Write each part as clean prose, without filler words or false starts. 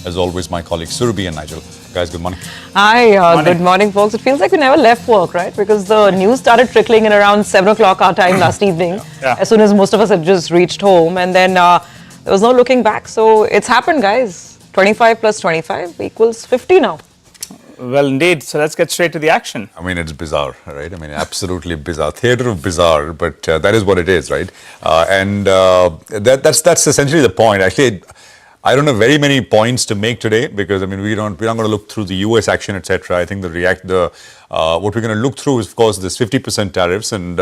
As always, my colleagues Surabhi and Nigel. Guys, good morning. Hi, good morning, folks. It feels like we never left work, right? Because the news started trickling in around 7 o'clock our time last evening, as soon as most of us had just reached home. And then there was no looking back. So it's happened, guys. 25 plus 25 equals 50 now. Well, indeed. So let's get straight to the action. I mean, it's bizarre, right? I mean, absolutely bizarre. Theatre of bizarre, but that is what it is, right? That's essentially the point. Actually, I don't have very many points to make today because I mean we're not going to look through the US action, etc. I think what we're going to look through is of course this 50% tariffs, and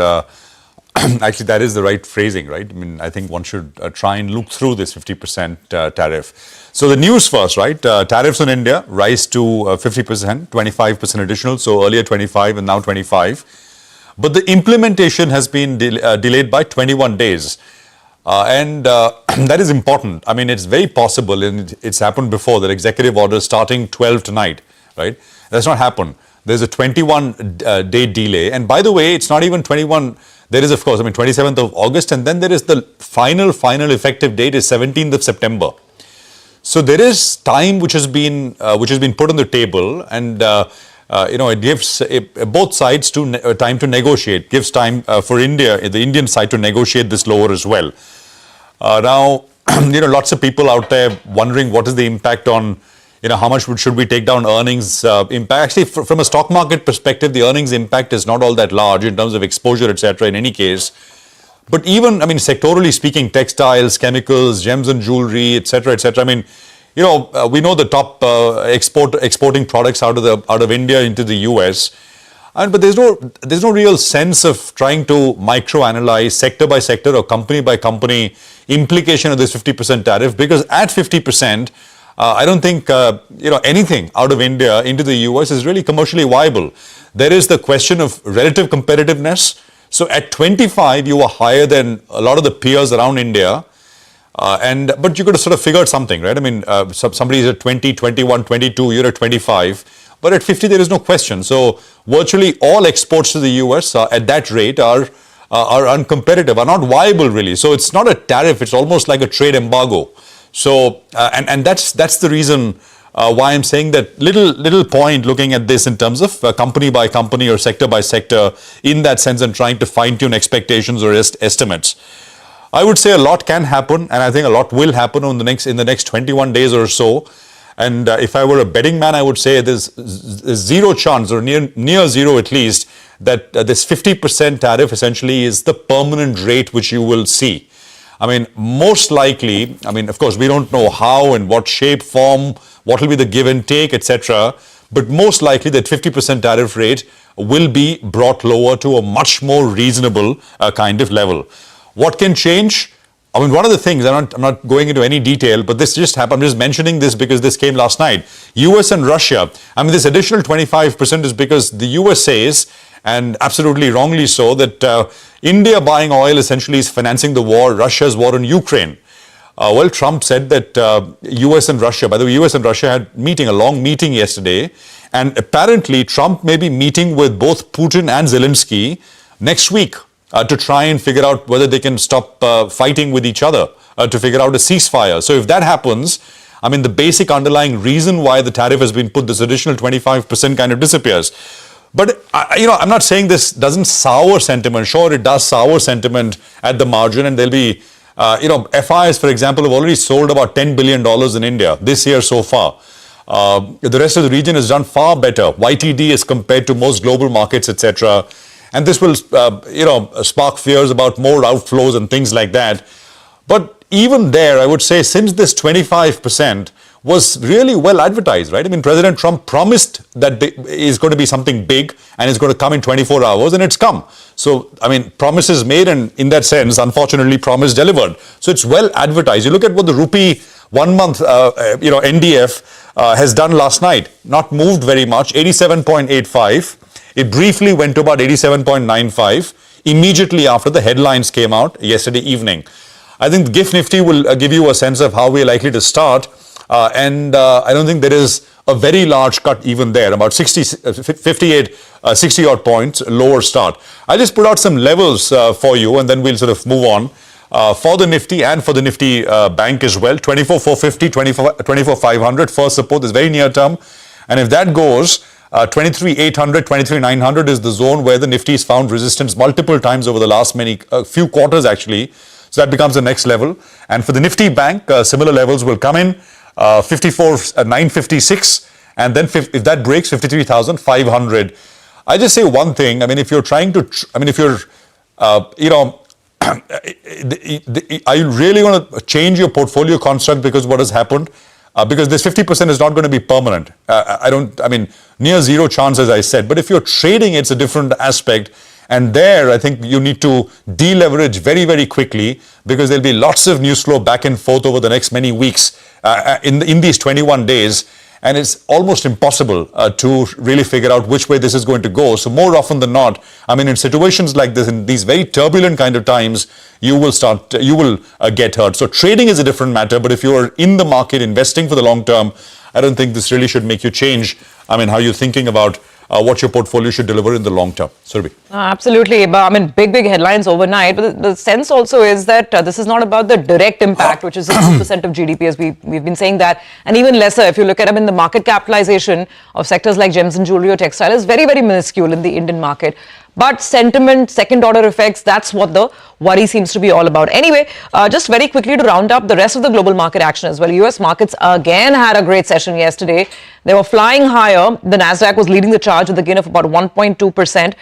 actually that is the right phrasing, right? I mean I think one should try and look through this 50% tariff. So the news first, right? Tariffs on India rise to 50%, 25% additional. So earlier 25 and now 25, but the implementation has been delayed by 21 days. That is important. I mean, it's very possible, and it's happened before, that executive orders starting 12 tonight, right? That's not happened. There's a 21-day delay. And by the way, it's not even 21. There is, of course, I mean, 27th of August. And then there is the final effective date is 17th of September. So there is time which has been put on the table. And, it gives both sides time to negotiate, gives time for India, the Indian side, to negotiate this lower as well. Now, lots of people out there wondering what is the impact on, how much should we take down earnings impact. Actually, from a stock market perspective, the earnings impact is not all that large in terms of exposure, etc. in any case. But even, I mean, sectorally speaking, textiles, chemicals, gems and jewelry, etc., etc. I mean, we know the top exporting products out of India into the US. But there's no real sense of trying to microanalyze sector by sector or company by company implication of this 50% tariff, because at 50%, I don't think anything out of India into the US is really commercially viable. There is the question of relative competitiveness. So at 25, you are higher than a lot of the peers around India. But you could have sort of figured something, right? I mean, somebody is at 20, 21, 22, you're at 25. But at 50, there is no question. So virtually all exports to the US at that rate are uncompetitive, are not viable really. So it's not a tariff, it's almost like a trade embargo. So, and that's the reason why I'm saying that little point looking at this in terms of company by company or sector by sector in that sense, and trying to fine tune expectations or estimates. I would say a lot can happen, and I think a lot will happen in the next 21 days or so. And if I were a betting man, I would say there's zero chance, or near zero at least, that this 50% tariff essentially is the permanent rate which you will see. I mean, most likely, I mean, of course, we don't know how and what shape, form, what will be the give and take, etc. But most likely that 50% tariff rate will be brought lower to a much more reasonable kind of level. What can change? I mean, one of the things, I'm not going into any detail, but this just happened. I'm just mentioning this because this came last night. US and Russia. I mean, this additional 25% is because the US says, and absolutely wrongly so, that India buying oil essentially is financing the war, Russia's war in Ukraine. Well, Trump said that US and Russia, by the way, US and Russia had a long meeting yesterday. And apparently Trump may be meeting with both Putin and Zelensky next week. To try and figure out whether they can stop fighting with each other, to figure out a ceasefire. So if that happens, I mean, the basic underlying reason why the tariff has been put, this additional 25% kind of disappears. But, I'm not saying this doesn't sour sentiment. Sure, it does sour sentiment at the margin, and there'll be, FIs, for example, have already sold about $10 billion in India this year so far. The rest of the region has done far better, YTD as compared to most global markets, etc. And this will, spark fears about more outflows and things like that. But even there, I would say, since this 25% was really well advertised, right? I mean, President Trump promised that is going to be something big and it's going to come in 24 hours, and it's come. So, I mean, promises made, and in that sense, unfortunately, promise delivered. So it's well advertised. You look at what the rupee 1 month, NDF has done last night. Not moved very much, 87.85. It briefly went to about 87.95 immediately after the headlines came out yesterday evening. I think the GIFT Nifty will give you a sense of how we're likely to start. I don't think there is a very large cut even there, about 60 odd points lower start. I just put out some levels for you, and then we'll sort of move on. for the Nifty and for the Nifty bank as well. 24,450, 24,500 first support is very near term. And if that goes, 23,800, 23,900 is the zone where the Nifty has found resistance multiple times over the last few quarters actually. So that becomes the next level. And for the Nifty bank, similar levels will come in, 54,956. And then if that breaks, 53,500. I just say one thing. I mean, if you're trying to, are you really going to change your portfolio construct because what has happened? Because this 50% is not going to be permanent. Near zero chance, as I said. But if you're trading, it's a different aspect. And there, I think you need to deleverage very, very quickly because there'll be lots of news flow back and forth over the next many weeks in these 21 days. And it's almost impossible to really figure out which way this is going to go. So more often than not, in situations like this, in these very turbulent kind of times, you will get hurt. So trading is a different matter. But if you're in the market investing for the long term, I don't think this really should make you change, how you're thinking about what your portfolio should deliver in the long term. Surbhi. Absolutely. Big headlines overnight. But the sense also is that this is not about the direct impact, which is 2% of GDP, as we've been saying that. And even lesser, if you look at the market capitalization of sectors like gems and jewelry or textile is very, very minuscule in the Indian market. But sentiment, second-order effects, that's what the worry seems to be all about. Anyway, just very quickly to round up the rest of the global market action as well. US markets again had a great session yesterday. They were flying higher. The Nasdaq was leading the charge with a gain of about 1.2%.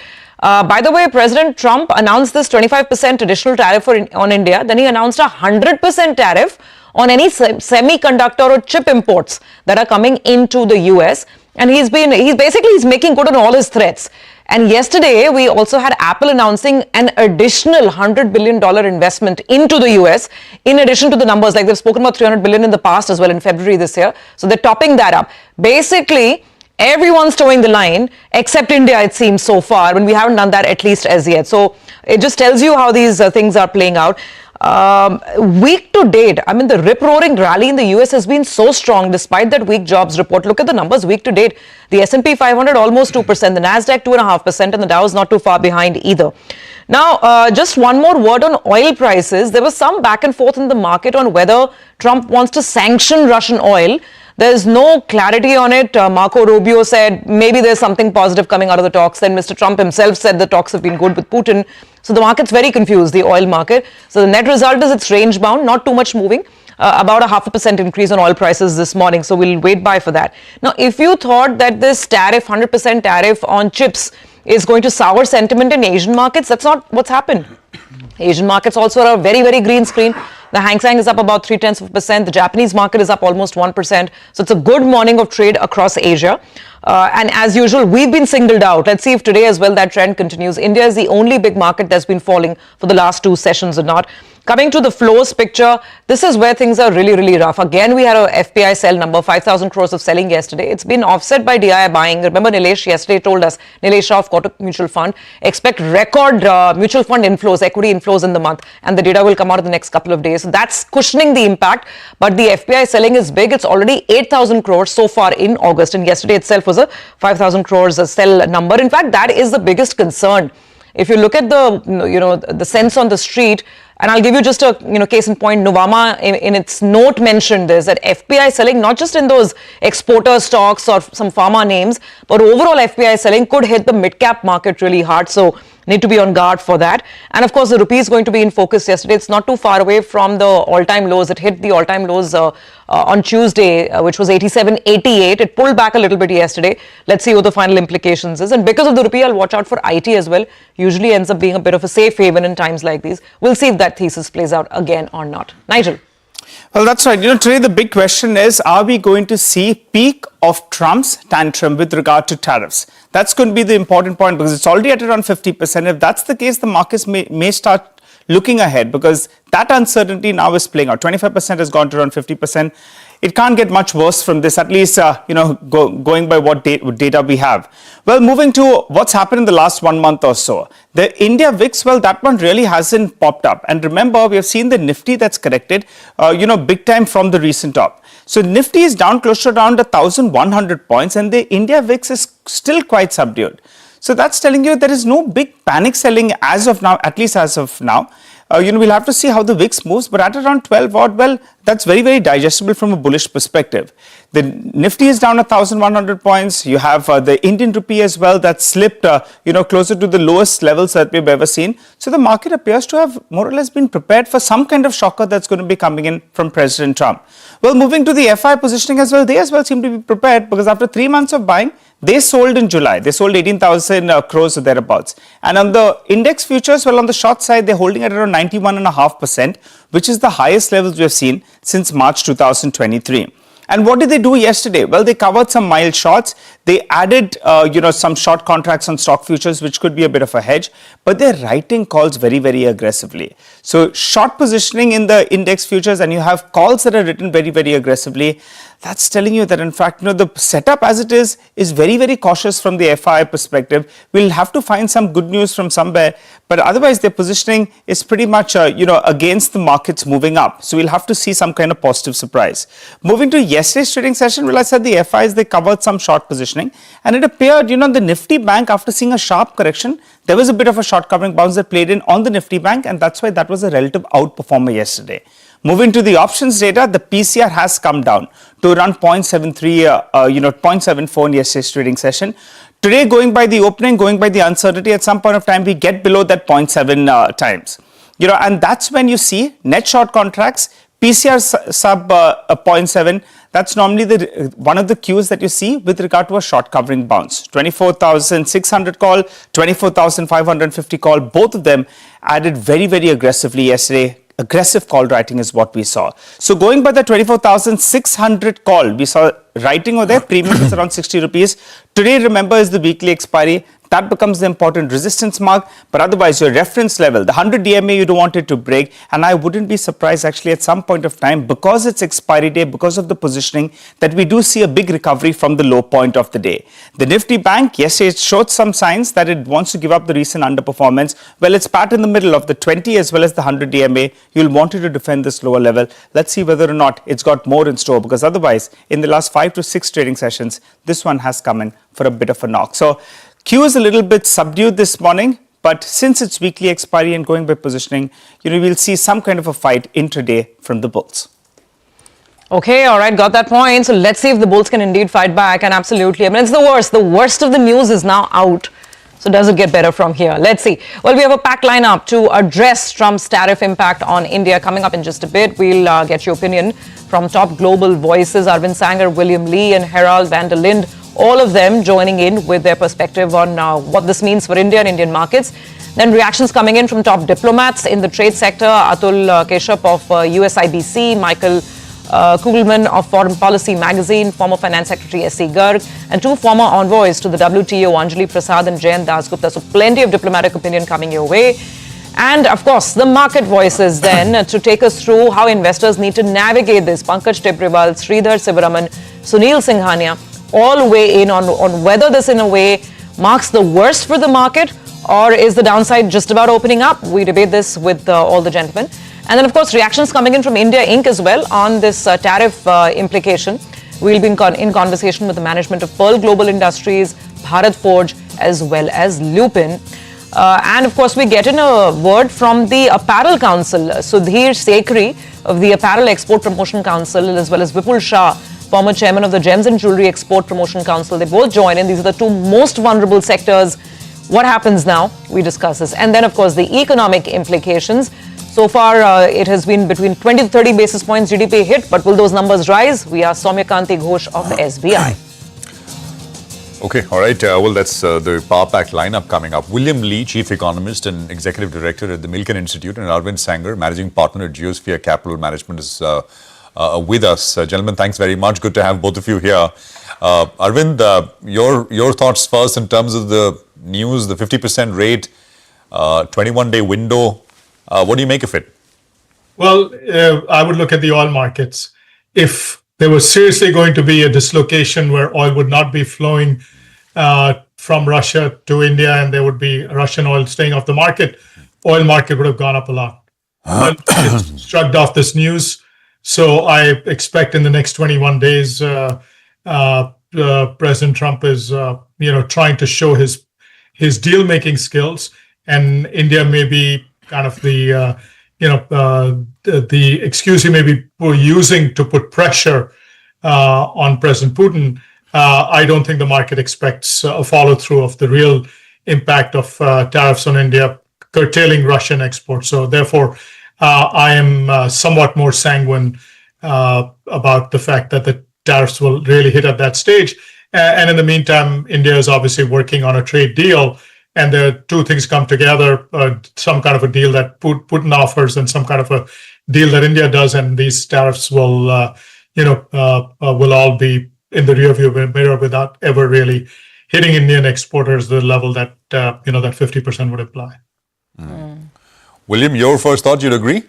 By the way, President Trump announced this 25% additional tariff on India. Then he announced a 100% tariff on any semiconductor or chip imports that are coming into the US. And he's making good on all his threats. And yesterday, we also had Apple announcing an additional $100 billion investment into the US, in addition to the numbers, like they've spoken about $300 billion in the past as well in February this year. So they're topping that up. Basically, everyone's towing the line, except India, it seems so far, when we haven't done that at least as yet. So it just tells you how these things are playing out. Week to date, the rip-roaring rally in the US has been so strong despite that weak jobs report. Look at the numbers week to date. The S&P 500 almost 2%, the Nasdaq 2.5%, and the Dow is not too far behind either. Now, just one more word on oil prices. There was some back and forth in the market on whether Trump wants to sanction Russian oil. There's no clarity on it. Marco Rubio said maybe there's something positive coming out of the talks. Then Mr. Trump himself said the talks have been good with Putin. So the market's very confused, the oil market. So the net result is it's range bound, not too much moving. About a 0.5% increase on oil prices this morning. So we'll wait by for that. Now, if you thought that this tariff, 100% tariff on chips is going to sour sentiment in Asian markets, that's not what's happened. Asian markets also are a very, very green screen. The Hang Seng is up about 0.3%. The Japanese market is up almost 1%. So it's a good morning of trade across Asia. And as usual, we've been singled out. Let's see if today as well that trend continues. India is the only big market that's been falling for the last two sessions or not. Coming to the flows picture, this is where things are really, really rough. Again, we had a FPI sell number, 5,000 crores of selling yesterday. It's been offset by DI buying. Remember, Nilesh yesterday told us, Nilesh Shah of Kotak Mutual Fund, expect record mutual fund inflows, equity inflows in the month. And the data will come out in the next couple of days. So that's cushioning the impact. But the FPI selling is big. It's already 8,000 crores so far in August. And yesterday itself was a 5,000 crores sell number. In fact, that is the biggest concern. If you look at the sense on the street, and I'll give you just a case in point, Nuvama in its note mentioned this, that FPI selling, not just in those exporter stocks or some pharma names, but overall FPI selling could hit the mid-cap market really hard. So need to be on guard for that. And of course, the rupee is going to be in focus yesterday. It's not too far away from the all-time lows. It hit the all-time lows on Tuesday, which was 87.88. It pulled back a little bit yesterday. Let's see what the final implications is. And because of the rupee, I'll watch out for IT as well. Usually ends up being a bit of a safe haven in times like these. We'll see if that thesis plays out again or not. Nigel. Well, that's right. Today the big question is, are we going to see peak of Trump's tantrum with regard to tariffs? That's going to be the important point because it's already at around 50%. If that's the case, the markets may start looking ahead because that uncertainty now is playing out. 25% has gone to around 50%. It can't get much worse from this, at least, going by what data we have. Well, moving to what's happened in the last 1 month or so. The India VIX, well, that one really hasn't popped up. And remember, we have seen the Nifty that's corrected, big time from the recent top. So Nifty is down close to around 1,100 points and the India VIX is still quite subdued. So that's telling you there is no big panic selling as of now, at least as of now. We'll have to see how the VIX moves, but at around 12 odd, well, that's very, very digestible from a bullish perspective. The Nifty is down 1,100 points. You have the Indian rupee as well that slipped, closer to the lowest levels that we've ever seen. So the market appears to have more or less been prepared for some kind of shocker that's going to be coming in from President Trump. Well, moving to the FI positioning as well, they as well seem to be prepared because after 3 months of buying, they sold in July. They sold 18,000 crores or thereabouts. And on the index futures, well, on the short side, they're holding at around 91.5%, which is the highest levels we have seen since March 2023. And what did they do yesterday? Well, they covered some mild shorts. They added, some short contracts on stock futures, which could be a bit of a hedge, but they're writing calls very, very aggressively. So short positioning in the index futures and you have calls that are written very, very aggressively. That's telling you that, in fact, the setup as it is very, very cautious from the FI perspective. We'll have to find some good news from somewhere, but otherwise their positioning is pretty much, against the markets moving up. So we'll have to see some kind of positive surprise. Moving to yesterday's trading session, well, I said the FIs, they covered some short positioning, and it appeared, the Nifty Bank, after seeing a sharp correction, there was a bit of a short covering bounce that played in on the Nifty Bank, and that's why that was a relative outperformer yesterday. Moving to the options data, the PCR has come down to around 0.73, 0.74 in yesterday's trading session. Today, going by the opening, going by the uncertainty, at some point of time, we get below that 0.7 times. And that's when you see net short contracts, PCR sub 0.7. That's normally one of the cues that you see with regard to a short covering bounce. 24,600 call, 24,550 call, both of them added very, very aggressively yesterday. Aggressive call writing is what we saw. So going by the 24,600 call, we saw writing over there, premium is around 60 rupees. Today, remember, is the weekly expiry. That becomes the important resistance mark. But otherwise, your reference level, the 100 DMA, you don't want it to break. And I wouldn't be surprised actually at some point of time, because it's expiry day, because of the positioning, that we do see a big recovery from the low point of the day. The Nifty Bank, yesterday, it showed some signs that it wants to give up the recent underperformance. Well, it's pat in the middle of the 20 as well as the 100 DMA. You'll want it to defend this lower level. Let's see whether or not it's got more in store, because otherwise, in the last 5 to 6 trading sessions, this one has come in for a bit of a knock. So Q is a little bit subdued this morning, but since it's weekly expiry and going by positioning, we'll see some kind of a fight intraday from the bulls. Okay, all right, got that point. So let's see if the bulls can indeed fight back. And absolutely, I mean, it's the worst. The worst of the news is now out. So does it get better from here? Let's see. Well, we have a packed lineup to address Trump's tariff impact on India. Coming up in just a bit, we'll get your opinion from top global voices, Arvind Sanger, William Lee, and Harald Vanderlind. All of them joining in with their perspective on what this means for India and Indian markets. Then reactions coming in from top diplomats in the trade sector, Atul Keshup of USIBC, Michael Kugelman of Foreign Policy Magazine, former Finance Secretary S.C. Garg, and 2 former envoys to the WTO, Anjali Prasad and Jayant Dasgupta. So plenty of diplomatic opinion coming your way. And of course, the market voices then to take us through how investors need to navigate this. Pankaj Tibrewal, Sridhar Sivaraman, Sunil Singhania, all weigh in on whether this in a way marks the worst for the market, or is the downside just about opening up? We debate this with all the gentlemen. And then, of course, reactions coming in from India Inc. as well on this tariff implication. We'll be in conversation with the management of Pearl Global Industries, Bharat Forge, as well as Lupin. And, of course, we get in a word from the Apparel Council, Sudhir Sekhri of the Apparel Export Promotion Council, as well as Vipul Shah, former chairman of the Gems and Jewelry Export Promotion Council. They both join in. These are the 2 most vulnerable sectors. What happens now? We discuss this. And then, of course, the economic implications. So far, it has been between 20 to 30 basis points GDP hit, but will those numbers rise? We are Soumyakanti Ghosh of the SBI. Okay, all right. Well, that's the Power Pack lineup coming up. William Lee, Chief Economist and Executive Director at the Milken Institute, and Arvind Sanger, Managing Partner at Geosphere Capital Management, is with us. Gentlemen, thanks very much. Good to have both of you here. Arvind, your thoughts first in terms of the news, the 50% rate, 21-day window. What do you make of it? Well, I would look at the oil markets. If there was seriously going to be a dislocation where oil would not be flowing from Russia to India and there would be Russian oil staying off the market, oil market would have gone up a lot. But it's shrugged off this news. So I expect in the next 21 days, President Trump is, trying to show his deal-making skills, and India may be kind of the the excuse he may be using to put pressure on President Putin, I don't think the market expects a follow through of the real impact of tariffs on India curtailing Russian exports. So therefore, I am somewhat more sanguine about the fact that the tariffs will really hit at that stage. And in the meantime, India is obviously working on a trade deal. And the two things come together, some kind of a deal that Putin offers and some kind of a deal that India does. And these tariffs will, will all be in the rearview mirror without ever really hitting Indian exporters the level that, that 50% would imply. William, your first thought, you'd agree?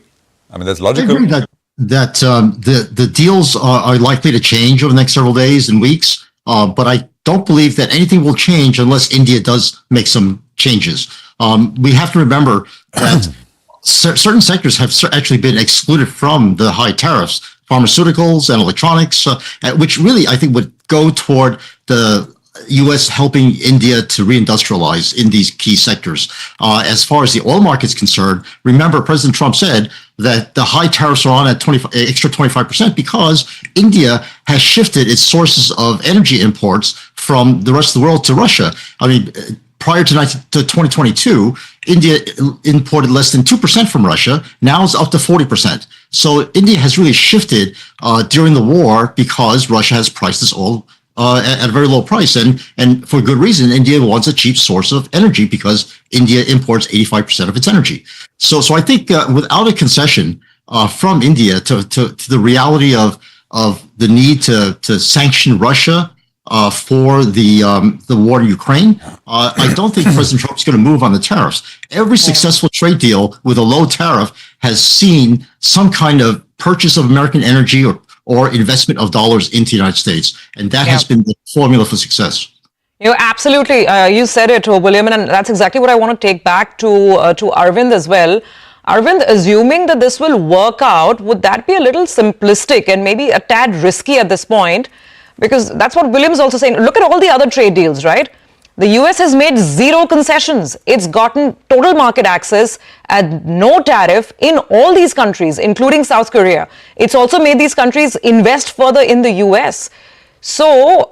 I mean, that's logical. I agree that the deals are likely to change over the next several days and weeks, but I don't believe that anything will change unless India does make some changes. We have to remember that certain sectors have actually been excluded from the high tariffs, pharmaceuticals and electronics, which really I think would go toward the U.S. helping India to reindustrialize in these key sectors. As far as the oil market is concerned, remember President Trump said that the high tariffs are on at extra 25% because India has shifted its sources of energy imports from the rest of the world to Russia. I mean, prior to 2022, India imported less than 2% from Russia. Now it's up to 40%. So India has really shifted during the war because Russia has priced this oil at a very low price. And for good reason, India wants a cheap source of energy because India imports 85% of its energy. So I think without a concession from India to the reality of the need to sanction Russia for the war in Ukraine, I don't think President Trump's going to move on the tariffs. Every successful trade deal with a low tariff has seen some kind of purchase of American energy or investment of dollars into the United States. And that has been the formula for success. Absolutely. You said it, William, and that's exactly what I want to take back to Arvind as well. Arvind, assuming that this will work out, would that be a little simplistic and maybe a tad risky at this point? Because that's what William's also saying. Look at all the other trade deals, right? The US has made zero concessions. It's gotten total market access at no tariff in all these countries, including South Korea. It's also made these countries invest further in the US. So,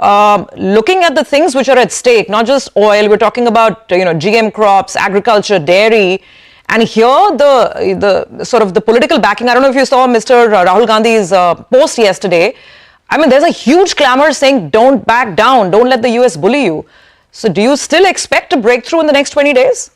looking at the things which are at stake, not just oil, we're talking about GM crops, agriculture, dairy, and here the sort of the political backing. I don't know if you saw Mr. Rahul Gandhi's post yesterday. I mean, there's a huge clamor saying, don't back down, don't let the US bully you. So do you still expect a breakthrough in the next 20 days?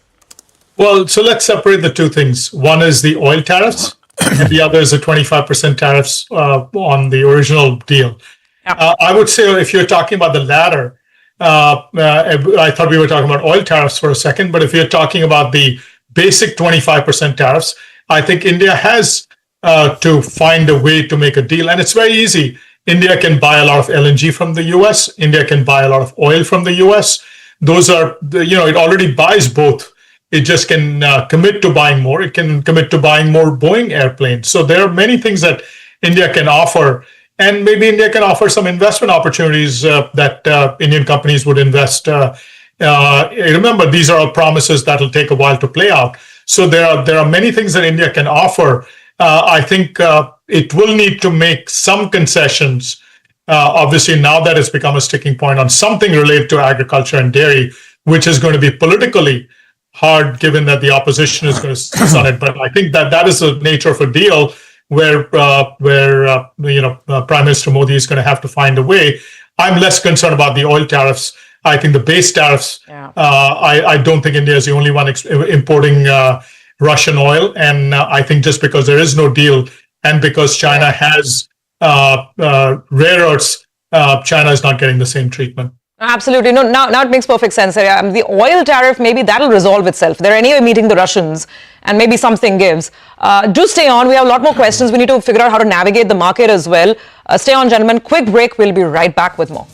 Well, so let's separate the two things. One is the oil tariffs, and the other is the 25% tariffs on the original deal. I would say if you're talking about the latter, I thought we were talking about oil tariffs for a second, but if you're talking about the basic 25% tariffs, I think India has to find a way to make a deal. And it's very easy. India can buy a lot of LNG from the US. India can buy a lot of oil from the US. Those are, it already buys both. It just can commit to buying more. It can commit to buying more Boeing airplanes. So there are many things that India can offer. And maybe India can offer some investment opportunities that Indian companies would invest. Remember, these are all promises that will take a while to play out. So there are many things that India can offer. I think it will need to make some concessions. Obviously, now that it's become a sticking point on something related to agriculture and dairy, which is going to be politically hard, given that the opposition is going to seize on it. But I think that is the nature of a deal where Prime Minister Modi is going to have to find a way. I'm less concerned about the oil tariffs. I think the base tariffs. I don't think India is the only one importing Russian oil, and I think just because there is no deal, and because China has rare earths, China is not getting the same treatment. Absolutely. No, now it makes perfect sense. The oil tariff, maybe that'll resolve itself. They're anyway meeting the Russians, and maybe something gives. Do stay on. We have a lot more questions. We need to figure out how to navigate the market as well. Stay on, gentlemen. Quick break. We'll be right back with more.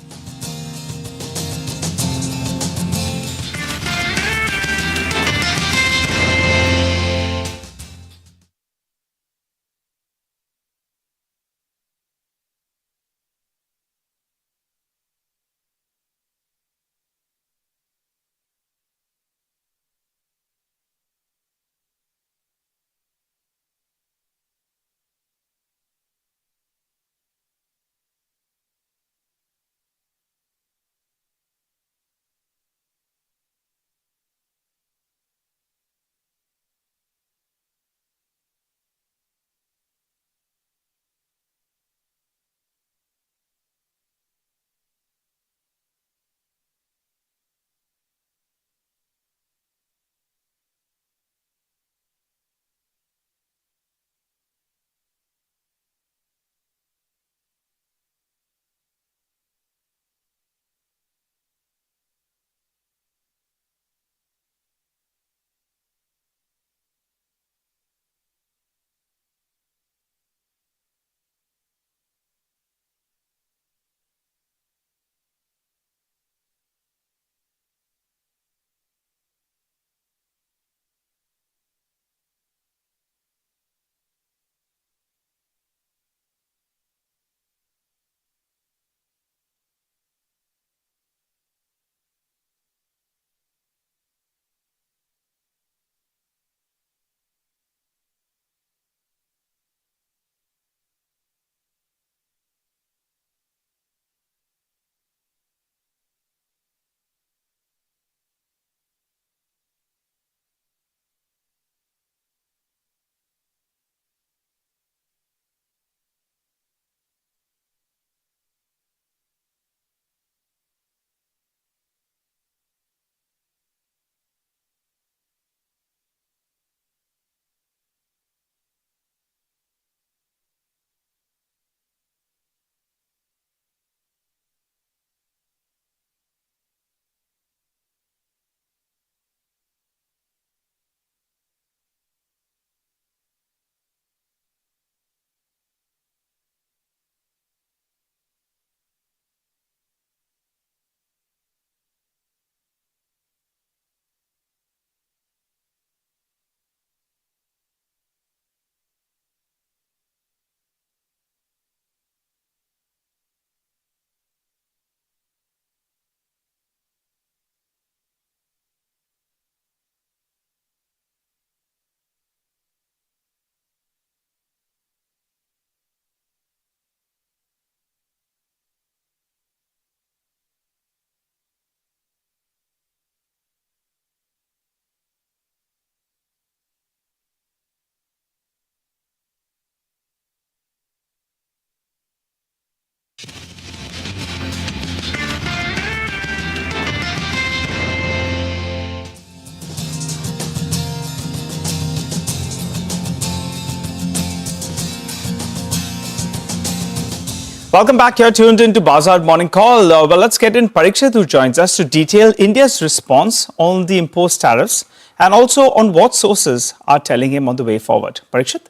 Welcome back. You're tuned into Bazaar Morning Call. Well, let's get in Parikshit, who joins us to detail India's response on the imposed tariffs and also on what sources are telling him on the way forward. Parikshit?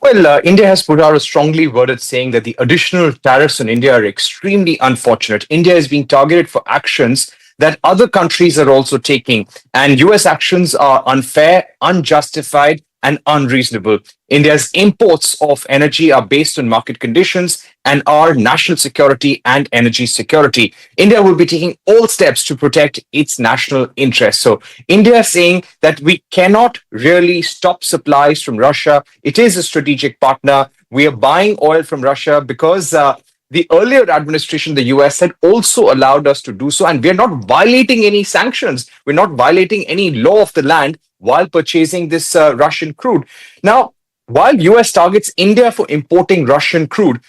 Well, India has put out a strongly worded saying that the additional tariffs on India are extremely unfortunate. India is being targeted for actions that other countries are also taking, and US actions are unfair, unjustified, and unreasonable. India's imports of energy are based on market conditions and our national security and energy security. India will be taking all steps to protect its national interests. So India is saying that we cannot really stop supplies from Russia. It is a strategic partner. We are buying oil from Russia because the earlier administration, the US, had also allowed us to do so. And we're not violating any sanctions. We're not violating any law of the land while purchasing this Russian crude. Now, while US targets India for importing Russian crude,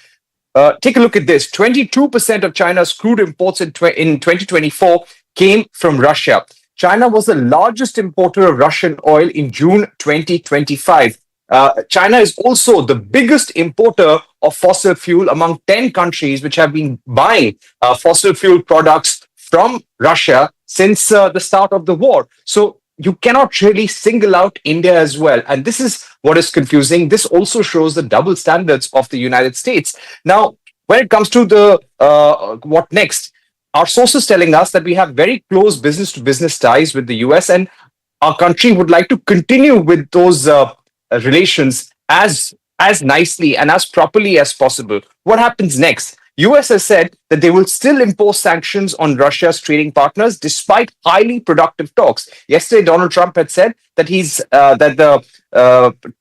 take a look at this. 22% of China's crude imports in 2024 came from Russia. China was the largest importer of Russian oil in June 2025. China is also the biggest importer of fossil fuel among 10 countries which have been buying fossil fuel products from Russia since the start of the war. So you cannot really single out India as well. And this is what is confusing. This also shows the double standards of the United States. Now, when it comes to the what next, our sources telling us that we have very close business-to-business ties with the US, and our country would like to continue with those relations as nicely and as properly as possible. What happens next? US has said that they will still impose sanctions on Russia's trading partners despite highly productive talks. Yesterday, Donald Trump had said that the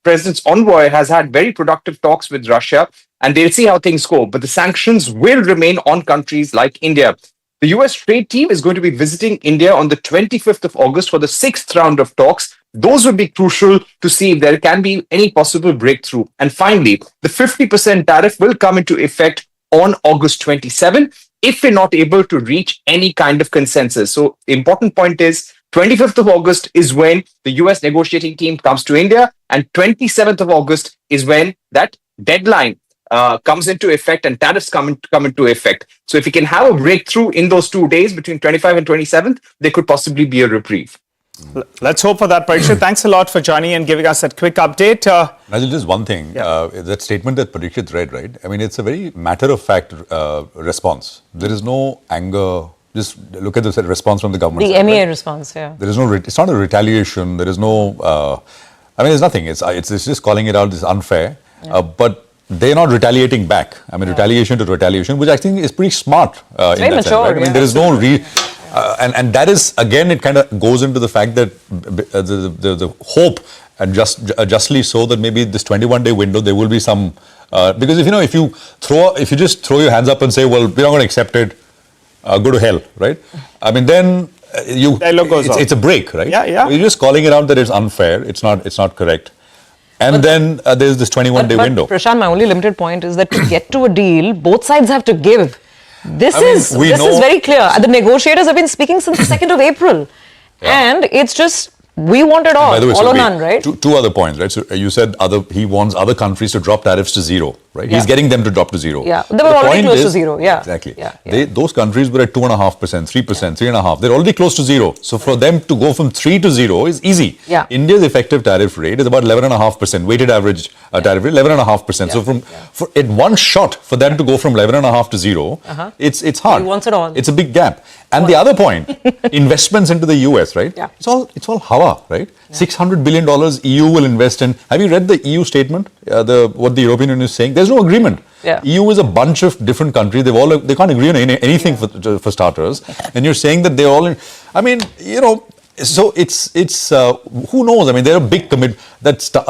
president's envoy has had very productive talks with Russia, and they'll see how things go. But the sanctions will remain on countries like India. The US trade team is going to be visiting India on the 25th of August for the 6th round of talks. Those would be crucial to see if there can be any possible breakthrough. And finally, the 50% tariff will come into effect on August 27 if we're not able to reach any kind of consensus. So the important point is 25th of August is when the US negotiating team comes to India, and 27th of August is when that deadline comes into effect and tariffs come into effect. So if we can have a breakthrough in those 2 days between 25 and 27th, there could possibly be a reprieve. Let's hope for that, Parikshit. Thanks a lot for joining and giving us that quick update. Nigel, just one thing. That statement that Parikshit read, right? I mean, it's a very matter-of-fact response. There is no anger. Just look at the response from the government. The MEA response, yeah. There is no. It's not a retaliation. There is no. I mean, there's nothing. It's just calling it out. It's unfair. But they're not retaliating back. I mean, retaliation to retaliation, which I think is pretty smart. It's very mature. Right? I mean, there is no. And that is, again, it kind of goes into the fact that the hope, and justly so, that maybe this 21-day window there will be some because if you just throw your hands up and say, well, we're not going to accept it, go to hell, right? I mean, then it's a break, right? Yeah. You're just calling it out that it's unfair. It's not correct. And then there's this 21-day window. Prashant, my only limited point is that to get to a deal, both sides have to give. This is very clear. The negotiators have been speaking since the 2nd of April. Yeah. And it's just, we want it all, by the way, all or none, right? Two other points, right? So you said he wants other countries to drop tariffs to zero, right? Yeah. He's getting them to drop to zero. Yeah, they were already close to zero. Yeah, exactly. Yeah. Those countries were at 2.5%, 3%, 3.5%. They're already close to zero. So for them to go from 3 to 0 is easy. Yeah. India's effective tariff rate is about 11.5%, weighted average tariff rate, 11.5%. So for at one shot for them to go from 11.5 to 0, it's hard. He wants it all. It's a big gap. And the other point, investments into the US, right? Yeah. It's all Hawa, right? Yeah. $600 billion EU will invest in. Have you read the EU statement? What the European Union is saying? There's no agreement. Yeah. EU is a bunch of different countries. They can't agree on anything for starters. And you're saying that they're all in. I mean, so it's who knows? I mean, they're a big commit. That's the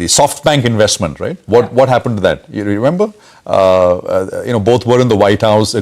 SoftBank investment, right? What happened to that? You remember? Both were in the White House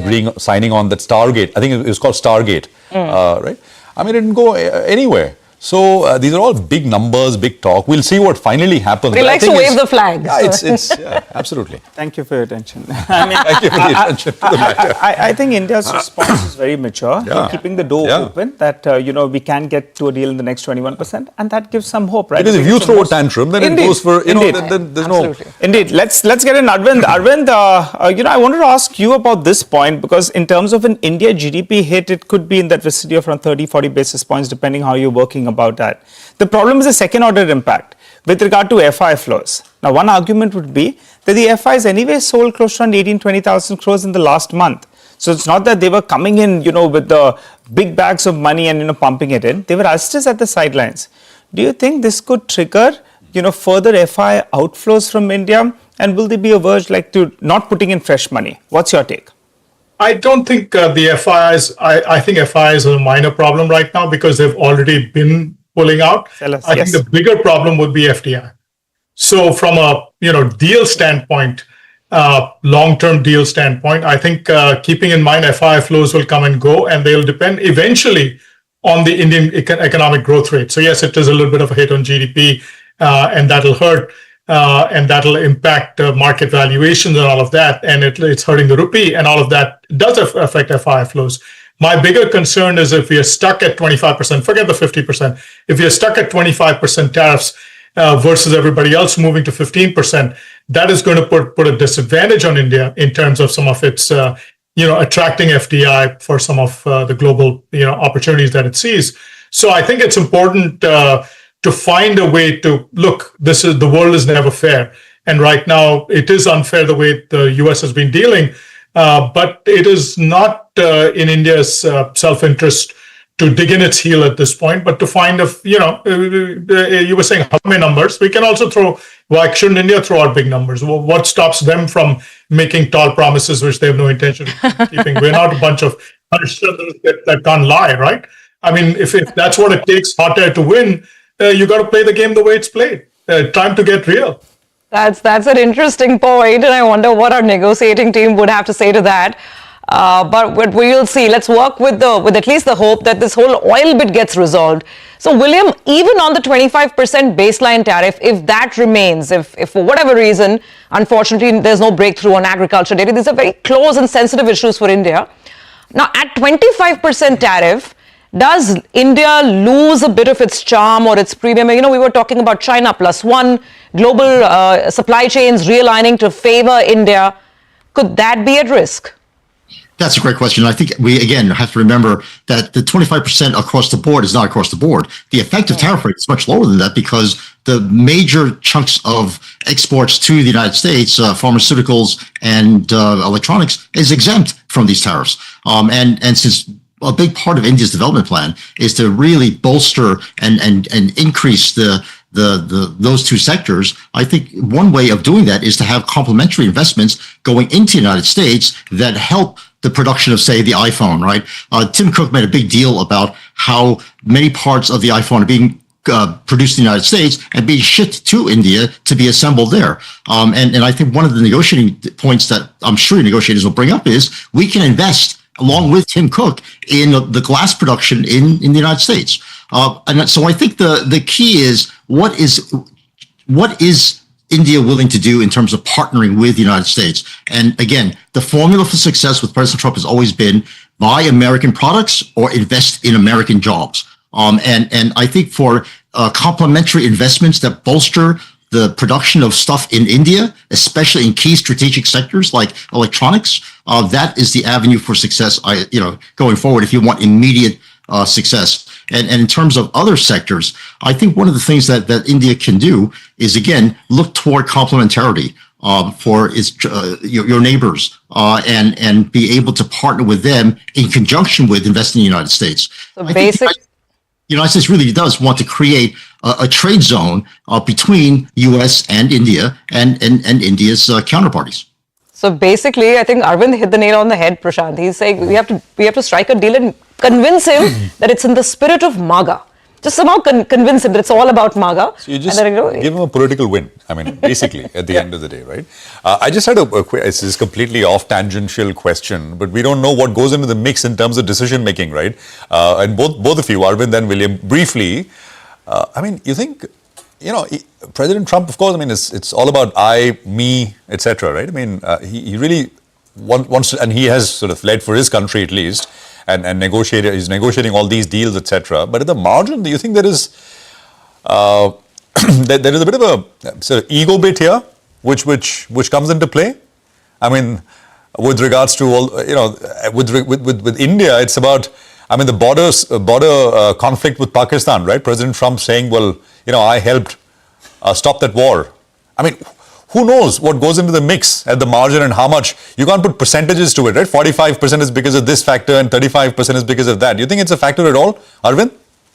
signing on that Stargate. I think it was called Stargate, right? I mean, it didn't go anywhere. So these are all big numbers, big talk. We'll see what finally happens. He likes to wave the flag. Yeah, it's absolutely. Thank you for your attention. I mean, Thank you for the attention to the matter. I think India's response is very mature. Yeah. Keeping the door open that, we can get to a deal in the next 21%. And that gives some hope, right? Because if you throw a tantrum, then Indeed. it goes for, Indeed. then there's Absolutely. no... Indeed. Let's get in Arvind. Arvind, I wanted to ask you about this point because in terms of an India GDP hit, it could be in that vicinity of around 30, 40 basis points, depending how you're working about that. The problem is a second order impact with regard to FI flows. Now, one argument would be that the FIs anyway sold close to around 18,000-20,000 crores in the last month. So it's not that they were coming in, with the big bags of money and, pumping it in. They were just at the sidelines. Do you think this could trigger, further FI outflows from India? And will they be averse to not putting in fresh money? What's your take? I don't think the FIs, I think FIs are a minor problem right now because they've already been pulling out. I think the bigger problem would be FDI. So from a deal standpoint, long-term deal standpoint, I think keeping in mind FI flows will come and go, and they'll depend eventually on the Indian economic growth rate. So yes, it is a little bit of a hit on GDP, and that'll hurt, and that'll impact market valuations and all of that, and it's hurting the rupee, and all of that does affect FI flows. My bigger concern is if we are stuck at 25%, forget the 50%. If we are stuck at 25% tariffs versus everybody else moving to 15%, that is going to put a disadvantage on India in terms of some of its, attracting FDI for some of the global, opportunities that it sees. So I think it's important to find a way to look. The world is never fair, and right now it is unfair the way the US has been dealing. But it is not in India's self-interest to dig in its heel at this point, but to find you were saying how many numbers. We can also why shouldn't India throw out big numbers? Well, what stops them from making tall promises which they have no intention of keeping? We're not a bunch of that can't lie, right? I mean, if that's what it takes hot air to win, you got to play the game the way it's played. Time to get real. That's an interesting point, and I wonder what our negotiating team would have to say to that. But we'll see. Let's work with at least the hope that this whole oil bit gets resolved. So, William, even on the 25% baseline tariff, if that remains, if for whatever reason, unfortunately, there's no breakthrough on agriculture data, these are very close and sensitive issues for India. Now, at 25% tariff, does India lose a bit of its charm or its premium? We were talking about China +1, global supply chains realigning to favor India. Could that be at risk? That's a great question. I think we, again, have to remember that the 25% across the board is not across the board. The effective tariff rate is much lower than that because the major chunks of exports to the United States, pharmaceuticals and electronics, is exempt from these tariffs. And since a big part of India's development plan is to really bolster and increase those two sectors, I think one way of doing that is to have complementary investments going into the United States that help the production of, say, the iPhone, right? Tim Cook made a big deal about how many parts of the iPhone are being produced in the United States and being shipped to India to be assembled there. And I think one of the negotiating points that I'm sure negotiators will bring up is we can invest along with Tim Cook in the glass production in the United States. And so I think the key is what is India willing to do in terms of partnering with the United States? And again, the formula for success with President Trump has always been buy American products or invest in American jobs. And I think for complementary investments that bolster the production of stuff in India, especially in key strategic sectors like electronics, that is the avenue for success, going forward if you want immediate success. And in terms of other sectors, I think one of the things that India can do is, again, look toward complementarity for your neighbors and be able to partner with them in conjunction with investing in the United States. So the United States really does want to create a trade zone between U.S. and India and India's counterparties. So basically, I think Arvind hit the nail on the head, Prashant. He's saying we have to strike a deal and convince him that it's in the spirit of MAGA. Just somehow convince him that it's all about MAGA. So you just give him a political win. I mean, basically, at the end of the day, right? I just had this is completely off-tangential question, but we don't know what goes into the mix in terms of decision-making, right? And both of you, Arvind and William, briefly, I mean, you think, President Trump, of course, I mean, it's all about I, me, etc., right? I mean, he really wants to, and he has sort of led for his country at least, and he's negotiating all these deals, etc. But at the margin, do you think there is there is a bit of a sort of ego bit here, which comes into play? I mean, with regards to all, with India, it's about, I mean, the border conflict with Pakistan, right? President Trump saying, well, I helped stop that war. I mean, who knows what goes into the mix at the margin and how much? You can't put percentages to it, right? 45% is because of this factor and 35% is because of that. Do you think it's a factor at all, Arvind?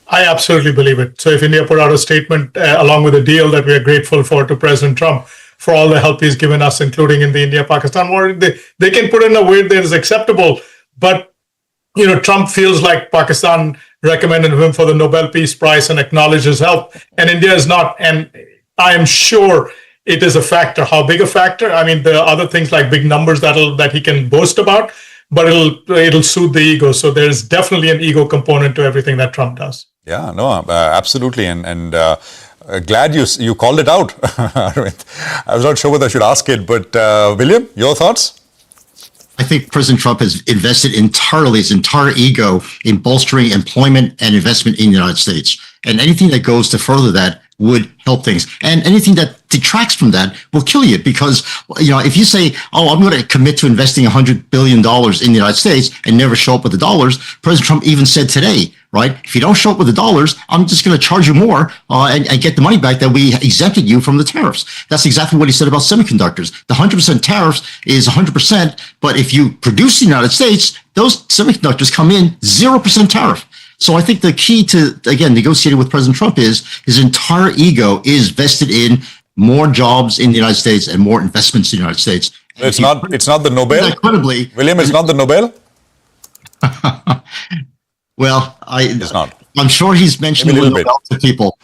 I absolutely believe it. So if India put out a statement along with a deal that we are grateful for to President Trump for all the help he's given us, including in the India-Pakistan war, they can put in a way that is acceptable. But, Trump feels like Pakistan recommended him for the Nobel Peace Prize and acknowledged his help, and India is not. And I am sure it is a factor. How big a factor? I mean, there are other things like big numbers that he can boast about, but it'll soothe the ego. So there's definitely an ego component to everything that Trump does. Yeah, no, absolutely, and glad you called it out. I was not sure whether I should ask it, but William, your thoughts? I think President Trump has invested entirely his entire ego in bolstering employment and investment in the United States. And anything that goes to further that would help things. And anything that detracts from that will kill you because, if you say, I'm going to commit to investing $100 billion in the United States and never show up with the dollars, President Trump even said today, right? If you don't show up with the dollars, I'm just going to charge you more and get the money back that we exempted you from the tariffs. That's exactly what he said about semiconductors. The 100% tariffs is 100%, but if you produce in the United States, those semiconductors come in 0% tariff. So I think the key to, again, negotiating with President Trump is his entire ego is vested in more jobs in the United States and more investments in the United States. It's not the Nobel? Incredibly, William, it's not the Nobel? Well, It's not. I'm sure he's mentioned Maybe a the little Nobel to people.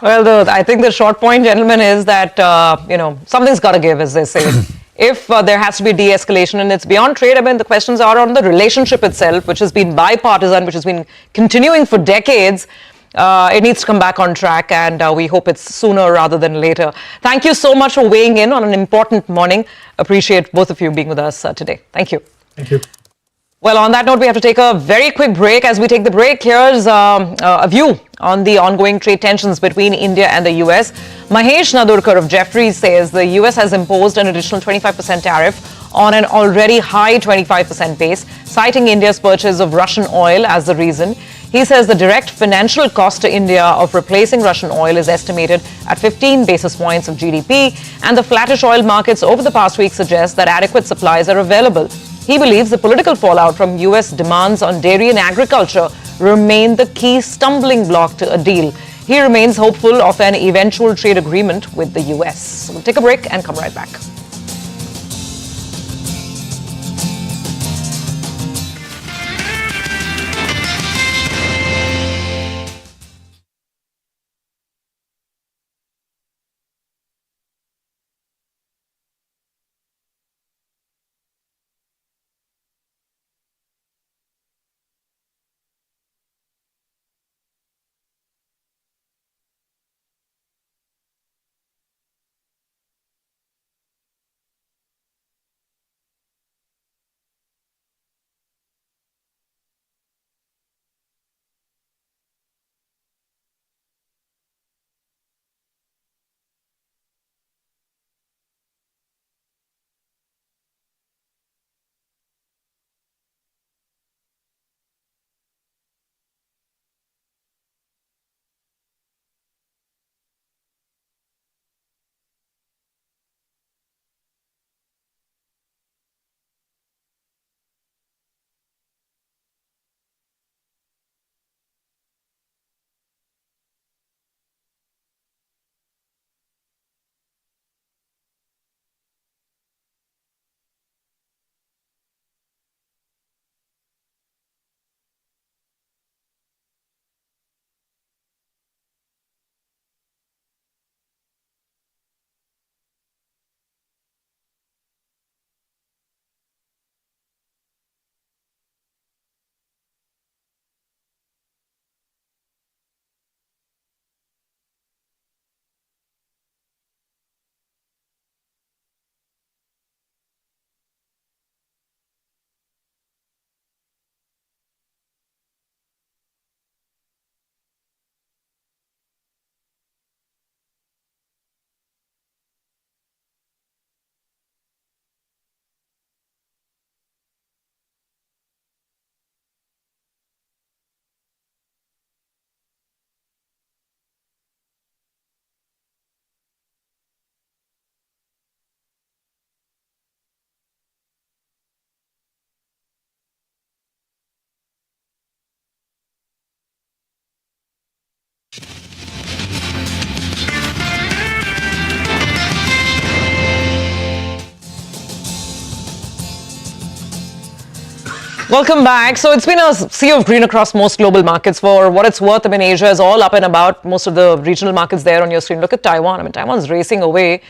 Well, I think the short point, gentlemen, is that, something's got to give, as they say. If there has to be de-escalation and it's beyond trade, I mean, the questions are on the relationship itself, which has been bipartisan, which has been continuing for decades. It needs to come back on track, and we hope it's sooner rather than later. Thank you so much for weighing in on an important morning. Appreciate both of you being with us today. Thank you. Thank you. Well, on that note, we have to take a very quick break. As we take the break, here's a view on the ongoing trade tensions between India and the US. Mahesh Nadurkar of Jefferies says the US has imposed an additional 25% tariff on an already high 25% base, citing India's purchase of Russian oil as the reason. He says the direct financial cost to India of replacing Russian oil is estimated at 15 basis points of GDP, and the flattish oil markets over the past week suggest that adequate supplies are available. He believes the political fallout from US demands on dairy and agriculture remain the key stumbling block to a deal. He remains hopeful of an eventual trade agreement with the US. We'll take a break and come right back. Welcome back. So it's been a sea of green across most global markets. For what it's worth, I mean, Asia is all up and about. Most of the regional markets there on your screen. Look at Taiwan. I mean, Taiwan's racing away.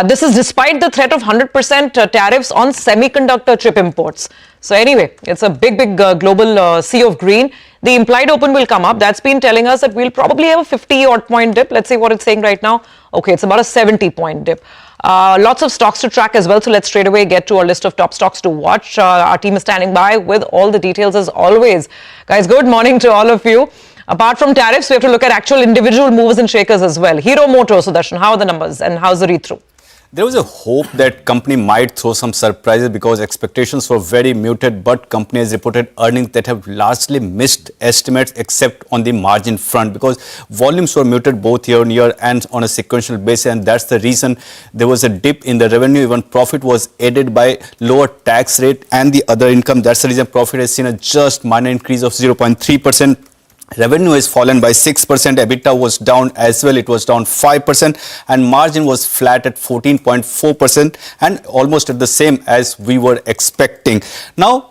This is despite the threat of 100% tariffs on semiconductor chip imports. So anyway, it's a big global sea of green. The implied open will come up. That's been telling us that we'll probably have a 50-odd point dip. Let's see what it's saying right now. Okay, it's about a 70-point dip. Lots of stocks to track as well. So let's straight away get to our list of top stocks to watch. Our team is standing by with all the details as always. Guys, good morning to all of you. Apart from tariffs, we have to look at actual individual movers and shakers as well. Hero Motor, Sudarshan, how are the numbers and how's the read-through? There was a hope that company might throw some surprises because expectations were very muted, but company has reported earnings that have largely missed estimates except on the margin front because volumes were muted both year on year and on a sequential basis, and that's the reason there was a dip in the revenue. Even profit was aided by lower tax rate and the other income. That's the reason profit has seen a just minor increase of 0.3%. Revenue has fallen by 6%, EBITDA was down as well, it was down 5%, and margin was flat at 14.4% and almost at the same as we were expecting. Now,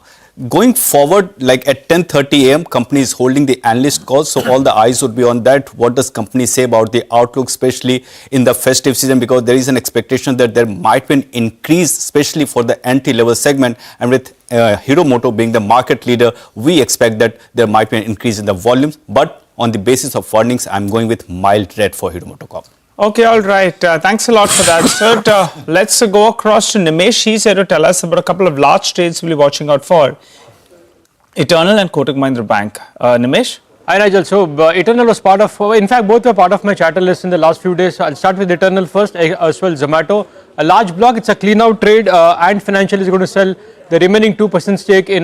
going forward, like at 10:30 a.m., company is holding the analyst call, so all the eyes would be on that. What does company say about the outlook, especially in the festive season, because there is an expectation that there might be an increase, especially for the entry-level segment, and with Hero Motor being the market leader, we expect that there might be an increase in the volumes, but on the basis of earnings, I'm going with mild red for Hero Motor Corp. Okay, all right. Thanks a lot for that, sir. Let's go across to Nimesh. He's here to tell us about a couple of large trades we'll be watching out for. Eternal and Kotak Mahindra Bank. Nimesh? Hi Nigel. So Eternal was part of, in fact both were part of my charter list in the last few days. I'll start with Eternal first, as well Zomato. A large block, it's a clean out trade and Financial is going to sell the remaining 2% stake in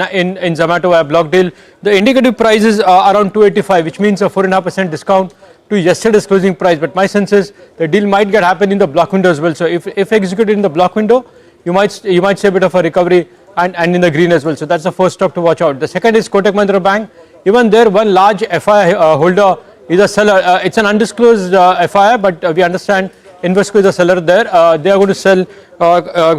Zomato via block deal. The indicative price is around 285, which means a 4.5% discount to yesterday's closing price. But my sense is the deal might happen in the block window as well. So if executed in the block window, you might see a bit of a recovery and in the green as well. So that's the first stock to watch out. The second is Kotak Mahindra Bank. Even there, one large FI holder is a seller. It's an undisclosed FI, but we understand Invesco is a seller there. They are going to sell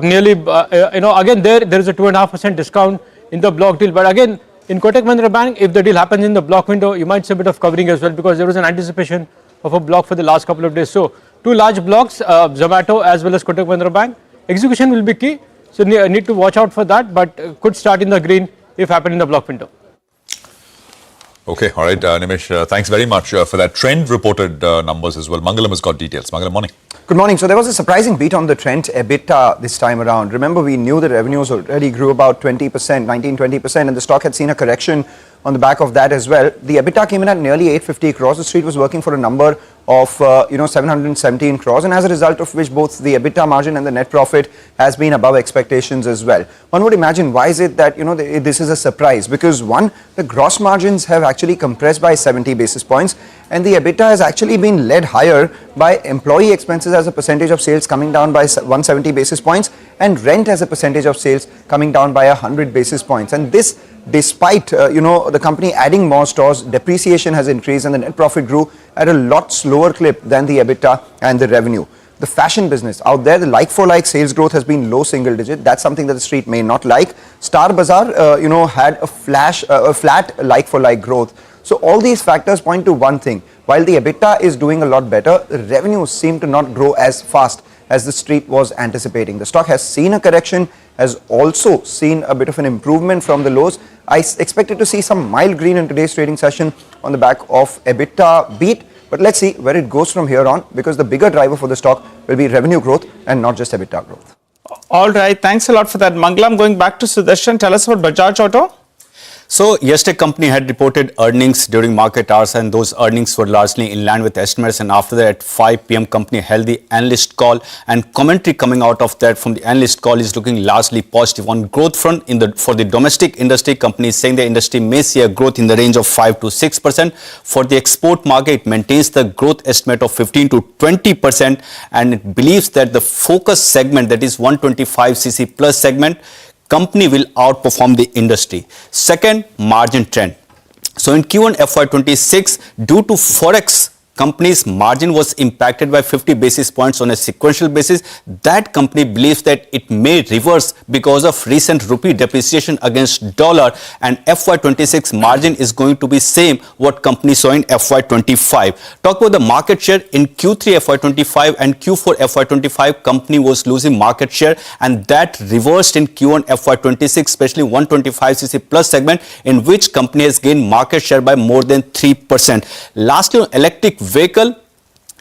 nearly, again there is a 2.5% discount in the block deal. But again, in Kotak Mahindra Bank, if the deal happens in the block window, you might see a bit of covering as well because there was an anticipation of a block for the last couple of days. So two large blocks, Zomato as well as Kotak Mahindra Bank. Execution will be key. So need to watch out for that, but could start in the green if happen in the block window. Okay, all right, Nimesh, thanks very much for that. Trend reported numbers as well. Mangalam has got details. Mangalam, morning. Good morning. So there was a surprising beat on the trend EBITDA this time around. Remember, we knew that revenues already grew about 20%, 19-20%, and the stock had seen a correction on the back of that as well. The EBITDA came in at nearly 850 crores. The street was working for a number of 717 crores, and as a result of which both the EBITDA margin and the net profit has been above expectations as well. One would imagine, why is it that this is a surprise? Because one, the gross margins have actually compressed by 70 basis points, and the EBITDA has actually been led higher by employee expenses as a percentage of sales coming down by 170 basis points, and rent as a percentage of sales coming down by 100 basis points. And this despite the company adding more stores, depreciation has increased, and the net profit grew at a lot slower clip than the EBITDA and the revenue. The fashion business out there, the like-for-like sales growth has been low single digit. That's something that the street may not like. Star Bazaar, had a flat like-for-like growth. So all these factors point to one thing. While the EBITDA is doing a lot better, the revenues seem to not grow as fast as the street was anticipating. The stock has seen a correction, has also seen a bit of an improvement from the lows. I expected to see some mild green in today's trading session on the back of EBITDA beat, but let's see where it goes from here on, because the bigger driver for the stock will be revenue growth and not just EBITDA growth. All right, thanks a lot for that. Mangalam, going back to Sudarshan, tell us about Bajaj Auto. So yesterday company had reported earnings during market hours, and those earnings were largely in line with estimates, and after that at 5 p.m. company held the analyst call, and commentary coming out of that from the analyst call is looking largely positive. On growth front, for the domestic industry, company is saying the industry may see a growth in the range of 5 to 6%. For the export market, it maintains the growth estimate of 15 to 20%, and it believes that the focus segment, that is 125cc plus segment, company will outperform the industry. Second, margin trend. So in Q1 FY26, due to forex company's margin was impacted by 50 basis points on a sequential basis. That company believes that it may reverse because of recent rupee depreciation against dollar, and FY26 margin is going to be same what company saw in FY25. Talk about the market share in Q3 FY25 and Q4 FY25. Company was losing market share, and that reversed in Q1 FY26, especially 125cc plus segment, in which company has gained market share by more than 3%. Lastly, on electric vehicle,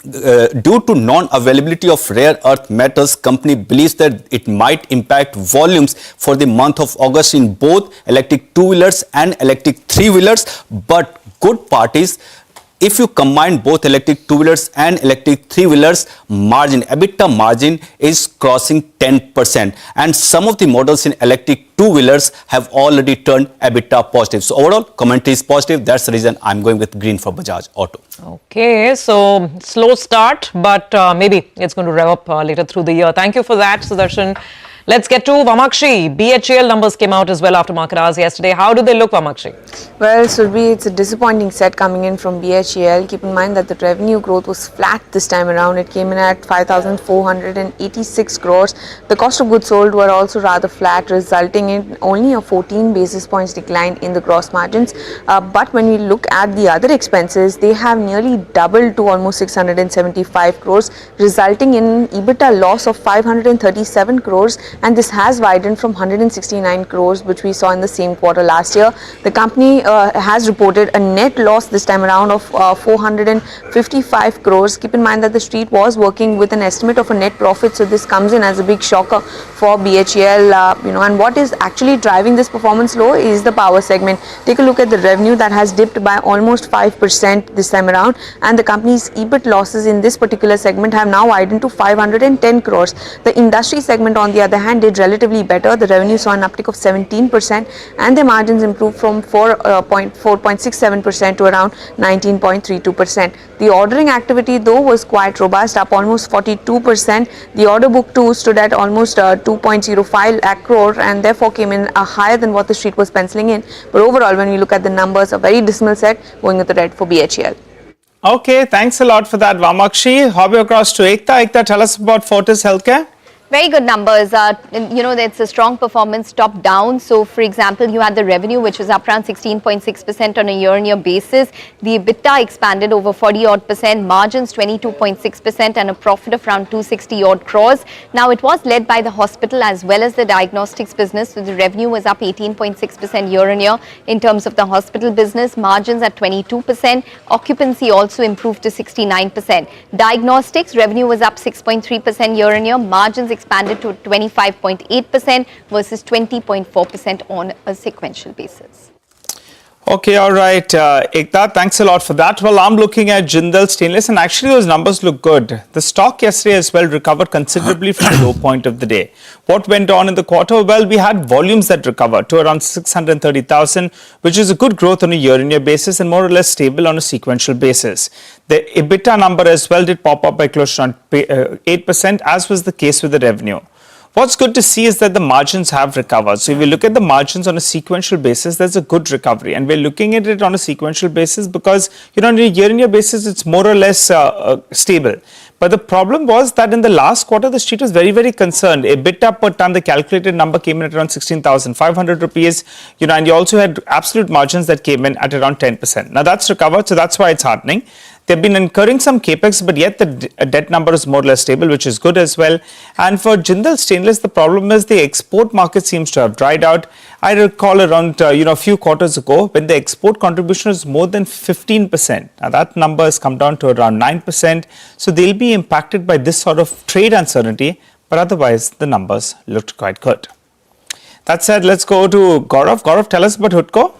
due to non-availability of rare earth metals, company believes that it might impact volumes for the month of August in both electric two-wheelers and electric three-wheelers. But good part is, if you combine both electric two-wheelers and electric three-wheelers, EBITDA margin is crossing 10%. And some of the models in electric two-wheelers have already turned EBITDA positive. So overall, commentary is positive. That's the reason I'm going with green for Bajaj Auto. Okay, so slow start, but maybe it's going to rev up later through the year. Thank you for that, Sudarshan. Let's get to Vamakshi. BHEL numbers came out as well after market hours yesterday. How do they look, Vamakshi? Well, Surbhi, it's a disappointing set coming in from BHEL. Keep in mind that the revenue growth was flat this time around. It came in at 5,486 crores. The cost of goods sold were also rather flat, resulting in only a 14 basis points decline in the gross margins. But when we look at the other expenses, they have nearly doubled to almost 675 crores, resulting in EBITDA loss of 537 crores. And this has widened from 169 crores, which we saw in the same quarter last year. The company has reported a net loss this time around of 455 crores. Keep in mind that the street was working with an estimate of a net profit, so this comes in as a big shocker for BHEL. And what is actually driving this performance low is the power segment. Take a look at the revenue that has dipped by almost 5% this time around, and the company's EBIT losses in this particular segment have now widened to 510 crores. The industry segment, on the other hand, did relatively better. The revenue saw an uptick of 17%, and their margins improved from 4.67% to around 19.32%. The ordering activity, though, was quite robust, up almost 42%. The order book too stood at almost 2.05 lakh crore, and therefore came in higher than what the street was penciling in. But overall, when we look at the numbers, a very dismal set, going with the red for BHEL. Okay, thanks a lot for that, Vamakshi. Hobby across to Ekta. Ekta, tell us about Fortis Healthcare. Very good numbers. It's a strong performance top down. So, for example, you had the revenue, which was up around 16.6% on a year-on-year basis. The EBITDA expanded over 40-odd%, margins 22.6%, and a profit of around 260-odd crores. Now, it was led by the hospital as well as the diagnostics business. So, the revenue was up 18.6% year-on-year in terms of the hospital business. Margins at 22%. Occupancy also improved to 69%. Diagnostics revenue was up 6.3% year-on-year. Margins expanded to 25.8% versus 20.4% on a sequential basis. Okay, all right, Ekta, thanks a lot for that. Well, I'm looking at Jindal Stainless, and actually those numbers look good. The stock yesterday as well recovered considerably from the low point of the day. What went on in the quarter? Well, we had volumes that recovered to around 630,000, which is a good growth on a year-on-year basis and more or less stable on a sequential basis. The EBITDA number as well did pop up by close to 8%, as was the case with the revenue. What's good to see is that the margins have recovered. So if you look at the margins on a sequential basis, there's a good recovery. And we're looking at it on a sequential basis because, on a year-on-year basis, it's more or less stable. But the problem was that in the last quarter, the street was very, very concerned. EBITDA per ton, the calculated number came in at around 16,500 rupees, and you also had absolute margins that came in at around 10%. Now that's recovered, so that's why it's heartening. They've been incurring some capex, but yet the debt number is more or less stable, which is good as well. And for Jindal Stainless, the problem is the export market seems to have dried out. I recall around, a few quarters ago when the export contribution was more than 15%. Now that number has come down to around 9%. So they'll be impacted by this sort of trade uncertainty, but otherwise the numbers looked quite good. That said, let's go to Gaurav. Gaurav, tell us about Hoodco.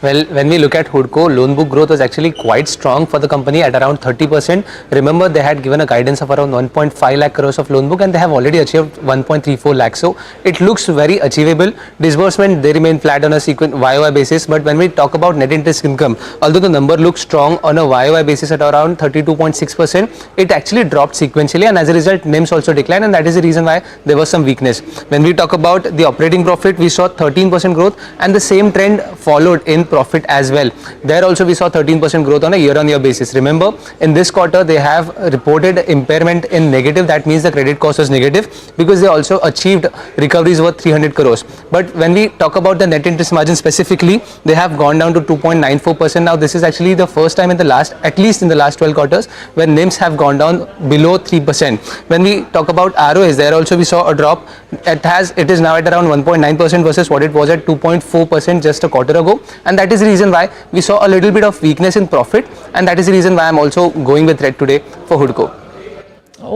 Well, when we look at Hoodco, loan book growth was actually quite strong for the company at around 30%. Remember, they had given a guidance of around 1.5 lakh crores of loan book, and they have already achieved 1.34 lakhs. So it looks very achievable. Disbursement, they remain flat on a YOY basis. But when we talk about net interest income, although the number looks strong on a YOY basis at around 32.6%, it actually dropped sequentially, and as a result, NIMs also declined, and that is the reason why there was some weakness. When we talk about the operating profit, we saw 13% growth, and the same trend followed in profit as well. There also we saw 13% growth on a year-on-year basis. Remember, in this quarter they have reported impairment in negative. That means the credit cost was negative because they also achieved recoveries worth 300 crores. But when we talk about the net interest margin specifically, they have gone down to 2.94%. Now this is actually the first time in the last, at least in the last 12 quarters, where NIMs have gone down below 3%. When we talk about ROAs, there also we saw a drop. It is now at around 1.9% versus what it was at 2.4% just a quarter ago, and that is the reason why we saw a little bit of weakness in profit, and that is the reason why I'm also going with red today for Hoodco.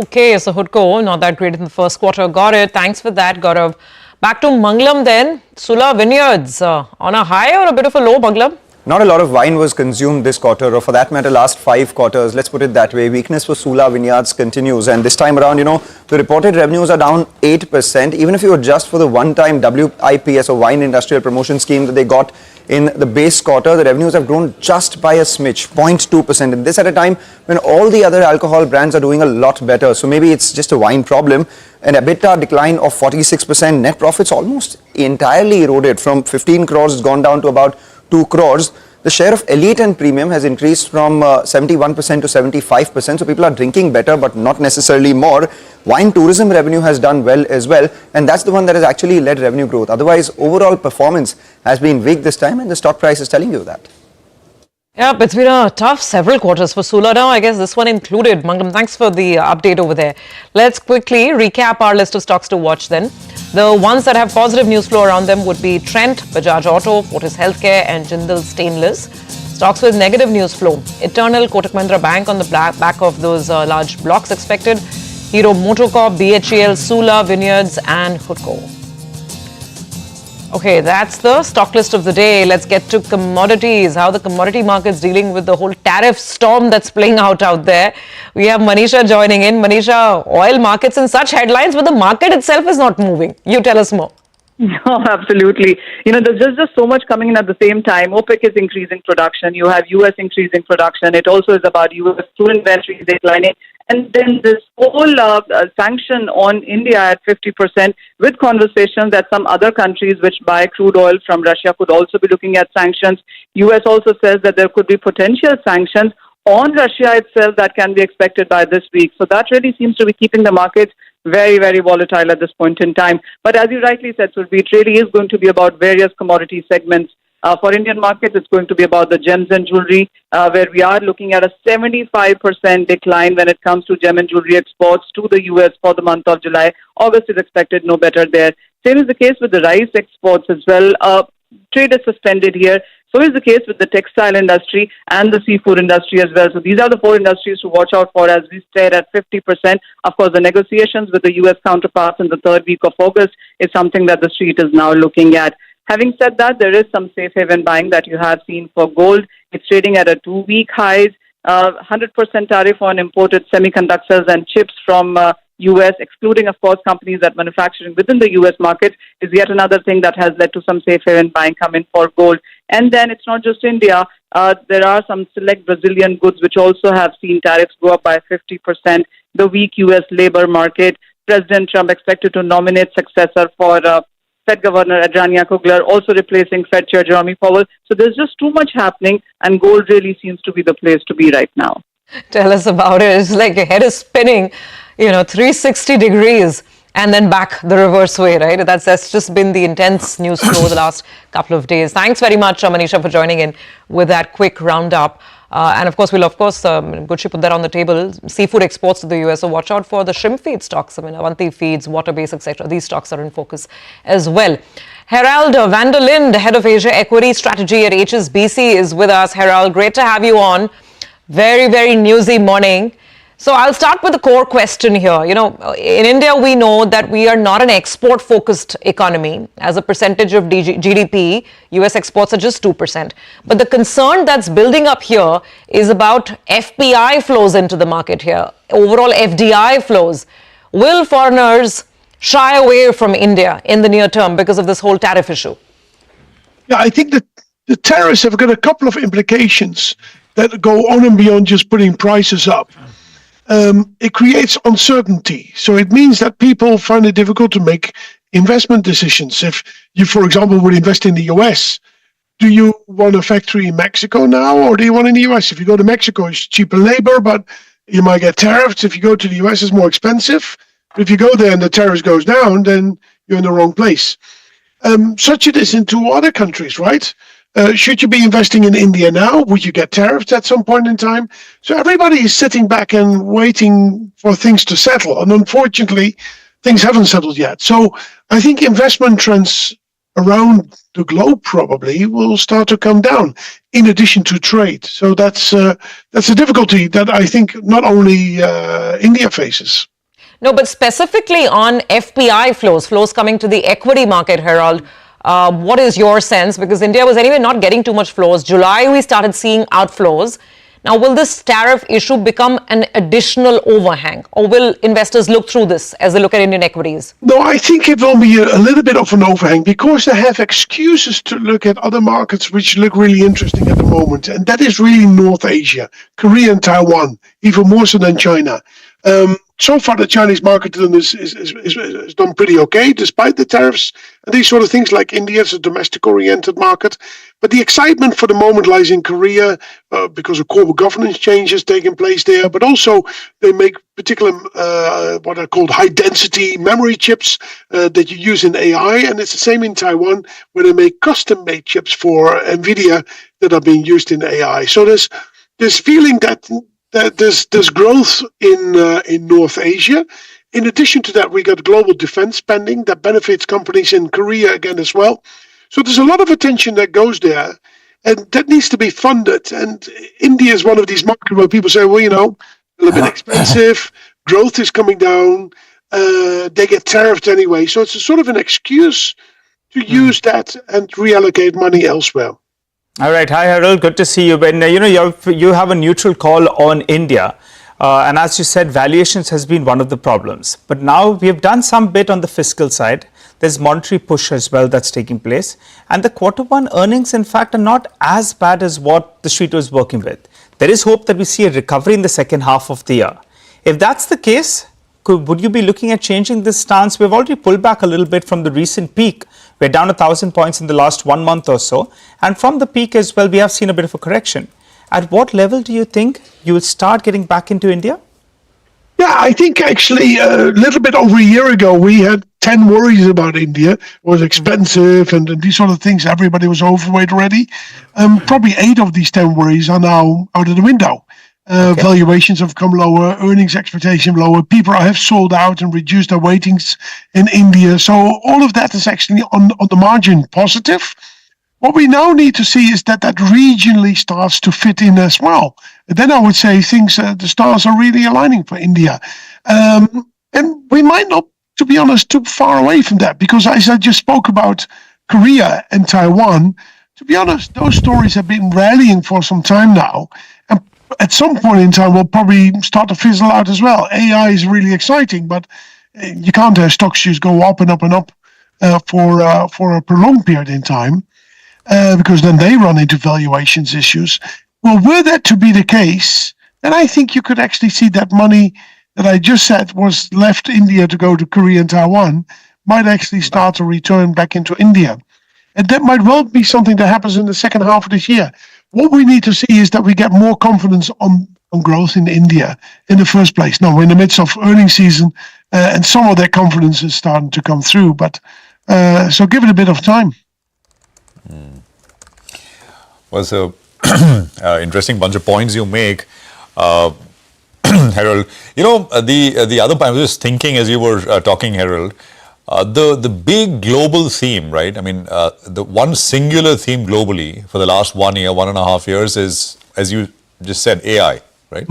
Okay, so Hoodco, not that great in the first quarter. Got it. Thanks for that, Gaurav. Back to Mangalam then. Sula Vineyards, on a high or a bit of a low, Mangalam? Not a lot of wine was consumed this quarter, or for that matter, last 5 quarters. Let's put it that way. Weakness for Sula Vineyards continues. And this time around, the reported revenues are down 8%. Even if you adjust for the one-time WIPS or Wine Industrial Promotion Scheme that they got in the base quarter, the revenues have grown just by a smidge, 0.2%. And this at a time when all the other alcohol brands are doing a lot better. So maybe it's just a wine problem. An EBITDA decline of 46%. Net profits almost entirely eroded. From 15 crores, it's gone down to about 2 crores. The share of elite and premium has increased from 71% to 75%. So people are drinking better, but not necessarily more. Wine tourism revenue has done well as well. And that's the one that has actually led revenue growth. Otherwise, overall performance has been weak this time, and the stock price is telling you that. Yep, it's been a tough several quarters for Sula now. I guess this one included. Mangalam, thanks for the update over there. Let's quickly recap our list of stocks to watch then. The ones that have positive news flow around them would be Trent, Bajaj Auto, Fortis Healthcare and Jindal Stainless. Stocks with negative news flow: Eternal, Kotak Mahindra Bank on the back of those large blocks expected, Hero Motocorp, BHEL, Sula Vineyards and Hoodco. Okay, that's the stock list of the day. Let's get to commodities. How the commodity market's dealing with the whole tariff storm that's playing out there. We have Manisha joining in. Manisha, oil markets in such headlines, but the market itself is not moving. You tell us more. No, absolutely. There's just so much coming in at the same time. OPEC is increasing production. You have US increasing production. It also is about US crude inventory declining. And then this whole sanction on India at 50%, with conversations that some other countries which buy crude oil from Russia could also be looking at sanctions. US also says that there could be potential sanctions on Russia itself that can be expected by this week. So that really seems to be keeping the markets very, very volatile at this point in time. But as you rightly said, Surbhi, it really is going to be about various commodity segments. For Indian markets, it's going to be about the gems and jewelry, where we are looking at a 75% decline when it comes to gem and jewelry exports to the US for the month of July. August is expected no better there. Same is the case with the rice exports as well. Trade is suspended here. So is the case with the textile industry and the seafood industry as well. So these are the 4 industries to watch out for as we stare at 50%. Of course, the negotiations with the US counterparts in the 3rd week of August is something that the street is now looking at. Having said that, there is some safe haven buying that you have seen for gold. It's trading at a 2-week highs. 100% tariff on imported semiconductors and chips from US, excluding, of course, companies that manufacturing within the US market, is yet another thing that has led to some safe haven buying coming for gold. And then it's not just India. There are some select Brazilian goods which also have seen tariffs go up by 50%. The weak US labor market. President Trump expected to nominate successor for Fed Governor Adriana Kugler, also replacing Fed Chair Jerome Powell. So there's just too much happening, and gold really seems to be the place to be right now. Tell us about it. It's like your head is spinning, 360 degrees and then back the reverse way, right? That's just been the intense news flow the last couple of days. Thanks very much, Manisha, for joining in with that quick roundup. And of course, Gucci put that on the table. Seafood exports to the US, so watch out for the shrimp feed stocks. Avanti Feeds, Waterbase, etc. These stocks are in focus as well. Harald Vanderlind, head of Asia Equity Strategy at HSBC, is with us. Harald, great to have you on. Very, very newsy morning. So I'll start with the core question here. In India, we know that we are not an export-focused economy. As a percentage of GDP, US exports are just 2%. But the concern that's building up here is about FPI flows into the market here, overall FDI flows. Will foreigners shy away from India in the near term because of this whole tariff issue? Yeah, I think that the tariffs have got a couple of implications that go on and beyond just putting prices up. It creates uncertainty. So it means that people find it difficult to make investment decisions. If you, for example, would invest in the US, do you want a factory in Mexico now, or do you want in the US? If you go to Mexico, it's cheaper labor, but you might get tariffs. If you go to the US, it's more expensive. But if you go there and the tariffs goes down, then you're in the wrong place. Such it is in two other countries, right? Should you be investing in India now? Would you get tariffs at some point in time? So everybody is sitting back and waiting for things to settle. And unfortunately, things haven't settled yet. So I think investment trends around the globe probably will start to come down in addition to trade. So that's a difficulty that I think not only India faces. No, but specifically on FPI flows coming to the equity market, Harald, what is your sense? Because India was anyway not getting too much flows. July, we started seeing outflows. Now, will this tariff issue become an additional overhang, or will investors look through this as they look at Indian equities? No, I think it will be a little bit of an overhang because they have excuses to look at other markets which look really interesting at the moment. And that is really North Asia, Korea and Taiwan, even more so than China. So far, the Chinese market is done pretty okay, despite the tariffs and these sort of things. Like India is a domestic-oriented market, but the excitement for the moment lies in Korea because of corporate governance changes taking place there. But also, they make particular what are called high-density memory chips that you use in AI, and it's the same in Taiwan, where they make custom-made chips for NVIDIA that are being used in AI. So there's this feeling that there's growth in North Asia. In addition to that, we got global defense spending that benefits companies in Korea again as well. So there's a lot of attention that goes there, and that needs to be funded. And India is one of these markets where people say, well, a little bit expensive, growth is coming down, they get tariffed anyway. So it's a sort of an excuse to use that and reallocate money elsewhere. All right. Hi, Harald. Good to see you. But, you have a neutral call on India. And as you said, valuations has been one of the problems. But now we have done some bit on the fiscal side. There's monetary push as well that's taking place. And the Q1 earnings, in fact, are not as bad as what the street was working with. There is hope that we see a recovery in the second half of the year. If that's the case, would you be looking at changing this stance? We've already pulled back a little bit from the recent peak. We're down 1,000 points in the last 1 month or so. And from the peak as well, we have seen a bit of a correction. At what level do you think you will start getting back into India? Yeah, I think actually a little bit over a year ago, we had 10 worries about India. It was expensive and these sort of things. Everybody was overweight already. Probably 8 of these 10 worries are now out of the window. Valuations have come lower, earnings expectation lower. People have sold out and reduced their weightings in India. So all of that is actually on the margin positive. What we now need to see is that regionally starts to fit in as well. And then I would say the stars are really aligning for India. And we might not, to be honest, too far away from that, because as I just spoke about Korea and Taiwan, to be honest, those stories have been rallying for some time now. And at some point in time, we'll probably start to fizzle out as well. AI is really exciting, but you can't have stocks just go up and up and up for a prolonged period in time. Because then they run into valuations issues. Well, were that to be the case, then I think you could actually see that money that I just said was left India to go to Korea and Taiwan might actually start to return back into India. And that might well be something that happens in the second half of this year. What we need to see is that we get more confidence on growth in India in the first place. Now, we're in the midst of earnings season, and some of that confidence is starting to come through. But so give it a bit of time. Well, so interesting bunch of points you make, Harald. The other point, I was just thinking as you were talking, Harald, the big global theme, right? I mean, the one singular theme globally for the last 1 year, 1.5 years is, as you just said, AI, right?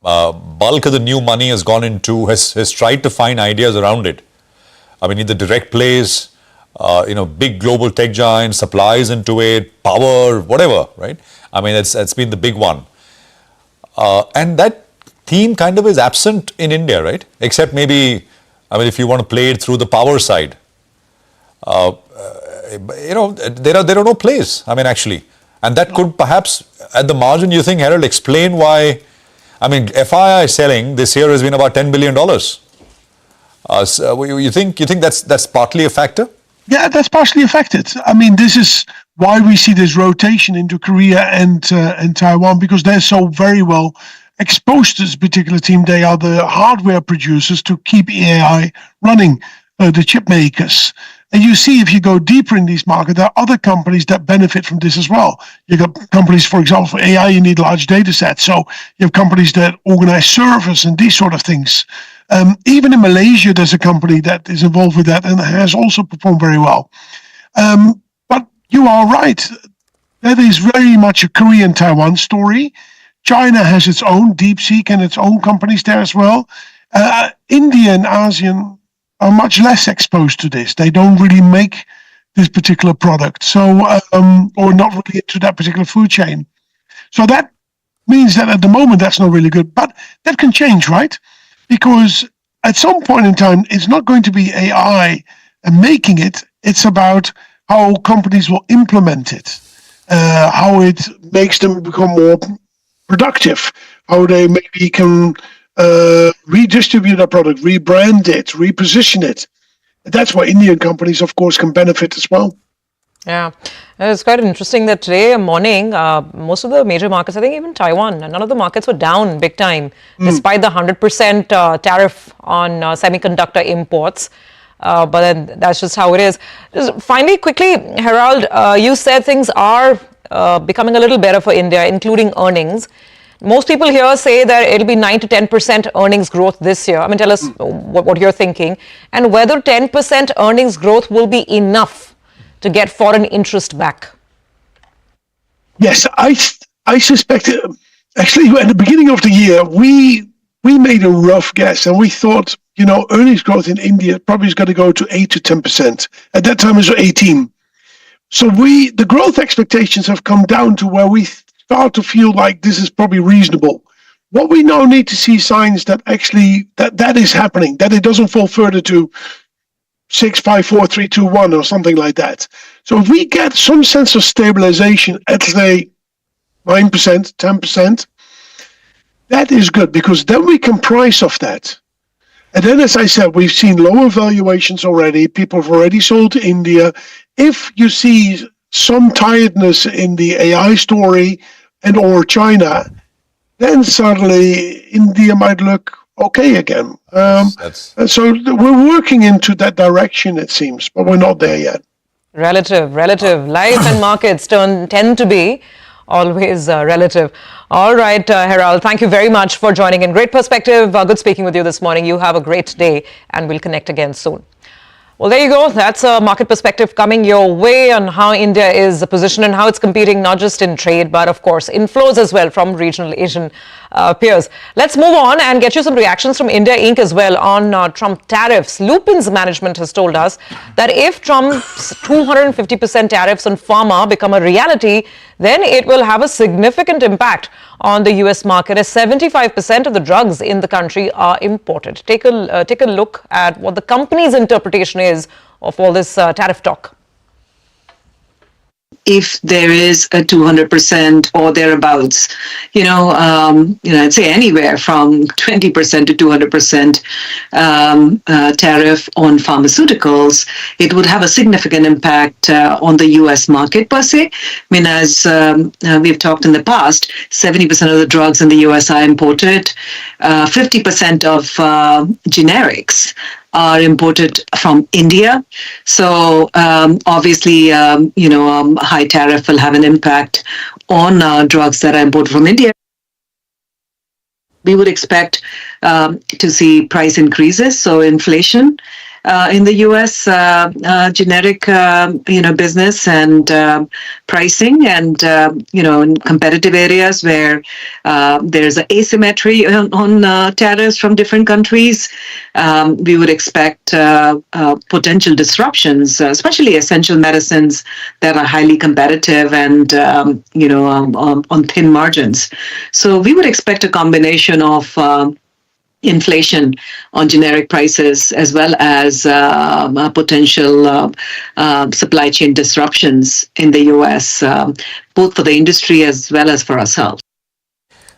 Bulk of the new money has gone into, has tried to find ideas around it. I mean, either direct plays, big global tech giants, supplies into it, power, whatever, right? I mean, it's been the big one. And that theme kind of is absent in India, right? Except maybe, if you want to play it through the power side, there are no plays, actually. And that could perhaps, at the margin, you think, Harald, explain why, FII selling this year has been about $10 billion. So you think that's partly a factor? Yeah, that's partially affected. This is why we see this rotation into Korea and Taiwan, because they're so very well exposed to this particular team. They are the hardware producers to keep AI running, the chip makers. And you see, if you go deeper in these markets, there are other companies that benefit from this as well. You got companies, for example, for AI, you need large data sets. So you have companies that organize servers and these sort of things. Even in Malaysia, there's a company that is involved with that and has also performed very well. But you are right. That is very much a Korean-Taiwan story. China has its own DeepSeek and its own companies there as well. India and ASEAN are much less exposed to this. They don't really make this particular product, so or not really into that particular food chain. So that means that at the moment that's not really good, but that can change, right? Because at some point in time, it's not going to be AI and making it. It's about how companies will implement it, how it makes them become more productive, how they maybe can redistribute a product, rebrand it, reposition it. That's why Indian companies, of course, can benefit as well. Yeah, it's quite interesting that today morning, most of the major markets, I think even Taiwan, none of the markets were down big time, despite the 100% tariff on semiconductor imports. But then that's just how it is. Just finally, quickly, Harald, you said things are becoming a little better for India, including earnings. Most people here say that it'll be 9 to 10% earnings growth this year. I mean, tell us what you're thinking, and whether 10% earnings growth will be enough to get foreign interest back. Yes, I suspect it. Actually, at the beginning of the year, we made a rough guess, and we thought, earnings growth in India probably is going to go to 8 to 10%. At that time, it was 18. So the growth expectations have come down to where we start to feel like this is probably reasonable. What we now need to see signs that actually that is happening, that it doesn't fall further to 6, 5, 4, 3, 2, 1 or something like that. So if we get some sense of stabilization at, say, 9%, 10%, that is good, because then we can price off that. And then, as I said, we've seen lower valuations already. People have already sold to India. If you see some tiredness in the AI story and or China, then suddenly India might look okay again. And so we're working into that direction, it seems, but we're not there yet. Relative. Life and markets tend to be always relative. All right, Harald, thank you very much for joining in. Great perspective. Good speaking with you this morning. You have a great day, and we'll connect again soon. Well, there you go. That's a market perspective coming your way on how India is positioned and how it's competing, not just in trade, but of course inflows as well from regional Asian peers. Let's move on and get you some reactions from India Inc. as well on Trump tariffs. Lupin's management has told us that if Trump's 250% tariffs on pharma become a reality, then it will have a significant impact on the US market, as 75% of the drugs in the country are imported. Take a look at what the company's interpretation is of all this tariff talk. If there is a 200% or thereabouts, I'd say anywhere from 20% to 200% tariff on pharmaceuticals, it would have a significant impact on the US market per se. I mean, as we've talked in the past, 70% of the drugs in the US are imported, 50% of generics are imported from India. So obviously, high tariff will have an impact on drugs that are imported from India. We would expect to see price increases, so inflation in the U.S. Generic, business and pricing, and in competitive areas where there's an asymmetry on tariffs from different countries, we would expect potential disruptions, especially essential medicines that are highly competitive and on thin margins. So we would expect a combination of inflation on generic prices, as well as potential supply chain disruptions in the US, both for the industry as well as for ourselves.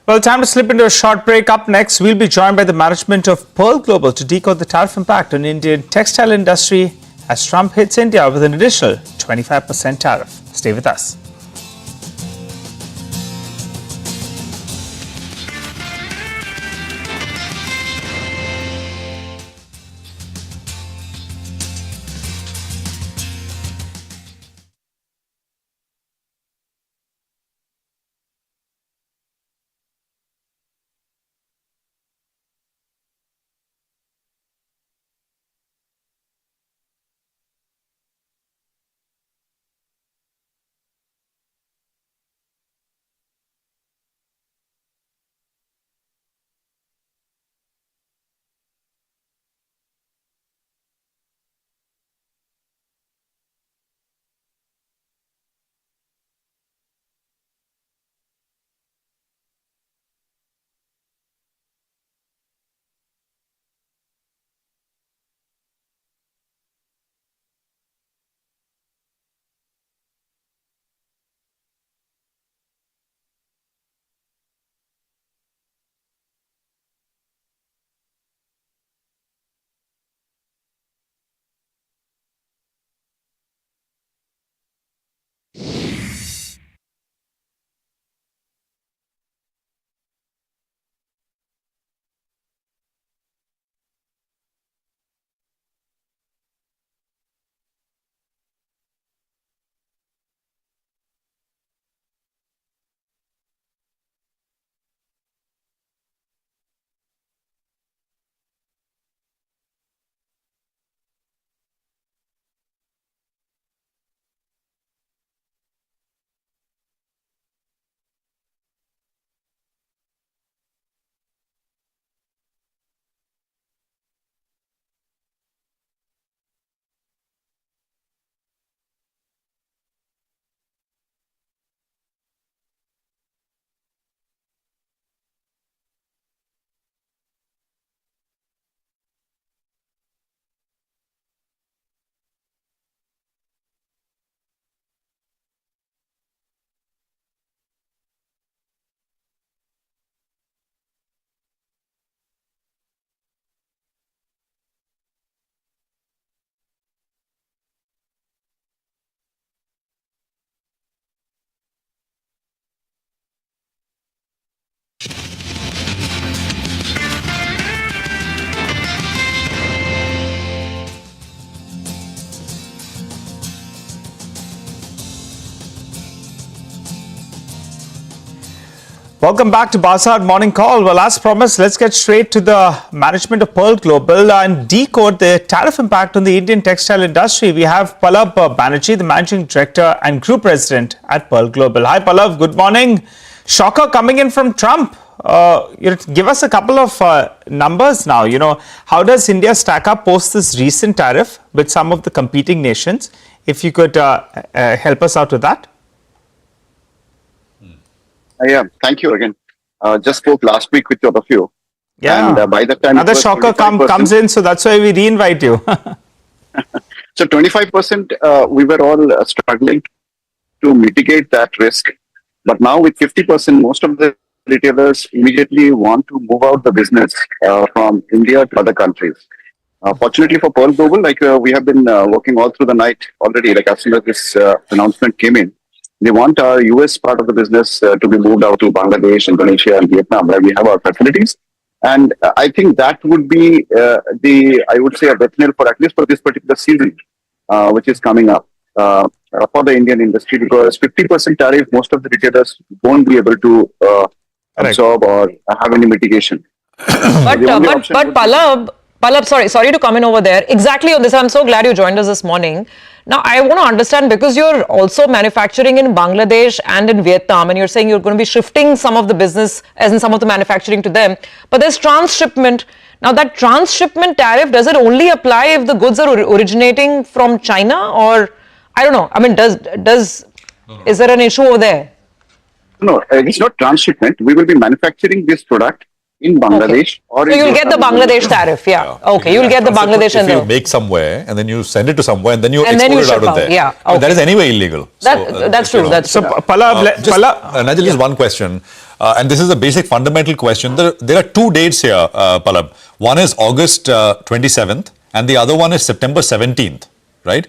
Well, time to slip into a short break. Up next, we'll be joined by the management of Pearl Global to decode the tariff impact on Indian textile industry as Trump hits India with an additional 25% tariff. Stay with us. Welcome back to Bazaar Morning Call. Well, as promised, let's get straight to the management of Pearl Global and decode the tariff impact on the Indian textile industry. We have Pallav Banerjee, the Managing Director and Group President at Pearl Global. Hi, Pallav. Good morning. Shocker coming in from Trump. Give us a couple of numbers now. How does India stack up post this recent tariff with some of the competing nations? If you could help us out with that. Yeah, thank you again. Just spoke last week with all of you. Yeah, and by the time another shocker comes in, so that's why we re-invite you. So 25%, we were all struggling to mitigate that risk. But now with 50%, most of the retailers immediately want to move out the business from India to other countries. Fortunately for Pearl Global, we have been working all through the night already, as soon as this announcement came in. They want our US part of the business to be moved out to Bangladesh, Indonesia, and Vietnam, where we have our facilities. And I think that would be I would say, a death knell for at least for this particular season, which is coming up for the Indian industry, because 50% tariff, most of the retailers won't be able to absorb or have any mitigation. But Pallav, sorry to come in over there. Exactly on this, I'm so glad you joined us this morning. Now, I want to understand, because you're also manufacturing in Bangladesh and in Vietnam, and you're saying you're going to be shifting some of the business, as in some of the manufacturing, to them. But there's transshipment. Now, that transshipment tariff, does it only apply if the goods are originating from China? Or, I don't know. I mean, is there an issue over there? No, it's not transshipment. We will be manufacturing this product in Bangladesh. Or so you'll get the Bangladesh tariff, yeah. Okay, you'll get the Bangladesh and if you make somewhere and then you send it to somewhere and then you export it out of there. Yeah, okay. That is anyway illegal. That's true. So, Pallav, just one question. And this is a basic fundamental question. There are two dates here, Pallav. One is August 27th and the other one is September 17th, right?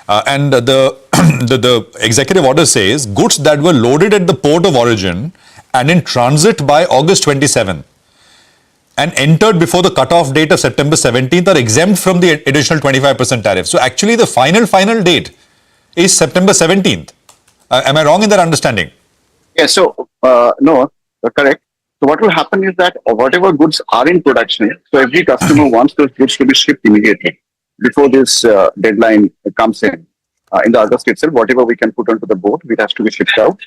And the executive order says goods that were loaded at the port of origin and in transit by August 27th and entered before the cutoff date of September 17th are exempt from the additional 25% tariff. So actually the final date is September 17th. Am I wrong in that understanding? Yeah, so no, correct. So what will happen is that whatever goods are in production, so every customer wants those goods to be shipped immediately before this deadline comes in the August itself. Whatever we can put onto the boat, it has to be shipped out.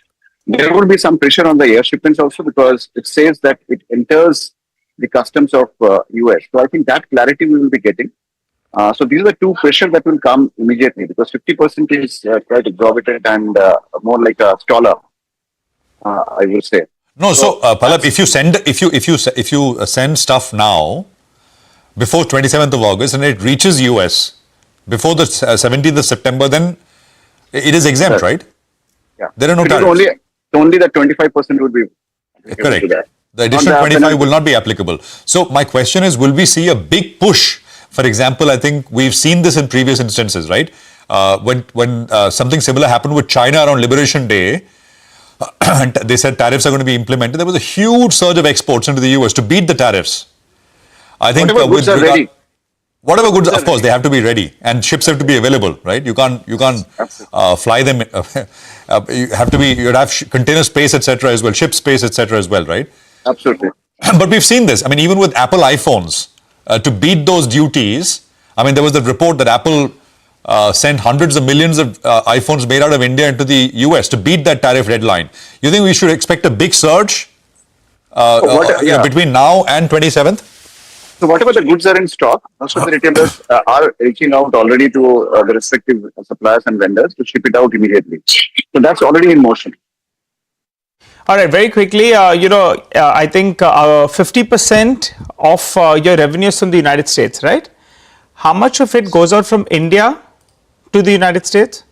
There will be some pressure on the air shipments also because it says that it enters the customs of US. So I think that clarity we will be getting. So these are the two pressure that will come immediately because 50% is quite exorbitant and more like a staller, I will say. No, so Pallab, if you send stuff now before 27th of August and it reaches US before the 17th of September, then it is exempt, right? Yeah. There are no tariffs. Only the 25% would be correct. The additional 25 will not be applicable. So my question is, will we see a big push? For example, I think we've seen this in previous instances, right? When something similar happened with China around Liberation Day, and they said tariffs are going to be implemented. There was a huge surge of exports into the US to beat the tariffs. I think whatever goods are ready. Whatever goods, of course, they have to be ready, and ships have to be available, right? You can't fly them. You have container space, etc. as well, ship space, etc. as well, right? Absolutely. But we've seen this. I mean, even with Apple iPhones, to beat those duties. I mean, there was the report that Apple sent hundreds of millions of iPhones made out of India into the US to beat that tariff deadline. You think we should expect a big surge between now and 27th? So whatever the goods are in stock, most of the retailers are reaching out already to the respective suppliers and vendors to ship it out immediately. So that's already in motion. All right, very quickly, I think 50% of your revenues from the United States, right? How much of it goes out from India to the United States?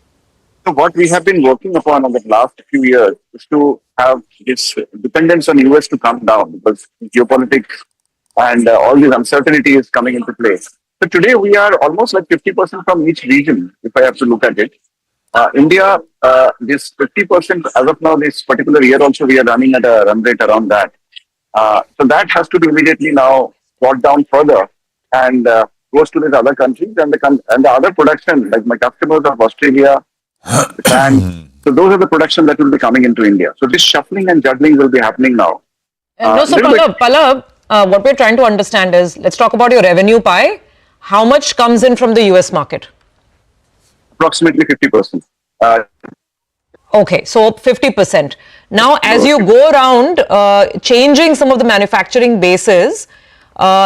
So what we have been working upon in the last few years is to have this dependence on US to come down because geopolitics and all this uncertainty is coming into play. So today we are almost like 50% from each region, if I have to look at it. India, this 50% as of now, this particular year also we are running at a run rate around that. So that has to be immediately now brought down further and goes to these other countries and the other production, like my customers of Australia, Japan. So those are the production that will be coming into India. So this shuffling and juggling will be happening now. So Pallab, what we're trying to understand is, let's talk about your revenue pie. How much comes in from the US market? Approximately 50%. Okay, so 50%. Now, as you go around changing some of the manufacturing bases,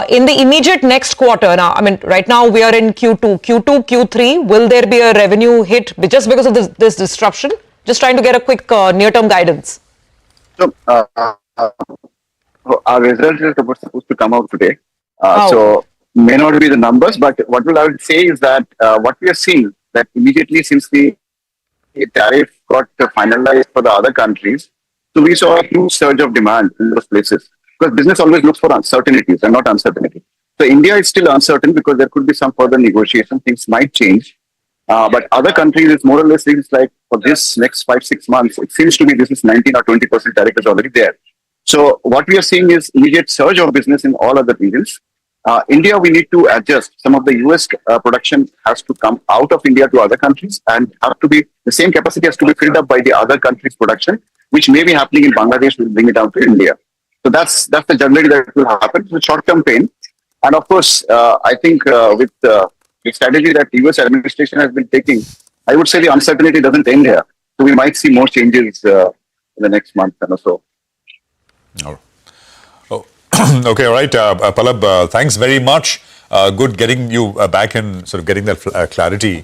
in the immediate next quarter, now, I mean, right now we are in Q2, Q3, will there be a revenue hit just because of this disruption? Just trying to get a quick near-term guidance. So, our results are supposed to come out today. So, may not be the numbers, but what I would say is that what we are seeing, that immediately since the tariff got finalized for the other countries, so we saw a huge surge of demand in those places. Because business always looks for uncertainties and not uncertainty. So India is still uncertain because there could be some further negotiation. Things might change. But other countries, it's more or less things like for this next 5-6 months, it seems to be this is 19 or 20% tariff is already there. So what we are seeing is immediate surge of business in all other regions. India, we need to adjust. Some of the US production has to come out of India to other countries and have to be, the same capacity has to be filled up by the other countries' production, which may be happening in Bangladesh, we'll bring it down to India. So that's the juggling that will happen. It's a short-term pain. And of course, I think with the strategy that the US administration has been taking, I would say the uncertainty doesn't end here. So we might see more changes in the next month and so. Okay, all right. Pallab, thanks very much. Good getting you back and sort of getting that clarity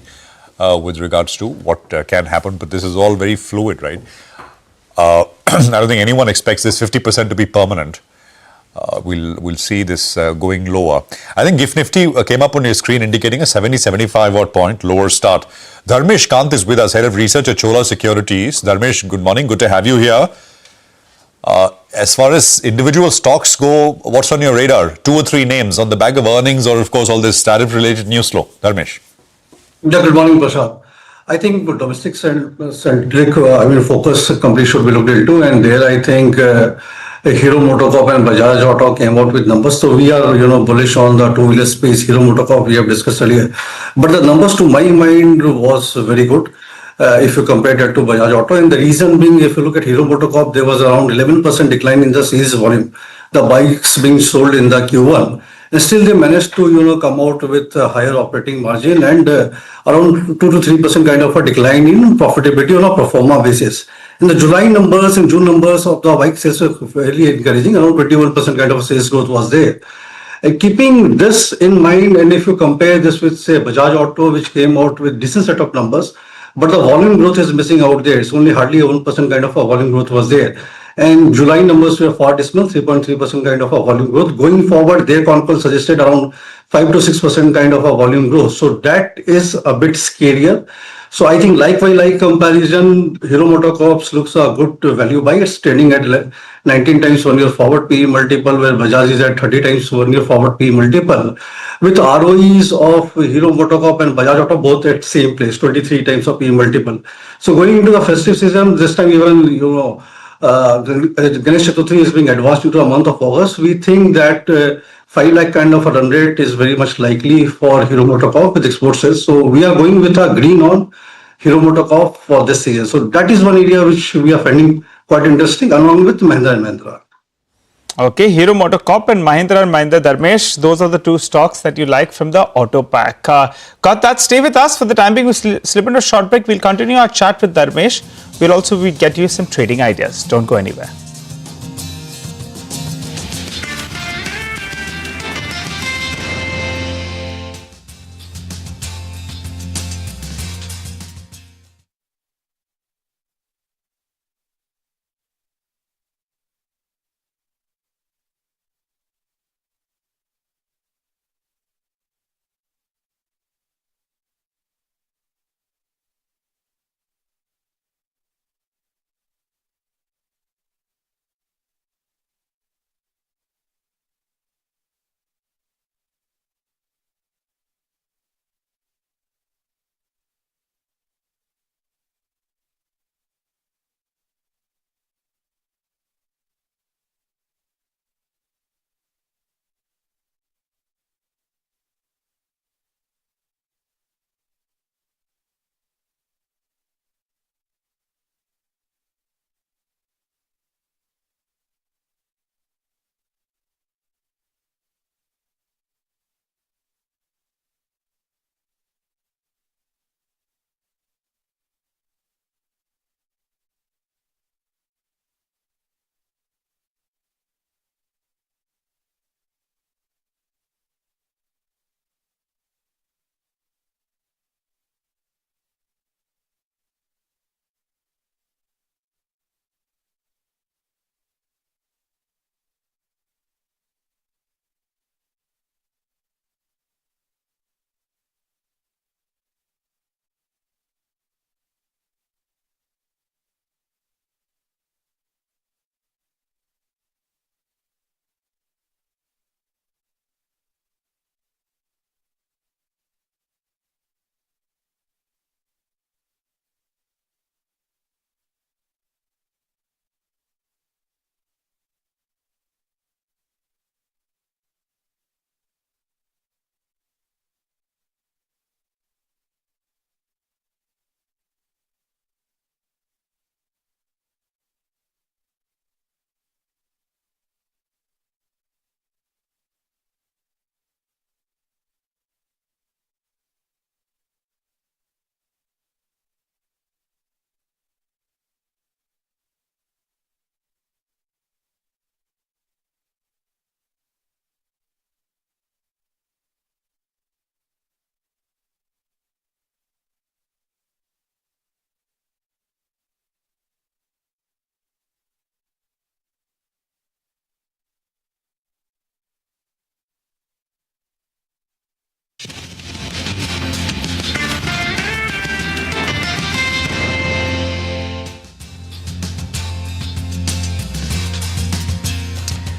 with regards to what can happen. But this is all very fluid, right? I don't think anyone expects this 50% to be permanent. We'll see this going lower. I think GIFT Nifty came up on your screen indicating a 70-75 odd point lower start. Dharmesh Kant is with us, Head of Research at Chola Securities. Dharmesh, good morning. Good to have you here. As far as individual stocks go, what's on your radar? 2 or 3 names on the back of earnings or, of course, all this tariff-related news flow. Dharmesh. Yeah, good morning, Prashant. I think domestic centric, focus company should be looked into, and there I think Hero MotoCorp and Bajaj Auto came out with numbers. So we are, bullish on the two-wheeler space. Hero MotoCorp we have discussed earlier, but the numbers to my mind was very good. If you compare that to Bajaj Auto, and the reason being, if you look at Hero MotoCorp, there was around 11% decline in the sales volume, the bikes being sold in the Q1, and still they managed to come out with a higher operating margin and around 2 to 3% kind of a decline in profitability on a pro forma basis. In the July numbers and June numbers of the bike sales were fairly encouraging, around 21% kind of sales growth was there. Keeping this in mind, and if you compare this with, say, Bajaj Auto, which came out with decent set of numbers, but the volume growth is missing out there. It's only hardly 1% kind of a volume growth was there. And July numbers were far dismal, 3.3% kind of a volume growth. Going forward, their con call suggested around 5 to 6% kind of a volume growth. So that is a bit scarier. So I think like by like comparison, Hero MotoCorp looks a good value buy. It's trading at 19 times 1 year forward PE multiple, where Bajaj is at 30 times 1 year forward PE multiple, with ROEs of Hero MotoCorp and Bajaj Auto both at same place, 23 times of PE multiple. So going into the festive season, this time even, Ganesh Chaturthi is being advanced into a month of August. We think that 5 lakh kind of a run rate is very much likely for Hero MotoCorp with export sales. So we are going with a green on Hero MotoCorp for this season. So that is one area which we are finding quite interesting, along with Mahindra & Mahindra. Okay, Hero MotoCorp and Mahindra & Mahindra. Dharmesh, those are the two stocks that you like from the auto pack. Got that? Stay with us. For the time being, we'll slip into a short break. We'll continue our chat with Dharmesh. We'll also get you some trading ideas. Don't go anywhere.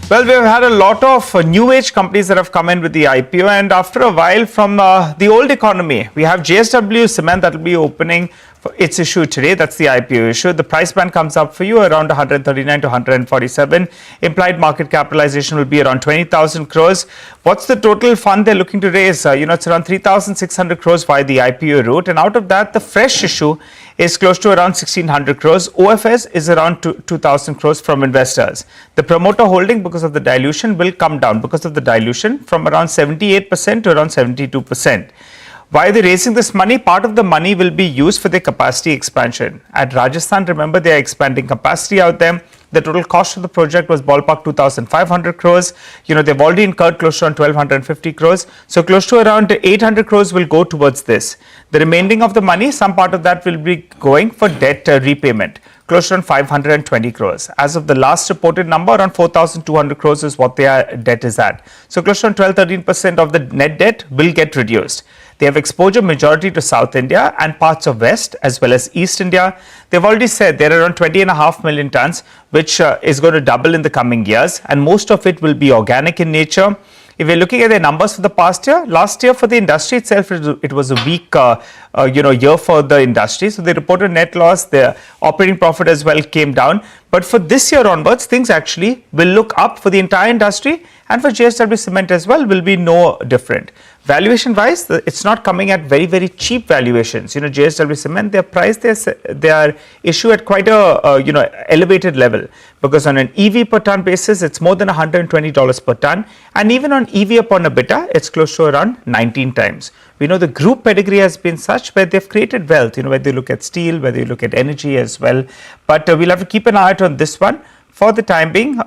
Well, we've had a lot of new age companies that have come in with the IPO, and after a while from the old economy, we have JSW Cement that will be opening for its issue today. That's the IPO issue. The price band comes up for you around 139 to 147. Implied market capitalization will be around 20,000 crores. What's the total fund they're looking to raise? It's around 3,600 crores via the IPO route, and out of that, the fresh issue is close to around 1,600 crores. OFS is around 2,000 crores from investors. The promoter holding, because of the dilution, will come down because of the dilution from around 78% to around 72%. Why are they raising this money? Part of the money will be used for their capacity expansion. At Rajasthan, remember, they are expanding capacity out there. The total cost of the project was ballpark 2,500 crores. They've already incurred close to around 1,250 crores. So close to around 800 crores will go towards this. The remaining of the money, some part of that will be going for debt repayment. Close to around 520 crores. As of the last reported number, around 4,200 crores is what their debt is at. So close to around 12-13% of the net debt will get reduced. They have exposure majority to South India and parts of West as well as East India. They've already said they're around 20.5 million tons, which is going to double in the coming years, and most of it will be organic in nature. If we're looking at the numbers for the past year, last year for the industry itself, it was a weak year for the industry. So they reported net loss, their operating profit as well came down. But for this year onwards, things actually will look up for the entire industry, and for JSW Cement as well will be no different. Valuation wise, it's not coming at very, very cheap valuations. JSW Cement, their price, they are issued at quite a elevated level, because on an EV per ton basis, it's more than $120 per ton, and even on EV upon EBITDA, it's close to around 19 times. We know the group pedigree has been such where they've created wealth, whether you look at steel, whether you look at energy as well. But we'll have to keep an eye out on this one. For the time being,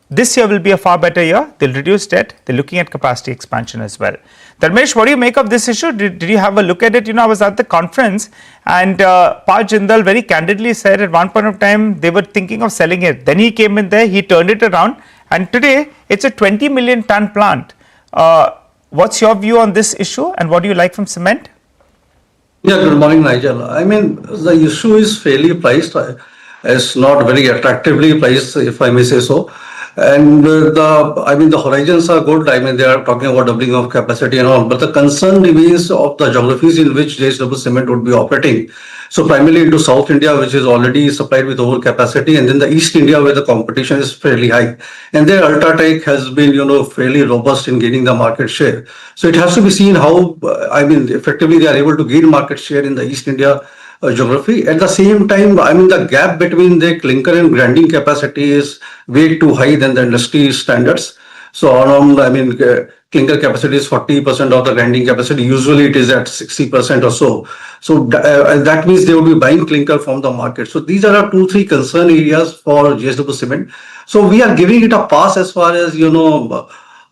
this year will be a far better year. They'll reduce debt. They're looking at capacity expansion as well. Dharmesh, what do you make of this issue? Did you have a look at it? I was at the conference, and Pa Jindal very candidly said at one point of time they were thinking of selling it. Then he came in there, he turned it around, and today it's a 20 million ton plant. What's your view on this issue, and what do you like from cement? Yeah, good morning, Nigel. I mean, the issue is fairly priced. It's not very attractively priced, if I may say so. And the horizons are good. I mean, they are talking about doubling of capacity and all, but the concern remains of the geographies in which JSW Cement would be operating. So primarily into South India, which is already supplied with over capacity, and then the East India, where the competition is fairly high. And their UltraTech has been, fairly robust in gaining the market share. So it has to be seen how, effectively they are able to gain market share in the East India geography. At the same time, the gap between the clinker and grinding capacity is way too high than the industry standards. So around, clinker capacity is 40% of the grinding capacity. Usually it is at 60% or so. So that means they will be buying clinker from the market. So these are 2-3 concern areas for JSW Cement. So we are giving it a pass as far as,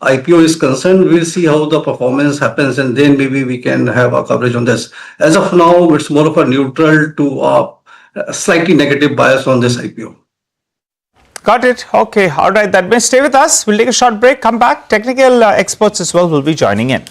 IPO is concerned. We'll see how the performance happens, and then maybe we can have a coverage on this. As of now, it's more of a neutral to a slightly negative bias on this IPO. Got it. Okay. All right. That may stay with us. We'll take a short break, come back. Technical experts as well will be joining in.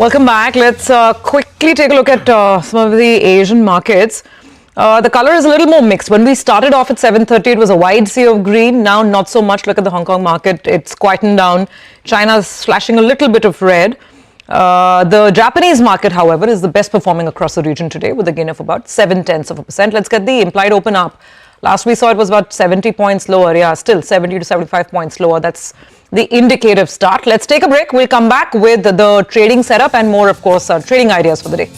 Welcome back. Let's quickly take a look at some of the Asian markets. The color is a little more mixed. When we started off at 7:30, it was a wide sea of green. Now, not so much. Look at the Hong Kong market. It's quietened down. China's flashing a little bit of red. The Japanese market, however, is the best performing across the region today with a gain of about 0.7%. Let's get the implied open up. Last we saw it was about 70 points lower. Yeah, still 70 to 75 points lower. That's the indicative start. Let's take a break. We'll come back with the trading setup and more, of course, trading ideas for the day.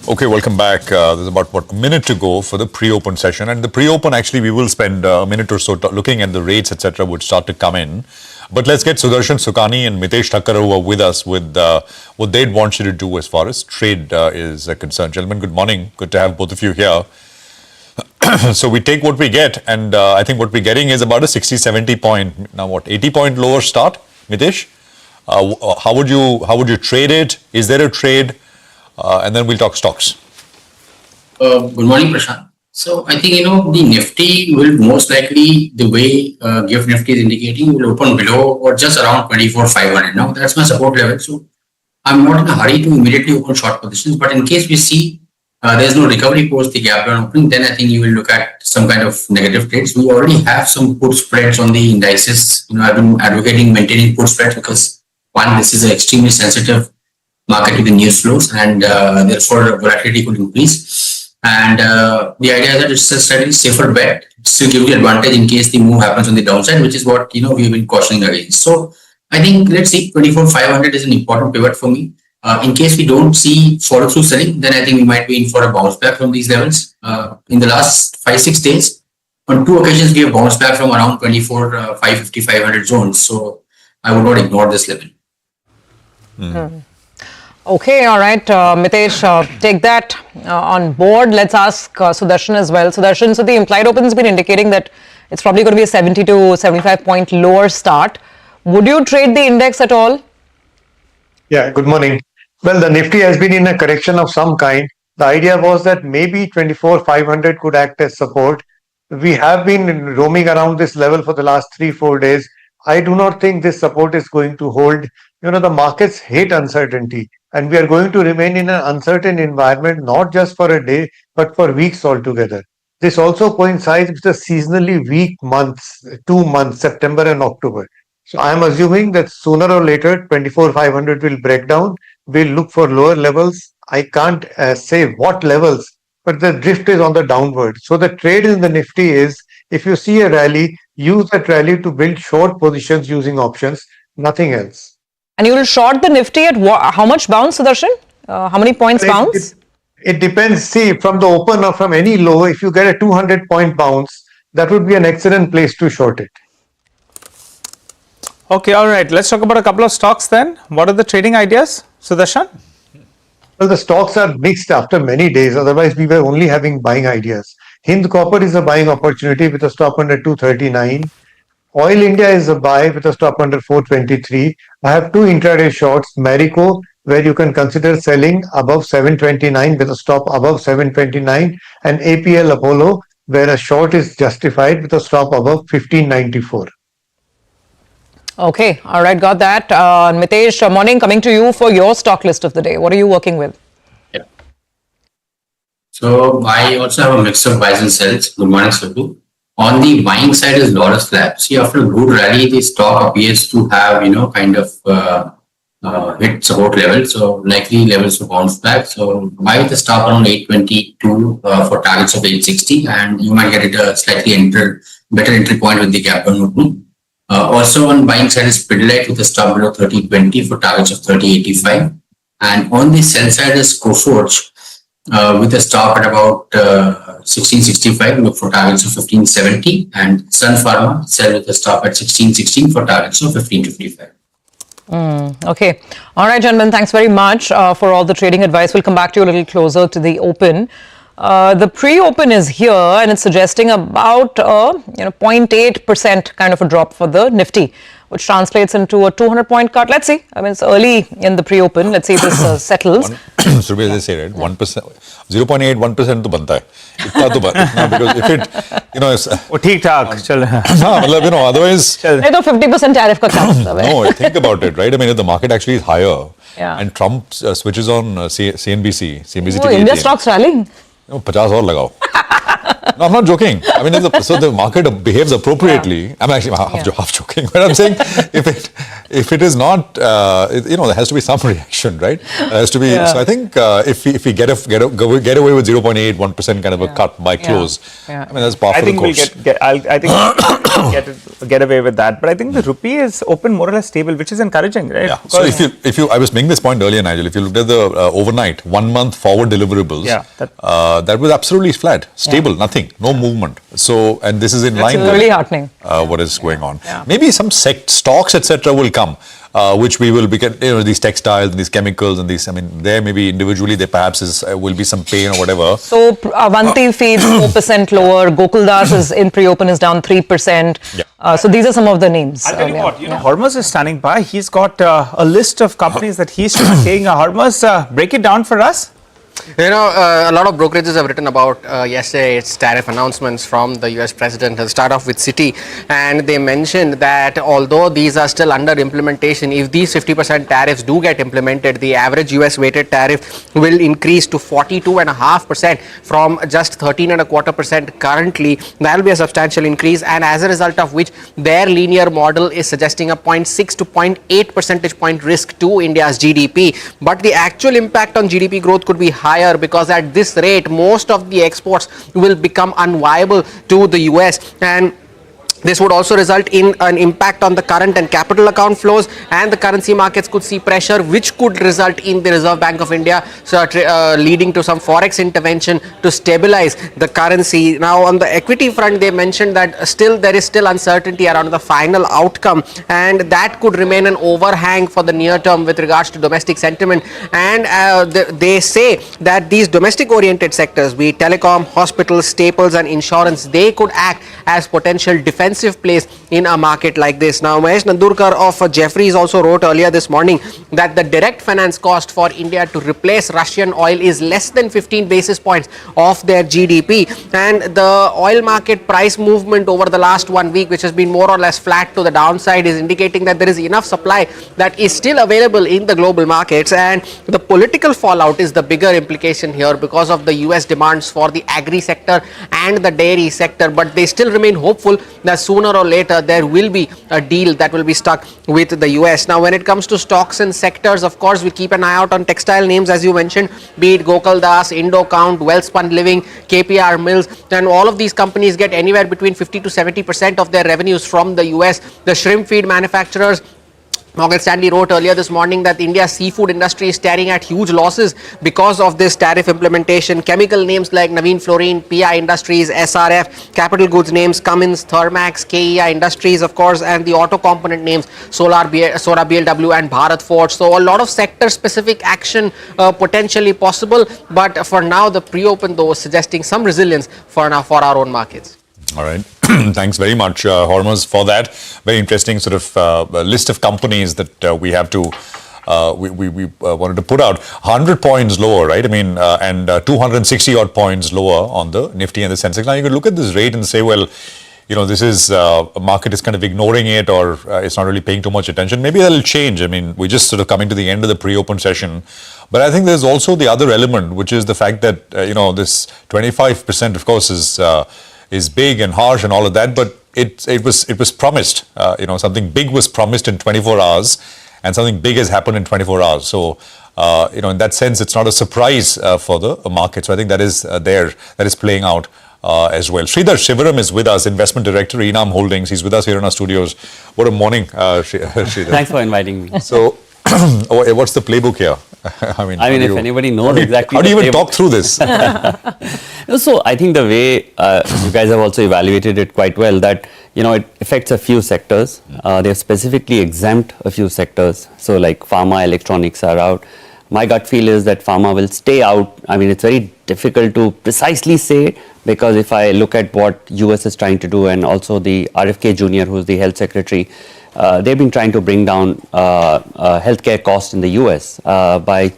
Okay, welcome back. There's about, a minute to go for the pre-open session. And the pre-open, actually, we will spend a minute or so looking at the rates, etc., which start to come in. But let's get Sudarshan Sukhani and Mitesh Thakkar who are with us with what they'd want you to do as far as trade is concerned. Gentlemen, good morning. Good to have both of you here. So we take what we get, and I think what we're getting is about a 60, 70 point, now what, 80 point lower start, Mitesh? How would you trade it? Is there a trade? And then we'll talk stocks. Good morning, Prashant. So I think, the Nifty will most likely, the way GIFT Nifty is indicating, will open below or just around 24,500. Now that's my support level. So I'm not in a hurry to immediately open short positions, but in case we see there's no recovery post the gap down opening, then I think you will look at some kind of negative trades. We already have some put spreads on the indices. I've been advocating maintaining put spreads because one, this is an extremely sensitive market with the news flows, and therefore volatility could increase. And the idea is that it's a slightly safer bet. It still gives you advantage in case the move happens on the downside, which is what we've been cautioning against. So I think let's see, 24,500 is an important pivot for me. In case we don't see follow through selling, then I think we might be in for a bounce back from these levels. In the last 5-6 days, on 2 occasions we have bounced back from around 550, 500 zones. So I would not ignore this level. Okay, all right, Mitesh, take that on board. Let's ask Sudarshan as well. Sudarshan, so the implied open has been indicating that it's probably going to be a 70 to 75 point lower start. Would you trade the index at all? Yeah, good morning. Well, the Nifty has been in a correction of some kind. The idea was that maybe 24,500 could act as support. We have been roaming around this level for the last 3-4 days. I do not think this support is going to hold. You know, the markets hate uncertainty, and we are going to remain in an uncertain environment, not just for a day, but for weeks altogether. This also coincides with the seasonally weak months, 2 months, September and October. So I am assuming that sooner or later, 24,500 will break down. We'll look for lower levels. I can't say what levels, but the drift is on the downward. So the trade in the Nifty is, if you see a rally, use that rally to build short positions using options, nothing else. And you will short the Nifty at how much bounce, Sudarshan? How many points bounce? It depends. See, from the open or from any low, if you get a 200 point bounce, that would be an excellent place to short it. Okay, all right. Let's talk about a couple of stocks then. What are the trading ideas, Sudarshan? Well, the stocks are mixed after many days. Otherwise, we were only having buying ideas. Hind Copper is a buying opportunity with a stop under 239. Oil India is a buy with a stop under 423. I have 2 intraday shorts. Marico, where you can consider selling above 729 with a stop above 729. And APL Apollo, where a short is justified with a stop above 1594. Okay, all right, got that. Mitesh, morning, coming to you for your stock list of the day. What are you working with? Yeah. So I also have a mix of buys and sells. Good morning, Subbu. On the buying side is Laurus Labs. See, after a good rally, the stock appears to have, kind of hit support level. So likely levels to bounce back. So buy with a stop around 822 for targets of 860, and you might get it a slightly better entry point with the gap down opening. Also on buying side is Pidilite with a stop below 3020 for targets of 3085. And on the sell side is Coforge with a stop at about 1665, look for targets of 1570. And Sun Pharma sell with a stop at 1616 for targets of 1555. Okay. All right, gentlemen, thanks very much for all the trading advice. We'll come back to you a little closer to the open. The pre-open is here and it's suggesting about 0.8% kind of a drop for the Nifty, which translates into a 200-point cut. Let's see. I mean, it's early in the pre-open. Let's see if this settles. So as I say, right, 1%, 0.8, 1% to banta hai. Itna to banta, because if it, Oh, theek-thaak. Chal. Otherwise. 50% tariff ka cut. No, think about it, right? I mean, if the market actually is higher and Trump switches on CNBC oh, India stocks rallying. 50 aur lagao. No, I'm not joking. I mean, so the market behaves appropriately. I'm actually half joking, but I'm saying if it is not, there has to be some reaction, right? There has to be. So I think if we get away with 0.8, 1% kind of a cut by close, I mean that's par for the course. I think we'll get away with that. But I think the rupee is open more or less stable, which is encouraging, right? Yeah. So if you, I was making this point earlier, Nigel. If you looked at the overnight 1 month forward deliverables, that was absolutely flat, stable, nothing, no movement. So, and this is in line with really heartening. What is going on. Maybe some stocks, etc., will come, which we will be these textiles and these chemicals and these. I mean, there maybe individually there perhaps will be some pain or whatever. So Avanti feeds 4% lower. Gokuldas is in pre-open is down 3%. So these are some of the names. I'll tell you what, Hormuz is standing by. He's got a list of companies that he's taking. Hormuz, break it down for us. A lot of brokerages have written about yesterday's tariff announcements from the US president. I'll start off with Citi, and they mentioned that although these are still under implementation, if these 50% tariffs do get implemented, the average US weighted tariff will increase to 42.5% from just 13.25% currently. That will be a substantial increase, and as a result of which their linear model is suggesting a 0.6 to 0.8 percentage point risk to India's GDP. But the actual impact on GDP growth could be higher, because at this rate most of the exports will become unviable to the US. And This would also result in an impact on the current and capital account flows, and the currency markets could see pressure, which could result in the Reserve Bank of India leading to some forex intervention to stabilize the currency. Now, on the equity front, they mentioned that there is still uncertainty around the final outcome, and that could remain an overhang for the near term with regards to domestic sentiment. And they say that these domestic-oriented sectors, be it telecom, hospitals, staples, and insurance, they could act as potential defensive plays in a market like this. Now, Mahesh Nandurkar of Jefferies also wrote earlier this morning that the direct finance cost for India to replace Russian oil is less than 15 basis points of their GDP, and the oil market price movement over the last 1 week, which has been more or less flat to the downside, is indicating that there is enough supply that is still available in the global markets. And the political fallout is the bigger implication here because of the US demands for the agri sector and the dairy sector, but they still remain hopeful that sooner or later there will be a deal that will be stuck with the US. Now, when it comes to stocks and sectors, of course, we keep an eye out on textile names, as you mentioned, be it Gokal Das, Indocount, Wellspun Living, KPR Mills, and all of these companies get anywhere between 50 to 70% of their revenues from the US. The shrimp feed manufacturers, Morgan Stanley wrote earlier this morning that India's seafood industry is staring at huge losses because of this tariff implementation. Chemical names like Navin Fluorine, PI Industries, SRF, capital goods names Cummins, Thermax, KEI Industries, of course, and the auto component names Sora BLW and Bharat Forge. So a lot of sector-specific action potentially possible, but for now the pre-open though is suggesting some resilience for our own markets. All right. Thanks very much, Hormuz, for that. Very interesting sort of list of companies that we have to, we wanted to put out. 100 points lower, right? I mean, and 260 odd points lower on the Nifty and the Sensex. Now, you could look at this rate and say, well, you know, this is a market is kind of ignoring it, or it's not really paying too much attention. Maybe that'll change. I mean, we're just sort of coming to the end of the pre-open session. But I think there's also the other element, which is the fact that, you know, this 25%, of course, is big and harsh and all of that, but it was promised. You know, something big was promised in 24 hours, and something big has happened in 24 hours. So, you know, in that sense, it's not a surprise for the market. So I think that is that is playing out as well. Sridhar Shivaram is with us, Investment Director, Enam Holdings. He's with us here in our studios. What a morning, Sridhar. Thanks for inviting me. So, what's the playbook here? I mean, if anybody knows exactly. How do you even talk through this? So I think the way you guys have also evaluated it quite well, that, you know, it affects a few sectors. They have specifically exempt a few sectors. So like pharma, electronics are out. My gut feel is that pharma will stay out. I mean, it's very difficult to precisely say, because if I look at what US is trying to do, and also the RFK Jr., who's the health secretary, they've been trying to bring down healthcare costs in the US by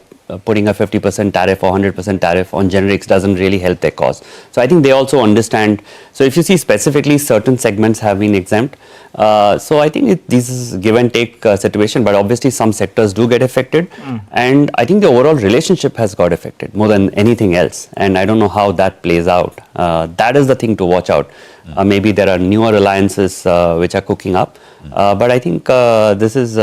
putting a 50% tariff or 100% tariff on generics doesn't really help their cause. So I think they also understand. So if you see specifically, certain segments have been exempt. So I think this is a give and take situation, but obviously some sectors do get affected. And I think the overall relationship has got affected more than anything else. And I don't know how that plays out. That is the thing to watch out. Maybe there are newer alliances which are cooking up. But I think this is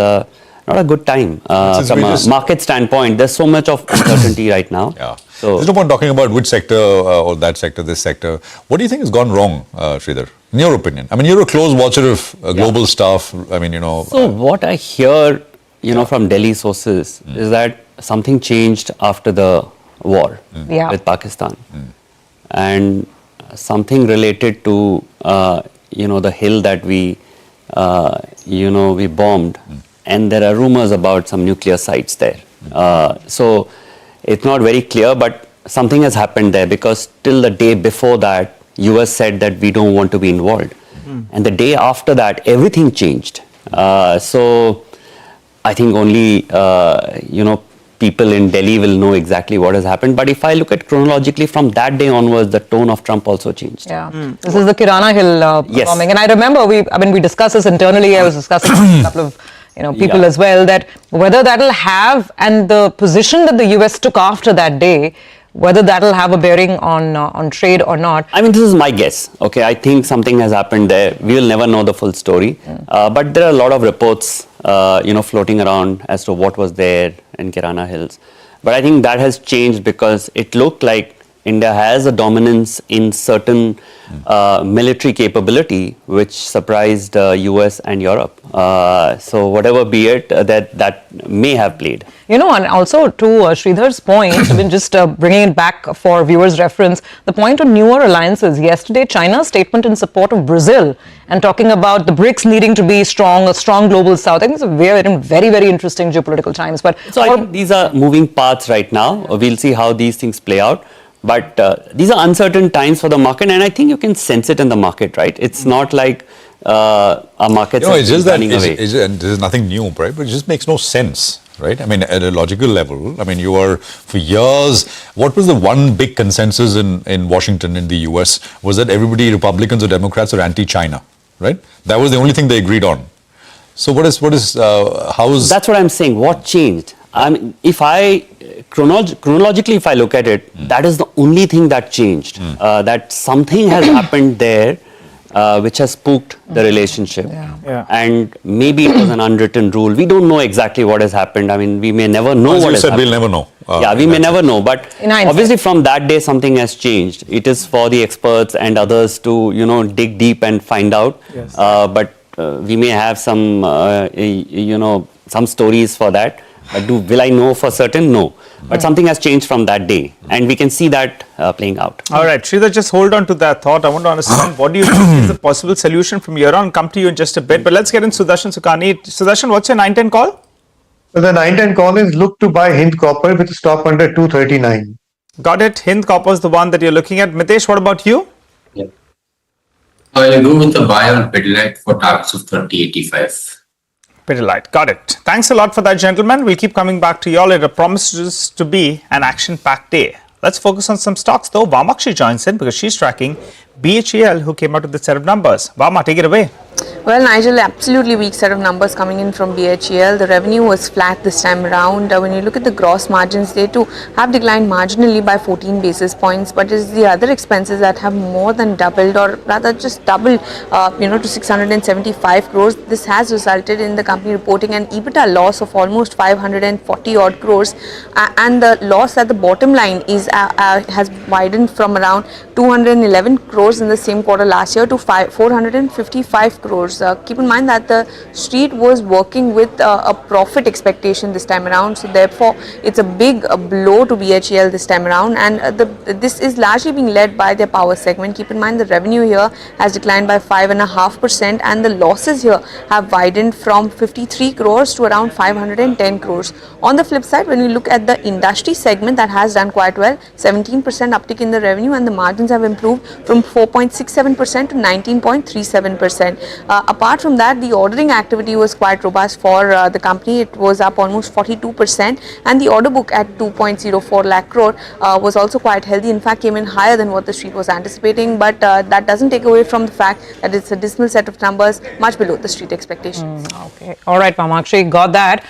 not a good time from a market standpoint. There's so much of uncertainty right now. Yeah. So there's no point talking about which sector or that sector, this sector. What do you think has gone wrong, Sridhar, in your opinion? I mean, you're a close watcher of global stuff. I mean, you know. So what I hear, you know, from Delhi sources is that something changed after the war with Pakistan. And something related to, you know, the hill that we, you know, we bombed. And there are rumors about some nuclear sites there. So it's not very clear, but something has happened there, because till the day before that, US said that we don't want to be involved. And the day after that, everything changed. So I think only, you know, people in Delhi will know exactly what has happened. But if I look at chronologically, from that day onwards, the tone of Trump also changed. Yeah. This is the Kirana Hill performing. And I remember we discussed this internally. I was discussing with a couple of people as well, that whether that'll have, and the position that the US took after that day, whether that'll have a bearing on trade or not. I mean, this is my guess. Okay, I think something has happened there. We will never know the full story. But there are a lot of reports, you know, floating around as to what was there in Kirana Hills. But I think that has changed, because it looked like India has a dominance in certain military capability, which surprised US and Europe. So whatever be it, that may have played. You know, and also to Sridhar's point, I mean, just bringing it back for viewers' reference, the point on newer alliances. Yesterday, China's statement in support of Brazil and talking about the BRICS needing to be strong, a strong global south. I think it's a very, very interesting geopolitical times. But so I think these are moving parts right now. We'll see how these things play out. But these are uncertain times for the market, and I think you can sense it in the market, right? It's not like our markets are running away. And there's nothing new, right? But it just makes no sense, right? I mean, at a logical level, I mean, you are, for years, what was the one big consensus in Washington, in the US, was that everybody, Republicans or Democrats, are anti-China, right? That was the only thing they agreed on. So how is... That's what I'm saying. What changed? I mean, if I, chronologically, if I look at it, that is the only thing that changed. That something has happened there, which has spooked the relationship. And maybe it was an unwritten rule. We don't know exactly what has happened. I mean, we may never know what has happened. We'll never know. We may never know. But obviously from that day, something has changed. It is for the experts and others to, dig deep and find out. But we may have some, some stories for that. But will I know for certain? No. But something has changed from that day. And we can see that playing out. All right, Sridhar, just hold on to that thought. I want to understand what do you think is the possible solution from here on. Come to you in just a bit. But let's get in Sudarshan Sukhani. Sudarshan, what's your 9-10 call? So the 9-10 call is look to buy Hind Copper with a stop under 239. Got it. Hind Copper is the one that you're looking at. Mitesh, what about you? Yeah. I'll go with the buy on Pidilite for targets of 30.85. Pidilite. Got it. Thanks a lot for that, gentlemen. We'll keep coming back to you all. It promises to be an action-packed day. Let's focus on some stocks, though. Vamakshi joins in because she's tracking BHEL, who came out with a set of numbers. Vama, take it away. Well, Nigel, absolutely weak set of numbers coming in from BHEL. The revenue was flat this time around. When you look at the gross margins, they too have declined marginally by 14 basis points. But it's the other expenses that have more than doubled, or rather just doubled, to 675 crores. This has resulted in the company reporting an EBITDA loss of almost 540 odd crores, and the loss at the bottom line is has widened from around 211 crores in the same quarter last year to 455 crores. Keep in mind that the street was working with a profit expectation this time around, so therefore it's a big blow to BHEL this time around, and this is largely being led by their power segment. Keep in mind the revenue here has declined by 5.5%, and the losses here have widened from 53 crores to around 510 crores. On the flip side, when we look at the industry segment, that has done quite well, 17% uptick in the revenue, and the margins have improved from 4.67% to 19.37%. Apart from that, the ordering activity was quite robust for the company. It was up almost 42%, and the order book at 2.04 lakh crore was also quite healthy. In fact, came in higher than what the street was anticipating, but that doesn't take away from the fact that it's a dismal set of numbers, much below the street expectations. Okay. All right, Vamakshi, got that.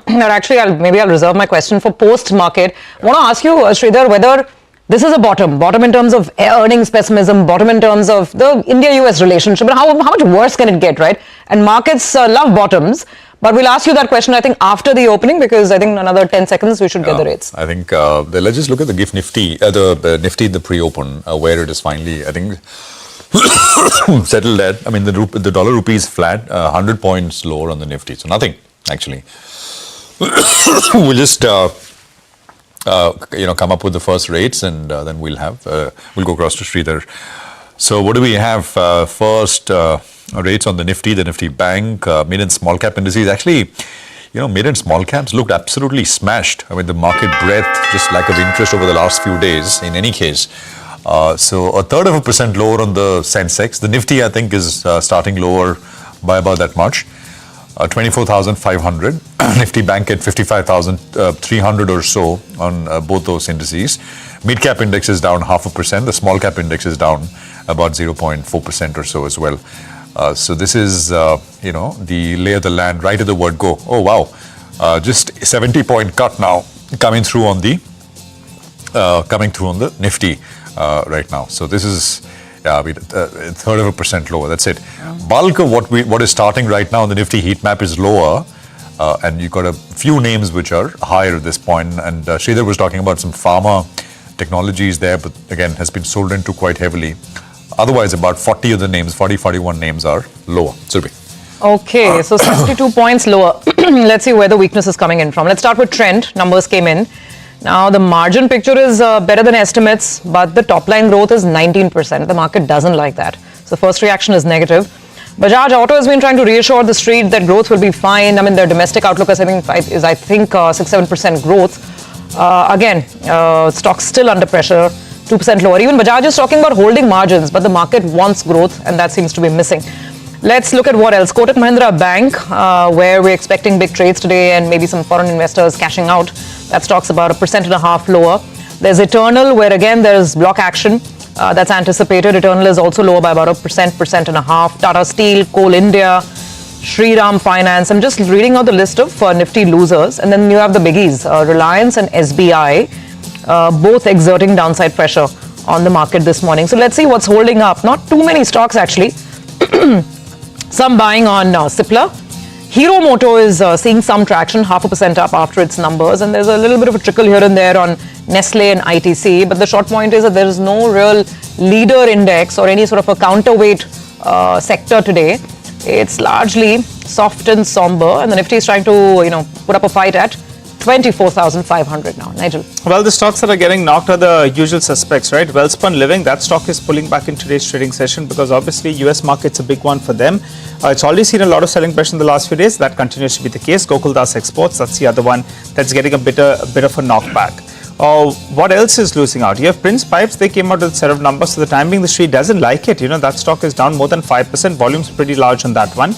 Actually, I'll reserve my question for post-market. I want to ask you, Sridhar, whether this is a bottom in terms of earnings pessimism, bottom in terms of the India-US relationship, but how much worse can it get, right? And markets love bottoms, but we'll ask you that question, I think, after the opening, because I think in another 10 seconds we should get the rates. I think, let's just look at the GIFT Nifty, the Nifty in the pre-open, where it is finally, I think, settled at. I mean, the dollar rupee is flat, 100 points lower on the Nifty, so nothing, actually. We'll just... come up with the first rates, and then we'll go across to Sridhar. So what do we have? First rates on the Nifty Bank, mid and small cap indices. Actually, mid and small caps looked absolutely smashed. I mean, the market breadth, just lack of interest over the last few days, in any case. So 1/3% lower on the Sensex. The Nifty, I think, is starting lower by about that much. 24,500, Nifty Bank at 55,300 or so on both those indices. Mid cap index is down 0.5%. The small cap index is down about 0.4% or so as well. So this is, the lay of the land right at the word go. Oh, wow. Just 70-point cut now coming through on the Nifty right now. So this is... 1/3% lower. That's it. Bulk of what is starting right now on the Nifty heat map is lower, and you've got a few names which are higher at this point. And Sridhar was talking about some pharma Technology is there, but again, has been sold into quite heavily. Otherwise, about 40 of the names, 41 names are lower. Surabhi. Okay, so 62 points lower. Let's see where the weakness is coming in from. Let's start with trend. Numbers came in. Now, the margin picture is better than estimates, but the top line growth is 19%. The market doesn't like that. So, first reaction is negative. Bajaj Auto has been trying to reassure the street that growth will be fine. I mean, their domestic outlook is, I think 6-7% growth. Again, stocks still under pressure, 2% lower. Even Bajaj is talking about holding margins, but the market wants growth, and that seems to be missing. Let's look at what else. Kotak Mahindra Bank, where we're expecting big trades today and maybe some foreign investors cashing out. That stock's about 1.5% lower. There's Eternal, where again there's block action. That's anticipated. Eternal is also lower by about 1.5%. Tata Steel, Coal India, Shriram Finance. I'm just reading out the list of nifty losers. And then you have the biggies, Reliance and SBI, both exerting downside pressure on the market this morning. So let's see what's holding up. Not too many stocks actually. Some buying on Cipla. Hero Moto is seeing some traction, 0.5% up after its numbers, and there's a little bit of a trickle here and there on Nestle and ITC, but the short point is that there is no real leader index or any sort of a counterweight sector today. It's largely soft and somber, and the Nifty is trying to, put up a fight at 24,500 now. Nigel. Well, the stocks that are getting knocked are the usual suspects, right? Wellspun Living, that stock is pulling back in today's trading session because obviously US market's a big one for them. It's already seen a lot of selling pressure in the last few days. That continues to be the case. Gokuldas Exports, that's the other one that's getting a bit of a knockback. What else is losing out? You have Prince Pipes. They came out with a set of numbers. For the time being, the street doesn't like it. That stock is down more than 5%. Volume's pretty large on that one.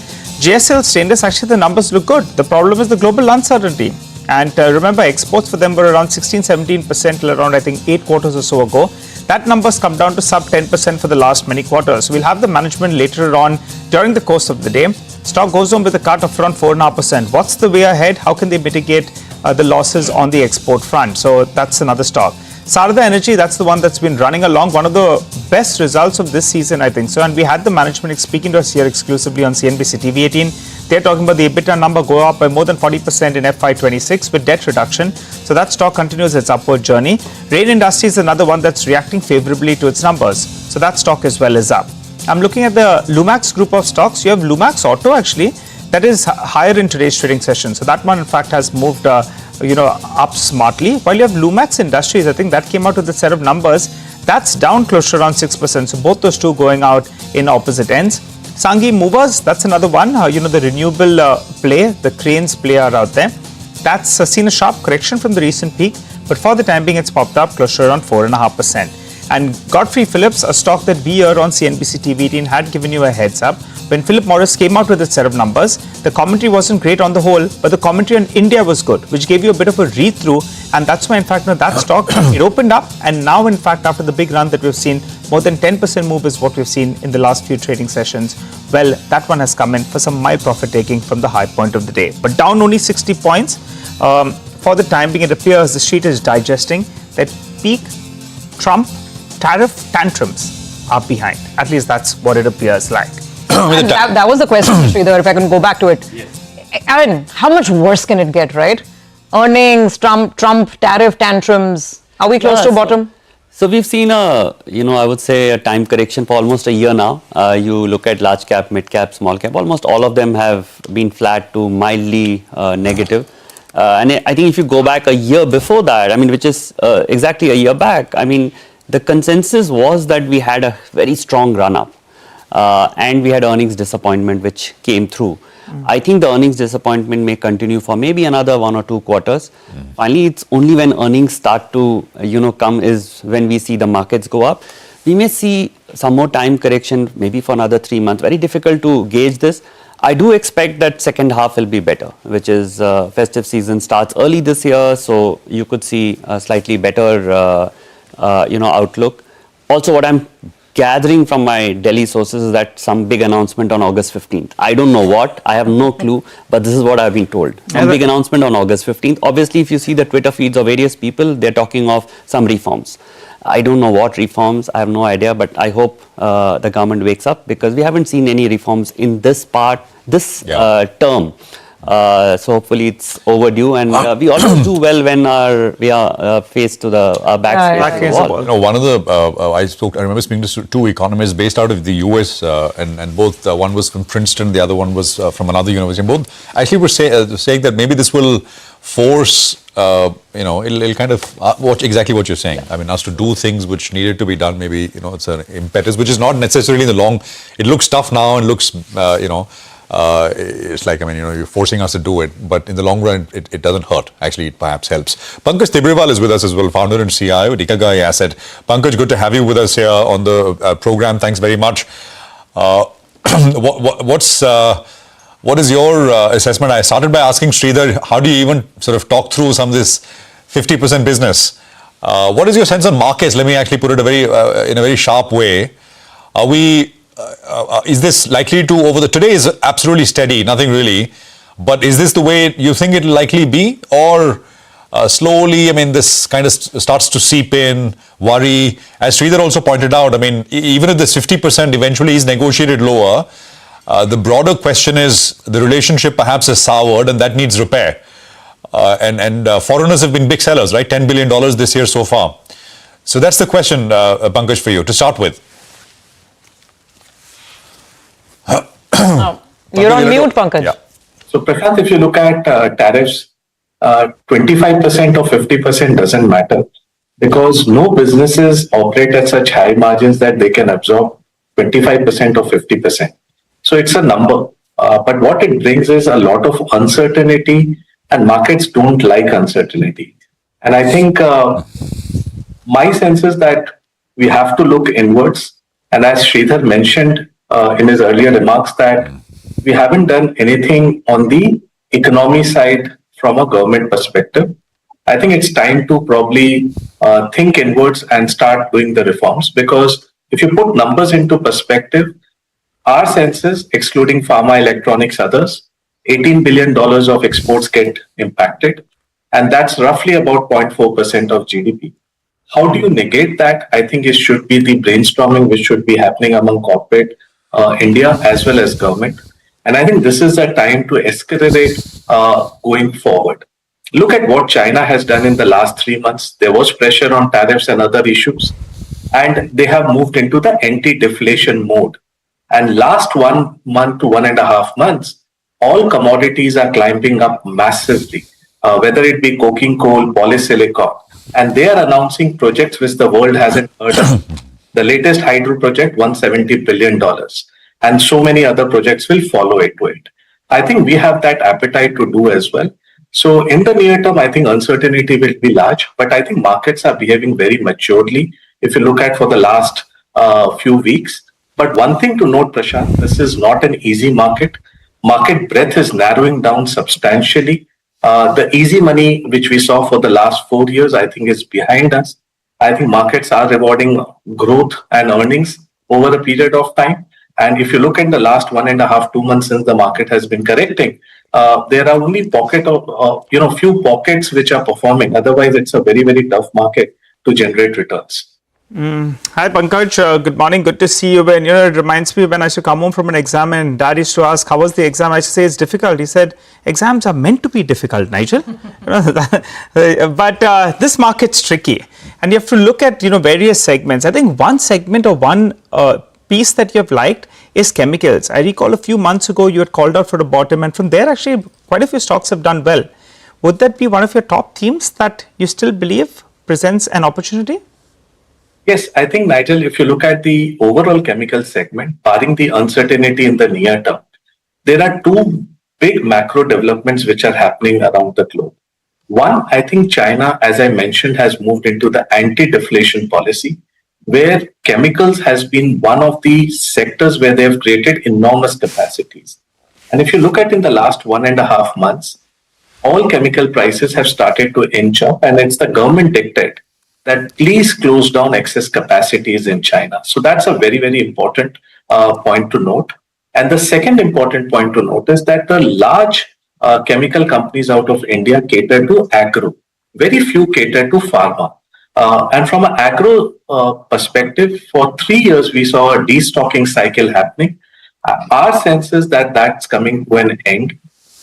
Jindal Stainless, actually the numbers look good. The problem is the global uncertainty. And remember, exports for them were around 16-17% till around, I think, 8 quarters or so ago. That number's come down to sub 10% for the last many quarters. We'll have the management later on during the course of the day. Stock goes on with a cut of around 4.5%. What's the way ahead? How can they mitigate the losses on the export front? So that's another stock. Sarada Energy, that's the one that's been running along. One of the best results of this season, I think so. And we had the management speaking to us here exclusively on CNBC-TV18. They're talking about the EBITDA number go up by more than 40% in FY26 with debt reduction. So that stock continues its upward journey. Rain Industries is another one that's reacting favorably to its numbers. So that stock as well is up. I'm looking at the Lumax group of stocks. You have Lumax Auto actually. That is higher in today's trading session. So that one in fact has moved up smartly. While you have Lumax Industries, I think that came out with a set of numbers. That's down close to around 6%. So both those two going out in opposite ends. Sanghi Movers, that's another one. The renewable play, the cranes play are out there. That's seen a sharp correction from the recent peak, but for the time being, it's popped up close to around 4.5%. And Godfrey Phillips, a stock that we here on CNBC-TV18 had given you a heads up. When Philip Morris came out with a set of numbers, the commentary wasn't great on the whole, but the commentary on India was good, which gave you a bit of a read-through. And that's why, in fact, that stock, it opened up. And now, in fact, after the big run that we've seen, more than 10% move is what we've seen in the last few trading sessions. Well, that one has come in for some mild profit taking from the high point of the day. But down only 60 points. For the time being, it appears the street is digesting that peak Trump tariff tantrums are behind. At least that's what it appears like. That was the question, Sridhar, if I can go back to it. Yes. Aaron, how much worse can it get, right? Earnings, Trump tariff tantrums. Are we close to bottom? So we've seen I would say a time correction for almost a year now. You look at large cap, mid cap, small cap, almost all of them have been flat to mildly negative. And I think if you go back a year before that, which is exactly a year back, the consensus was that we had a very strong run up. And we had earnings disappointment which came through. I think the earnings disappointment may continue for maybe another 1 or 2 quarters. Finally, it's only when earnings start to come is when we see the markets go up. We may see some more time correction maybe for another 3 months. Very difficult to gauge this. I do expect that second half will be better, which is festive season starts early this year, so you could see a slightly better outlook. Also, what I'm gathering from my Delhi sources is that some big announcement on August 15th. I don't know what, I have no clue, but this is what I've been told. Some big announcement on August 15th. Obviously, if you see the Twitter feeds of various people, they're talking of some reforms. I don't know what reforms, I have no idea, but I hope the government wakes up because we haven't seen any reforms in this term. So hopefully it's overdue, and we always do well when we are faced to our backs faced to the wall. You know, one of the I remember speaking to two economists based out of the US, and both one was from Princeton, the other one was from another university. And both actually were saying that maybe this will force, it'll kind of watch exactly what you're saying. I mean, us to do things which needed to be done. Maybe it's an impetus, which is not necessarily in the long. It looks tough now and looks, it's like, you're forcing us to do it, but in the long run, it doesn't hurt. Actually, it perhaps helps. Pankaj Tibrewal is with us as well, founder and CIO at Ikagai Asset. Pankaj, good to have you with us here on the program. Thanks very much. What is your assessment? I started by asking Sridhar, how do you even sort of talk through some of this 50% business? What is your sense on markets? Let me actually put it in a very sharp way. Is this likely to today is absolutely steady, nothing really, but is this the way you think it will likely be, or slowly, this kind of starts to seep in, worry? As Sridhar also pointed out, even if this 50% eventually is negotiated lower, the broader question is the relationship perhaps is soured and that needs repair. And foreigners have been big sellers, right? $10 billion this year so far. So that's the question, Pankaj, for you to start with. You're on mute, Pankaj. Yeah. So, Prashant, if you look at tariffs, 25% or 50% doesn't matter, because no businesses operate at such high margins that they can absorb 25% or 50%. So it's a number. But what it brings is a lot of uncertainty, and markets don't like uncertainty. And I think my sense is that we have to look inwards. And as Sridhar mentioned in his earlier remarks, that we haven't done anything on the economy side from a government perspective. I think it's time to probably think inwards and start doing the reforms, because if you put numbers into perspective, our senses, excluding pharma, electronics, others, $18 billion of exports get impacted, and that's roughly about 0.4% of GDP. How do you negate that? I think it should be the brainstorming which should be happening among corporate India as well as government. And I think this is the time to escalate going forward. Look at what China has done in the last 3 months. There was pressure on tariffs and other issues, and they have moved into the anti-deflation mode. And last 1 month to 1.5 months, all commodities are climbing up massively, whether it be coking coal, polysilicon, and they are announcing projects which the world hasn't heard of. The latest hydro project, $170 billion, and so many other projects will follow into it. I think we have that appetite to do as well. So in the near term, I think uncertainty will be large, but I think markets are behaving very maturely if you look at for the last few weeks. But one thing to note, Prashant, this is not an easy market. Market breadth is narrowing down substantially. The easy money which we saw for the last 4 years, I think is behind us. I think markets are rewarding growth and earnings over a period of time. And if you look at the last 1.5, 2 months since the market has been correcting, there are only few pockets which are performing. Otherwise, it's a very, very tough market to generate returns. Hi Pankaj, good morning, good to see you. And it reminds me when I used to come home from an exam and Dad used to ask, how was the exam? I used to say it's difficult. He said, exams are meant to be difficult, Nigel. But this market's tricky, and you have to look at various segments. I think one segment or one piece that you have liked is chemicals. I recall a few months ago you had called out for the bottom, and from there actually quite a few stocks have done well. Would that be one of your top themes that you still believe presents an opportunity? Yes, I think, Nigel, if you look at the overall chemical segment, barring the uncertainty in the near term, there are two big macro developments which are happening around the globe. One, I think China, as I mentioned, has moved into the anti-deflation policy, where chemicals has been one of the sectors where they have created enormous capacities. And if you look at in the last 1.5 months, all chemical prices have started to inch up, and it's the government dictate that please close down excess capacities in China. So that's a very, very important point to note. And the second important point to note is that the large chemical companies out of India cater to agro. Very few cater to pharma. And from an agro perspective, for 3 years, we saw a destocking cycle happening. Our sense is that that's coming to an end.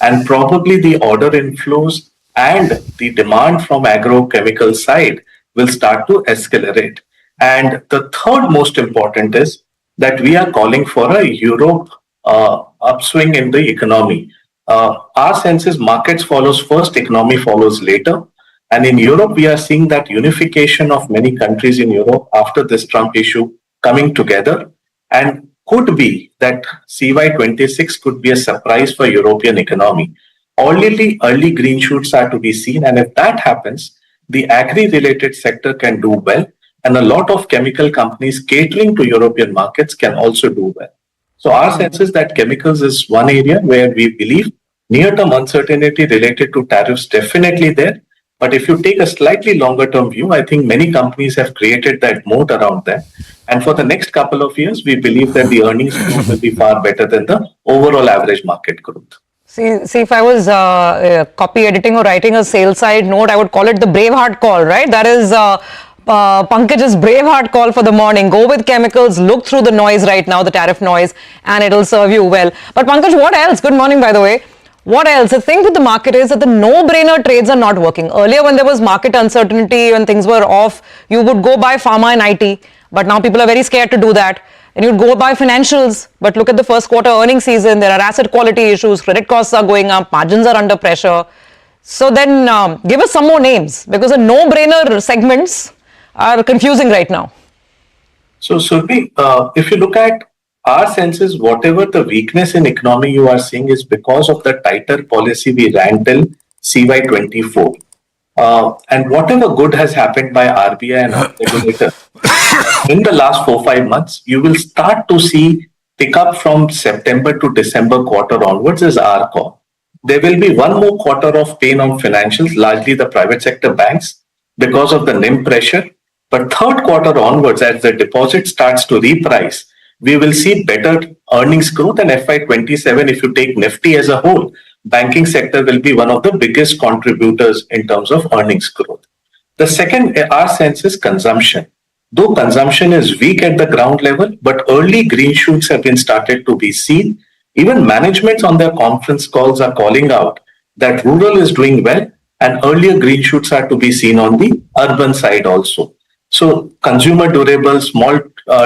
and probably the order inflows and the demand from agrochemical side will start to escalate. And the third most important is that we are calling for a Europe upswing in the economy. Our sense is markets follows first, economy follows later. And in Europe, we are seeing that unification of many countries in Europe after this Trump issue coming together, and could be that CY26 could be a surprise for European economy. Only early green shoots are to be seen, and if that happens, the agri-related sector can do well, and a lot of chemical companies catering to European markets can also do well. So our sense is that chemicals is one area where we believe near-term uncertainty related to tariffs definitely there. But if you take a slightly longer-term view, I think many companies have created that moat around that. And for the next couple of years, we believe that the earnings growth will be far better than the overall average market growth. See, if I was copy editing or writing a sales side note, I would call it the Braveheart call, right? That is Pankaj's Braveheart call for the morning. Go with chemicals, look through the noise right now, the tariff noise, and it'll serve you well. But Pankaj, what else? Good morning, by the way. What else? The thing with the market is that the no-brainer trades are not working. Earlier, when there was market uncertainty, when things were off, you would go buy pharma and IT. But now people are very scared to do that. And you'd go buy financials. But look at the first quarter earnings season. There are asset quality issues. Credit costs are going up. Margins are under pressure. So then give us some more names, because the no-brainer segments are confusing right now. So Surbi, if you look at our sense is whatever the weakness in economy you are seeing is because of the tighter policy we ran till CY24. And whatever good has happened by RBI and our regulator in the last 4-5 months, you will start to see pick up from September to December quarter onwards is our call. There will be one more quarter of pain on financials, largely the private sector banks, because of the NIM pressure. But third quarter onwards, as the deposit starts to reprice, we will see better earnings growth, and FY27, if you take Nifty as a whole, banking sector will be one of the biggest contributors in terms of earnings growth. The second, our sense is consumption. Though consumption is weak at the ground level, but early green shoots have been started to be seen. Even managements on their conference calls are calling out that rural is doing well, and earlier green shoots are to be seen on the urban side also. So consumer durables, small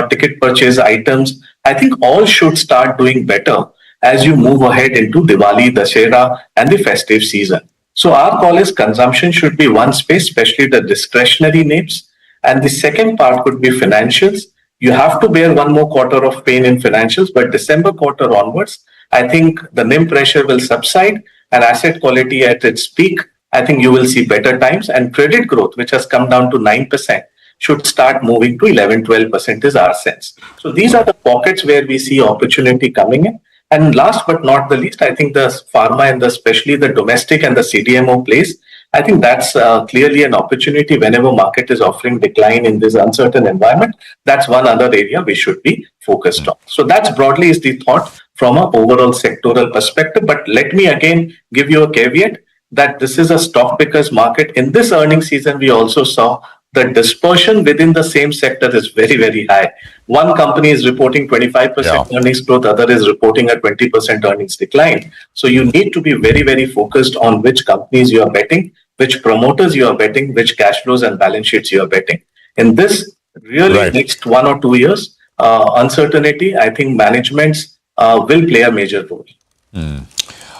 ticket purchase items, I think all should start doing better as you move ahead into Diwali, Dussehra and the festive season. So our call is consumption should be one space, especially the discretionary names. And the second part could be financials. You have to bear one more quarter of pain in financials, but December quarter onwards, I think the NIM pressure will subside and asset quality at its peak. I think you will see better times, and credit growth, which has come down to 9%, should start moving to 11-12% is our sense. So these are the pockets where we see opportunity coming in. And last but not the least, I think the pharma and especially the domestic and the CDMO place, I think that's clearly an opportunity whenever market is offering decline in this uncertain environment. That's one other area we should be focused on. So that's broadly is the thought from an overall sectoral perspective. But let me again give you a caveat that this is a stock pickers market. In this earnings season, we also saw the dispersion within the same sector is very, very high. One company is reporting 25% earnings growth, other is reporting a 20% earnings decline. So you need to be very, very focused on which companies you are betting, which promoters you are betting, which cash flows and balance sheets you are betting. In this really next 1 or 2 years, uncertainty, I think managements will play a major role.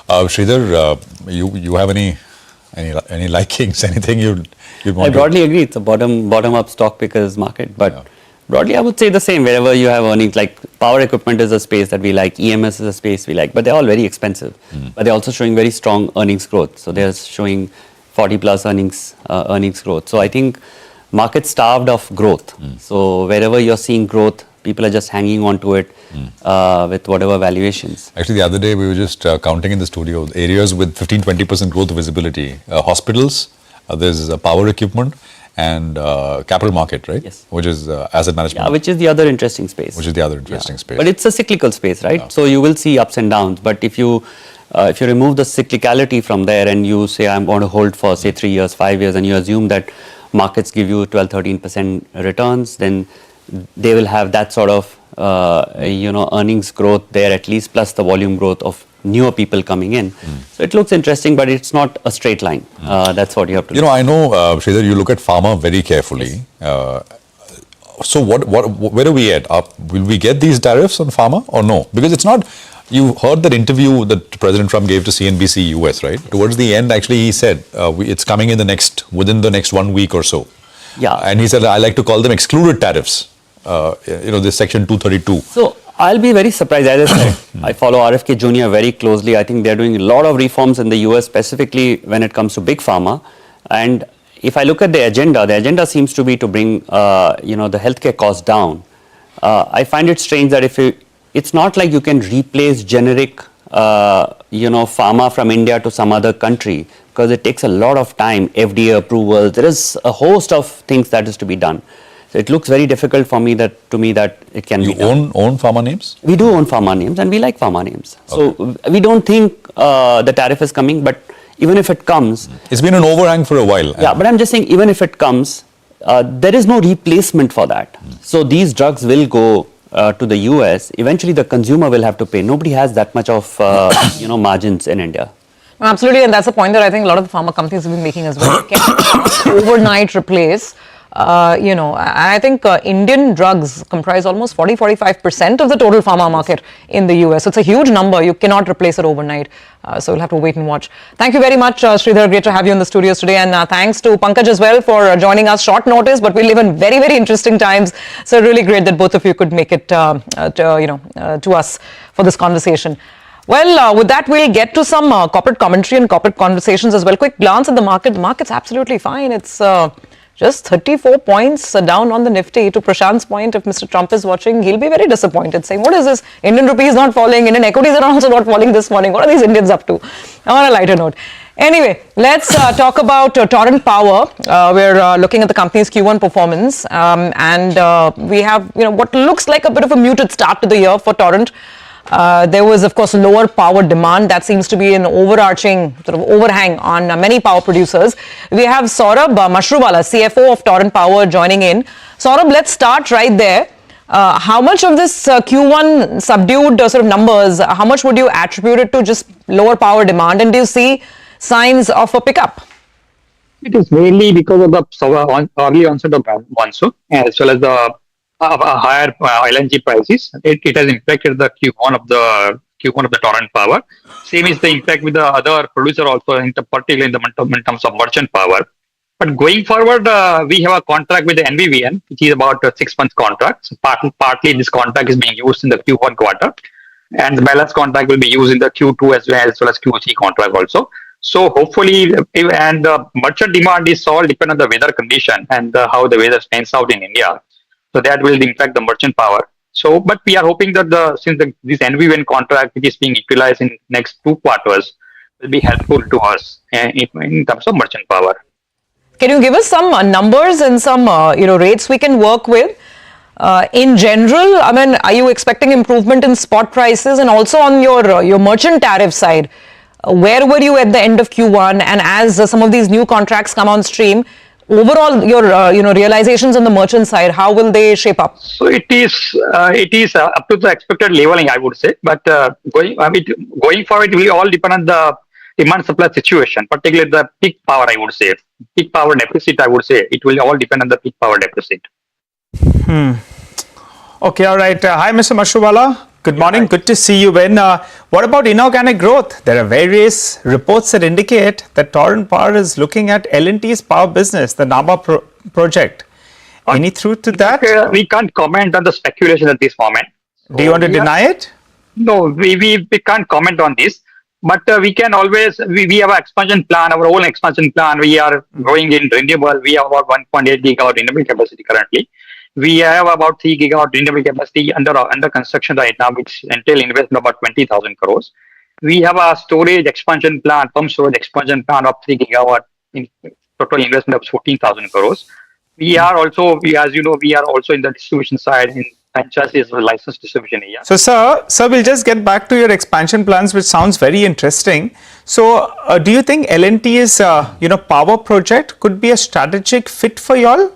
Sridhar, you have any likings, anything you'd want I broadly agree. It's a bottom-up stock pickers market, but broadly I would say the same. Wherever you have earnings, like power equipment is a space that we like, EMS is a space we like, but they're all very expensive. But they're also showing very strong earnings growth. So they're showing 40 plus earnings growth. So I think market starved of growth. So wherever you're seeing growth, people are just hanging on to it with whatever valuations. Actually, the other day we were just counting in the studio areas with 15-20% growth visibility. Hospitals, there's power equipment and capital market, right? Yes. Which is asset management. Yeah, which is the other interesting space. Space. But it's a cyclical space, right? So you will see ups and downs. But if you remove the cyclicality from there and you say, I'm going to hold for, say, 3 years, 5 years, and you assume that markets give you 12-13% returns, then they will have that sort of earnings growth there at least, plus the volume growth of newer people coming in. So it looks interesting, but it's not a straight line. That's what you have to do. I know, Sridhar, you look at pharma very carefully. So where are we at? Will we get these tariffs on pharma or no? Because it's not, you heard that interview that President Trump gave to CNBC US, right? Towards the end, actually, he said it's coming in within the next 1 week or so. Yeah. And he said, I like to call them excluded tariffs, this section 232. So I'll be very surprised. As I said, I follow RFK Jr. very closely. I think they're doing a lot of reforms in the US, specifically when it comes to big pharma. And if I look at the agenda seems to be to bring, the healthcare costs down. I find it strange that it's not like you can replace generic, pharma from India to some other country, because it takes a lot of time, FDA approval. There is a host of things that is to be done. So it looks very difficult for me that it can be done. You own pharma names? We do own pharma names, and we like pharma names. Okay. So we don't think the tariff is coming, but even if it comes... It's been an overhang for a while. Yeah, but I'm just saying, even if it comes, there is no replacement for that. So these drugs will go to the US. Eventually, the consumer will have to pay. Nobody has that much of, margins in India. Absolutely, and that's the point that I think a lot of the pharma companies have been making as well. You can't overnight replace... I think Indian drugs comprise almost 40-45% of the total pharma market in the US. So it's a huge number. You cannot replace it overnight. So we'll have to wait and watch. Thank you very much, Sridhar. Great to have you in the studios today. And thanks to Pankaj as well for joining us short notice. But we live in very, very interesting times. So really great that both of you could make it to us for this conversation. Well, with that, we'll get to some corporate commentary and corporate conversations as well. Quick glance at the market. The market's absolutely fine. It's... just 34 points down on the Nifty. To Prashant's point, if Mr. Trump is watching, he'll be very disappointed, saying, what is this? Indian rupee is not falling. Indian equities are also not falling this morning. What are these Indians up to? On a lighter note. Anyway, let's talk about Torrent Power. We're looking at the company's Q1 performance. We have, what looks like a bit of a muted start to the year for Torrent. There was, of course, lower power demand. That seems to be an overarching sort of overhang on many power producers. We have Saurabh Mashruwala, CFO of Torrent Power, joining in. Saurabh, let's start right there. How much of this Q1 subdued sort of numbers, how much would you attribute it to just lower power demand? And do you see signs of a pickup? It is mainly because of the early onset of monsoon, as well as the higher LNG prices. It has impacted the Q1 of the Torrent Power. Same is the impact with the other producer also, particularly in terms of merchant power. But going forward, we have a contract with the NVVN, which is about a 6-month contract. So partly this contract is being used in the Q1 quarter, and the balance contract will be used in the Q2 as well as Q3 contract also. So hopefully, and the merchant demand is all depend on the weather condition and how the weather stands out in India. So that will impact the merchant power. So, but we are hoping that this NVVN contract, which is being utilized in next 2 quarters, will be helpful to us in terms of merchant power. Can you give us some numbers and some rates we can work with? In general, I mean, are you expecting improvement in spot prices, and also on your merchant tariff side? Where were you at the end of Q1, and as some of these new contracts come on stream, overall your realizations on the merchant side, how will they shape up? So it is up to the expected leveling, I would say. But going forward, it will all depend on the demand supply situation, particularly the peak power. I would say peak power deficit. I would say it will all depend on the peak power deficit. Okay, all right. Hi, Mr. Mashruwala. Good morning. Good to see you. What about inorganic growth? There are various reports that indicate that Torrent Power is looking at L&T's power business, the Nabha project. Any truth to that? We can't comment on the speculation at this moment. Do you want to deny it? No, we can't comment on this. But we can always, we have an expansion plan, our own expansion plan. We are growing in renewable. We have about 1.8 gigawatt renewable capacity currently. We have about 3 gigawatt renewable capacity under construction right now, which entail investment about 20,000 crores. We have a storage expansion plan, pump storage expansion plan of 3 gigawatt in total investment of 14,000 crores. We are also, as you know, we are also in the distribution side in franchises or licensed distribution area. So, sir, we'll just get back to your expansion plans, which sounds very interesting. So, do you think L&T's, power project could be a strategic fit for y'all?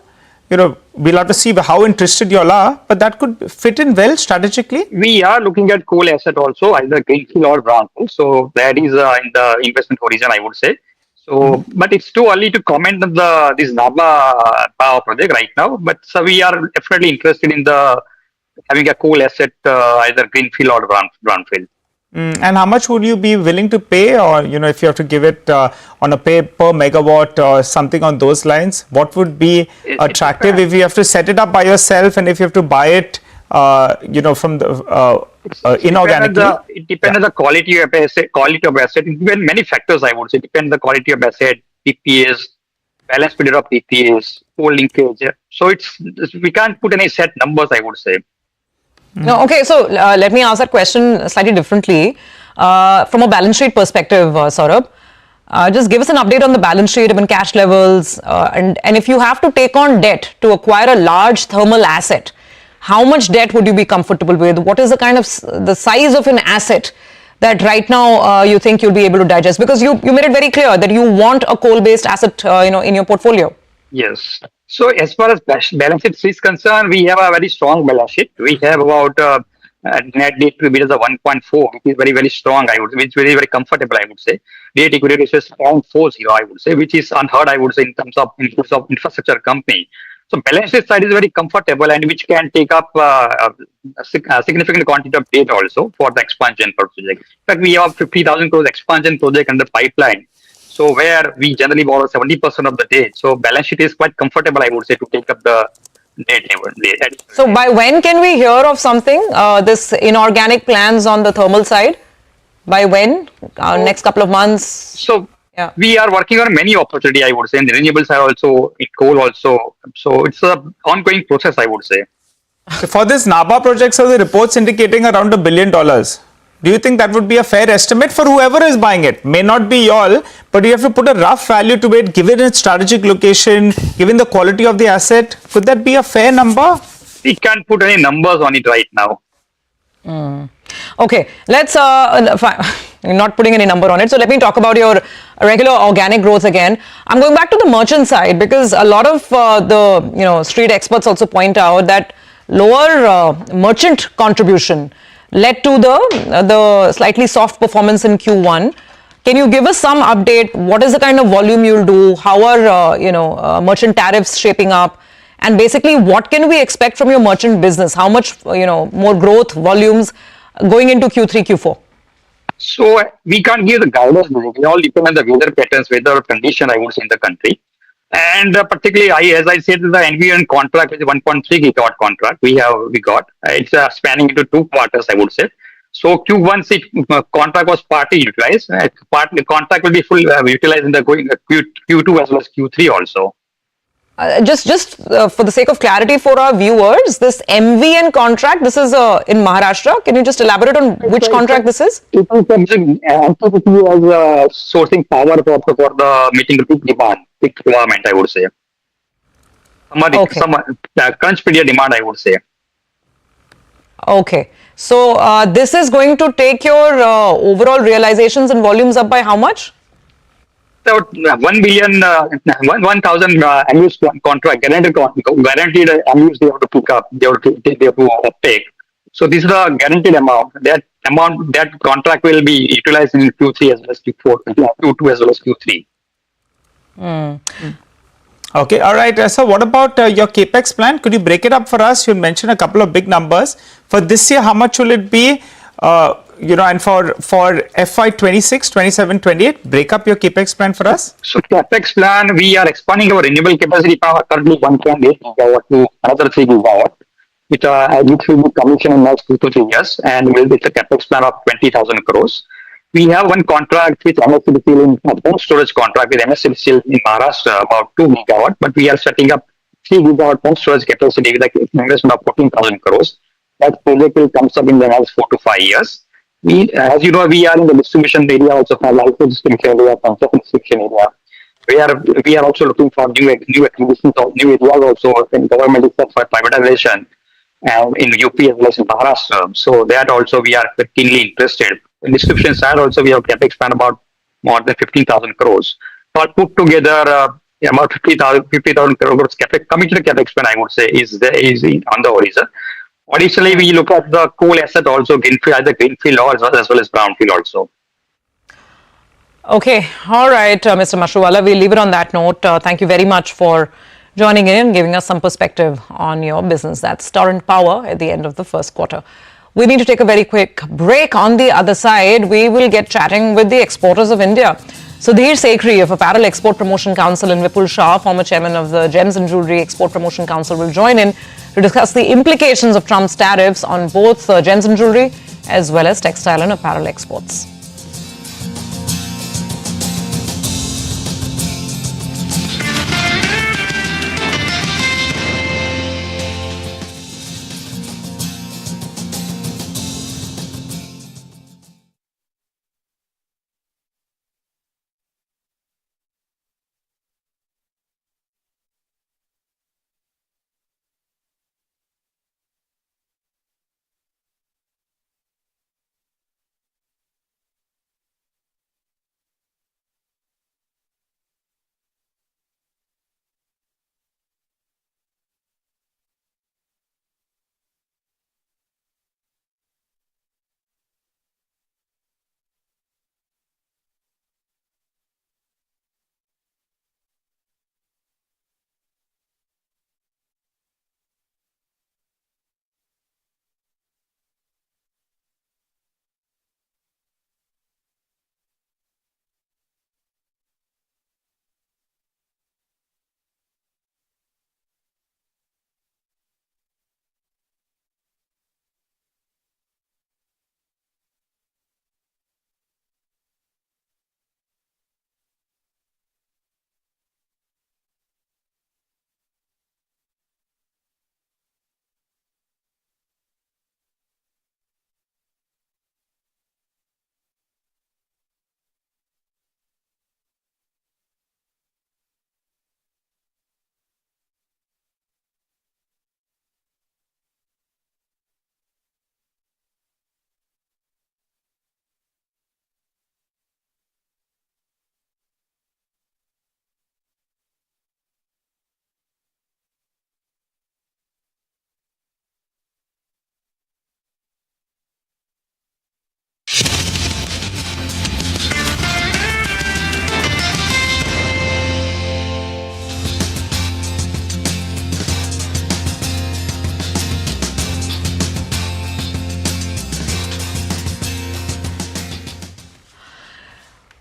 we'll have to see how interested you all are, but that could fit in well strategically. We are looking at coal asset also, either greenfield or brownfield. So that is in the investment horizon, I would say. So, but it's too early to comment on this Nabha power project right now. But so we are definitely interested in having a coal asset, either greenfield or brownfield. And how much would you be willing to pay, or if you have to give it on a pay per megawatt or something on those lines? What would be attractive if you have to set it up by yourself, and if you have to buy it, from the inorganically? It depends on the quality of asset. It depends on many factors, I would say. It depends on the quality of asset, PPAs, balance period of PPAs, coal linkage. So we can't put any set numbers, I would say. No, okay, so let me ask that question slightly differently. From a balance sheet perspective, Saurabh, just give us an update on the balance sheet, even cash levels, and if you have to take on debt to acquire a large thermal asset, how much debt would you be comfortable with? What is the kind of the size of an asset that right now you think you'll be able to digest? Because you made it very clear that you want a coal-based asset, in your portfolio. Yes. So as far as balance sheet is concerned, we have a very strong balance sheet. We have about net debt to EBITDA of 1.4, which is very, very strong, I would say, which is very, very comfortable, I would say. Debt equity ratio is 0.40, I would say, which is unheard, I would say, in terms of infrastructure company. So balance sheet side is very comfortable, and which can take up a significant quantity of debt also for the expansion project. In fact, we have 50,000 crores expansion project in the pipeline. So where we generally borrow 70% of the debt. So balance sheet is quite comfortable, I would say, to take up the debt. So by when can we hear of something, this inorganic plans on the thermal side? By when? Next couple of months? So we are working on many opportunities, I would say, in the renewable side also, in coal also. So it's an ongoing process, I would say. For this Nabha project, so the reports indicating around $1 billion. Do you think that would be a fair estimate for whoever is buying it? May not be y'all, but you have to put a rough value to it, given its strategic location, given the quality of the asset. Could that be a fair number? We can't put any numbers on it right now. Okay, let's not putting any number on it. So let me talk about your regular organic growth again. I'm going back to the merchant side, because a lot of the street experts also point out that lower merchant contribution led to the slightly soft performance in Q1. Can you give us some update? What is the kind of volume you'll do? How are merchant tariffs shaping up? And basically, what can we expect from your merchant business? How much more growth volumes going into Q3, Q4? So we can't give the guidance. It all depends on the weather patterns, weather condition, I would say, in the country. And particularly, as I said, the NVN contract is a 1.3 gigawatt contract we got. It's spanning into 2 quarters, I would say. So Q1 contract was partly utilized. The contract will be fully utilized in the Q2 as well as Q3 also. Just for the sake of clarity for our viewers, this MVN contract, this is in Maharashtra. Can you just elaborate on which contract this is? It is as sourcing power for the meeting the peak demand, peak requirement, I would say. Some crunch period demand, I would say. Okay. So this is going to take your overall realizations and volumes up by how much? About 1 billion, 1,000 unused contract, guaranteed unused they have to pick up, they have to take. So this is the guaranteed amount. That contract will be utilized in Q3 as well as Q4, Q2 as well as Q3. Okay, all right. So what about your CAPEX plan? Could you break it up for us? You mentioned a couple of big numbers. For this year, how much will it be? And for FY 26, 27, 28, break up your CAPEX plan for us. So CAPEX plan, we are expanding our renewable capacity from currently 1.8 gigawatt to another 3 gigawatt, which will be commissioned in the next 2 to 3 years, and will be the CAPEX plan of 20,000 crores. We have one contract with NSHs home storage contract with NSHs in Maharashtra, about 2 gigawatt, but we are setting up 3 gigawatt home storage capacity with an investment of 14,000 crores. That project will come up in the next 4 to 5 years. As you know, we are in the distribution area also for license distribution area, concept distribution area. We are also looking for new acquisitions of new areas also in government itself for privatization and in UP as well as in Maharashtra. So that also we are keenly interested. In distribution side also we have CAPEX plan about more than 15,000 crores. So put together about 50,000 crores capex, committed capex spend, I would say, is on the horizon. Additionally, we look at the coal asset also, greenfield, either greenfield or as well as brownfield also. Okay, all right, Mr. Mashruwala, we'll leave it on that note. Thank you very much for joining in and giving us some perspective on your business. That's Torrent Power at the end of the first quarter. We need to take a very quick break. On the other side, we will get chatting with the exporters of India. Sudhir Sekhri of Apparel Export Promotion Council and Vipul Shah, former chairman of the Gems and Jewellery Export Promotion Council, will join in to discuss the implications of Trump's tariffs on both gems and jewellery as well as textile and apparel exports.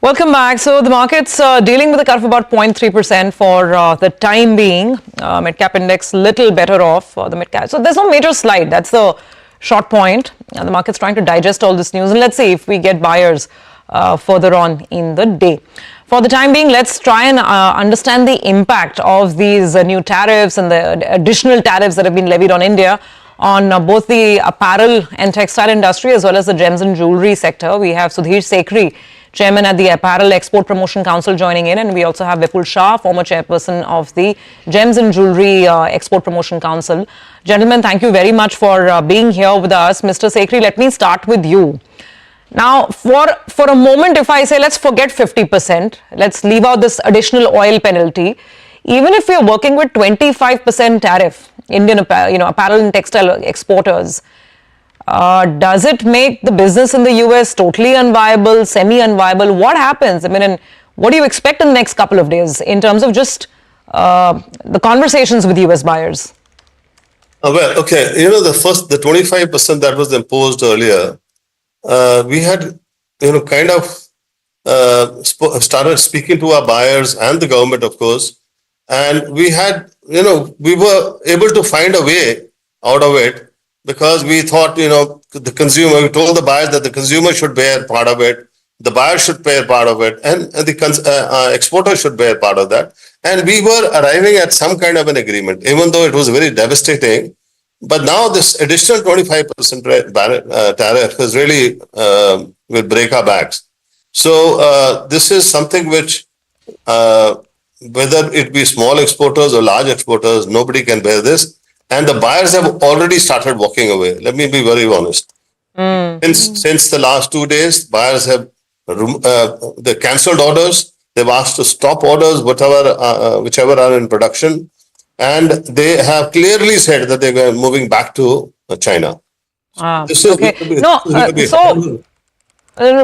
Welcome back. So the market's dealing with a cut of about 0.3% for the time being. Mid-cap index little better off for the mid-cap. So there's no major slide. That's the short point. The market's trying to digest all this news. And let's see if we get buyers further on in the day. For the time being, let's try and understand the impact of these new tariffs and the additional tariffs that have been levied on India on both the apparel and textile industry as well as the gems and jewellery sector. We have Sudhir Sekhri, chairman at the Apparel Export Promotion Council, joining in, and we also have Vipul Shah, former chairperson of the Gems and Jewellery Export Promotion Council. Gentlemen, thank you very much for being here with us. Mr. Sekhri, let me start with you. Now, for a moment, if I say let's forget 50%, let's leave out this additional oil penalty. Even if we're working with 25% tariff, Indian apparel and textile exporters, does it make the business in the US totally unviable, semi-unviable? What happens? I mean, and what do you expect in the next couple of days in terms of just the conversations with US buyers? Well, okay. The 25% that was imposed earlier, we had, kind of started speaking to our buyers and the government, of course, and we had, we were able to find a way out of it. Because we thought, the consumer, we told the buyers that the consumer should bear part of it, the buyer should bear part of it, and the exporter should bear part of that. And we were arriving at some kind of an agreement, even though it was very devastating. But now this additional 25% tariff is really will break our backs. So this is something which, whether it be small exporters or large exporters, nobody can bear this. And the buyers have already started walking away. Let me be very honest. Since the last 2 days, buyers have they cancelled orders They've asked to stop orders, whichever are in production. And they have clearly said that they were moving back to China. Okay.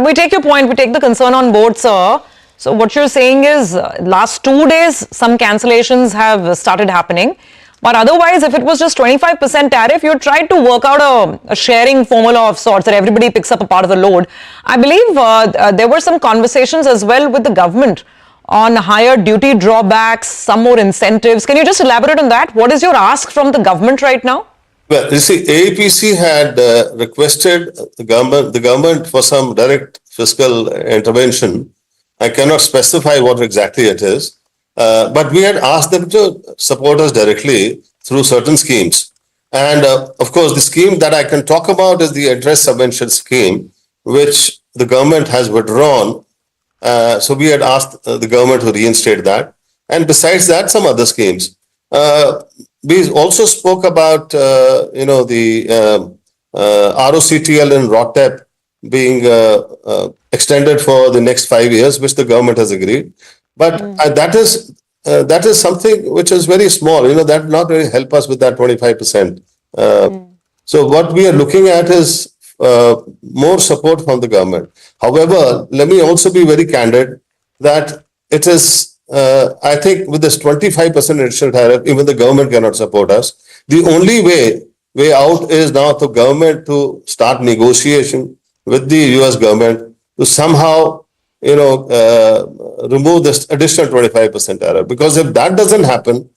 We take your point. We take the concern on board, sir. So what you're saying is last 2 days, some cancellations have started happening. But otherwise, if it was just 25% tariff, you tried to work out a sharing formula of sorts that everybody picks up a part of the load. I believe there were some conversations as well with the government on higher duty drawbacks, some more incentives. Can you just elaborate on that? What is your ask from the government right now? Well, you see, AAPC had requested the government for some direct fiscal intervention. I cannot specify what exactly it is, but we had asked them to support us directly through certain schemes. And of course, the scheme that I can talk about is the interest subvention scheme, which the government has withdrawn. So we had asked the government to reinstate that. And besides that, some other schemes. We also spoke about, the ROCTL and ROTEP being extended for the next 5 years, which the government has agreed. But that is something which is very small. That will not really help us with that 25%. So what we are looking at is more support from the government. However, let me also be very candid that it is, I think with this 25% additional tariff, even the government cannot support us. The only way out is now for government to start negotiation with the US government to somehow, remove this additional 25% tariff. Because if that doesn't happen,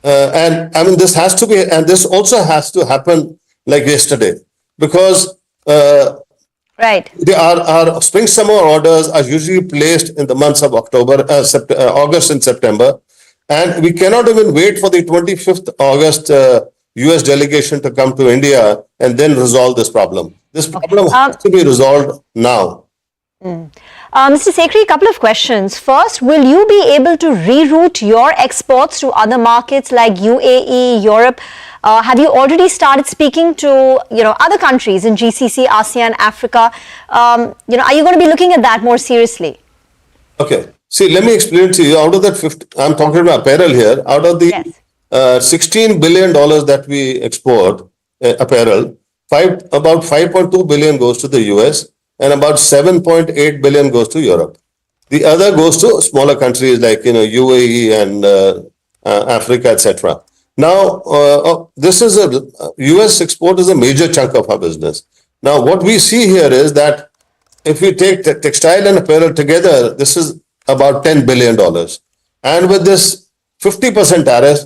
and I mean, this has to be, and this also has to happen like yesterday, because right. Our spring summer orders are usually placed in the months of August and September, and we cannot even wait for the 25th August US delegation to come to India and then resolve this problem. This problem has to be resolved now. Mr. Sekhri, a couple of questions. First, will you be able to reroute your exports to other markets like UAE, Europe? Have you already started speaking to other countries in GCC, ASEAN, Africa? Are you going to be looking at that more seriously? Okay. See, let me explain to you. Out of that 50, I'm talking about apparel here. Out of the $16 billion that we export apparel, about 5.2 billion goes to the US and about 7.8 billion goes to Europe. The other goes to smaller countries like UAE and Africa, etc. Now, this is US export is a major chunk of our business. Now, what we see here is that if we take textile and apparel together, this is about $10 billion. And with this 50% tariff,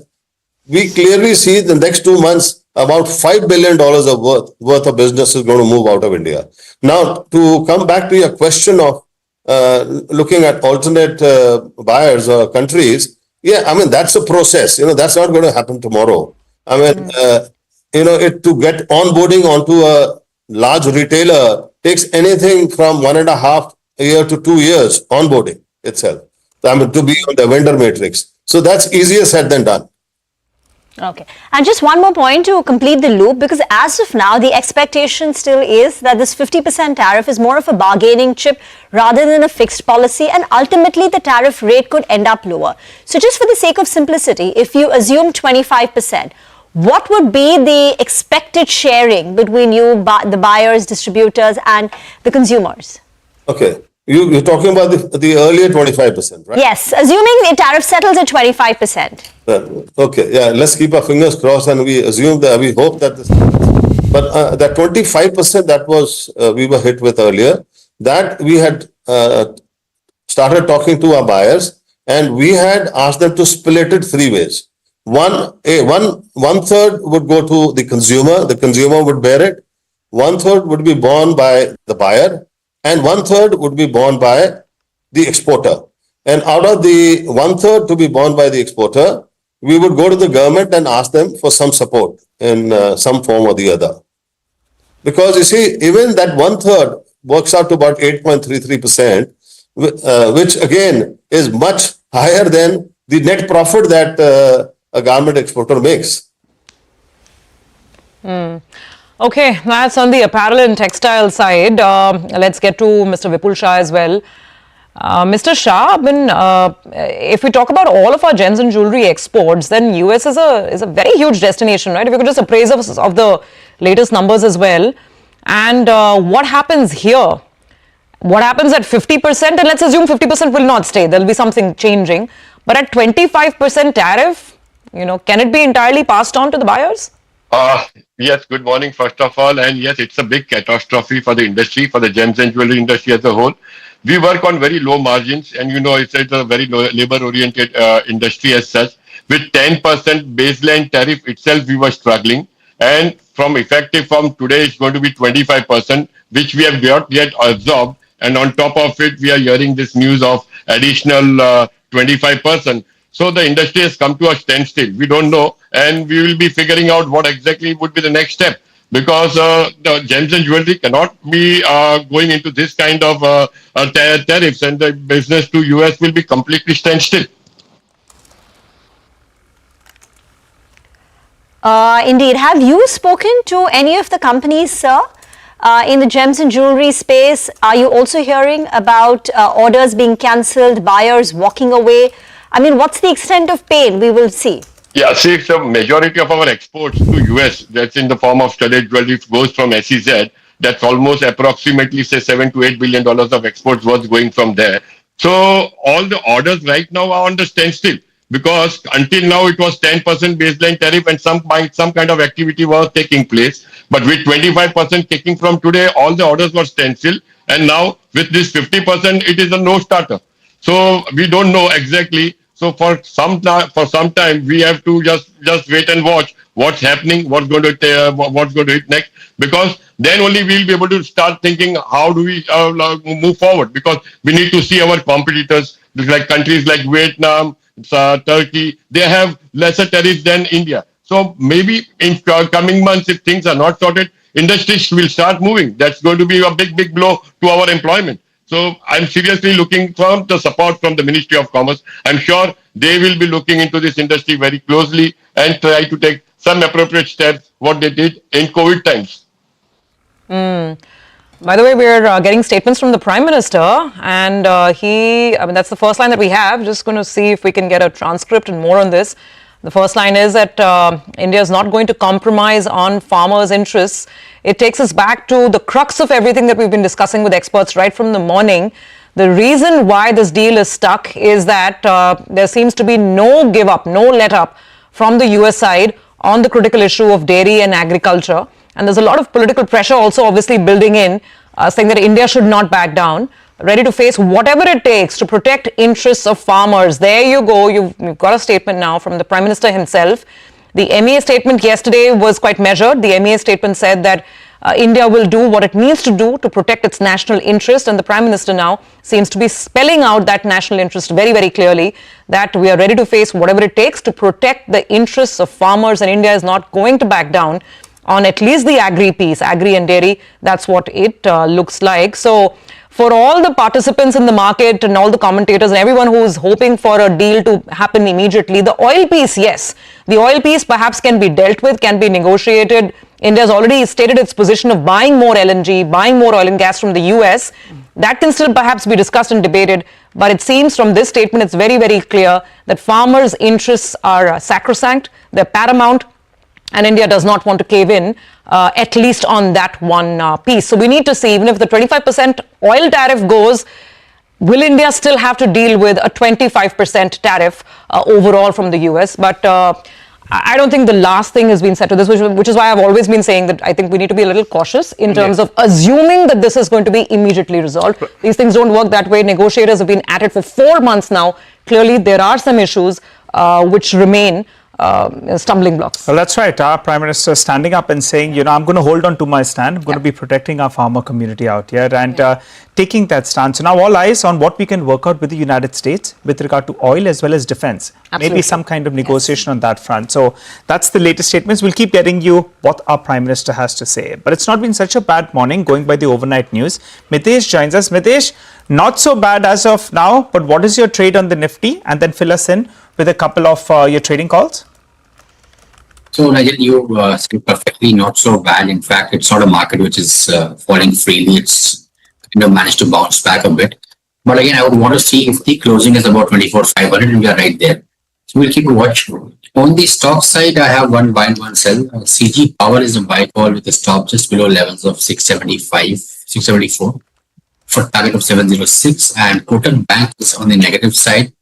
we clearly see the next 2 months about $5 billion of worth of business is going to move out of India. Now, to come back to your question of looking at alternate buyers or countries, yeah, I mean, that's a process. That's not going to happen tomorrow. I mean, to get onboarding onto a large retailer takes anything from 1.5 year to 2 years onboarding itself. I mean, to be on the vendor matrix. So that's easier said than done. Okay. And just one more point to complete the loop, because as of now, the expectation still is that this 50% tariff is more of a bargaining chip rather than a fixed policy, and ultimately the tariff rate could end up lower. So just for the sake of simplicity, if you assume 25%, what would be the expected sharing between you, the buyers, distributors, and the consumers? Okay. You're talking about the earlier 25%, right? Yes, assuming the tariff settles at 25%. Okay, yeah, let's keep our fingers crossed and we assume that, we hope that this, but that 25% that was, we were hit with earlier, that we had started talking to our buyers and we had asked them to split it 3 ways. One third would go to the consumer would bear it, 1/3 would be borne by the buyer, and 1/3 would be borne by the exporter. And out of the 1/3 to be borne by the exporter, we would go to the government and ask them for some support in some form or the other. Because you see, even that 1/3 works out to about 8.33%, which again is much higher than the net profit that a garment exporter makes. Okay, that's on the apparel and textile side. Let's get to Mr. Vipul Shah as well. Mr. Shah, if we talk about all of our gems and jewelry exports, then US is a very huge destination, right? If you could just appraise us of the latest numbers as well. And what happens here? What happens at 50%? And let's assume 50% will not stay. There'll be something changing. But at 25% tariff, can it be entirely passed on to the buyers? Yes, good morning, first of all. And yes, it's a big catastrophe for the industry, for the gems and jewelry industry as a whole. We work on very low margins, and it's a very labor-oriented industry as such. With 10% baseline tariff itself, we were struggling. And from effective from today, it's going to be 25%, which we have not yet absorbed. And on top of it, we are hearing this news of additional 25%. So the industry has come to a standstill. We don't know, and we will be figuring out what exactly would be the next step. Because the gems and jewelry cannot be going into this kind of tariffs, and the business to US will be completely standstill. Indeed. Have you spoken to any of the companies, sir, in the gems and jewelry space? Are you also hearing about orders being cancelled, buyers walking away? I mean, what's the extent of pain we will see? Yeah, see, the majority of our exports to US, that's in the form of studded jewelry, goes from SEZ. That's almost approximately, say, $7 to $8 billion of exports was going from there. So all the orders right now are on the standstill, because until now it was 10% baseline tariff and some kind of activity was taking place. But with 25% taking from today, all the orders were standstill. And now with this 50%, it is a no-starter. So we don't know exactly. So for some time, we have to just wait and watch what's happening, what's going to hit next, because then only we'll be able to start thinking how do we move forward, because we need to see our competitors, like countries like Vietnam, Turkey, they have lesser tariffs than India. So maybe in coming months, if things are not sorted, industries will start moving. That's going to be a big blow to our employment. So I'm seriously looking for the support from the Ministry of Commerce. I'm sure they will be looking into this industry very closely and try to take some appropriate steps, what they did in COVID times. By the way, we're getting statements from the Prime Minister, and that's the first line that we have. Just going to see if we can get a transcript and more on this. The first line is that India is not going to compromise on farmers' interests. It takes us back to the crux of everything that we've been discussing with experts right from the morning. The reason why this deal is stuck is that there seems to be no give up, no let up from the US side on the critical issue of dairy and agriculture. And there's a lot of political pressure also obviously building in, saying that India should not back down, ready to face whatever it takes to protect interests of farmers. There you go. You've got a statement now from the Prime Minister himself. The MEA statement yesterday was quite measured. The MEA statement said that India will do what it needs to do to protect its national interest, and the Prime Minister now seems to be spelling out that national interest very, very clearly, that we are ready to face whatever it takes to protect the interests of farmers, and India is not going to back down on at least the agri piece, agri and dairy. That's what it looks like. So for all the participants in the market and all the commentators and everyone who is hoping for a deal to happen immediately, the oil piece, yes, the oil piece perhaps can be dealt with, can be negotiated. India has already stated its position of buying more LNG, buying more oil and gas from the US. That can still perhaps be discussed and debated, but it seems from this statement it's very, very clear that farmers' interests are sacrosanct, they're paramount, and India does not want to cave in, at least on that one piece. So we need to see, even if the 25% oil tariff goes, will India still have to deal with a 25% tariff overall from the US? But I don't think the last thing has been said to this, which is why I've always been saying that I think we need to be a little cautious in terms of assuming that this is going to be immediately resolved. These things don't work that way. Negotiators have been at it for 4 months now. Clearly, there are some issues which remain stumbling blocks. Well, that's right. Our Prime Minister standing up and saying, I'm going to hold on to my stand. I'm going to be protecting our farmer community out here and taking that stance. So now all eyes on what we can work out with the United States with regard to oil as well as defense. Absolutely. Maybe some kind of negotiation on that front. So that's the latest statements. We'll keep getting you what our Prime Minister has to say. But it's not been such a bad morning going by the overnight news. Mitesh joins us. Mitesh, not so bad as of now, but what is your trade on the Nifty? And then fill us in with a couple of your trading calls. So, Nigel, you said perfectly, not so bad. In fact, it's not a market which is falling freely. It's managed to bounce back a bit. But again, I would want to see if the closing is about 24,500 and we are right there. So we'll keep a watch. On the stock side, I have one buy and one sell. CG Power is a buy call with a stop just below levels of 675, 674 for target of 706. And Kotak Bank is on the negative side.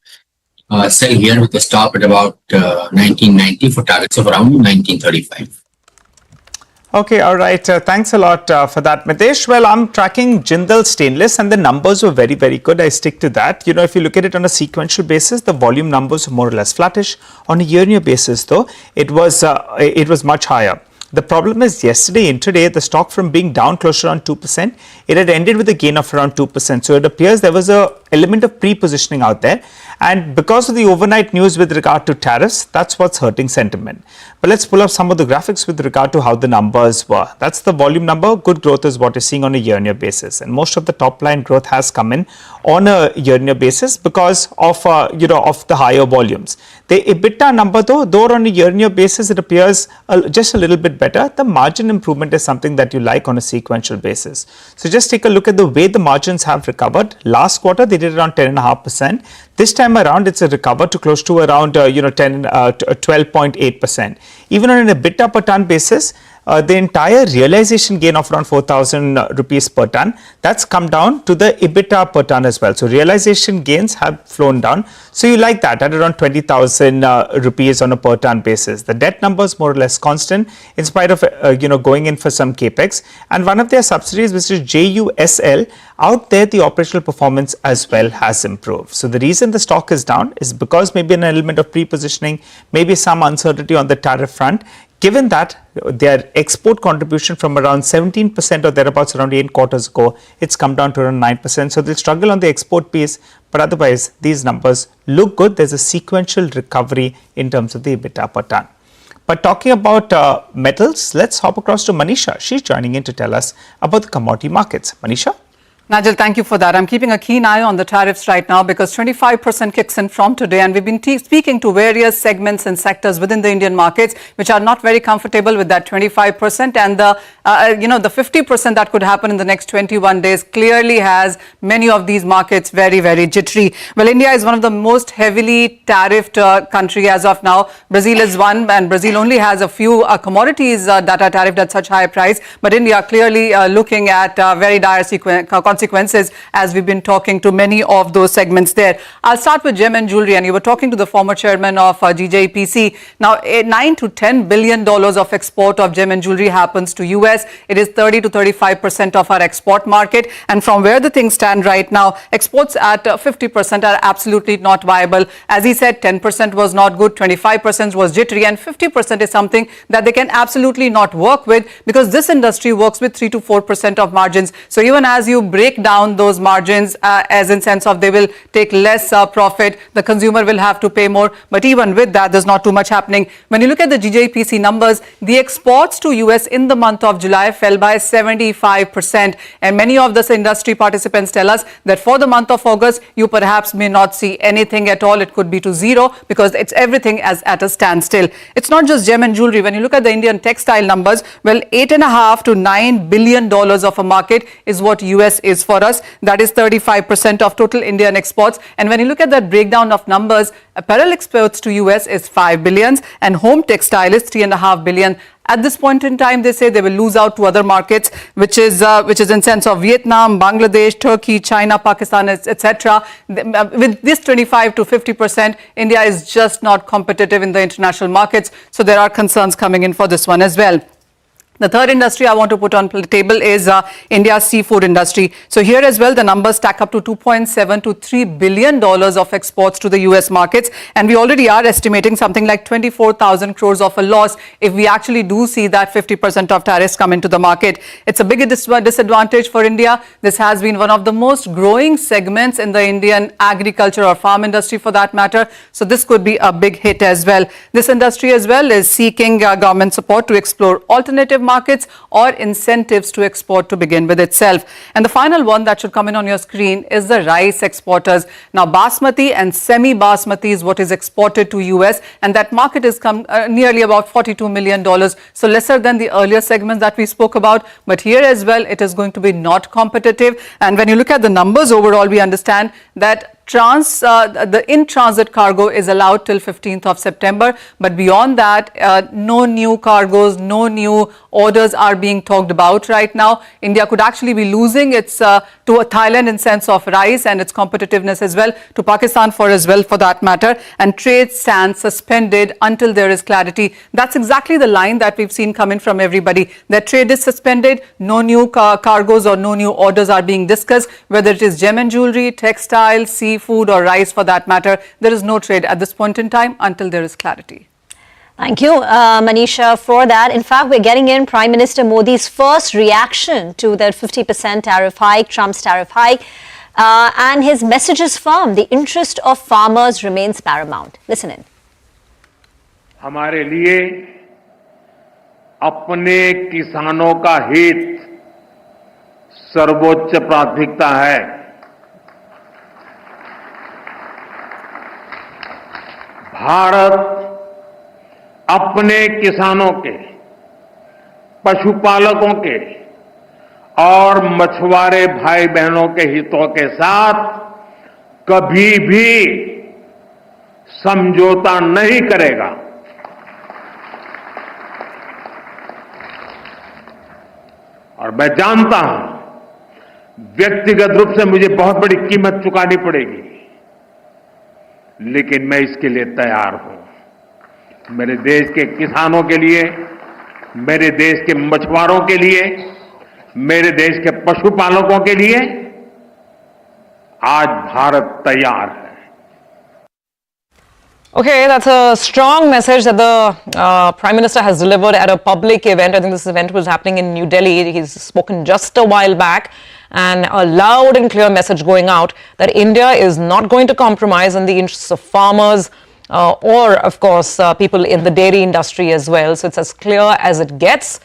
Sell here with a stop at about 1990 for targets of around 1935. Okay, all right. Thanks a lot for that, Mitesh. Well, I'm tracking Jindal Stainless and the numbers were very, very good. I stick to that. You know, if you look at it on a sequential basis, the volume numbers are more or less flattish. On a year-on-year basis, though, it was much higher. The problem is yesterday, intraday, the stock from being down close to around 2%, it had ended with a gain of around 2%. So it appears there was an element of pre-positioning out there. And because of the overnight news with regard to tariffs, that's what's hurting sentiment. But let's pull up some of the graphics with regard to how the numbers were. That's the volume number. Good growth is what you're seeing on a year-on-year basis. And most of the top line growth has come in on a year-on-year basis because of, of the higher volumes. The EBITDA number though on a year-on-year basis, it appears just a little bit better. The margin improvement is something that you like on a sequential basis. So just take a look at the way the margins have recovered. Last quarter, they did around 10.5%. This time around, it's a recover to close to around 12.8%. Even on an EBITDA per ton basis, the entire realization gain of around 4,000 rupees per ton, that's come down to the EBITDA per ton as well. So realization gains have flown down. So you like that at around 20,000 rupees on a per ton basis. The debt numbers more or less constant in spite of going in for some capex. And one of their subsidiaries, which is JUSL, out there the operational performance as well has improved. So the reason the stock is down is because maybe an element of pre-positioning, maybe some uncertainty on the tariff front. Given that their export contribution from around 17% or thereabouts around 8 quarters ago, it's come down to around 9%. So they'll struggle on the export piece, but otherwise these numbers look good. There's a sequential recovery in terms of the EBITDA per ton. But talking about metals, let's hop across to Manisha. She's joining in to tell us about the commodity markets. Manisha? Nigel, thank you for that. I'm keeping a keen eye on the tariffs right now because 25% kicks in from today, and we've been speaking to various segments and sectors within the Indian markets which are not very comfortable with that 25%, and the 50% that could happen in the next 21 days clearly has many of these markets very, very jittery. Well, India is one of the most heavily tariffed country as of now. Brazil is one, and Brazil only has a few commodities that are tariffed at such high price, but India clearly looking at very dire consequences as we've been talking to many of those segments there. I'll start with gem and jewelry, and you were talking to the former chairman of GJPC. Now, $9 to $10 billion of export of gem and jewelry happens to US. It is 30 to 35% of our export market, and from where the things stand right now, exports at 50% are absolutely not viable. As he said, 10% was not good, 25% was jittery, and 50% is something that they can absolutely not work with because this industry works with 3 to 4% of margins. So even as you break down those margins as in sense of they will take less profit, the consumer will have to pay more, but even with that there's not too much happening. When you look at the GJPC numbers, the exports to US in the month of July fell by 75%, and many of the industry participants tell us that for the month of August you perhaps may not see anything at all. It could be to zero because it's everything as at a standstill. It's not just gem and jewelry. When you look at the Indian textile numbers, well, $8.5 to $9 billion of a market is what US is for us. That is 35% of total Indian exports. And when you look at that breakdown of numbers, apparel exports to US is $5 billion and home textile is $3.5 billion. At this point in time, they say they will lose out to other markets, which is in sense of Vietnam, Bangladesh, Turkey, China, Pakistan, etc. With this 25 to 50%, India is just not competitive in the international markets. So there are concerns coming in for this one as well. The third industry I want to put on the table is India's seafood industry. So here as well, the numbers stack up to $2.7 to $3 billion of exports to the US markets. And we already are estimating something like 24,000 crores of a loss if we actually do see that 50% of tariffs come into the market. It's a big disadvantage for India. This has been one of the most growing segments in the Indian agriculture or farm industry for that matter. So this could be a big hit as well. This industry as well is seeking government support to explore alternative markets or incentives to export to begin with itself. And the final one that should come in on your screen is the rice exporters. Now, basmati and semi-basmati is what is exported to US, and that market is nearly about $42 million. So lesser than the earlier segments that we spoke about. But here as well, it is going to be not competitive. And when you look at the numbers overall, we understand that the in-transit cargo is allowed till 15th of September, but beyond that, no new cargoes, no new orders are being talked about right now. India could actually be losing its to Thailand in sense of rice and its competitiveness as well, to Pakistan as well for that matter, and trade stands suspended until there is clarity. That's exactly the line that we've seen come in from everybody. That trade is suspended, no new cargoes or no new orders are being discussed, whether it is gem and jewelry, textiles, seafood or rice for that matter. There is no trade at this point in time until there is clarity. Thank you, Manisha, for that. In fact, we're getting in Prime Minister Modi's first reaction to the 50% tariff hike, Trump's tariff hike, and his message is firm. The interest of farmers remains paramount. Listen in. हमारे लिए अपने किसानों का हित सर्वोच्च प्राथमिकता है। भारत अपने किसानों के, पशुपालकों के और मछुआरे भाई बहनों के हितों के साथ कभी भी समझौता नहीं करेगा। और मैं जानता हूं व्यक्तिगत रूप से मुझे बहुत बड़ी कीमत चुकानी पड़ेगी, लेकिन मैं इसके लिए तैयार हूं। मेरे देश के किसानों के लिए, मेरे देश के मछुआरों के लिए, मेरे देश के पशुपालकों के लिए आज भारत तैयार है। Okay, that's a strong message that the Prime Minister has delivered at a public event. I think this event was happening in New Delhi. He's spoken just a while back, and a loud and clear message going out that India is not going to compromise in the interests of farmers or, of course, people in the dairy industry as well. So it's as clear as it gets.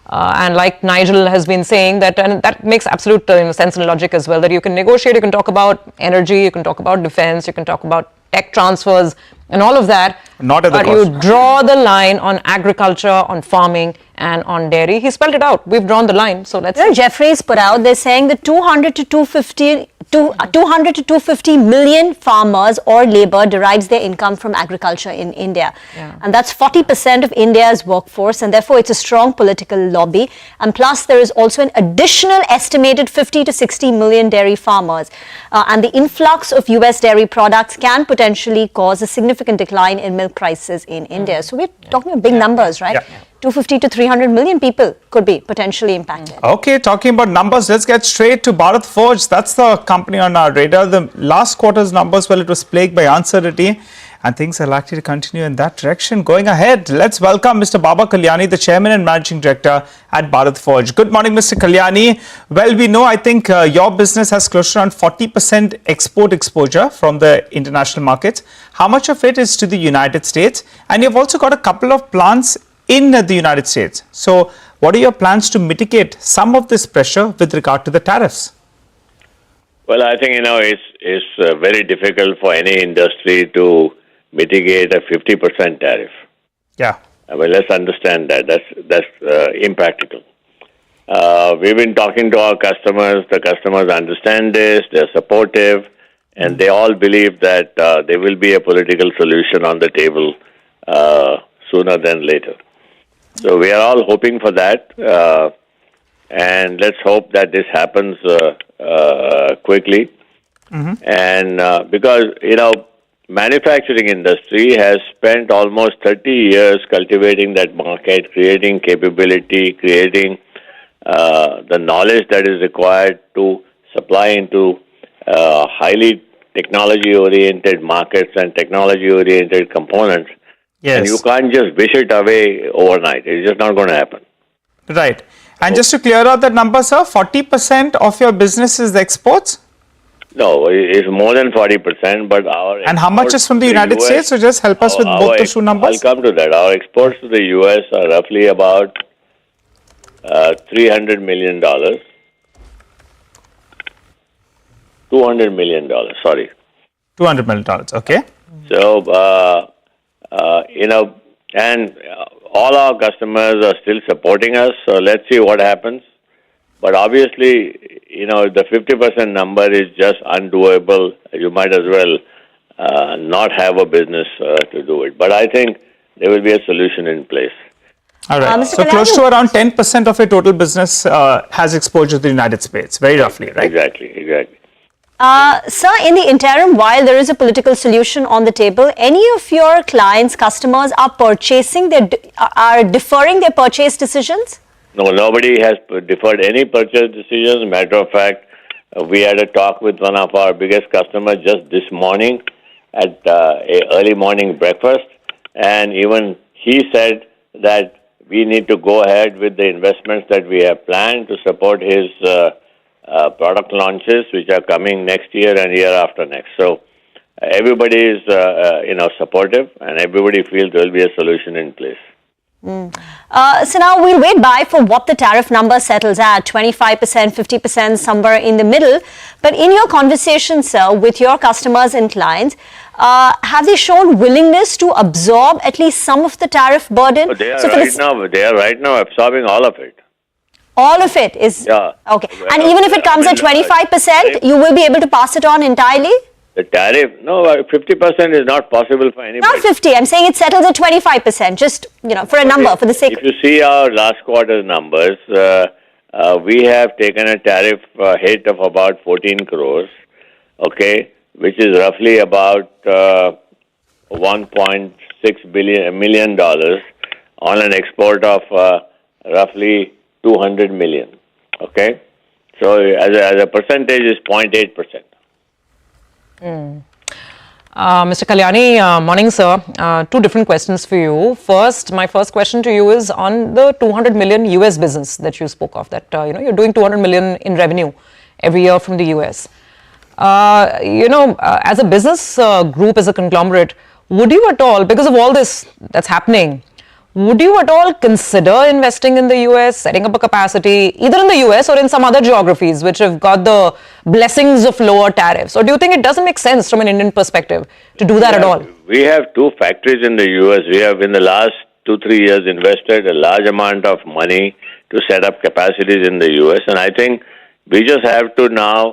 And like Nigel has been saying, and that makes absolute sense and logic as well, that you can negotiate, you can talk about energy, you can talk about defense, you can talk about tech transfers and all of that. Not at the but cost. you draw the line on agriculture, on farming and on dairy. He spelled it out. We've drawn the line. So let's see. Jeffrey's put out, they're saying that 200 to 250 million farmers or labor derives their income from agriculture in India. Yeah. And that's 40% of India's workforce, and therefore it's a strong political lobby. And plus there is also an additional estimated 50 to 60 million dairy farmers. And the influx of US dairy products can potentially cause a significant decline in milk prices in India. So we're talking about big numbers, right? Yeah. 250 to 300 million people could be potentially impacted. Okay, talking about numbers, let's get straight to Bharat Forge. That's the company on our radar. The last quarter's numbers, well, it was plagued by uncertainty, and things are likely to continue in that direction. Going ahead, let's welcome Mr. Baba Kalyani, the Chairman and Managing Director at Bharat Forge. Good morning, Mr. Kalyani. Well, we know, I think your business has close to around 40% export exposure from the international markets. How much of it is to the United States? And you've also got a couple of plants in the United States. So what are your plans to mitigate some of this pressure with regard to the tariffs? Well, I think, it's very difficult for any industry to mitigate a 50% tariff. Yeah. Well, let's understand that. That's impractical. We've been talking to our customers. The customers understand this. They're supportive. And they all believe that there will be a political solution on the table sooner than later. So we are all hoping for that, and let's hope that this happens quickly. And because, manufacturing industry has spent almost 30 years cultivating that market, creating capability, creating the knowledge that is required to supply into highly technology-oriented markets and technology-oriented components. Yes. And you can't just wish it away overnight. It's just not going to happen. Right. And just to clear out that number, sir, 40% of your business is exports? No, it's more than 40%, but our... And how much is from the United States? So just help us with both the two numbers. I'll come to that. Our exports to the US are roughly about $300 million. $200 million, sorry. $200 million, okay. So, and all our customers are still supporting us, so let's see what happens. But obviously, the 50% number is just undoable. You might as well not have a business to do it. But I think there will be a solution in place. All right. So close to around 10% of your total business has exposure to the United States, very roughly, right? Exactly. Sir, in the interim, while there is a political solution on the table, any of your clients, customers are deferring their purchase decisions? No, nobody has deferred any purchase decisions. Matter of fact, we had a talk with one of our biggest customers just this morning at a early morning breakfast, and even he said that we need to go ahead with the investments that we have planned to support his product launches, which are coming next year and year after next. So everybody is, supportive, and everybody feels there will be a solution in place. So now we'll wait by for what the tariff number settles at, 25%, 50%, somewhere in the middle. But in your conversations, sir, with your customers and clients, have they shown willingness to absorb at least some of the tariff burden? They are right now absorbing all of it. All of it is? Yeah. Okay. And even if it comes at 25%, you will be able to pass it on entirely? The tariff, no, 50% is not possible for anybody. Not 50. I'm saying it settles at 25%, just, for a number, for the sake. If you see our last quarter's numbers, we have taken a tariff hit of about 14 crores, okay, which is roughly about $1.6 million on an export of roughly 200 million, okay? So as a percentage is 0.8%. Mr. Kalyani, morning, sir. Two different questions for you. First, my first question to you is on the 200 million US business that you spoke of, that, you're doing 200 million in revenue every year from the US. As a business group, as a conglomerate, would you at all, because of all this that's happening, would you at all consider investing in the US, setting up a capacity, either in the US or in some other geographies which have got the blessings of lower tariffs? Or do you think it doesn't make sense from an Indian perspective to do that at all? We have two factories in the US. We have in the last 2-3 years invested a large amount of money to set up capacities in the US. And I think we just have to now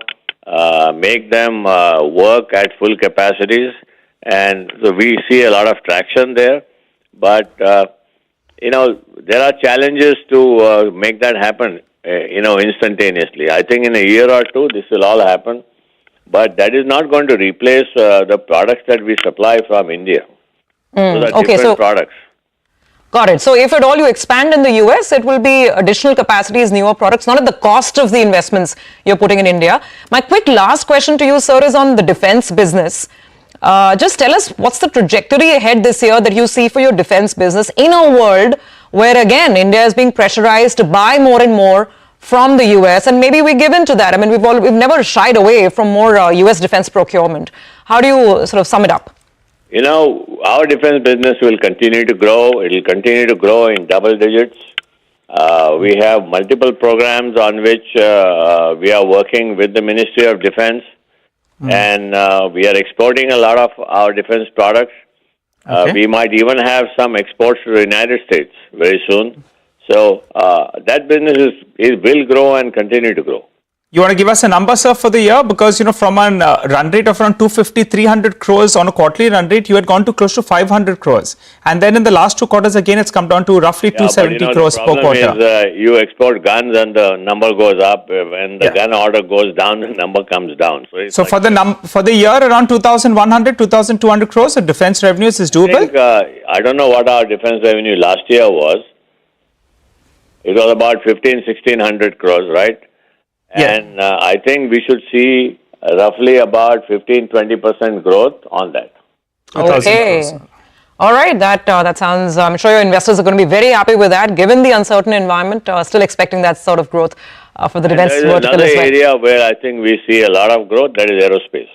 make them work at full capacities. And so we see a lot of traction there. But there are challenges to make that happen, instantaneously. I think in a year or two, this will all happen. But that is not going to replace the products that we supply from India. Those are different products. Got it. So if at all you expand in the US, it will be additional capacities, newer products, not at the cost of the investments you're putting in India. My quick last question to you, sir, is on the defense business. Just tell us what's the trajectory ahead this year that you see for your defense business in a world where, again, India is being pressurized to buy more and more from the US, and maybe we give in to that. I mean, we've never shied away from more US defense procurement. How do you sort of sum it up? Our defense business will continue to grow. It will continue to grow in double digits. We have multiple programs on which we are working with the Ministry of Defense. And we are exporting a lot of our defense products. We might even have some exports to the United States very soon. So that business will grow and continue to grow. You want to give us a number, sir, for the year? Because, from a run rate of around 250-300 crores on a quarterly run rate, you had gone to close to 500 crores. And then in the last 2 quarters, again, it's come down to roughly 270 crores per quarter. The problem is you export guns and the number goes up. When the gun order goes down, the number comes down. So for the year, around 2,100, 2,200 crores of defense revenues is doable? I don't know what our defense revenue last year was. It was about 1,600 crores, right? And I think we should see roughly about 15-20% growth on that. Okay. All right. That sounds, I'm sure your investors are going to be very happy with that, given the uncertain environment, still expecting that sort of growth for the defense vertical as well. Another area where I think we see a lot of growth, that is aerospace.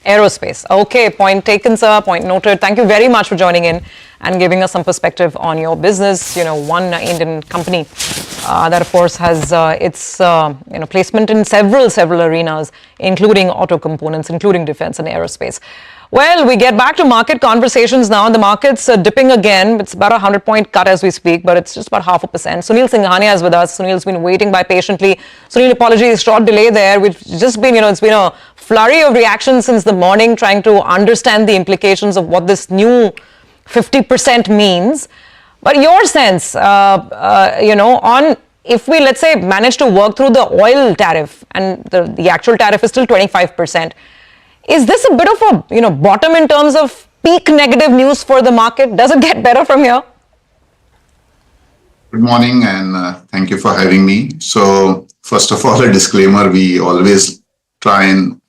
Aerospace. Okay. Point taken, sir. Point noted. Thank you very much for joining in. and giving us some perspective on your business. One Indian company that, of course, has its placement in several arenas, including auto components, including defense and aerospace. Well, we get back to market conversations now. The market's dipping again. It's about a 100-point cut as we speak, but it's just about 0.5%. Sunil Singhania is with us. Sunil's been waiting patiently. Sunil, apologies, short delay there. We've just been, it's been a flurry of reactions since the morning trying to understand the implications of what this new 50% means. But your sense, on if we, let's say, manage to work through the oil tariff and the actual tariff is still 25%, is this a bit of a bottom in terms of peak negative news for the market? Does it get better from here? Good morning and thank you for having me. So first of all, a disclaimer, we always try and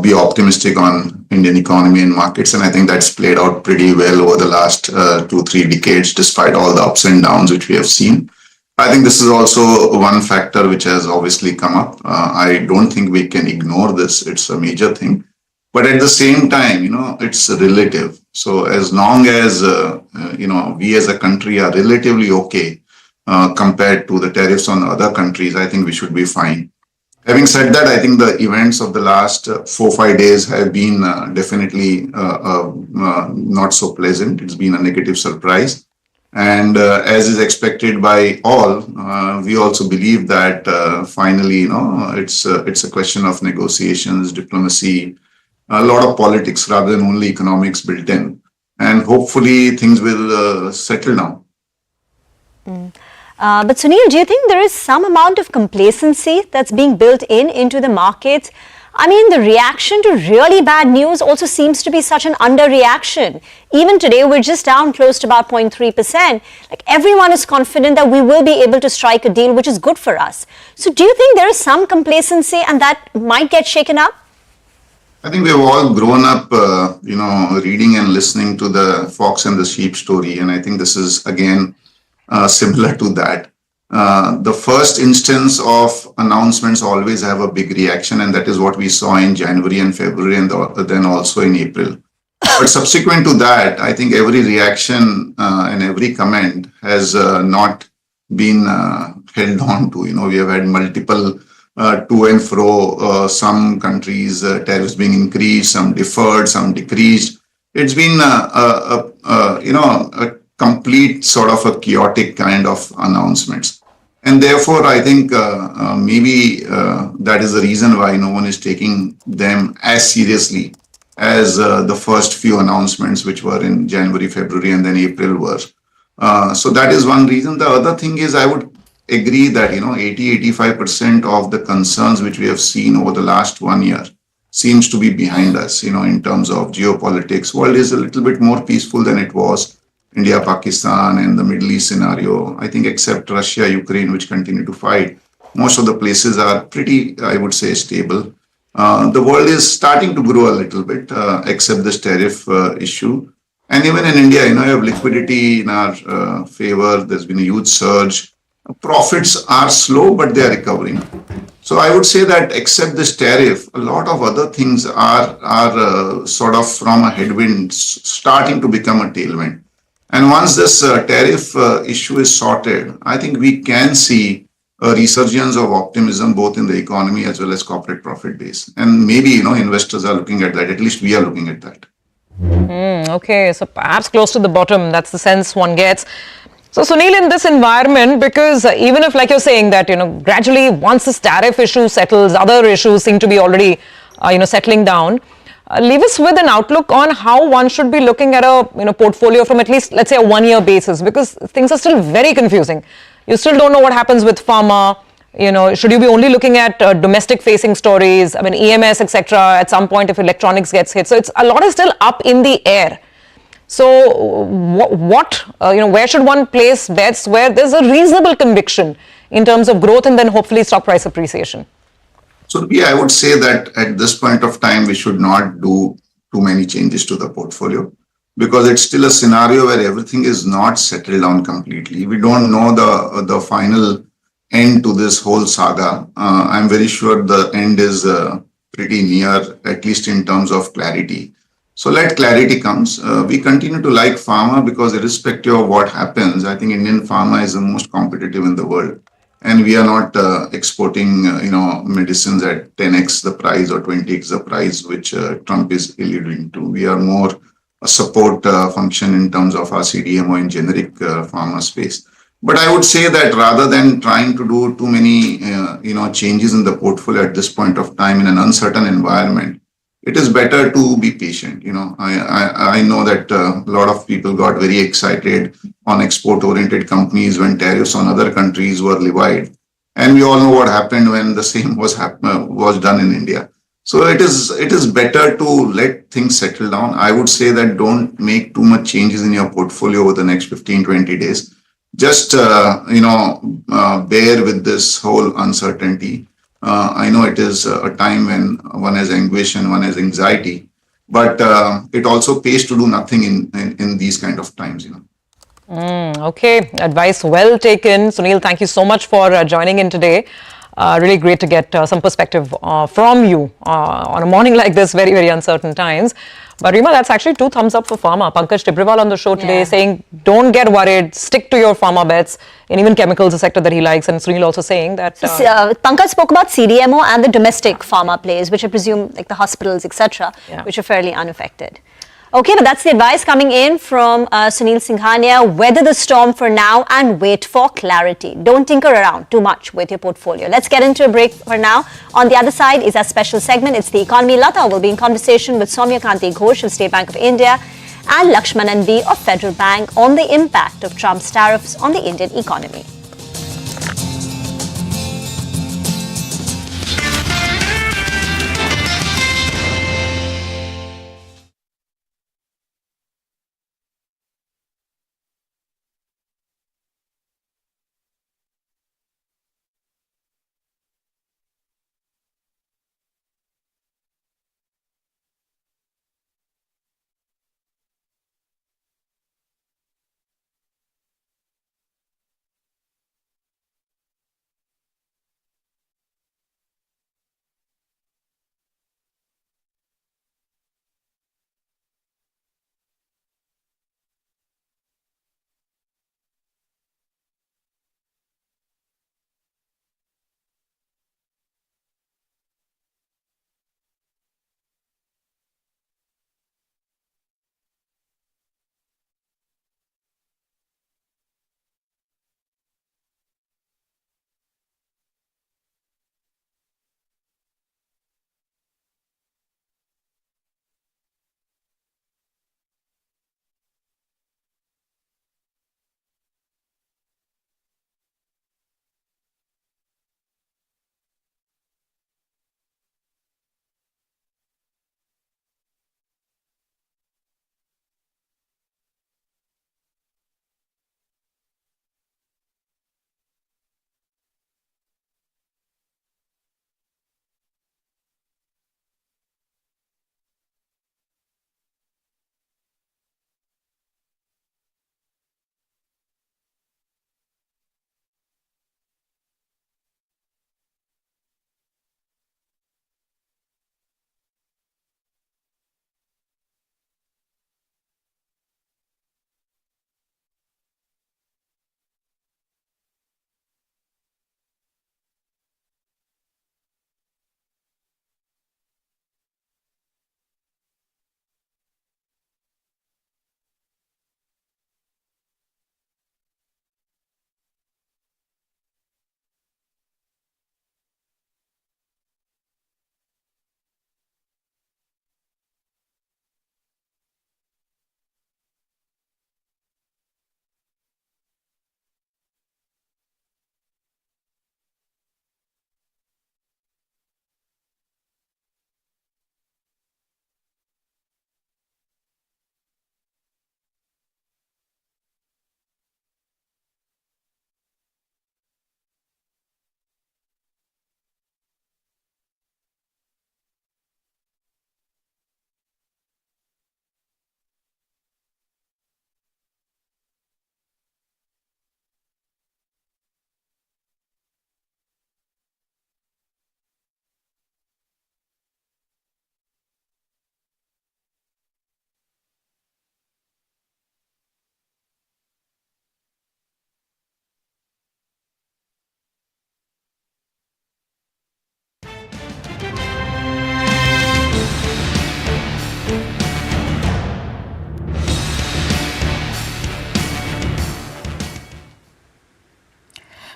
be optimistic on Indian economy and markets, and I think that's played out pretty well over the last 2-3 decades despite all the ups and downs which we have seen. I think this is also one factor which has obviously come up. I don't think we can ignore this. It's a major thing. But at the same time, it's relative. So as long as, we as a country are relatively okay compared to the tariffs on other countries, I think we should be fine. Having said that, I think the events of the last 4-5 days have been definitely not so pleasant. It's been a negative surprise. And as is expected by all, we also believe that finally, it's a question of negotiations, diplomacy, a lot of politics rather than only economics built in. And hopefully things will settle now. But Sunil, do you think there is some amount of complacency that's being built into the markets? I mean, the reaction to really bad news also seems to be such an underreaction. Even today, we're just down close to about 0.3%. Like, everyone is confident that we will be able to strike a deal, which is good for us. So do you think there is some complacency and that might get shaken up? I think we've all grown up, reading and listening to the fox and the sheep story. And I think this is, again, similar to that. The first instance of announcements always have a big reaction, and that is what we saw in January and February and then also in April. But subsequent to that, I think every reaction and every comment has not been held on to. We have had multiple to and fro, some countries tariffs being increased, some deferred, some decreased. It's been a complete sort of a chaotic kind of announcements. And therefore, I think maybe that is the reason why no one is taking them as seriously as the first few announcements, which were in January, February, and then April were. So that is one reason. The other thing is, I would agree that 80-85% of the concerns which we have seen over the last 1 year seems to be behind us. In terms of geopolitics, world is a little bit more peaceful than it was. India, Pakistan, and the Middle East scenario, I think except Russia, Ukraine, which continue to fight, most of the places are pretty, I would say, stable. The world is starting to grow a little bit, except this tariff issue. And even in India, you have liquidity in our favor. There's been a huge surge. Profits are slow, but they are recovering. So I would say that except this tariff, a lot of other things are sort of from a headwind starting to become a tailwind. And once this tariff issue is sorted, I think we can see a resurgence of optimism both in the economy as well as corporate profit base. And maybe, investors are looking at that. At least we are looking at that. Okay, so perhaps close to the bottom. That's the sense one gets. So Sunil, in this environment, because even if, like you're saying, that gradually once this tariff issue settles, other issues seem to be already settling down. Leave us with an outlook on how one should be looking at a portfolio from at least, let's say, a 1-year basis, because things are still very confusing. You still don't know what happens with pharma. Should you be only looking at domestic facing stories? I mean, EMS, etc. At some point, if electronics gets hit, so a lot is still up in the air. So where should one place bets where there's a reasonable conviction in terms of growth and then hopefully stock price appreciation? So yeah, I would say that at this point of time, we should not do too many changes to the portfolio because it's still a scenario where everything is not settled down completely. We don't know the final end to this whole saga. I'm very sure the end is pretty near, at least in terms of clarity. So let clarity comes. We continue to like pharma because irrespective of what happens, I think Indian pharma is the most competitive in the world. And we are not exporting, medicines at 10x the price or 20x the price, which Trump is alluding to. We are more a support function in terms of our CDMO in generic pharma space. But I would say that rather than trying to do too many, changes in the portfolio at this point of time in an uncertain environment, it is better to be patient. I know that a lot of people got very excited on export-oriented companies when tariffs on other countries were levied, and we all know what happened when the same was done in India. So it is better to let things settle down. I would say that don't make too much changes in your portfolio over the next 15-20 days. Just bear with this whole uncertainty. I know it is a time when one has anguish and one has anxiety, but it also pays to do nothing in these kind of times. Okay, advice well taken. Sunil, thank you so much for joining in today. Really great to get some perspective from you on a morning like this, very, very uncertain times. But Rima, that's actually 2 thumbs up for pharma. Pankaj Tibrewal on the show today saying, don't get worried, stick to your pharma bets, and even chemicals, a sector that he likes. And Sunil also saying that... Pankaj spoke about CDMO and the domestic pharma players, which I presume like the hospitals, etc., which are fairly unaffected. Okay, but that's the advice coming in from Sunil Singhania. Weather the storm for now and wait for clarity. Don't tinker around too much with your portfolio. Let's get into a break for now. On the other side is our special segment. It's the economy. Lata will be in conversation with Soumya Kanti Ghosh of State Bank of India and Lakshmanan V of Federal Bank on the impact of Trump's tariffs on the Indian economy.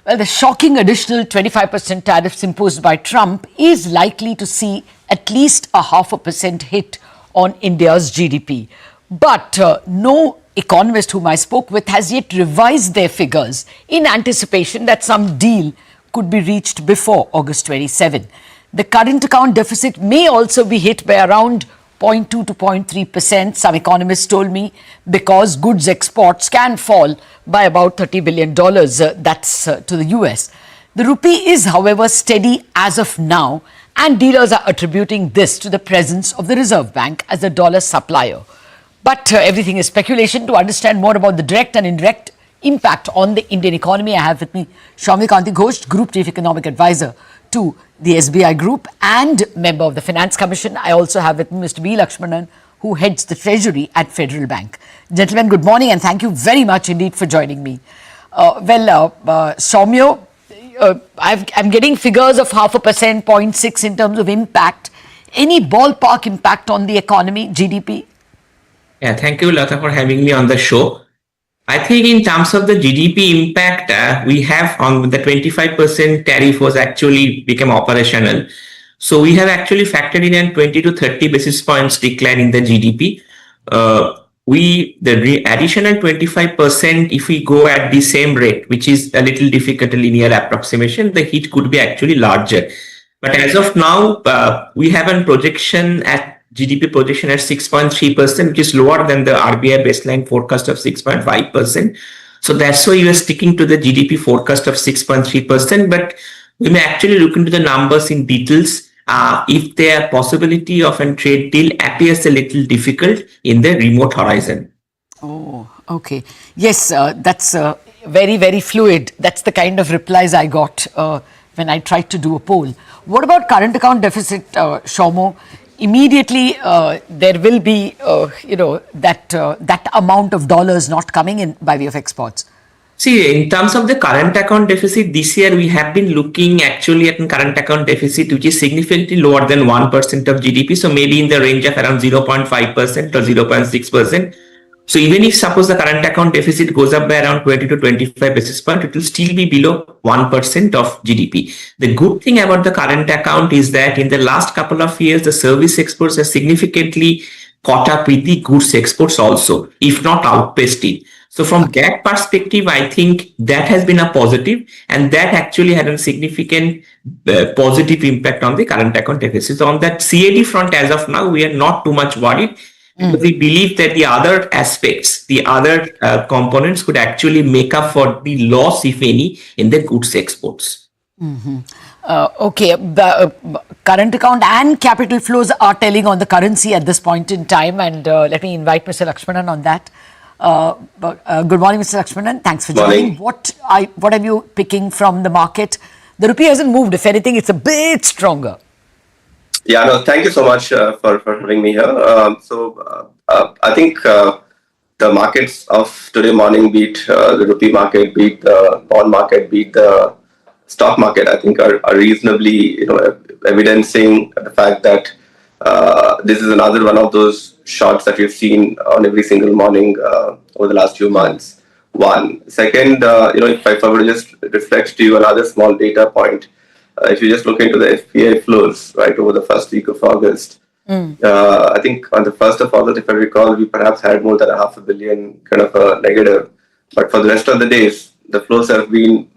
Well, the shocking additional 25% tariffs imposed by Trump is likely to see at least a 0.5% hit on India's GDP. But no economist whom I spoke with has yet revised their figures in anticipation that some deal could be reached before August 27. The current account deficit may also be hit by around 0.2 to 0.3%, some economists told me, because goods exports can fall by about $30 billion, that's to the US. The rupee is, however, steady as of now, and dealers are attributing this to the presence of the Reserve Bank as a dollar supplier. But everything is speculation. To understand more about the direct and indirect impact on the Indian economy, I have with me Soumya Kanti Ghosh, Group Chief Economic Advisor to the SBI Group and member of the Finance Commission. I also have with me Mr. B. Lakshmanan, who heads the Treasury at Federal Bank. Gentlemen, good morning and thank you very much indeed for joining me. Soumya, I'm getting figures of 0.5%, 0.6 in terms of impact. Any ballpark impact on the economy, GDP? Yeah, thank you, Lata, for having me on the show. I think in terms of the GDP impact, we have on the 25% tariff was actually become operational. So we have actually factored in a 20 to 30 basis points decline in the GDP. The additional 25%, if we go at the same rate, which is a little difficult, a linear approximation, the hit could be actually larger. But as of now, we have a projection at GDP projection at 6.3%, which is lower than the RBI baseline forecast of 6.5%. So that's why we are sticking to the GDP forecast of 6.3%. But we may actually look into the numbers in details if the possibility of a trade deal appears a little difficult in the remote horizon. Oh, okay. Yes, that's very, very fluid. That's the kind of replies I got when I tried to do a poll. What about current account deficit, Soumya? Immediately, there will be, that amount of dollars not coming in by way of exports. See, in terms of the current account deficit, this year we have been looking actually at a current account deficit which is significantly lower than 1% of GDP. So maybe in the range of around 0.5% or 0.6%. So even if suppose the current account deficit goes up by around 20 to 25 basis points, it will still be below 1% of GDP. The good thing about the current account is that in the last couple of years, the service exports have significantly caught up with the goods exports also, if not outpaced it. So from that perspective, I think that has been a positive, and that actually had a significant positive impact on the current account deficit. So on that CAD front, as of now, we are not too much worried. Because we believe that the other aspects, the other components could actually make up for the loss, if any, in the goods exports. Okay, the current account and capital flows are telling on the currency at this point in time, and let me invite Mr. Lakshmanan on that. Good morning, Mr. Lakshmanan. Thanks for joining. What are you picking from the market? The rupee hasn't moved. If anything, it's a bit stronger. Yeah, no, thank you so much for having me here. I think the markets of today morning, be it the rupee market, be it the bond market, be it the stock market, I think are reasonably, evidencing the fact that this is another one of those shots that we've seen on every single morning over the last few months. One. Second, if I were to just reflect to you another small data point, if you just look into the FPI flows, right, over the first week of August, I think on the 1st of August, if I recall, we perhaps had more than $500 million kind of a negative. But for the rest of the days, the flows have been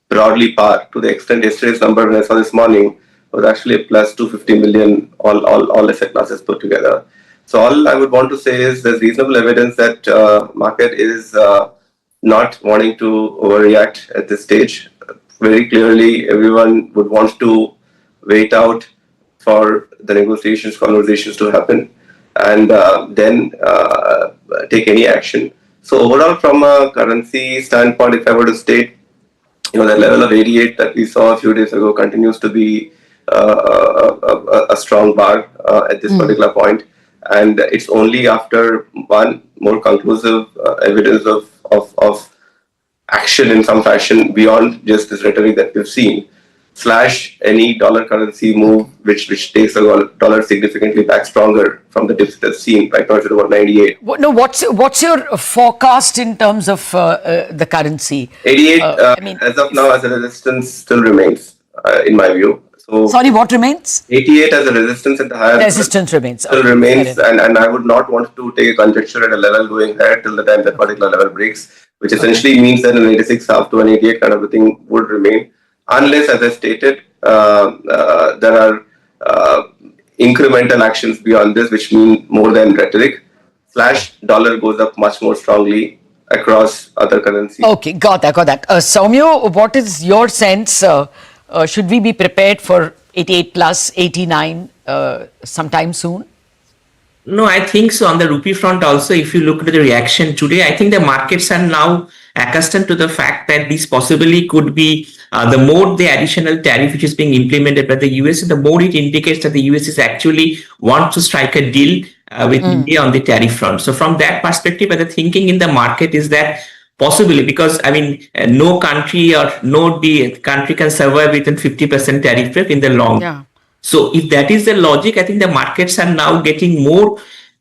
broadly par, to the extent yesterday's number, when I saw this morning, was actually a plus 250 million, all asset classes put together. So all I would want to say is there's reasonable evidence that market is not wanting to overreact at this stage. Very clearly, everyone would want to wait out for the conversations to happen, and then take any action. So overall, from a currency standpoint, if I were to state, the level of 88 that we saw a few days ago continues to be a strong bar at this particular point, and it's only after one more conclusive evidence of action in some fashion beyond just this rhetoric that we've seen, / any dollar currency move which takes the dollar significantly back stronger from the dips that's seen right now, it's at about 98. No, what's your forecast in terms of the currency? 88, as of now, as a resistance still remains, in my view. So sorry, what remains? 88 as a resistance at the higher resistance remains. Still remains, and I would not want to take a conjecture at a level going higher till the time that particular level breaks, which essentially means that an 86 up to an 88 kind of a thing would remain, unless, as I stated, there are incremental actions beyond this, which mean more than rhetoric. / dollar goes up much more strongly across other currencies. Okay, got that. Soumya, what is your sense? Should we be prepared for 88 plus 89 sometime soon? No, I think so. On the rupee front also, if you look at the reaction today, I think the markets are now accustomed to the fact that this possibly could be the more the additional tariff which is being implemented by the US, the more it indicates that the US is actually want to strike a deal with India on the tariff front. So from that perspective, the thinking in the market is that possibly, because no country or no country can survive within 50% tariff rate in the long. Yeah. So if that is the logic, I think the markets are now getting more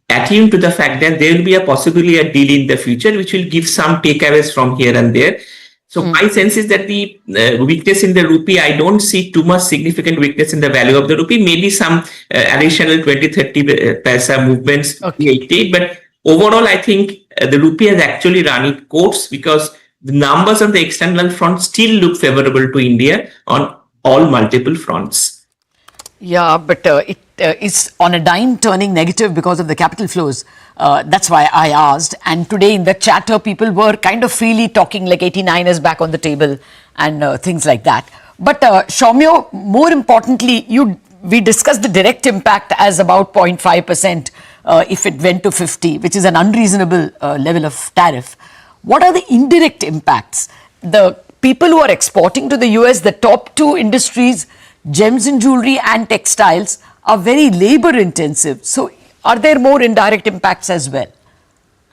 attuned to the fact that there will be possibly a deal in the future, which will give some takeaways from here and there. So my sense is that the weakness in the rupee, I don't see too much significant weakness in the value of the rupee, maybe some additional 20-30 paisa movements, but overall, I think the rupee has actually run its course because the numbers on the external front still look favorable to India on all multiple fronts. Yeah, but it is on a dime turning negative because of the capital flows. That's why I asked. And today in the chatter, people were kind of freely talking like 89 is back on the table and things like that. But Soumya, more importantly, we discussed the direct impact as about 0.5%. If it went to 50, which is an unreasonable level of tariff. What are the indirect impacts? The people who are exporting to the US, the top two industries, gems and jewelry and textiles, are very labor intensive. So are there more indirect impacts as well?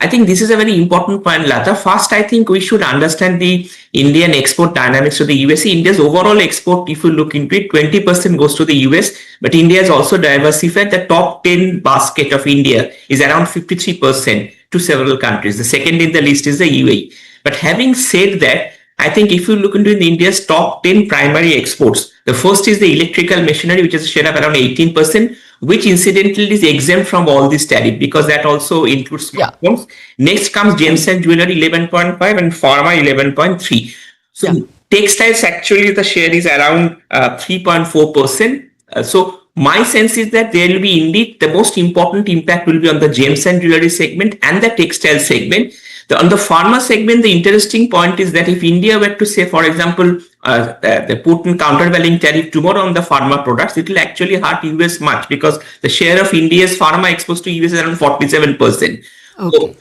I think this is a very important point, Lata. First, I think we should understand the Indian export dynamics to the US. India's overall export, if you look into it, 20% goes to the US, but India has also diversified. The top 10 basket of India is around 53% to several countries. The second in the list is the UAE. But having said that, I think if you look into India's top 10 primary exports, the first is the electrical machinery, which is a share of around 18%, which incidentally is exempt from all this tariff because that also includes smartphones. Next comes gems and jewelry 11.5 and pharma 11.3. So textiles actually the share is around 3.4%. So my sense is that there will be indeed the most important impact will be on the gems and jewelry segment and the textile segment. On the pharma segment, the interesting point is that if India were to say, for example, the Putin countervailing tariff tomorrow on the pharma products, it will actually hurt US much because the share of India's pharma exposed to US is around 47%. Okay. So,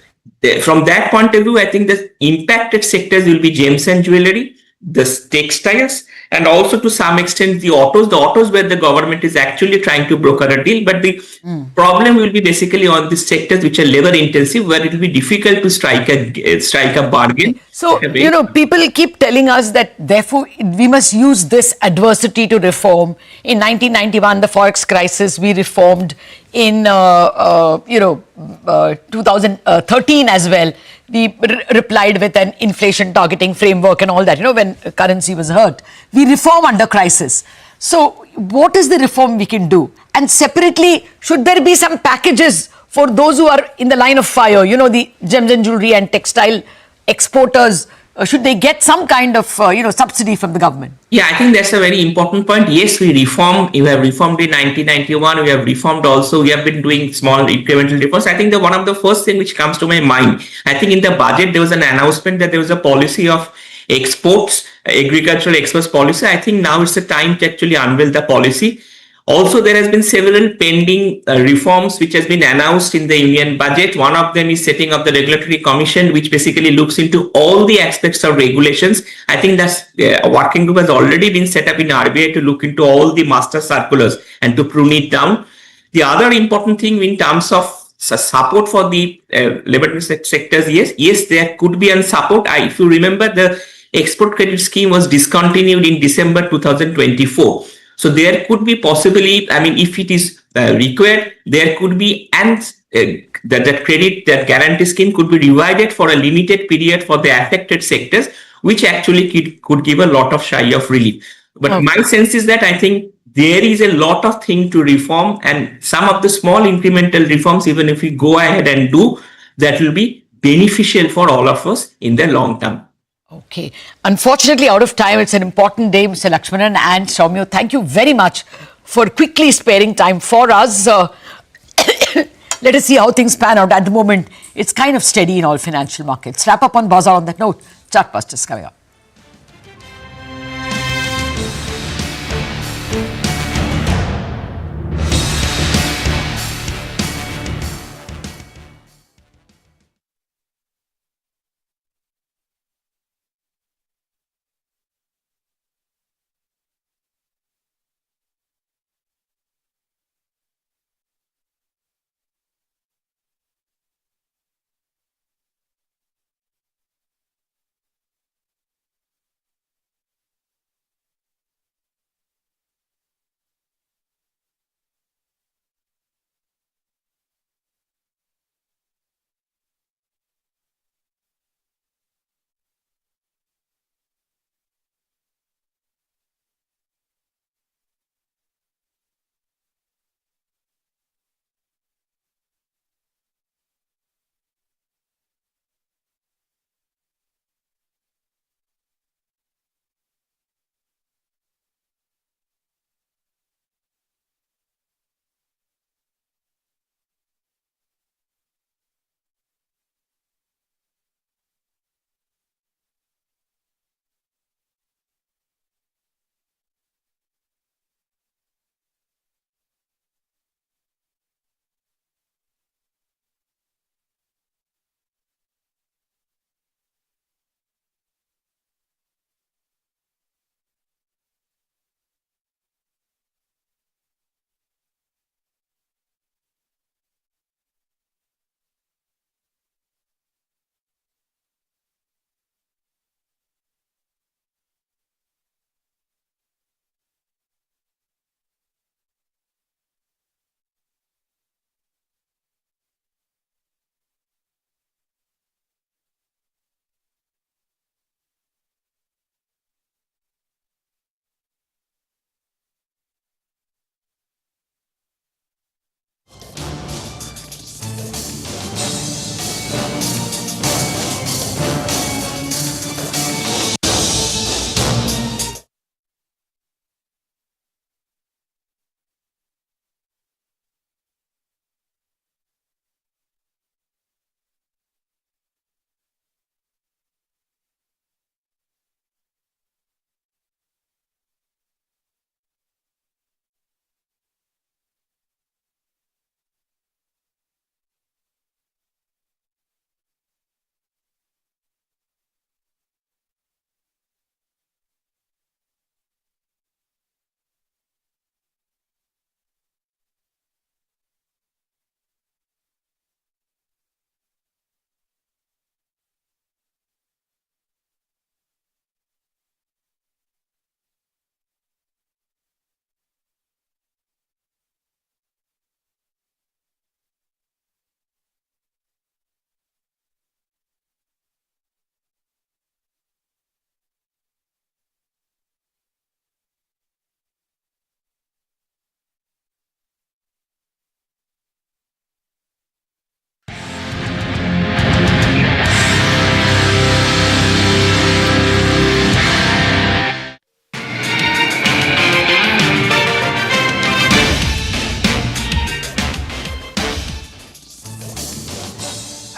from that point of view, I think the impacted sectors will be gems and jewelry, the textiles, and also to some extent the autos where the government is actually trying to broker a deal, but the problem will be basically on the sectors which are labor intensive where it will be difficult to strike a bargain. So, people keep telling us that therefore we must use this adversity to reform. In 1991, the Forex crisis, we reformed. In 2013 as well, we replied with an inflation targeting framework and all that, when currency was hurt. We reform under crisis. So what is the reform we can do? And separately, should there be some packages for those who are in the line of fire, the gems and jewelry and textile exporters? Should they get some kind of, subsidy from the government? Yeah, I think that's a very important point. Yes, we reformed. We have reformed in 1991. We have reformed also. We have been doing small incremental reforms. I think one of the first thing which comes to my mind, I think in the budget, there was an announcement that there was a policy of exports, agricultural exports policy. I think now it's the time to actually unveil the policy. Also, there has been several pending reforms which has been announced in the union budget. One of them is setting up the regulatory commission, which basically looks into all the aspects of regulations. I think that's a working group has already been set up in RBI to look into all the master circulars and to prune it down. The other important thing in terms of support for the labor sectors, yes, there could be a support. If you remember, the export credit scheme was discontinued in December 2024. So there could be possibly, I mean, if it is required, there could be, and that credit, that guarantee scheme could be divided for a limited period for the affected sectors, which actually could give a lot of shy of relief. But my sense is that I think there is a lot of thing to reform, and some of the small incremental reforms, even if we go ahead and do, that will be beneficial for all of us in the long term. Okay. Unfortunately, out of time, it's an important day, Mr. Lakshmanan and Soumya. Thank you very much for quickly sparing time for us. Let us see how things pan out. At the moment, it's kind of steady in all financial markets. Wrap up on Bazaar on that note. Chartbusters coming up.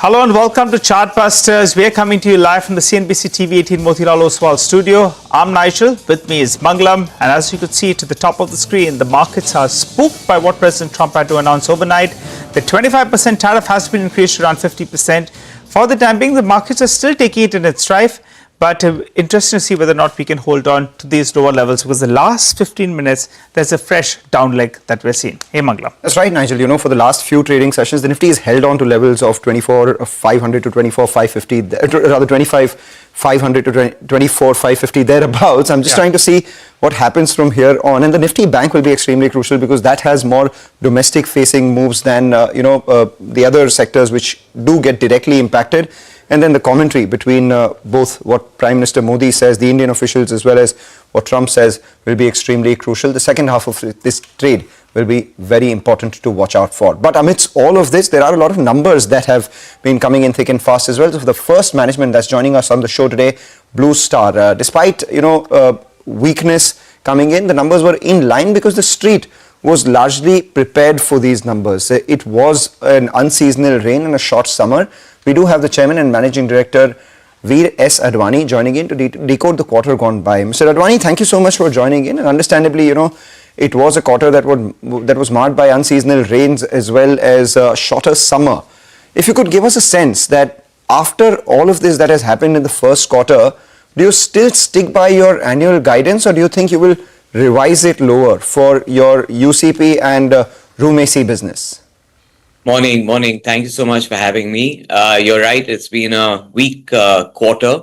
Hello and welcome to Chartbusters. We are coming to you live from the CNBC-TV18 Motilal Oswal studio. I'm Nigel. With me is Mangalam. And as you could see to the top of the screen, the markets are spooked by what President Trump had to announce overnight. The 25% tariff has been increased to around 50%. For the time being, the markets are still taking it in its stride. But interesting to see whether or not we can hold on to these lower levels, because the last 15 minutes, there's a fresh down leg that we're seeing. Hey, Mangala. That's right, Nigel. For the last few trading sessions, the Nifty is held on to levels of 24,500 to 24,550, rather 25,500 to 24,550 thereabouts. I'm just trying to see what happens from here on. And the Nifty Bank will be extremely crucial because that has more domestic facing moves than, the other sectors which do get directly impacted. And then the commentary between both what Prime Minister Modi says, the Indian officials, as well as what Trump says will be extremely crucial. The second half of this trade will be very important to watch out for. But amidst all of this, there are a lot of numbers that have been coming in thick and fast as well. So for the first management that's joining us on the show today, Blue Star, despite, weakness coming in, the numbers were in line because the street was largely prepared for these numbers. It was an unseasonal rain and a short summer. We do have the Chairman and Managing Director, Veer S. Advani, joining in to decode the quarter gone by. Mr. Advani, thank you so much for joining in. And understandably, it was a quarter that was marked by unseasonal rains as well as a shorter summer. If you could give us a sense that after all of this that has happened in the first quarter, do you still stick by your annual guidance, or do you think you will revise it lower for your UCP and room AC business? Morning. Thank you so much for having me. You're right, it's been a weak quarter,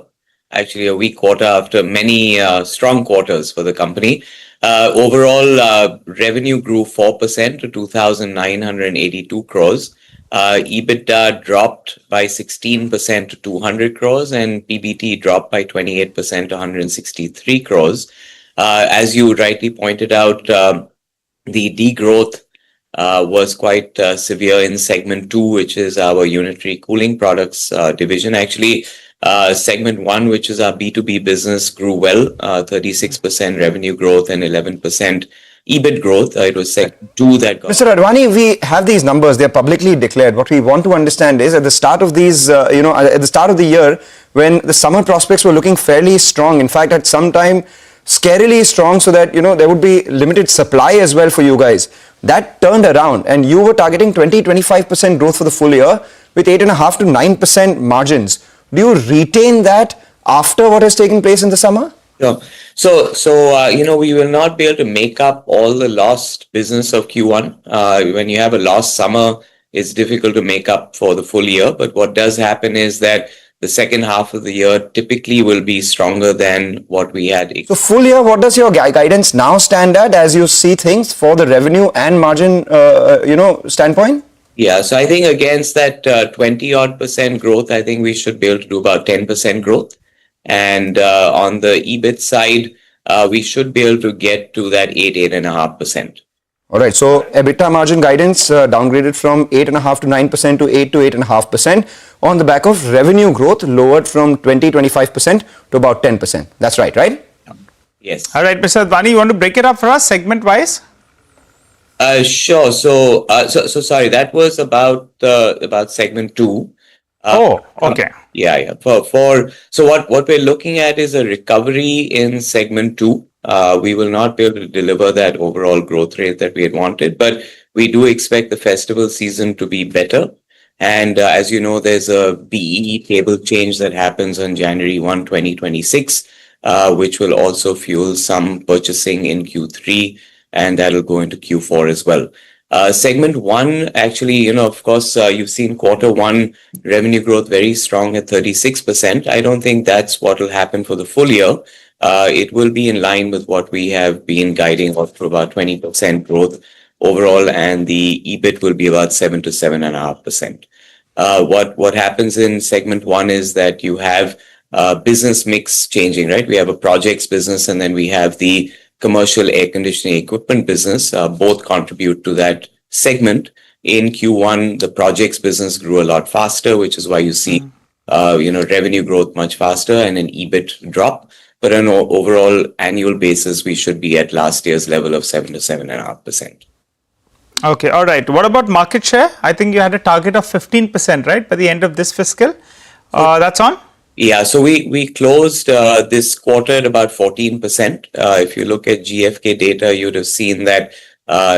actually a weak quarter after many strong quarters for the company. Overall, revenue grew 4% to 2,982 crores. EBITDA dropped by 16% to 200 crores and PBT dropped by 28% to 163 crores. As you rightly pointed out, the degrowth was quite severe in segment 2, which is our unitary cooling products division. Actually, segment 1, which is our B2B business, grew well, 36% revenue growth and 11% EBIT growth. It was segment 2 that got... Mr. Advani, we have these numbers, they're publicly declared. What we want to understand is at the start of these, at the start of the year, when the summer prospects were looking fairly strong, in fact, at some time, scarily strong, so that, there would be limited supply as well for you guys. That turned around and you were targeting 20-25% growth for the full year with 8.5 to 9% margins. Do you retain that after what has taken place in the summer? No. So we will not be able to make up all the lost business of Q1. When you have a lost summer, it's difficult to make up for the full year. But what does happen is that the second half of the year typically will be stronger than what we had. So full year, what does your guidance now stand at as you see things for the revenue and margin, standpoint? Yeah, so I think against that 20-odd% growth, I think we should be able to do about 10% growth. And on the EBIT side, we should be able to get to that 8.5%. All right, so EBITDA margin guidance downgraded from 8.5 to 9% to 8 to 8.5% on the back of revenue growth lowered from 20-25% to about 10%. That's right? Yes. All right, Mr. Advani, you want to break it up for us segment-wise? Sure. So sorry, that was about segment 2. Okay. Yeah. So what we're looking at is a recovery in segment 2. We will not be able to deliver that overall growth rate that we had wanted, but we do expect the festival season to be better. And as you know, there's a BEE table change that happens on January 1, 2026, which will also fuel some purchasing in Q3, and that'll go into Q4 as well. Segment 1, actually, of course, you've seen quarter 1 revenue growth very strong at 36%. I don't think that's what will happen for the full year. It will be in line with what we have been guiding for about 20% growth overall, and the EBIT will be about 7 to 7.5%. What happens in segment 1 is that you have business mix changing, right? We have a projects business and then we have the commercial air conditioning equipment business. Both contribute to that segment. In Q1, the projects business grew a lot faster, which is why you see revenue growth much faster and an EBIT drop. But on an overall annual basis, we should be at last year's level of 7 to 7.5%. Okay, all right. What about market share? I think you had a target of 15%, right, by the end of this fiscal. That's on? Yeah, so we closed this quarter at about 14%. If you look at GfK data, you'd have seen that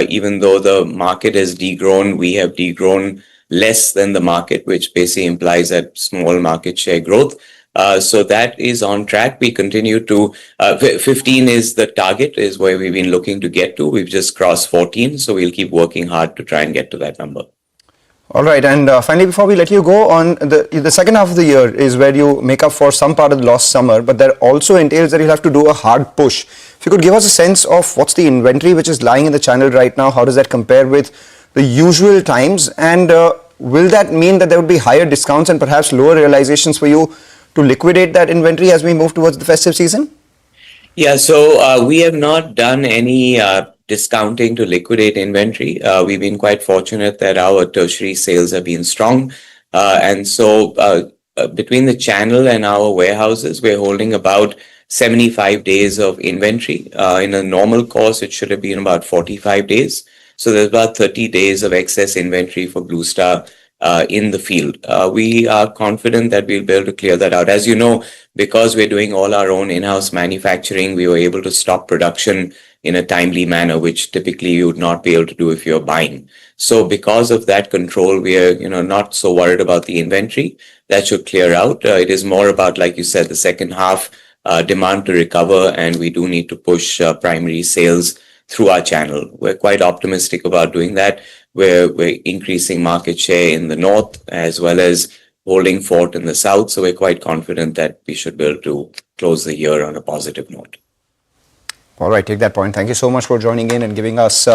even though the market has degrown, we have degrown less than the market, which basically implies that small market share growth. So that is on track. We continue to, 15 is the target, is where we've been looking to get to. We've just crossed 14, so we'll keep working hard to try and get to that number. All right, and finally, before we let you go, on the second half of the year is where you make up for some part of the lost summer, but that also entails that you'll have to do a hard push. If you could give us a sense of what's the inventory which is lying in the channel right now, how does that compare with the usual times, and will that mean that there would be higher discounts and perhaps lower realizations for you to liquidate that inventory as we move towards the festive season? Yeah, so we have not done any discounting to liquidate inventory. We've been quite fortunate that our tertiary sales have been strong. And so between the channel and our warehouses, we're holding about 75 days of inventory. In a normal course, it should have been about 45 days. So there's about 30 days of excess inventory for Blue Star in the field. We are confident that we'll be able to clear that out. As you know, because we're doing all our own in-house manufacturing, we were able to stop production in a timely manner, which typically you would not be able to do if you're buying. So because of that control, we are not so worried about the inventory. That should clear out. It is more about, like you said, the second half demand to recover, and we do need to push primary sales through our channel. We're quite optimistic about doing that. We're increasing market share in the north as well as holding fort in the south. So we're quite confident that we should be able to close the year on a positive note. All right, take that point. Thank you so much for joining in and giving us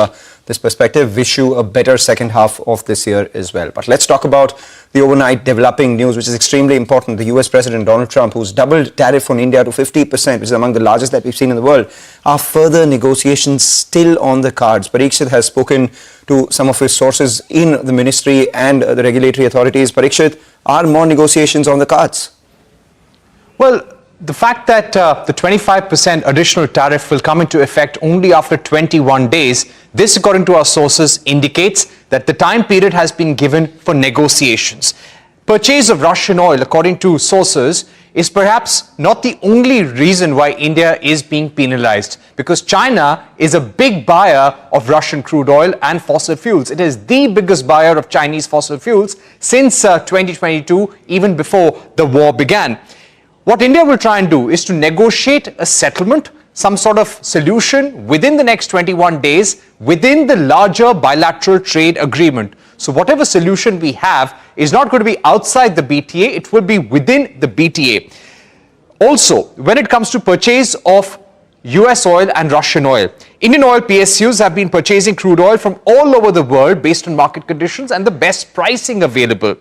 this perspective. Wish you a better second half of this year as well. But let's talk about the overnight developing news, which is extremely important. The US President Donald Trump, who's doubled tariff on India to 50%, which is among the largest that we've seen in the world. Are further negotiations still on the cards? Parikshit has spoken to some of his sources in the ministry and the regulatory authorities. Parikshit, are more negotiations on the cards? Well, the fact that the 25% additional tariff will come into effect only after 21 days, this, according to our sources, indicates that the time period has been given for negotiations. Purchase of Russian oil, according to sources, is perhaps not the only reason why India is being penalized, because China is a big buyer of Russian crude oil and fossil fuels. It is the biggest buyer of Chinese fossil fuels since 2022, even before the war began. What India will try and do is to negotiate a settlement, some sort of solution within the next 21 days within the larger bilateral trade agreement. So whatever solution we have is not going to be outside the BTA, it will be within the BTA. Also, when it comes to purchase of US oil and Russian oil, Indian oil PSUs have been purchasing crude oil from all over the world based on market conditions and the best pricing available.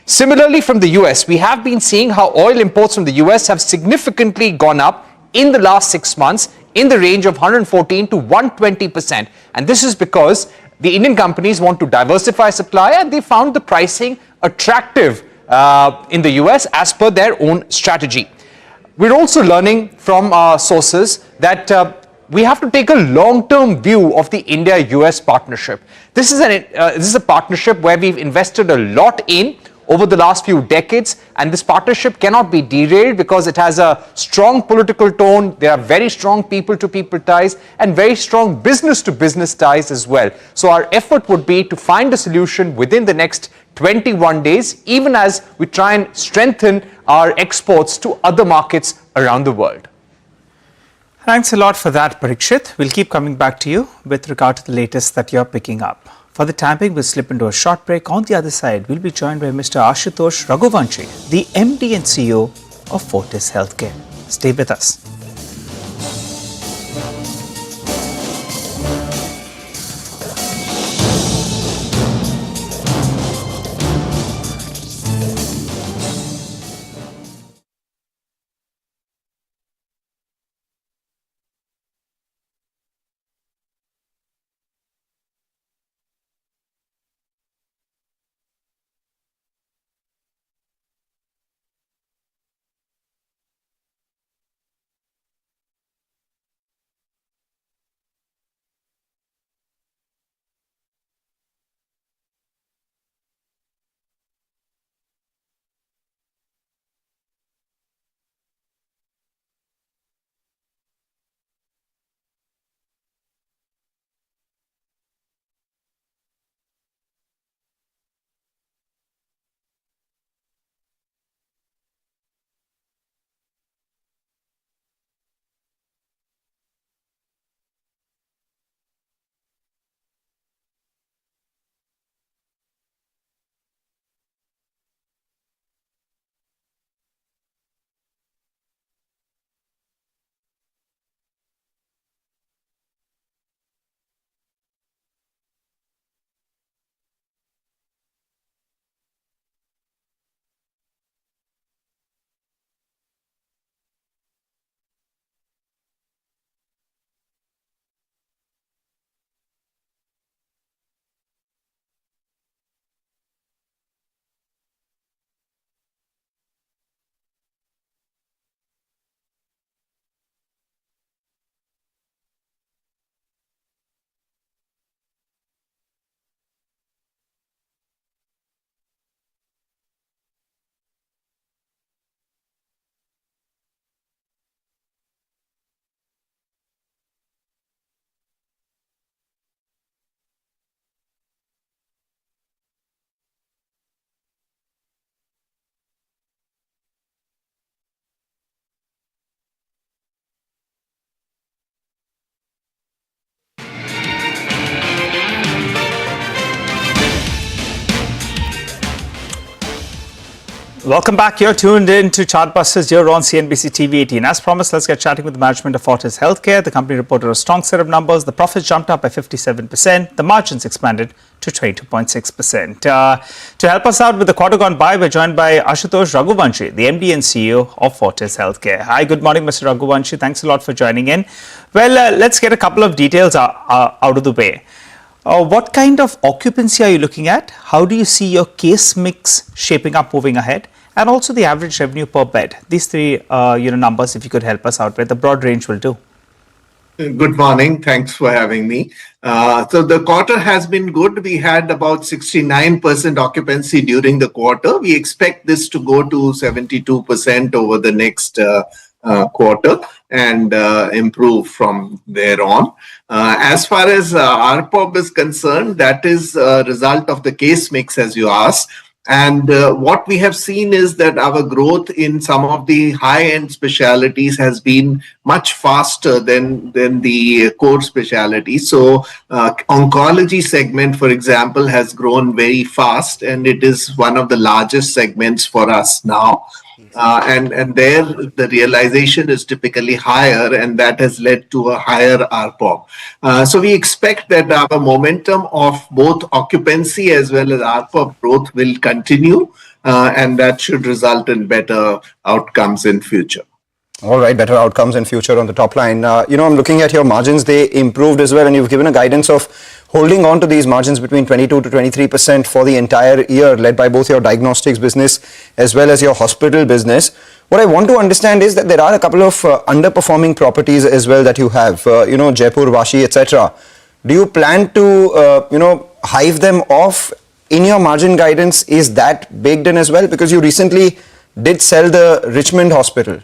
Similarly, from the US, we have been seeing how oil imports from the US have significantly gone up in the last 6 months in the range of 114 to 120%. And this is because the Indian companies want to diversify supply and they found the pricing attractive in the US as per their own strategy. We're also learning from our sources that we have to take a long-term view of the India-US partnership. This is a partnership where we've invested a lot in over the last few decades, and this partnership cannot be derailed because it has a strong political tone. There are very strong people-to-people ties and very strong business-to-business ties as well. So our effort would be to find a solution within the next 21 days, even as we try and strengthen our exports to other markets around the world. Thanks a lot for that, Parikshit. We'll keep coming back to you with regard to the latest that you're picking up. For the time being, we'll slip into a short break. On the other side, we'll be joined by Mr. Ashutosh Raghuvanshi, the MD and CEO of Fortis Healthcare. Stay with us. Welcome back. You're tuned in to Chartbusters here on CNBC-TV18. As promised, let's get chatting with the management of Fortis Healthcare. The company reported a strong set of numbers. The profits jumped up by 57%. The margins expanded to 22.6%. To help us out with the quarter gone by, we're joined by Ashutosh Raghuvanshi, the MD and CEO of Fortis Healthcare. Hi, good morning, Mr. Raghuvanshi. Thanks a lot for joining in. Well, let's get a couple of details out of the way. What kind of occupancy are you looking at? How do you see your case mix shaping up moving ahead? And also the average revenue per bed. These three numbers, if you could help us out with, the broad range will do. Good morning. Thanks for having me. So the quarter has been good. We had about 69% occupancy during the quarter. We expect this to go to 72% over the next quarter and improve from there on. As far as ARPOB is concerned, that is a result of the case mix, as you asked. And what we have seen is that our growth in some of the high-end specialties has been much faster than the core specialties. So oncology segment, for example, has grown very fast, and it is one of the largest segments for us now. And there the realization is typically higher, and that has led to a higher ARPOB. So we expect that our momentum of both occupancy as well as ARPOB growth will continue, and that should result in better outcomes in future. All right, better outcomes in future on the top line. I'm looking at your margins. They improved as well, and you've given a guidance of holding on to these margins between 22 to 23% for the entire year, led by both your diagnostics business as well as your hospital business. What I want to understand is that there are a couple of underperforming properties as well that you have, Jaipur, Vashi, etc. Do you plan to, hive them off in your margin guidance? Is that baked in as well? Because you recently did sell the Richmond hospital.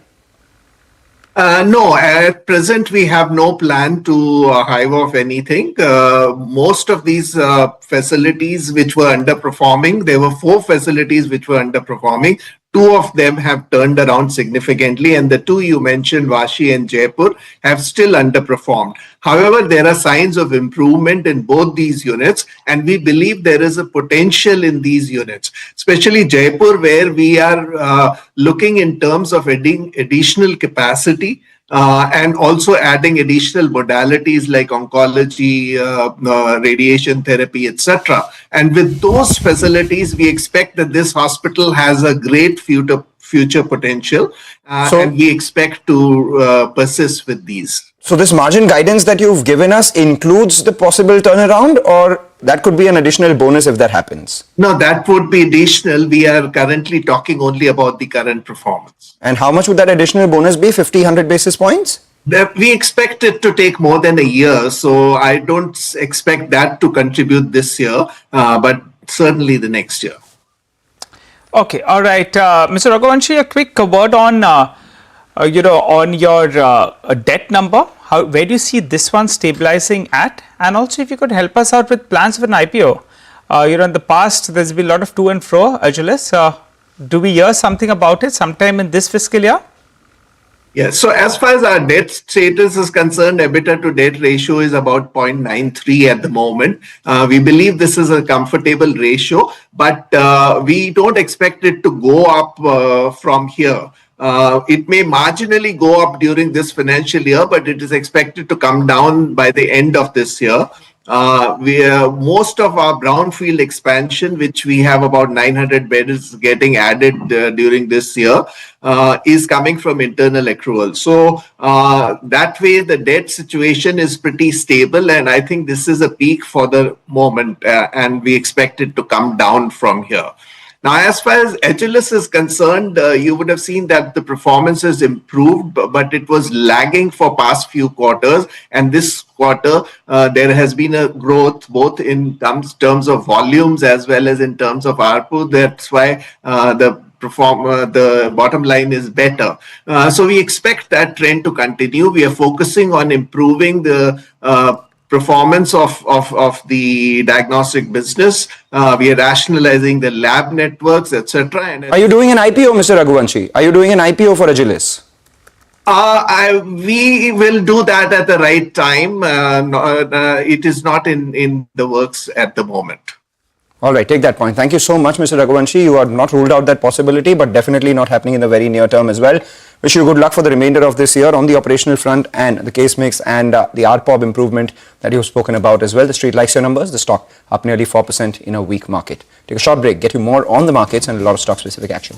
No, at present we have no plan to hive off anything. Most of these facilities which were underperforming, there were 4 facilities which were underperforming. 2 of them have turned around significantly, and the 2 you mentioned, Vashi and Jaipur, have still underperformed. However, there are signs of improvement in both these units, and we believe there is a potential in these units, especially Jaipur, where we are looking in terms of adding additional capacity and also adding additional modalities like oncology, radiation therapy, etc. And with those facilities, we expect that this hospital has a great future potential, and we expect to persist with these. So this margin guidance that you've given us includes the possible turnaround, or that could be an additional bonus if that happens? No, that would be additional. We are currently talking only about the current performance. And how much would that additional bonus be? 50, 100 basis points? We expect it to take more than a year, so I don't expect that to contribute this year, but certainly the next year. Okay, all right. Mr. Raghuvanshi, a quick word on, on your debt number. Where do you see this one stabilizing at? And also, if you could help us out with plans of an IPO. In the past, there's been a lot of to and fro, Agilus. Do we hear something about it sometime in this fiscal year? Yes. So as far as our debt status is concerned, EBITDA to debt ratio is about 0.93 at the moment. We believe this is a comfortable ratio, but we don't expect it to go up from here. It may marginally go up during this financial year, but it is expected to come down by the end of this year. Most of our brownfield expansion, which we have about 900 beds getting added during this year, is coming from internal accrual. So that way the debt situation is pretty stable, and I think this is a peak for the moment, and we expect it to come down from here. Now, as far as Agilus is concerned, you would have seen that the performance has improved, but it was lagging for past few quarters. And this quarter, there has been a growth both in terms of volumes as well as in terms of ARPU. That's why the bottom line is better. So we expect that trend to continue. We are focusing on improving the performance of the diagnostic business. We are rationalizing the lab networks, etc. Are you doing an IPO, Mr. Raghuvanshi? Are you doing an IPO for Agilus? We will do that at the right time. It is not in the works at the moment. All right, take that point. Thank you so much, Mr. Raghuvanshi. You are not ruled out that possibility, but definitely not happening in the very near term as well. Wish you good luck for the remainder of this year on the operational front and the case mix and the RPOB improvement that you've spoken about as well. The street likes your numbers. The stock up nearly 4% in a weak market. Take a short break, get you more on the markets and a lot of stock-specific action.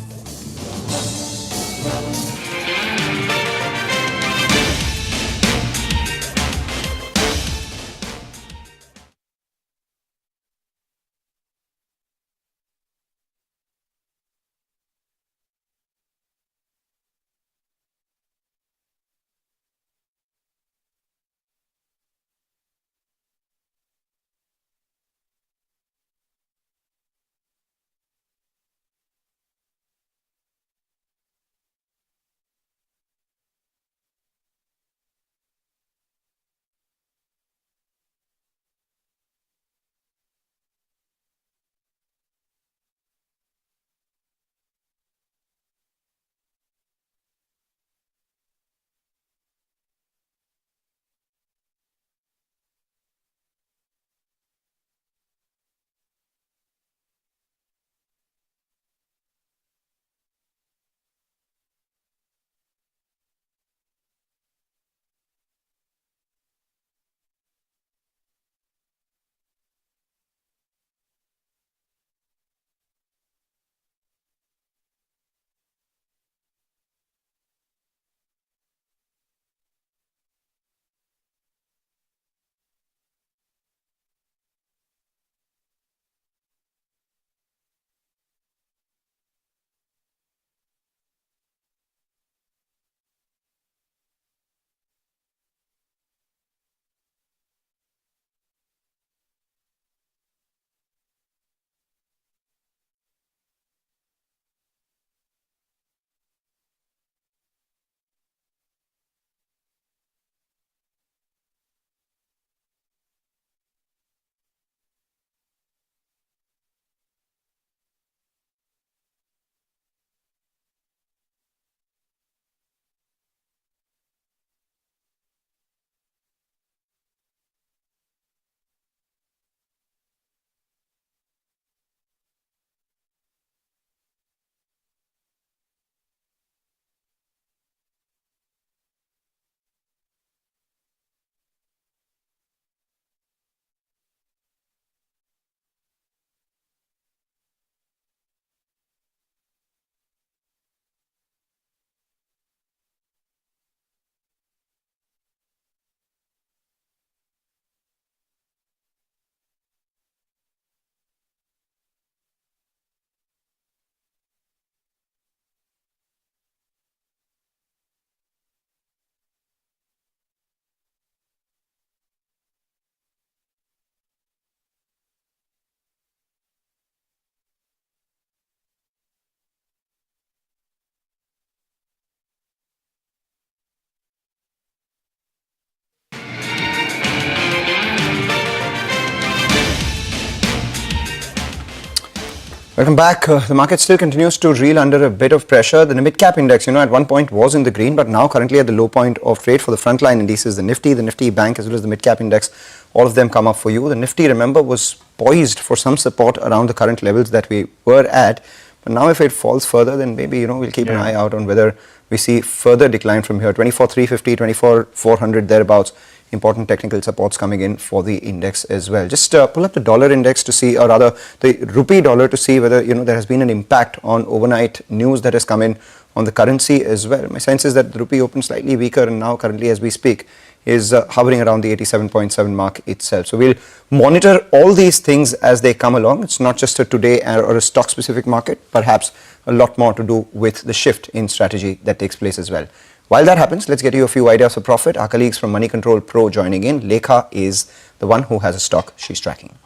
Welcome back. The market still continues to reel under a bit of pressure. The mid-cap index, at one point was in the green, but now currently at the low point of trade for the frontline indices, the Nifty Bank, as well as the mid-cap index, all of them come up for you. The Nifty, remember, was poised for some support around the current levels that we were at. But now if it falls further, then maybe, we'll keep an eye out on whether we see further decline from here. 24,350, 24,400 thereabouts. Important technical supports coming in for the index as well. Just pull up the dollar index to see, or rather the rupee dollar, to see whether there has been an impact on overnight news that has come in on the currency as well. My sense is that the rupee opened slightly weaker and now currently as we speak is hovering around the 87.7 mark itself. So we'll monitor all these things as they come along. It's not just a today or a stock specific market, perhaps a lot more to do with the shift in strategy that takes place as well. While that happens, let's get you a few ideas for profit. Our colleagues from Money Control Pro joining in. Lekha is the one who has a stock she's tracking.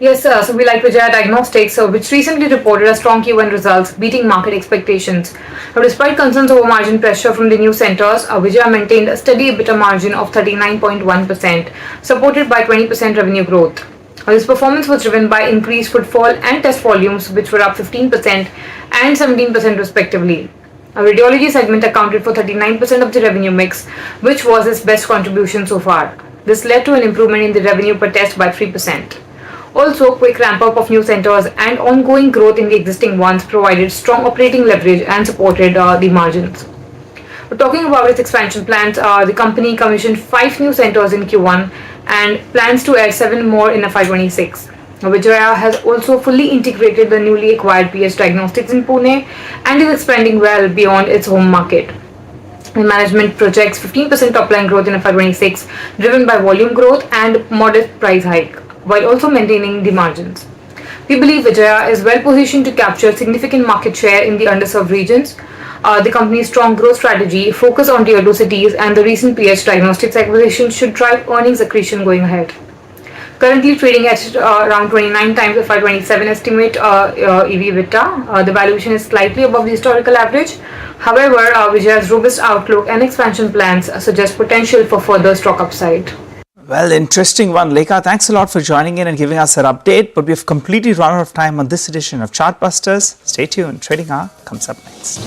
Yes, so we like Bajaj Diagnostics, which recently reported a strong Q1 results, beating market expectations. But despite concerns over margin pressure from the new centers, Bajaj maintained a steady EBITDA margin of 39.1%, supported by 20% revenue growth. This performance was driven by increased footfall and test volumes, which were up 15% and 17% respectively. Our radiology segment accounted for 39% of the revenue mix, which was its best contribution so far. This led to an improvement in the revenue per test by 3%. Also, quick ramp-up of new centers and ongoing growth in the existing ones provided strong operating leverage and supported the margins. Talking about its expansion plans, the company commissioned 5 new centers in Q1 and plans to add 7 more in FY26. Vijaya has also fully integrated the newly acquired PH Diagnostics in Pune and is expanding well beyond its home market. The management projects 15% top-line growth in FY26, driven by volume growth and modest price hike, while also maintaining the margins. We believe Vijaya is well positioned to capture significant market share in the underserved regions. The company's strong growth strategy, focus on tier 2 cities, and the recent PH Diagnostics acquisition should drive earnings accretion going ahead. Currently trading at around 29 times FY27 estimate EV/EBITDA. The valuation is slightly above the historical average. However, Vijaya's robust outlook and expansion plans suggest potential for further stock upside. Well, interesting one. Lekha, thanks a lot for joining in and giving us an update. But we've completely run out of time on this edition of Chartbusters. Stay tuned. Trading Hour comes up next.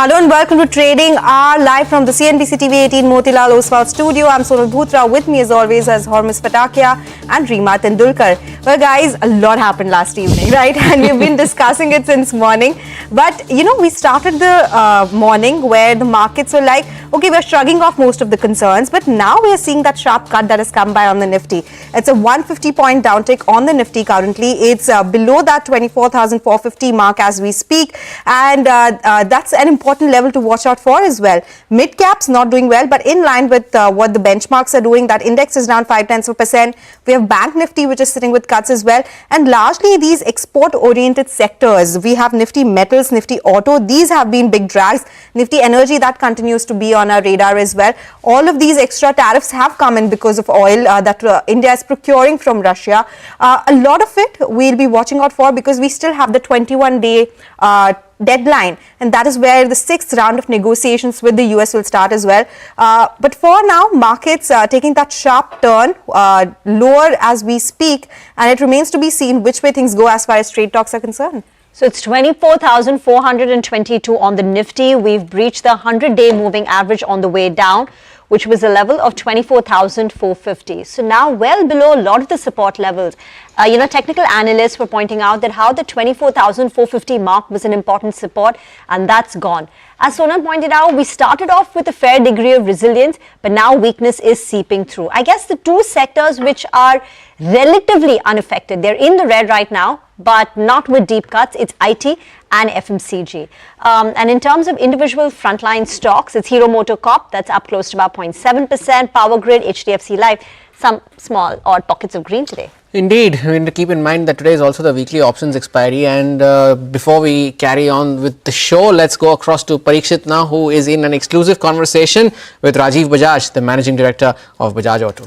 Hello and welcome to Trading Hour live from the CNBC-TV18 Motilal Oswal studio. I'm Sonal Bhutra. With me as always as Hormis Patakia and Reema Tendulkar. Well guys, a lot happened last evening, right? And we've been discussing it since morning. But you know, we started the morning where the markets were like, okay, we're shrugging off most of the concerns, but now we are seeing that sharp cut that has come by on the Nifty. It's a 150-point downtick on the Nifty currently. It's below that 24,450 mark as we speak, and that's an important level to watch out for as well. Mid caps not doing well, but in line with what the benchmarks are doing. That index is down 0.5%. We have Bank Nifty, which is sitting with cuts as well, and largely these export-oriented sectors. We have Nifty Metals, Nifty Auto. These have been big drags. Nifty Energy, that continues to be on our radar as well. All of these extra tariffs have come in because of oil that India is procuring from Russia. A lot of it we'll be watching out for because we still have the 21-day deadline, and that is where the 6th round of negotiations with the US will start as well. But for now, markets taking that sharp turn lower as we speak, and it remains to be seen which way things go as far as trade talks are concerned. So it's 24,422 on the Nifty. We've breached the 100-day moving average on the way down, which was a level of 24,450. So now well below a lot of the support levels. Technical analysts were pointing out that how the 24,450 mark was an important support, and that's gone. As Sonal pointed out, we started off with a fair degree of resilience, but now weakness is seeping through. I guess the two sectors which are relatively unaffected, they're in the red right now, but not with deep cuts. It's IT and FMCG. And in terms of individual frontline stocks, it's Hero MotoCorp, that's up close to about 0.7%, Power Grid, HDFC Life, some small odd pockets of green today. Indeed, we need to keep in mind that today is also the weekly options expiry, and before we carry on with the show, let's go across to Parikshit now, who is in an exclusive conversation with Rajiv Bajaj, the Managing Director of Bajaj Auto.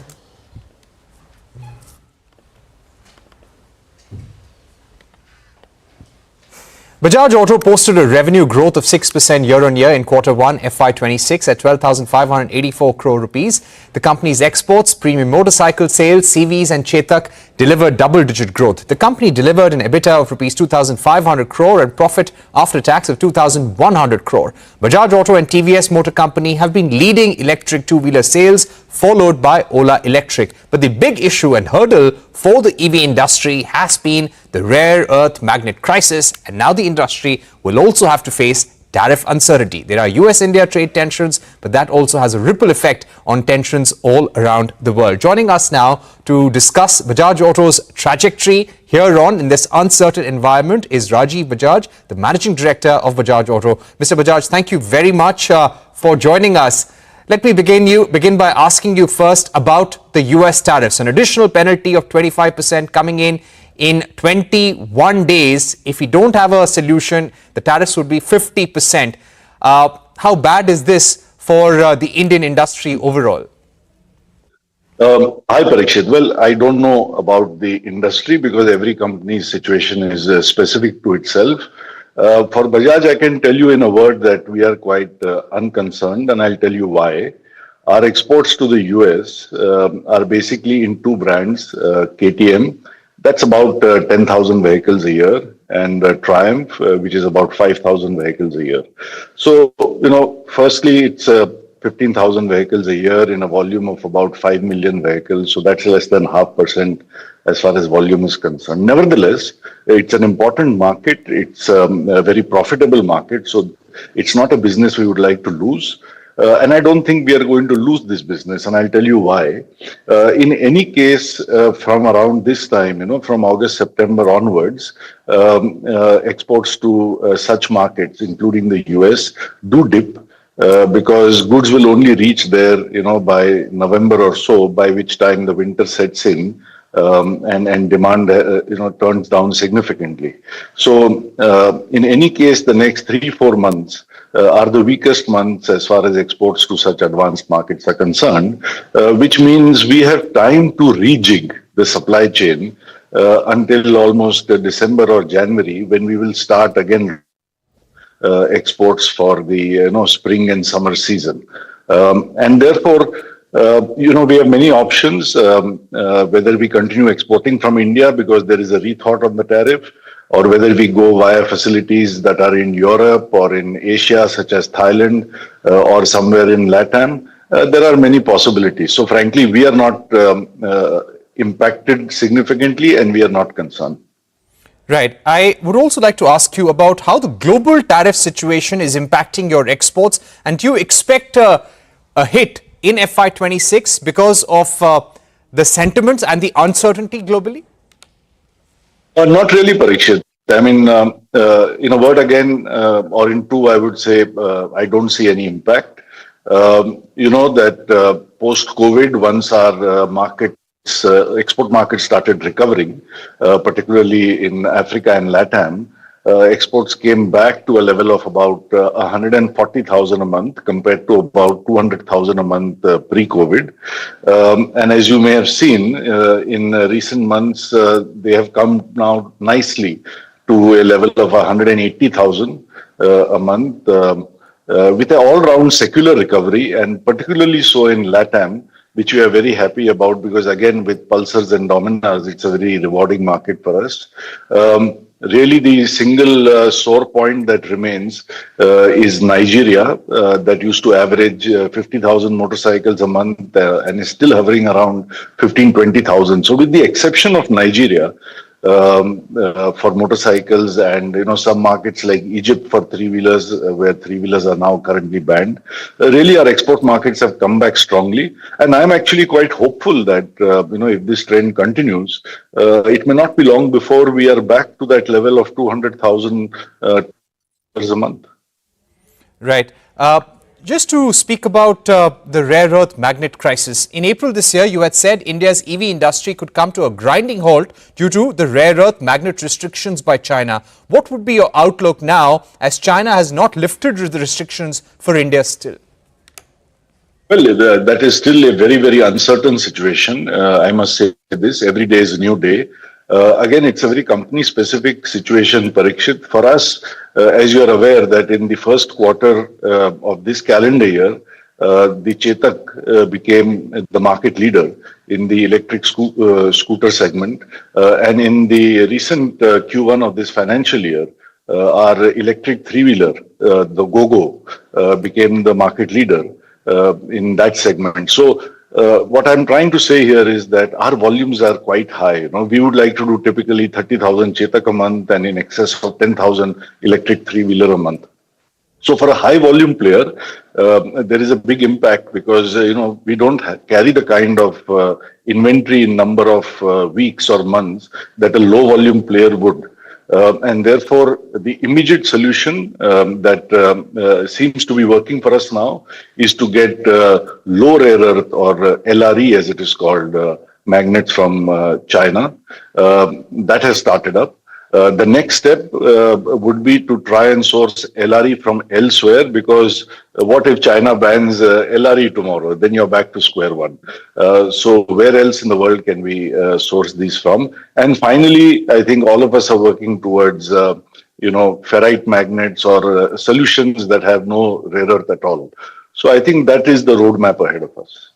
Bajaj Auto posted a revenue growth of 6% year-on-year in Q1 FY26 at 12,584 crore rupees. The company's exports, premium motorcycle sales, CVs and Chetak delivered double-digit growth. The company delivered an EBITDA of rupees 2,500 crore and profit after tax of 2,100 crore. Bajaj Auto and TVS Motor Company have been leading electric two-wheeler sales, followed by Ola Electric. But the big issue and hurdle for the EV industry has been the rare earth magnet crisis, and now the industry will also have to face tariff uncertainty. There are US-India trade tensions, but that also has a ripple effect on tensions all around the world. Joining us now to discuss Bajaj Auto's trajectory here on in this uncertain environment is Rajiv Bajaj, the Managing Director of Bajaj Auto. Mr. Bajaj, thank you very much for joining us. Let me begin by asking you first about the US tariffs. An additional penalty of 25% coming in 21 days. If we don't have a solution, the tariffs would be 50%. How bad is this for the Indian industry overall? Hi, Parikshit. Well, I don't know about the industry because every company's situation is specific to itself. For Bajaj, I can tell you in a word that we are quite unconcerned, and I'll tell you why. Our exports to the US are basically in two brands, KTM, that's about 10,000 vehicles a year, and Triumph, which is about 5,000 vehicles a year. So, firstly, it's 15,000 vehicles a year in a volume of about 5 million vehicles. So that's less than 0.5% as far as volume is concerned. Nevertheless, it's an important market. It's a very profitable market. So it's not a business we would like to lose. And I don't think we are going to lose this business. And I'll tell you why. In any case, from around this time, from August, September onwards, exports to such markets, including the US, do dip. Because goods will only reach there, by November or so, by which time the winter sets in and demand, turns down significantly. So, in any case, the next 3-4 months are the weakest months as far as exports to such advanced markets are concerned, which means we have time to rejig the supply chain until almost December or January, when we will start again exports for the spring and summer season, and therefore we have many options whether we continue exporting from India because there is a rethought on the tariff, or whether we go via facilities that are in Europe or in Asia such as Thailand or somewhere in LATAM. There are many possibilities. So frankly, we are not impacted significantly and we are not concerned. Right. I would also like to ask you about how the global tariff situation is impacting your exports, and do you expect a hit in FY26 because of the sentiments and the uncertainty globally? Not really, Parikshit. I mean, in a word again, or in two, I would say I don't see any impact. You know that post-COVID, once our export markets started recovering, particularly in Africa and LATAM, exports came back to a level of about 140,000 a month compared to about 200,000 a month pre-COVID. And as you may have seen, in recent months, they have come now nicely to a level of 180,000 a month with an all-round secular recovery, and particularly so in LATAM, which we are very happy about because, again, with pulsars and dominars, it's a very rewarding market for us. Really, the single sore point that remains is Nigeria, that used to average 50,000 motorcycles a month and is still hovering around 20,000. So with the exception of Nigeria, for motorcycles and some markets like Egypt for three-wheelers, where three-wheelers are now currently banned, really our export markets have come back strongly, and I'm actually quite hopeful that if this trend continues, it may not be long before we are back to that level of 200,000 a month. Right. Just to speak about the rare earth magnet crisis, in April this year, you had said India's EV industry could come to a grinding halt due to the rare earth magnet restrictions by China. What would be your outlook now, as China has not lifted the restrictions for India still? Well, that is still a very, very uncertain situation. I must say this, every day is a new day. Again, it's a very company-specific situation, Parikshit. For us, as you are aware, that in the first quarter of this calendar year, the Chetak became the market leader in the electric scooter segment. And in the recent Q1 of this financial year, our electric three-wheeler, the GoGo, became the market leader in that segment. So, what I'm trying to say here is that our volumes are quite high. We would like to do typically 30,000 Chetak a month and in excess of 10,000 electric three-wheeler a month. So for a high volume player, there is a big impact because, we don't carry the kind of inventory in number of weeks or months that a low volume player would. And therefore, the immediate solution that seems to be working for us now is to get low rare earth, or LRE as it is called, magnets from China. That has started up. The next step would be to try and source LRE from elsewhere, because what if China bans LRE tomorrow? Then you're back to square one. So where else in the world can we source these from? And finally, I think all of us are working towards ferrite magnets or solutions that have no rare earth at all. So I think that is the roadmap ahead of us.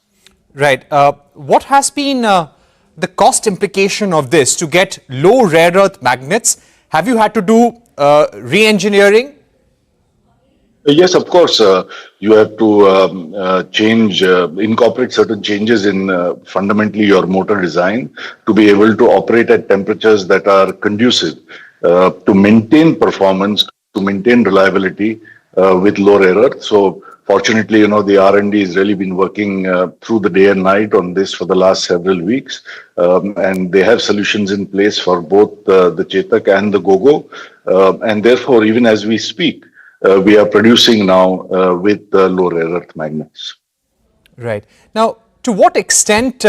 Right. What has been the cost implication of this to get low rare earth magnets? Have you had to do re-engineering? Yes, of course. You have to incorporate certain changes in fundamentally your motor design to be able to operate at temperatures that are conducive to maintain performance, to maintain reliability with low rare earth. So fortunately, the R&D has really been working through the day and night on this for the last several weeks. And they have solutions in place for both the Chetak and the GoGo. And therefore, even as we speak, we are producing now with low rare earth magnets. Right. Now, to what extent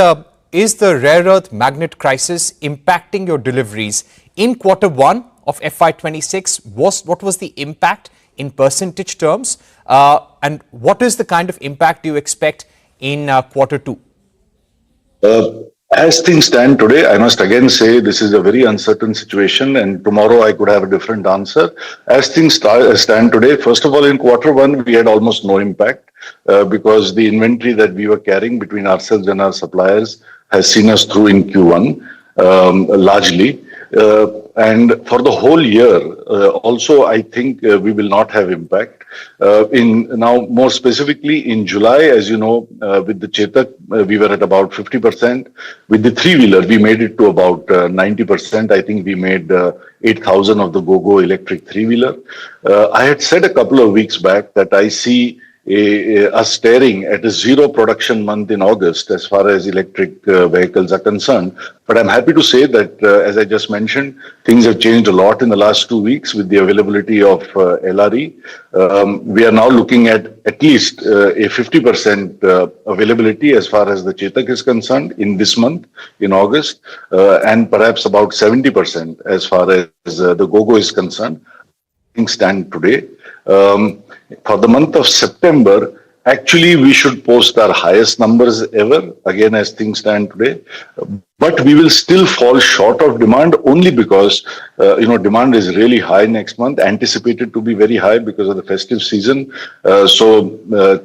is the rare earth magnet crisis impacting your deliveries? In quarter one of FY26, what was the impact in percentage terms? And what is the kind of impact you expect in quarter two? As things stand today, I must again say this is a very uncertain situation, and tomorrow I could have a different answer. As things stand today, first of all, in quarter one, we had almost no impact because the inventory that we were carrying between ourselves and our suppliers has seen us through in Q1 largely. And for the whole year, also, I think we will not have impact. Now, more specifically in July, as you know, with the Chetak, we were at about 50%. With the three-wheeler, we made it to about 90%. I think we made 8,000 of the GoGo electric three-wheeler. I had said a couple of weeks back that I see us staring at a zero production month in August as far as electric vehicles are concerned. But I'm happy to say that, as I just mentioned, things have changed a lot in the last 2 weeks with the availability of LRE. We are now looking at least a 50% availability as far as the Chetak is concerned in this month, in August, and perhaps about 70% as far as the GoGo is concerned. Things stand today. For the month of September, actually, we should post our highest numbers ever, again, as things stand today. But we will still fall short of demand only because, demand is really high next month, anticipated to be very high because of the festive season. So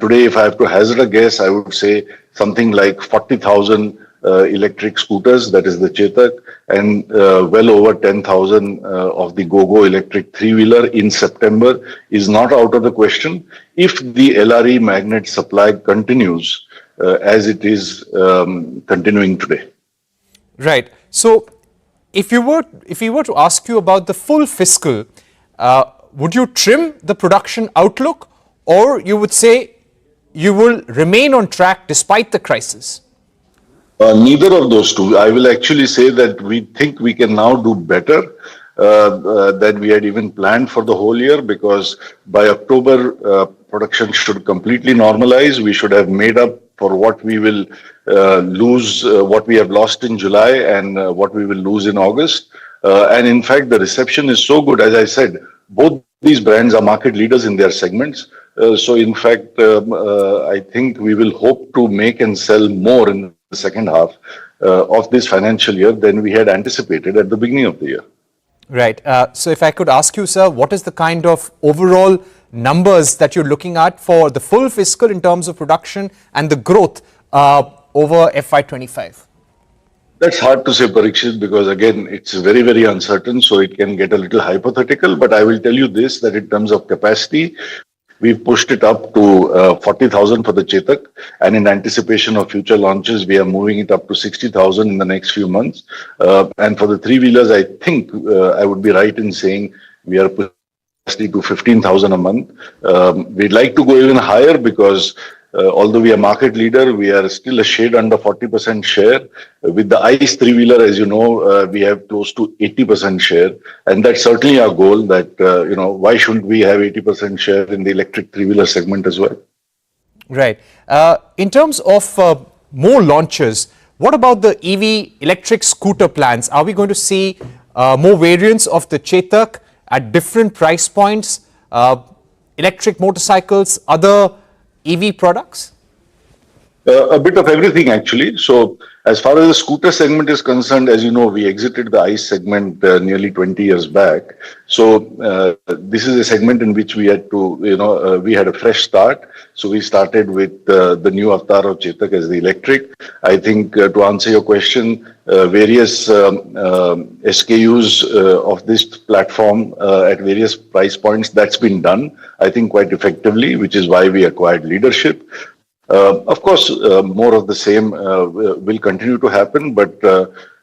today, if I have to hazard a guess, I would say something like 40,000 electric scooters, that is the Chetak, and well over 10,000 of the GoGo electric three-wheeler in September is not out of the question if the LRE magnet supply continues as it is continuing today. Right. So, if we were to ask you about the full fiscal, would you trim the production outlook, or you would say you will remain on track despite the crisis? Neither of those two. I will actually say that we think we can now do better than we had even planned for the whole year, because by October, production should completely normalize. We should have made up for what we will lose, what we have lost in July and what we will lose in August. And in fact, the reception is so good. As I said, both these brands are market leaders in their segments. So in fact, I think we will hope to make and sell more in the second half of this financial year than we had anticipated at the beginning of the year. Right. So if I could ask you, sir, what is the kind of overall numbers that you're looking at for the full fiscal in terms of production and the growth over FY25? That's hard to say, Parikshit, because again, it's very, very uncertain, so it can get a little hypothetical. But I will tell you this, that in terms of capacity, we've pushed it up to 40,000 for the Chetak, and in anticipation of future launches, we are moving it up to 60,000 in the next few months. And for the three-wheelers, I think I would be right in saying we are pushing to 15,000 a month. We'd like to go even higher because although we are market leader, we are still a shade under 40% share. With the ICE three-wheeler, as you know, we have close to 80% share. And that's certainly our goal that, why shouldn't we have 80% share in the electric three-wheeler segment as well? Right. In terms of more launches, what about the EV electric scooter plans? Are we going to see more variants of the Chetak at different price points, electric motorcycles, other EV products? A bit of everything, actually. So as far as the scooter segment is concerned, as you know, we exited the ICE segment nearly 20 years back. So this is a segment in which we had to, we had a fresh start. So we started with the new avatar of Chetak as the electric. I think to answer your question, various SKUs of this platform at various price points, that's been done, I think, quite effectively, which is why we acquired leadership. Of course, more of the same will continue to happen, but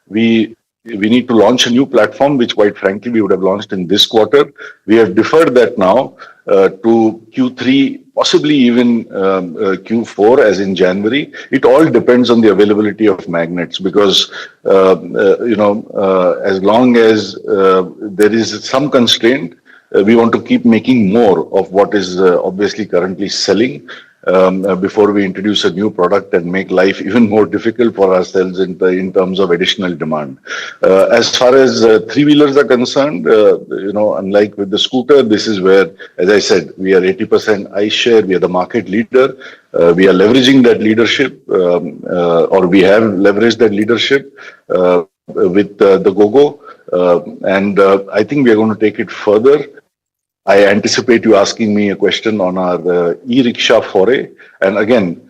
we need to launch a new platform, which quite frankly, we would have launched in this quarter. We have deferred that now to Q3, possibly even Q4, as in January. It all depends on the availability of magnets because, as long as there is some constraint, we want to keep making more of what is obviously currently selling. Before we introduce a new product and make life even more difficult for ourselves in terms of additional demand. As far as three-wheelers are concerned, unlike with the scooter, this is where, as I said, we are 80% ICE share, we are the market leader. We are leveraging that leadership, or we have leveraged that leadership with the GoGo. And I think we are going to take it further. I anticipate you asking me a question on our e-rickshaw foray. And again,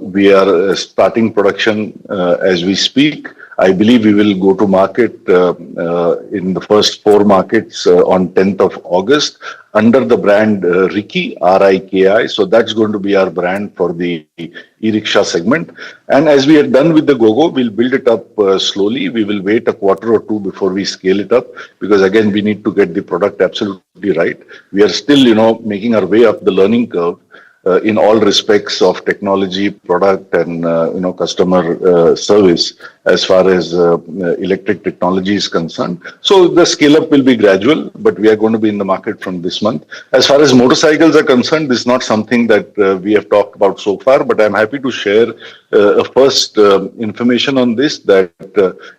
we are starting production as we speak. I believe we will go to market in the first 4 markets on 10th of August under the brand Riki, R-I-K-I. So that's going to be our brand for the e-rickshaw segment. And as we have done with the GoGo, we'll build it up slowly. We will wait a quarter or two before we scale it up, because again, we need to get the product absolutely right. We are still, making our way up the learning curve. In all respects of technology, product, and customer service, as far as electric technology is concerned. So the scale up will be gradual, but we are going to be in the market from this month. As far as motorcycles are concerned, this is not something that we have talked about so far, but I'm happy to share a first information on this, that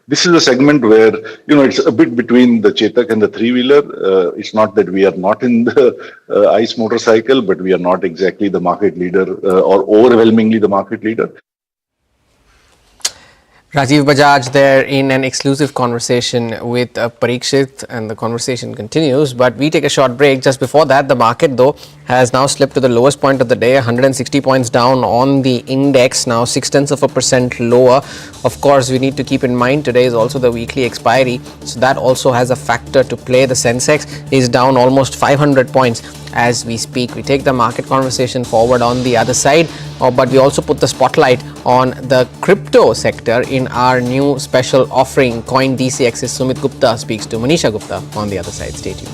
this is a segment where, it's a bit between the Chetak and the three-wheeler. It's not that we are not in the ICE motorcycle, but we are not exactly the market leader or overwhelmingly the market leader. Rajiv Bajaj there in an exclusive conversation with Parikshit, and the conversation continues, but we take a short break. Just before that, the market though has now slipped to the lowest point of the day, 160 points down on the index, now 0.6% lower. Of course, we need to keep in mind today is also the weekly expiry, so that also has a factor to play. The Sensex is down almost 500 points as we speak. We take the market conversation forward on the other side, but we also put the spotlight on the crypto sector in our new special offering. Coin DCX's Sumit Gupta speaks to Manisha Gupta on the other side. Stay tuned.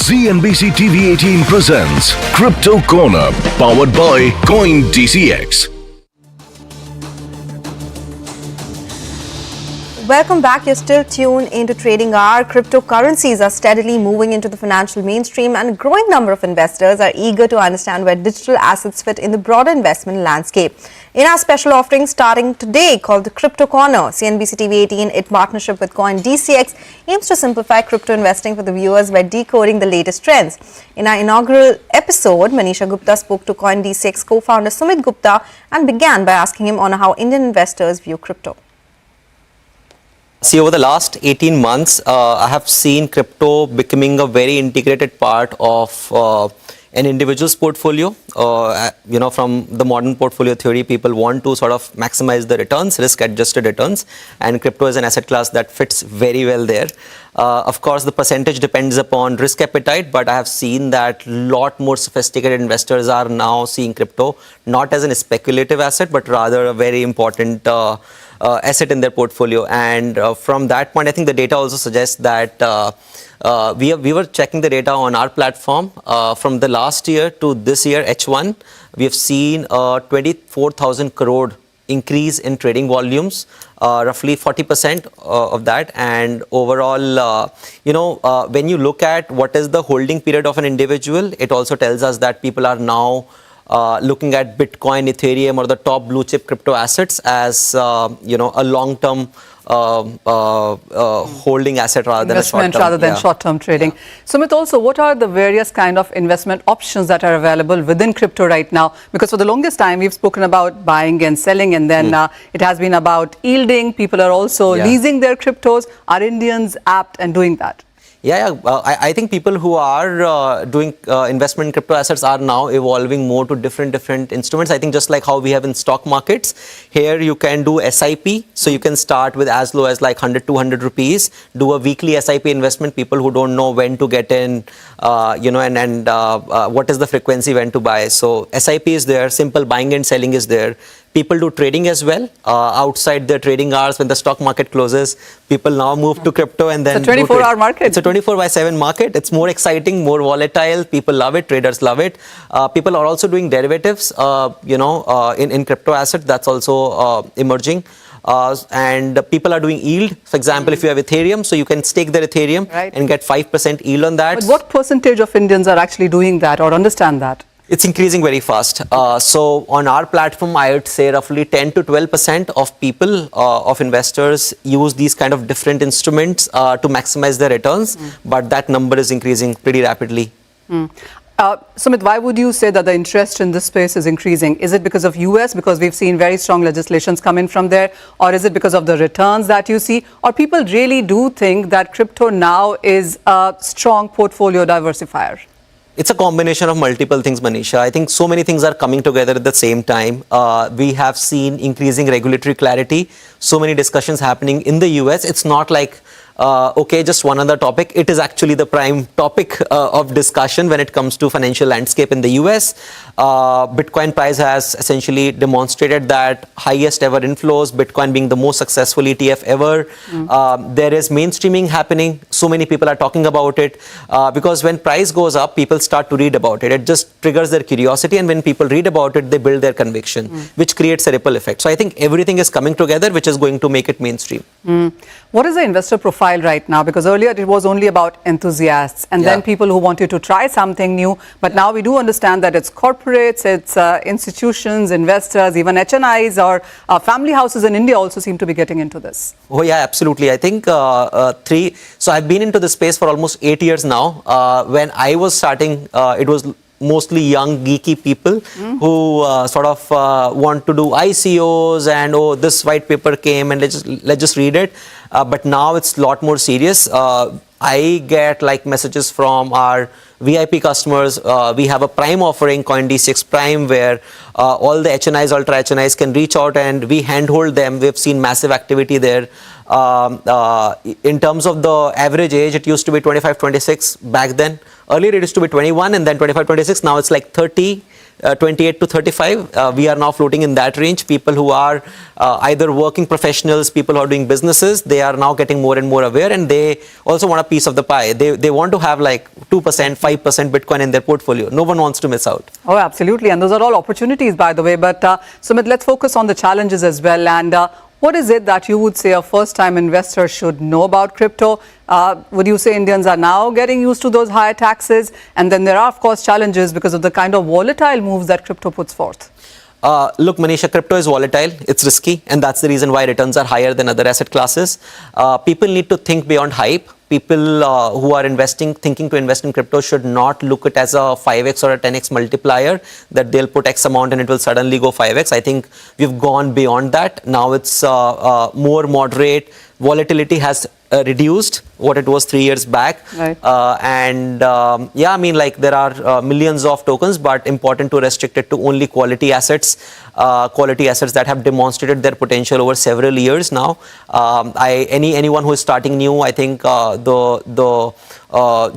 CNBC-TV18 presents Crypto Corner, powered by CoinDCX. Welcome back. You're still tuned into Trading Hour. Cryptocurrencies are steadily moving into the financial mainstream, and a growing number of investors are eager to understand where digital assets fit in the broader investment landscape. In our special offering starting today called the Crypto Corner, CNBC-TV18 in partnership with CoinDCX aims to simplify crypto investing for the viewers by decoding the latest trends. In our inaugural episode, Manisha Gupta spoke to CoinDCX co-founder Sumit Gupta and began by asking him on how Indian investors view crypto. See, over the last 18 months, I have seen crypto becoming a very integrated part of an individual's portfolio. From the modern portfolio theory, people want to sort of maximize the returns, risk-adjusted returns, and crypto is an asset class that fits very well there. Of course, the percentage depends upon risk appetite, but I have seen that a lot more sophisticated investors are now seeing crypto not as a speculative asset, but rather a very important asset in their portfolio. And from that point, I think the data also suggests that we were checking the data on our platform from the last year to this year, H1. We have seen a 24,000 crore increase in trading volumes, roughly 40% of that. And overall, when you look at what is the holding period of an individual, it also tells us that people are now looking at Bitcoin, Ethereum, or the top blue chip crypto assets as a long-term holding asset rather than investment short-term trading. Sumit, also, what are the various kind of investment options that are available within crypto right now? Because for the longest time, we've spoken about buying and selling, and then it has been about yielding. People are also leasing their cryptos. Are Indians apt and doing that? I think people who are doing investment in crypto assets are now evolving more to different instruments. I think just like how we have in stock markets, here you can do SIP. So you can start with as low as like 100, 200 rupees, do a weekly SIP investment. People who don't know when to get in, what is the frequency when to buy. So SIP is there, simple buying and selling is there. People do trading as well outside their trading hours when the stock market closes. People now move to crypto and then it's a 24-hour market. It's a 24/7 market. It's more exciting, more volatile. People love it. Traders love it. People are also doing derivatives, in crypto assets. That's also emerging. And people are doing yield. For example, if you have Ethereum, so you can stake their Ethereum and get 5% yield on that. But what percentage of Indians are actually doing that or understand that? It's increasing very fast. So on our platform, I would say roughly 10 to 12% of people, of investors, use these kind of different instruments to maximize their returns. But that number is increasing pretty rapidly. Sumit, why would you say that the interest in this space is increasing? Is it because of US, because we've seen very strong legislations come in from there? Or is it because of the returns that you see? Or people really do think that crypto now is a strong portfolio diversifier? It's a combination of multiple things, Manisha. I think so many things are coming together at the same time. We have seen increasing regulatory clarity, so many discussions happening in the US. It's not like, just one other topic. It is actually the prime topic of discussion when it comes to financial landscape in the US. Bitcoin price has essentially demonstrated that highest ever inflows, Bitcoin being the most successful ETF ever. There is mainstreaming happening. So many people are talking about it because when price goes up, people start to read about it. It just triggers their curiosity, and when people read about it, they build their conviction, which creates a ripple effect. So I think everything is coming together, which is going to make it mainstream. What is the investor profile right now? Because earlier it was only about enthusiasts and then people who wanted to try something new. But now we do understand that it's corporates, it's institutions, investors, even HNIs or family houses in India also seem to be getting into this. Oh yeah, absolutely. I think so I've been into this space for almost 8 years now. When I was starting, it was mostly young geeky people who sort of want to do ICOs and this white paper came and let's just read it. But now it's a lot more serious. I get like messages from our VIP customers. We have a Prime offering, CoinDCX Prime, where all the HNIs, ultra HNIs can reach out and we handhold them. We've seen massive activity there. In terms of the average age, it used to be 25, 26 back then. Earlier it used to be 21 and then 25, 26. Now it's like 30. 28 to 35, we are now floating in that range. People who are either working professionals, people who are doing businesses, they are now getting more and more aware, and they also want a piece of the pie. They want to have like 2%, 5% Bitcoin in their portfolio. No one wants to miss out. Oh, absolutely. And those are all opportunities, by the way. But Sumit, let's focus on the challenges as well. And what is it that you would say a first-time investor should know about crypto? Would you say Indians are now getting used to those higher taxes? And then there are, of course, challenges because of the kind of volatile moves that crypto puts forth. Look, Manisha, crypto is volatile, it's risky, and that's the reason why returns are higher than other asset classes. People need to think beyond hype. People who are thinking to invest in crypto should not look at it as a 5x or a 10x multiplier, that they'll put X amount and it will suddenly go 5x. I think we've gone beyond that. Now it's more moderate. Volatility has reduced what it was 3 years back. Right. Yeah, I mean, like there are millions of tokens, but important to restrict it to only quality assets that have demonstrated their potential over several years now. Anyone who is starting new, I think the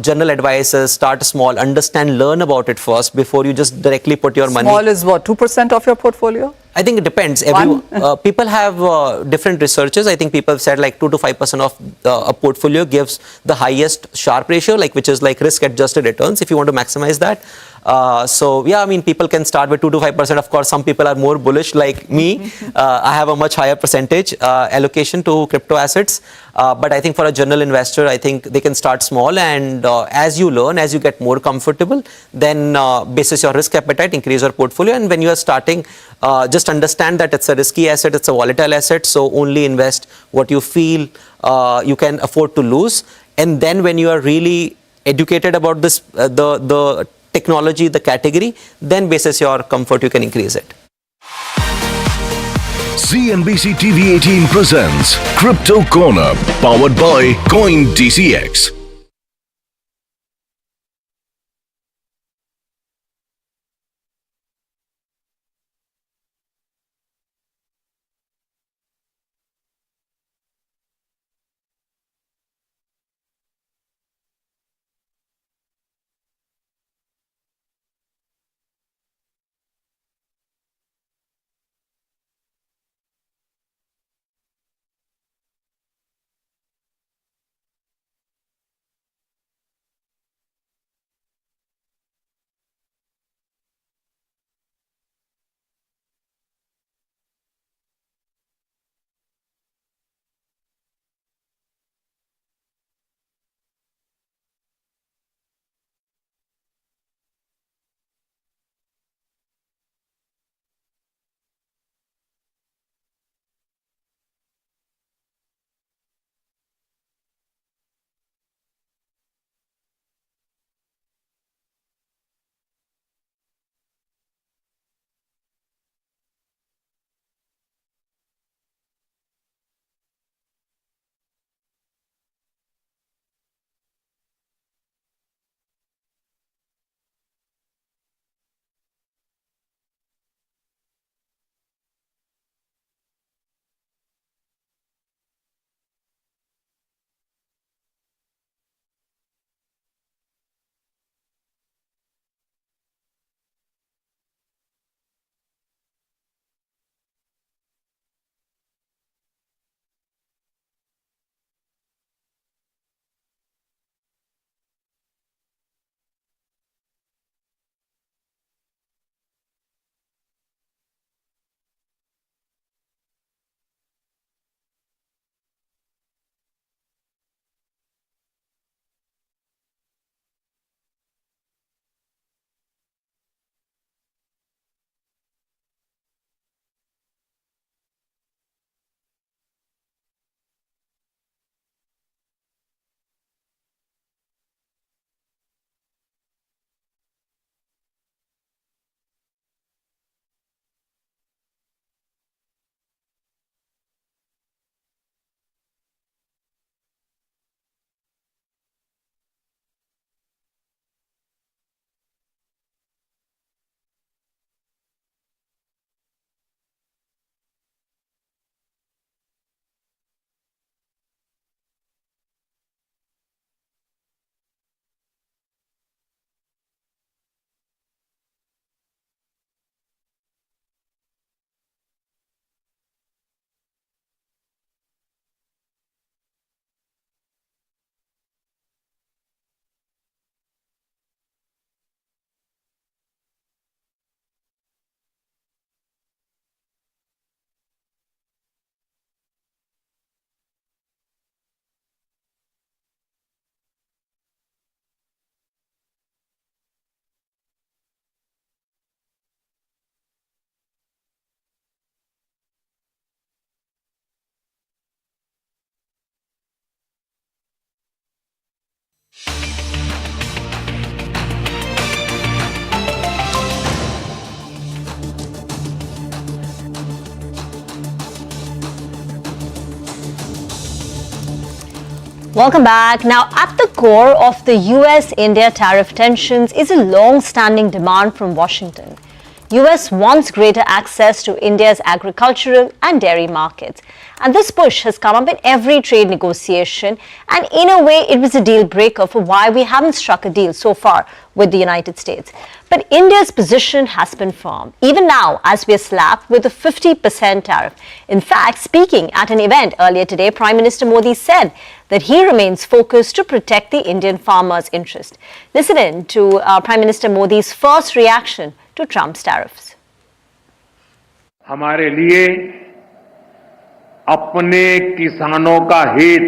general advice is start small, understand, learn about it first before you just directly put your money. Small is what, 2% of your portfolio? I think it depends. People have different researches. I think people have said like 2 to 5% of a portfolio gives the highest Sharpe ratio, like which is like risk-adjusted returns if you want to maximize that. So yeah, I mean, people can start with 2 to 5%. Of course, some people are more bullish like me. I have a much higher percentage allocation to crypto assets. But I think for a general investor, I think they can start small, and as you learn, as you get more comfortable, then basis your risk appetite, increase your portfolio. And when you are starting, just understand that it's a risky asset, it's a volatile asset. So only invest what you feel you can afford to lose. And then when you are really educated about this, the technology, the category, then basis your comfort, you can increase it. CNBC-TV18 presents Crypto Corner, powered by CoinDCX. Welcome back. Now, at the core of the US-India tariff tensions is a long-standing demand from Washington. US wants greater access to India's agricultural and dairy markets. And this push has come up in every trade negotiation. And in a way, it was a deal breaker for why we haven't struck a deal so far with the United States. But India's position has been firm, even now as we are slapped with a 50% tariff. In fact, speaking at an event earlier today, Prime Minister Modi said that he remains focused to protect the Indian farmers' interest. Listen in to Prime Minister Modi's first reaction to Trump's tariffs. हमारे लिए अपने किसानों का हित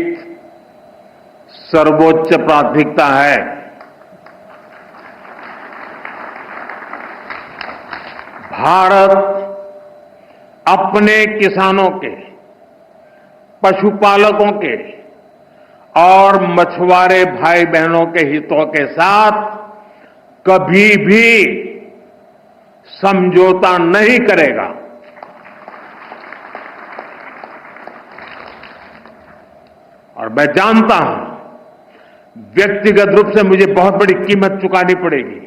सर्वोच्च प्राथमिकता है। भारत अपने किसानों के, पशुपालकों के और मछुआरे भाई बहनों के हितों के साथ कभी भी समझौता नहीं करेगा। और मैं जानता हूं व्यक्तिगत रूप से मुझे बहुत बड़ी कीमत चुकानी पड़ेगी,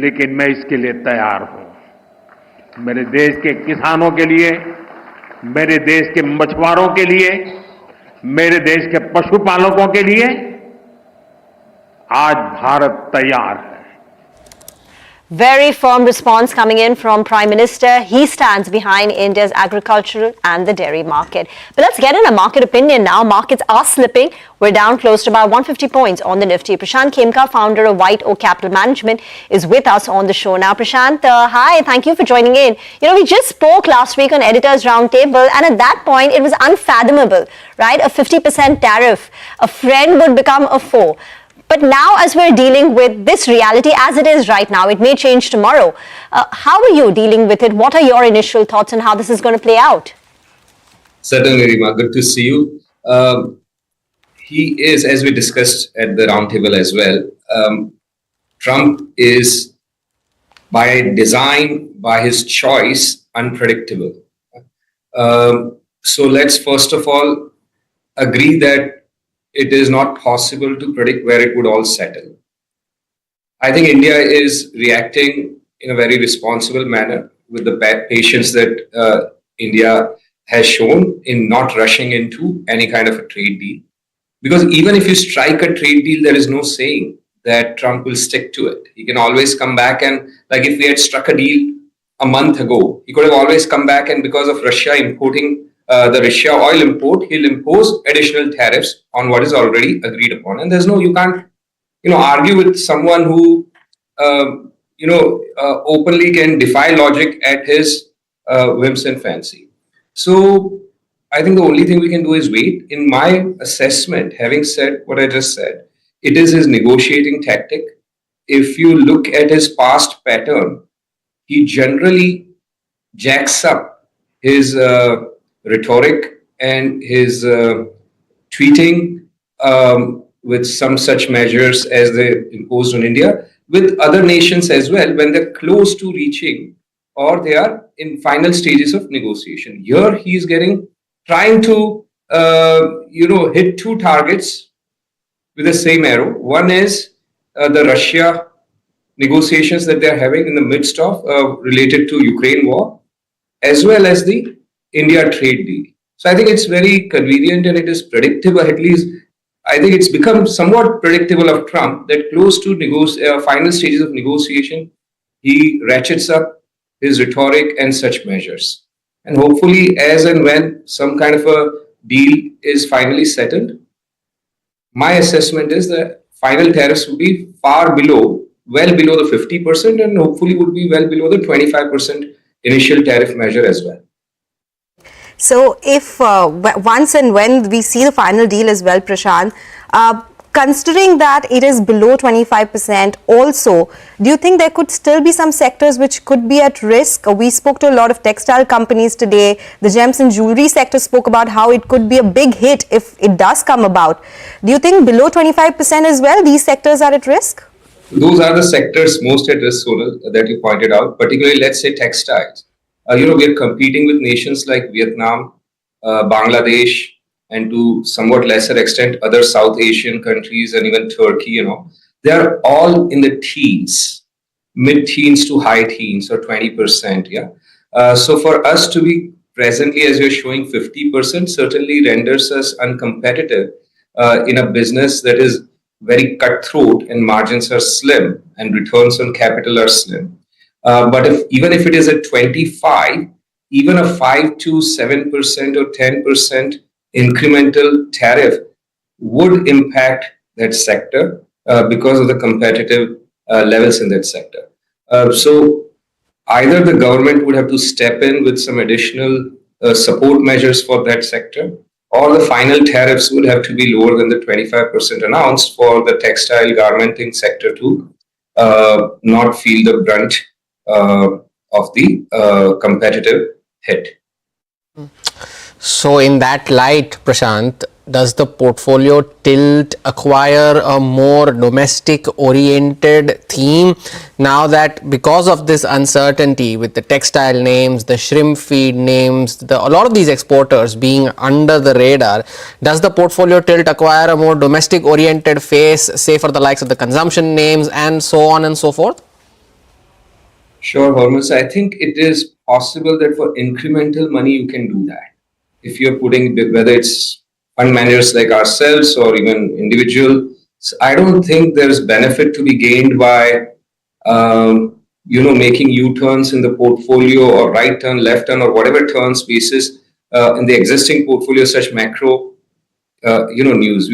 लेकिन मैं इसके लिए तैयार हूं। मेरे देश के किसानों के लिए, मेरे देश के मछुआरों के लिए, मेरे देश के पशुपालकों के लिए आज भारत तैयार है। Very firm response coming in from Prime Minister. He stands behind India's agricultural and the dairy market. But let's get in a market opinion now. Markets are slipping. We're down close to about 150 points on the Nifty. Prashant Khemka, founder of White Oak Capital Management, is with us on the show now. Prashant, hi. Thank you for joining in. You know, we just spoke last week on Editors Roundtable, and at that point, it was unfathomable, right? A 50% tariff. A friend would become a foe. But now, as we're dealing with this reality as it is right now, it may change tomorrow. How are you dealing with it? What are your initial thoughts on how this is going to play out? Certainly, Rima. Good to see you. He is, as we discussed at the roundtable as well, Trump is, by design, by his choice, unpredictable. So let's first of all agree that it is not possible to predict where it would all settle. I think India is reacting in a very responsible manner with the patience that India has shown in not rushing into any kind of a trade deal. Because even if you strike a trade deal, there is no saying that Trump will stick to it. He can always come back and, like if we had struck a deal a month ago, he could have always come back and because of Russia importing the Russia oil import, he'll impose additional tariffs on what is already agreed upon. And there's no, you can't, argue with someone who, openly can defy logic at his whims and fancy. So I think the only thing we can do is wait. In my assessment, having said what I just said, it is his negotiating tactic. If you look at his past pattern, he generally jacks up his rhetoric and his tweeting with some such measures as they imposed on India, with other nations as well when they're close to reaching or they are in final stages of negotiation. Here he's trying to hit two targets with the same arrow. One is the Russia negotiations that they're having in the midst of related to Ukraine war, as well as the India trade deal. So I think it's very convenient and it is predictable. At least I think it's become somewhat predictable of Trump that close to final stages of negotiation, he ratchets up his rhetoric and such measures. And hopefully, as and when some kind of a deal is finally settled, my assessment is that final tariffs will be well below the 50% and hopefully would be well below the 25% initial tariff measure as well. So if once and when we see the final deal as well, Prashant, considering that it is below 25% also, do you think there could still be some sectors which could be at risk? We spoke to a lot of textile companies today. The gems and jewelry sector spoke about how it could be a big hit if it does come about. Do you think below 25% as well, these sectors are at risk? Those are the sectors most at risk, Sonal, that you pointed out, particularly, let's say, textiles. We are competing with nations like Vietnam, Bangladesh, and to somewhat lesser extent other South Asian countries and even Turkey, they are all in the teens, mid-teens to high teens or 20%. Yeah. So for us to be presently, as you're showing, 50% certainly renders us uncompetitive in a business that is very cutthroat and margins are slim and returns on capital are slim. But even if it is at 25, even a 5 to 7% or 10% incremental tariff would impact that sector because of the competitive levels in that sector. So either the government would have to step in with some additional support measures for that sector, or the final tariffs would have to be lower than the 25% announced for the textile garmenting sector to not feel the brunt of the competitive hit. So in that light, Prashant, does the portfolio acquire a more domestic oriented theme now that because of this uncertainty with the textile names, the shrimp feed names, a lot of these exporters being under the radar, does the portfolio acquire a more domestic oriented face, say for the likes of the consumption names and so on and so forth? Sure, Hormuz. I think it is possible that for incremental money you can do that. If you're putting, whether it's fund managers like ourselves or even individual, I don't think there's benefit to be gained by, making U-turns in the portfolio or right turn, left turn, or whatever turn spaces in the existing portfolio, such macro, news.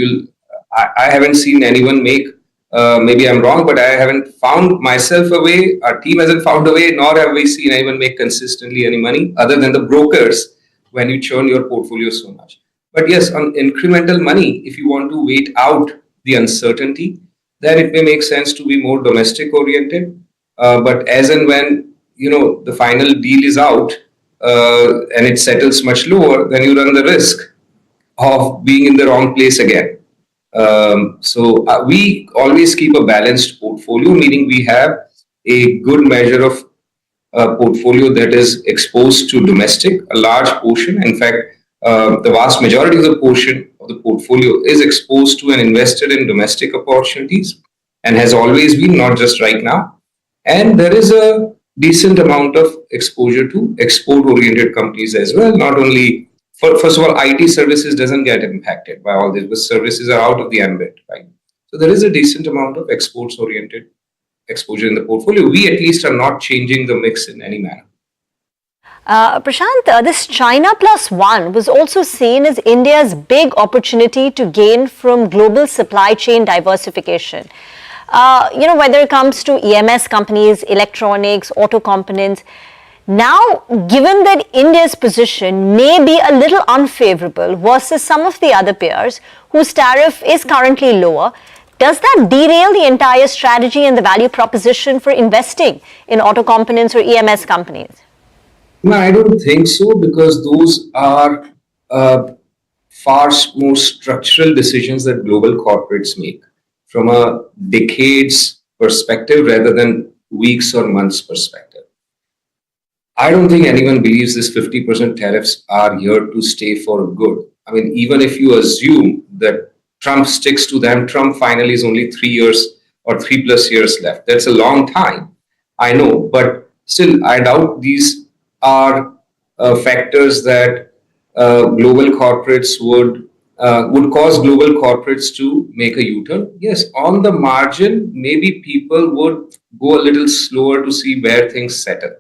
I haven't seen anyone make, maybe I'm wrong, but I haven't found myself a way, our team hasn't found a way, nor have we seen anyone make consistently any money other than the brokers when you churn your portfolio so much. But yes, on incremental money, if you want to wait out the uncertainty, then it may make sense to be more domestic oriented. But as and when, the final deal is out and it settles much lower, then you run the risk of being in the wrong place again. So we always keep a balanced portfolio, meaning we have a good measure of portfolio that is exposed to domestic, a large portion. In fact, the vast majority of the portion of the portfolio is exposed to and invested in domestic opportunities and has always been, not just right now. And there is a decent amount of exposure to export-oriented companies as well. Not only, first of all, IT services doesn't get impacted by all this, but services are out of the ambit, right? So there is a decent amount of exports-oriented exposure in the portfolio. We at least are not changing the mix in any manner. Prashant, this China Plus One was also seen as India's big opportunity to gain from global supply chain diversification. Whether it comes to EMS companies, electronics, auto components. Now, given that India's position may be a little unfavorable versus some of the other peers whose tariff is currently lower, does that derail the entire strategy and the value proposition for investing in auto components or EMS companies? No, I don't think so, because those are far more structural decisions that global corporates make from a decades perspective rather than weeks or months perspective. I don't think anyone believes this 50% tariffs are here to stay for good. I mean, even if you assume that Trump sticks to them, Trump finally is only 3 years or 3+ years left. That's a long time, I know, but still, I doubt these are factors that global corporates would cause global corporates to make a U-turn. Yes, on the margin, maybe people would go a little slower to see where things settle.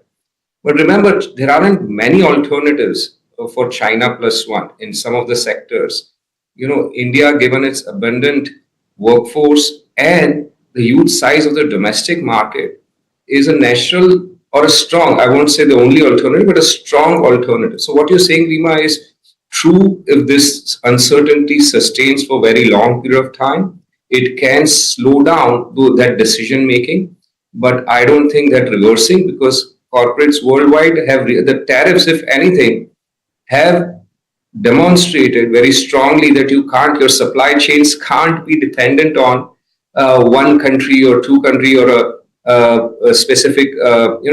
But remember, there aren't many alternatives for China Plus One in some of the sectors. India, given its abundant workforce and the huge size of the domestic market, is a natural or a strong, I won't say the only alternative, but a strong alternative. So what you're saying, Rima, is true. If this uncertainty sustains for a very long period of time, it can slow down that decision making. But I don't think that reversing, because corporates worldwide have, the tariffs, if anything, have demonstrated very strongly that your supply chains can't be dependent on one country or two country or a specific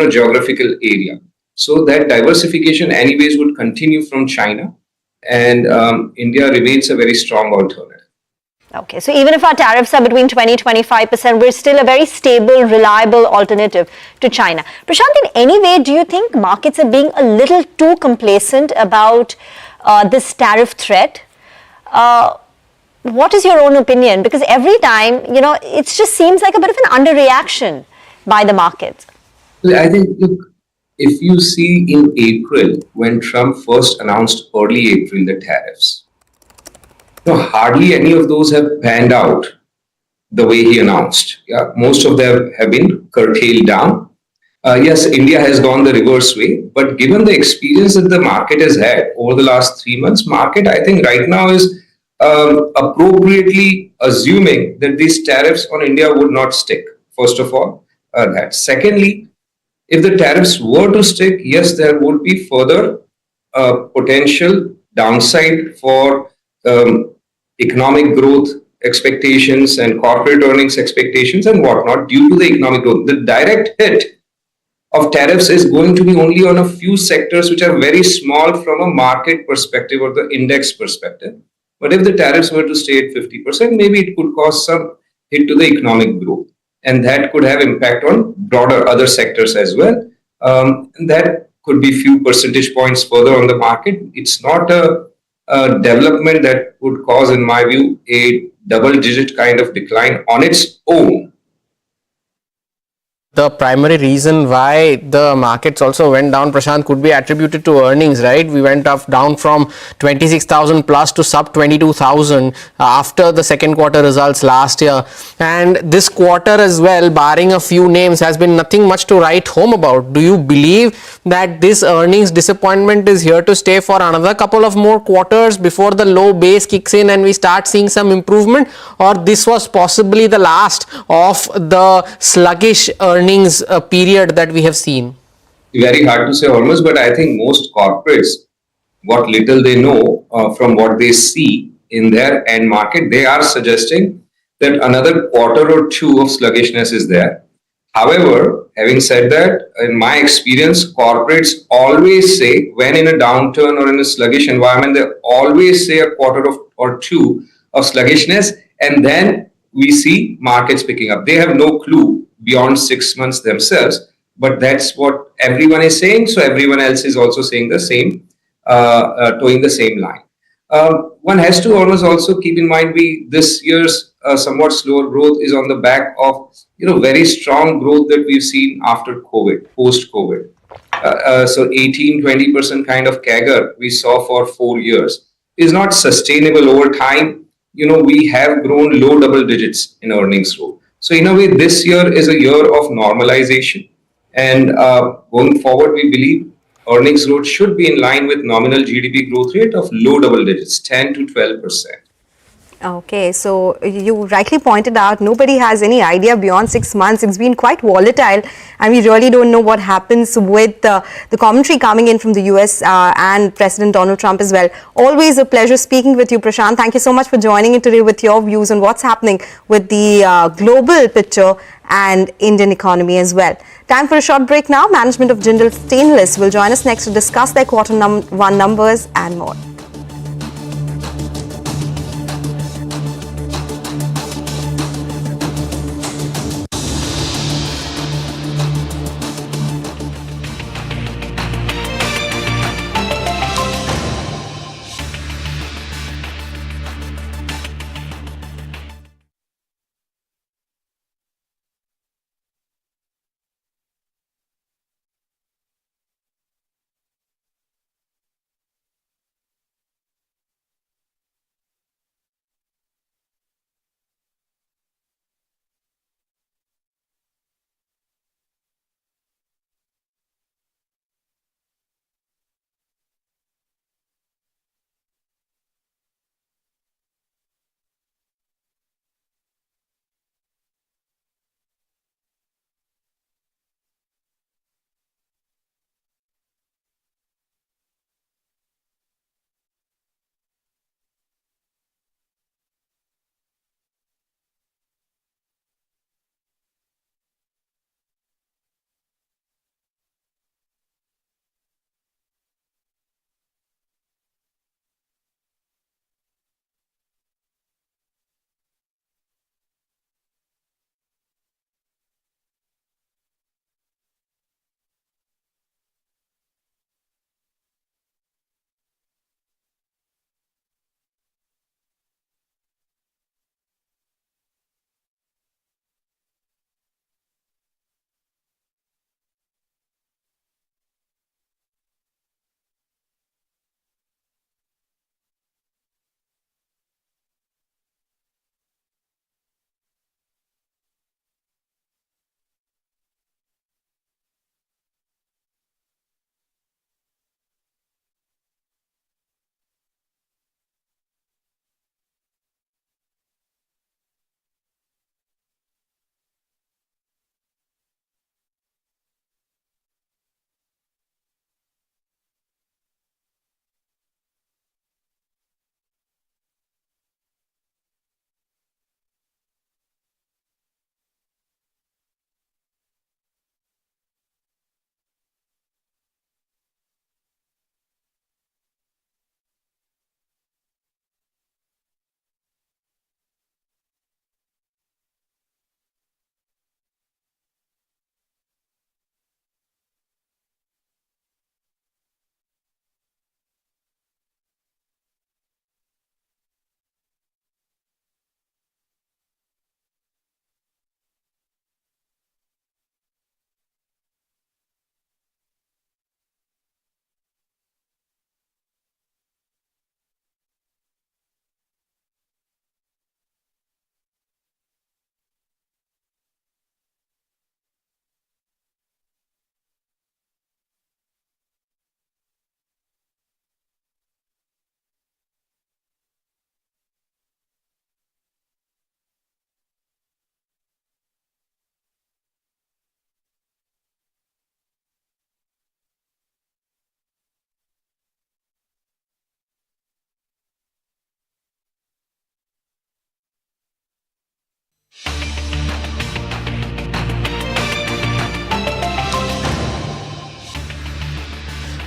geographical area. So that diversification anyways would continue from China. and India remains a very strong alternative. Okay, so even if our tariffs are between 20-25%, we're still a very stable, reliable alternative to China. Prashant, in any way, do you think markets are being a little too complacent about this tariff threat? What is your own opinion? Because every time, it just seems like a bit of an underreaction by the markets. I think, look, if you see in April, when Trump first announced early April the tariffs, hardly any of those have panned out the way he announced. Yeah, most of them have been curtailed down. Yes, India has gone the reverse way, but given the experience that the market has had over the last 3 months, market I think right now is appropriately assuming that these tariffs on India would not stick. First of all, that. Secondly, if the tariffs were to stick, yes, there would be further potential downside for economic growth expectations and corporate earnings expectations and whatnot due to the economic growth. The direct hit of tariffs is going to be only on a few sectors which are very small from a market perspective or the index perspective. But if the tariffs were to stay at 50%, maybe it could cause some hit to the economic growth. And that could have impact on broader other sectors as well. And that could be few percentage points further on the market. It's not a development that would cause, in my view, a double-digit kind of decline on its own. The primary reason why the markets also went down, Prashant, could be attributed to earnings, right? We went down from 26,000 plus to sub 22,000 after the second quarter results last year. And this quarter as well, barring a few names, has been nothing much to write home about. Do you believe that this earnings disappointment is here to stay for another couple of more quarters before the low base kicks in and we start seeing some improvement? Or this was possibly the last of the sluggish earnings period that we have seen? Very hard to say almost, but I think most corporates, what little they know from what they see in their end market, they are suggesting that another quarter or two of sluggishness is there. However, having said that, in my experience, corporates always say when in a downturn or in a sluggish environment, they always say a quarter or two of sluggishness, and then we see markets picking up. They have no clue beyond 6 months themselves, but that's what everyone is saying. So everyone else is also saying the same, towing the same line. One has to always also keep in mind this year's somewhat slower growth is on the back of very strong growth that we've seen after COVID, post-COVID. So 18-20% kind of CAGR we saw for 4 years is not sustainable over time. We have grown low double digits in earnings growth. So in a way, this year is a year of normalization. And going forward, we believe earnings growth should be in line with nominal GDP growth rate of low double digits, 10 to 12%. Okay, so you rightly pointed out nobody has any idea beyond 6 months. It's been quite volatile and we really don't know what happens with the commentary coming in from the US and President Donald Trump as well. Always a pleasure speaking with you, Prashant. Thank you so much for joining in today with your views on what's happening with the global picture and Indian economy as well. Time for a short break now. Management of Jindal Stainless will join us next to discuss their Q1 numbers and more.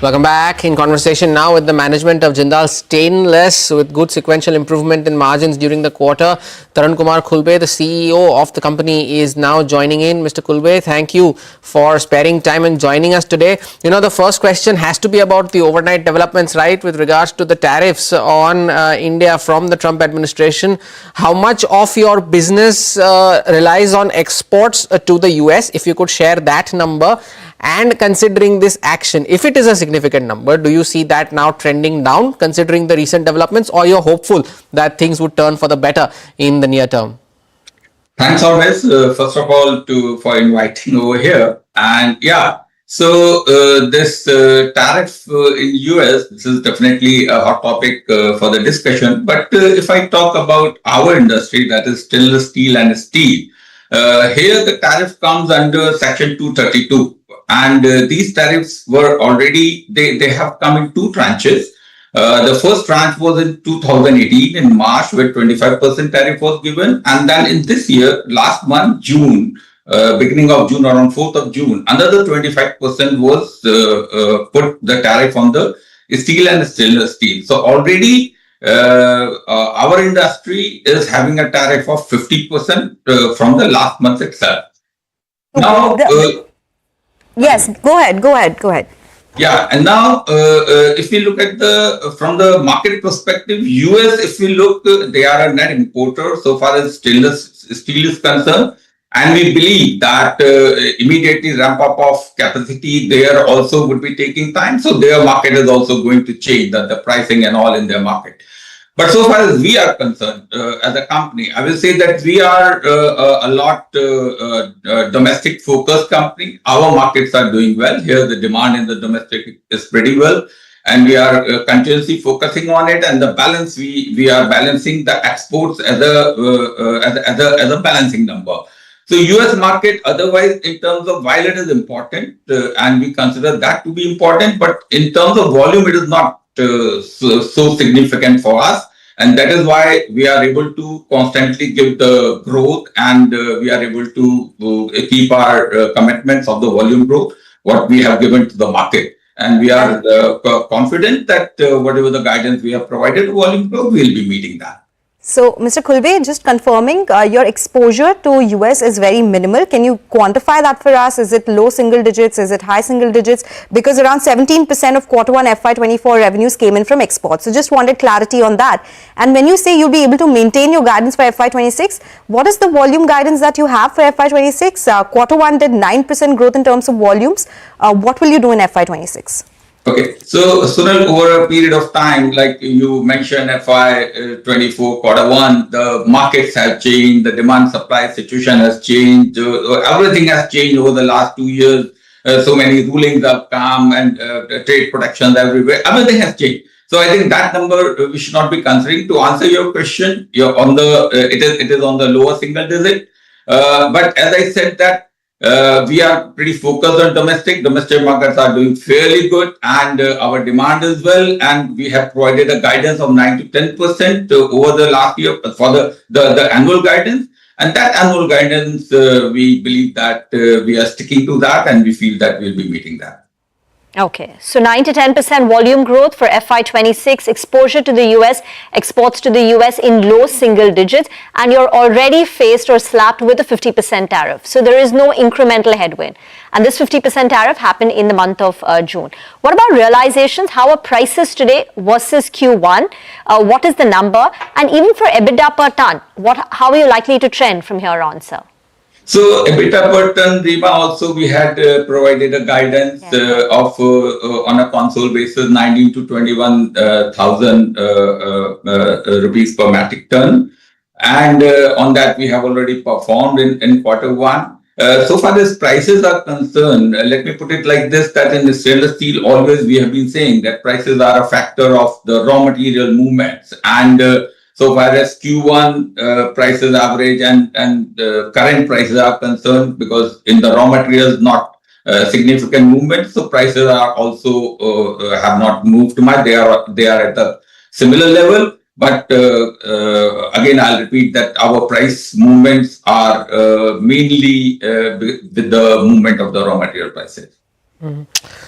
Welcome back. In conversation now with the management of Jindal Stainless with good sequential improvement in margins during the quarter. Tarun Kumar Khulbe, the CEO of the company, is now joining in. Mr. Khulbe, thank you for sparing time and joining us today. You know, the first question has to be about the overnight developments, right, with regards to the tariffs on India from the Trump administration. How much of your business relies on exports to the US? If you could share that number. And considering this action, if it is a significant number, do you see that now trending down considering the recent developments, or you're hopeful that things would turn for the better in the near term? Thanks always, first of all, for inviting over here. And yeah, so this tariff in US, this is definitely a hot topic for the discussion. But if I talk about our industry, that is stainless steel and steel, here the tariff comes under Section 232. And these tariffs were already, they have come in two tranches. The first tranche was in 2018 in March, where 25% tariff was given. And then in this year, last month, June, beginning of June, around 4th of June, another 25% was put the tariff on the steel and stainless steel. So already our industry is having a tariff of 50% from the last month itself. Now, yes, go ahead. Yeah, and now if we look at from the market perspective, US, if we look, they are a net importer so far as stainless steel is concerned, and we believe that immediately ramp up of capacity there also would be taking time. So their market is also going to change, the pricing and all in their market. But so far as we are concerned as a company, I will say that we are a lot domestic focused company. Our markets are doing well. Here the demand in the domestic is pretty well. And we are continuously focusing on it. And the balance, we are balancing the exports as a balancing number. So US market, otherwise, in terms of while it is important, and we consider that to be important, but in terms of volume, it is not so significant for us, and that is why we are able to constantly give the growth, and we are able to keep our commitments of the volume growth what we have given to the market, and we are confident that whatever the guidance we have provided volume growth, we will be meeting that. So, Mr. Khulbe, just confirming, your exposure to US is very minimal. Can you quantify that for us? Is it low single digits? Is it high single digits? Because around 17% of Q1 FY24 revenues came in from exports. So, just wanted clarity on that. And when you say you'll be able to maintain your guidance for FY26, what is the volume guidance that you have for FY26? Q1 did 9% growth in terms of volumes. What will you do in FY26? Okay, so Sunil, over a period of time, like you mentioned, FY24 Q1, the markets have changed, the demand supply situation has changed, everything has changed over the last 2 years. So many rulings have come and trade protections everywhere, everything has changed. So I think that number we should not be considering. To answer your question, you're on it is on the lower single digit. But as I said that, we are pretty focused on domestic. Domestic markets are doing fairly good, and our demand is well. And we have provided a guidance of 9 to 10% over the last year for the annual guidance. And that annual guidance, we believe that we are sticking to that, and we feel that we'll be meeting that. Okay, so 9 to 10% volume growth for FY26, exposure to the US, exports to the US in low single digits, and you're already faced or slapped with a 50% tariff. So there is no incremental headwind. And this 50% tariff happened in the month of June. What about realizations? How are prices today versus Q1? What is the number? And even for EBITDA per ton, how are you likely to trend from here on, sir? So EBITDA per ton, Rima, also we had provided a guidance of on a console basis 19 to 21,000 rupees per metric ton, and on that we have already performed in Q1. So far as prices are concerned, let me put it like this: that in the stainless steel, always we have been saying that prices are a factor of the raw material movements, and so far as Q1 prices average and current prices are concerned, because in the raw materials not significant movement, so prices are also have not moved much. They are at a similar level, but again I'll repeat that our price movements are mainly with the movement of the raw material prices.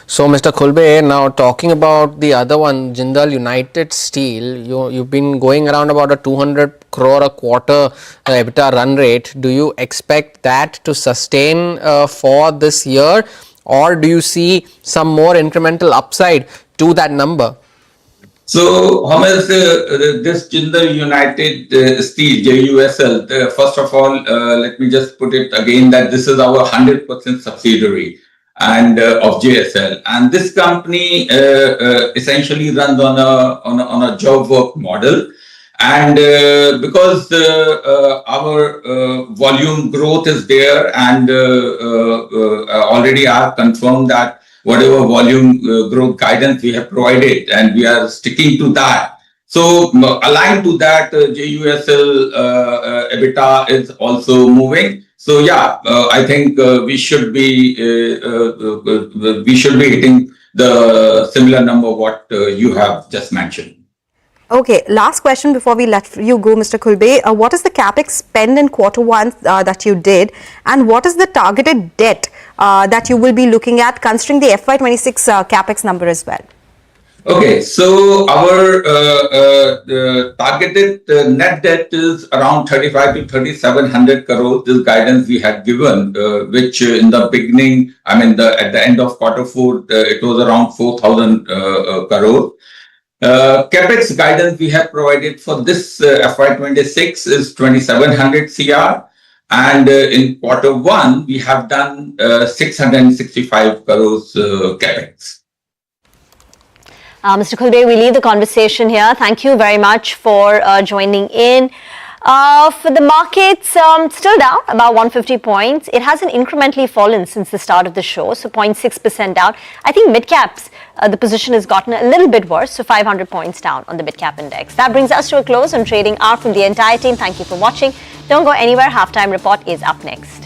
So, Mr. Khulbe, now talking about the other one, Jindal United Steel, you've been going around about a 200 crore a quarter EBITDA run rate. Do you expect that to sustain for this year, or do you see some more incremental upside to that number? So, Thomas, this Jindal United Steel, JUSL, first of all, let me just put it again that this is our 100% subsidiary and of JSL, and this company essentially runs on a job work model, and because our volume growth is there, and already I have confirmed that whatever volume growth guidance we have provided, and we are sticking to that. So aligned to that, JUSL EBITDA is also moving. So yeah, I think we should be hitting the similar number what you have just mentioned. Okay, last question before we let you go, Mr. Khulbe. What is the capex spend in Q1 that you did, and what is the targeted debt that you will be looking at, considering the FY26 capex number as well? Okay, so our targeted net debt is around 35 to 3,700 crores. This guidance we had given, which in the beginning, I mean, at the end of Q4, it was around 4,000 crores. Capex guidance we have provided for this FY26 is 2,700 CR, and in Q1 we have done 665 crores capex. Mr. Khulbe, we leave the conversation here. Thank you very much for joining in. For the markets, still down about 150 points. It hasn't incrementally fallen since the start of the show, so 0.6% down. I think mid-caps, the position has gotten a little bit worse, so 500 points down on the mid-cap index. That brings us to a close on Trading Hour from the entire team. Thank you for watching. Don't go anywhere. Halftime report is up next.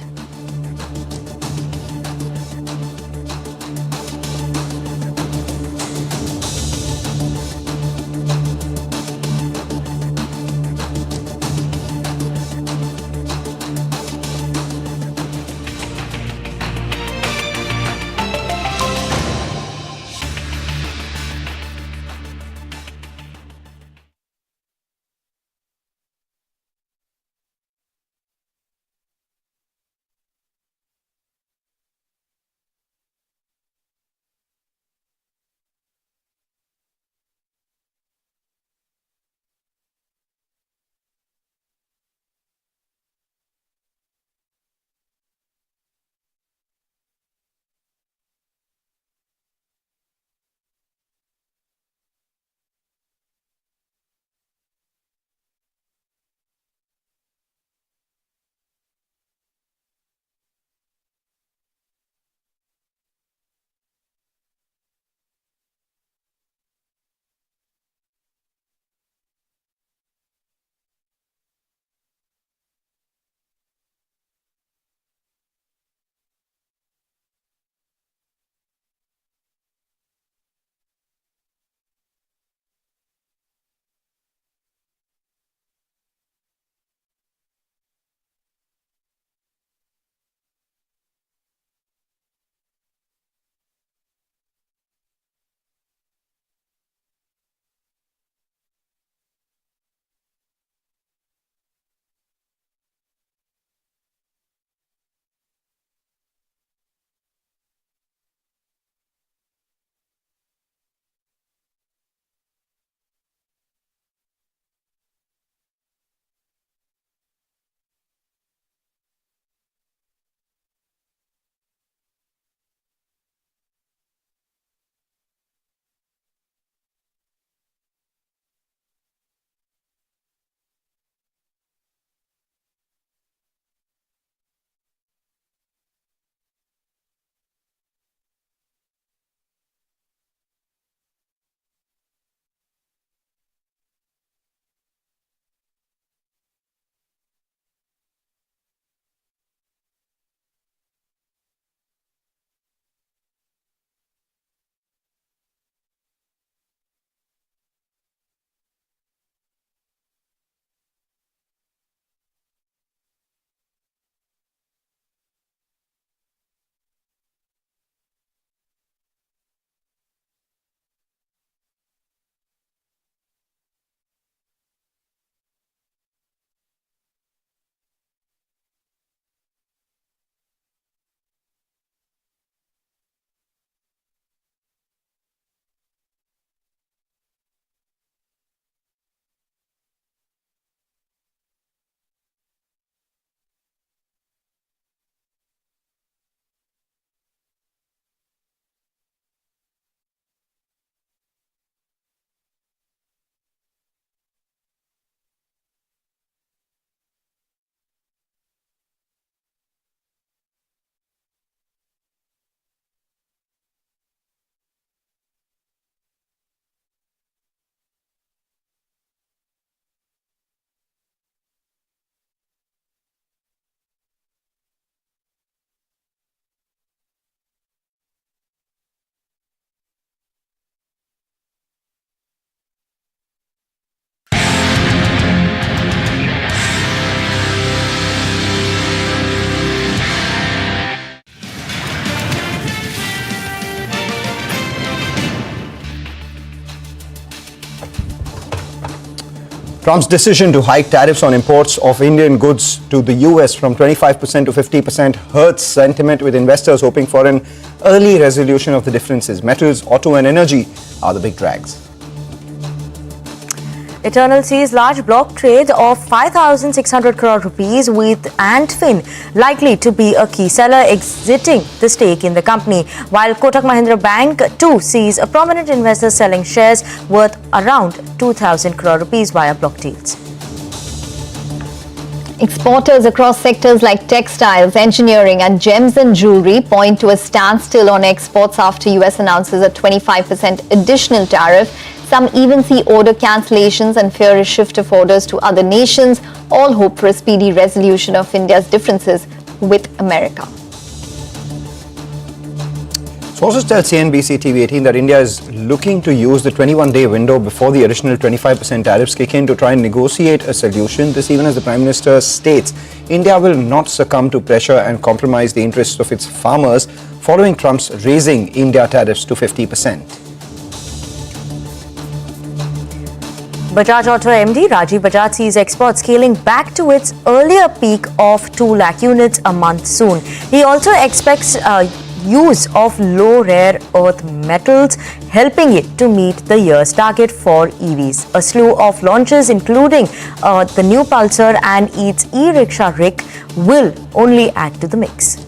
Trump's decision to hike tariffs on imports of Indian goods to the US from 25% to 50% hurts sentiment, with investors hoping for an early resolution of the differences. Metals, auto and energy are the big drags. Eternal sees large block trade of 5,600 crore rupees, with Antfin likely to be a key seller exiting the stake in the company, while Kotak Mahindra Bank too sees a prominent investor selling shares worth around 2,000 crore rupees via block deals. Exporters across sectors like textiles, engineering and gems and jewelry point to a standstill on exports after US announces a 25% additional tariff. Some even see order cancellations and fear a shift of orders to other nations. All hope for a speedy resolution of India's differences with America. Sources tell CNBC-TV18 that India is looking to use the 21-day window before the additional 25% tariffs kick in to try and negotiate a solution. This even as the Prime Minister states India will not succumb to pressure and compromise the interests of its farmers following Trump's raising India tariffs to 50%. Bajaj Auto MD Rajiv Bajaj sees exports scaling back to its earlier peak of 2 lakh units a month soon. He also expects use of low rare earth metals, helping it to meet the year's target for EVs. A slew of launches, including the new Pulsar and its e-rickshaw Rick, will only add to the mix.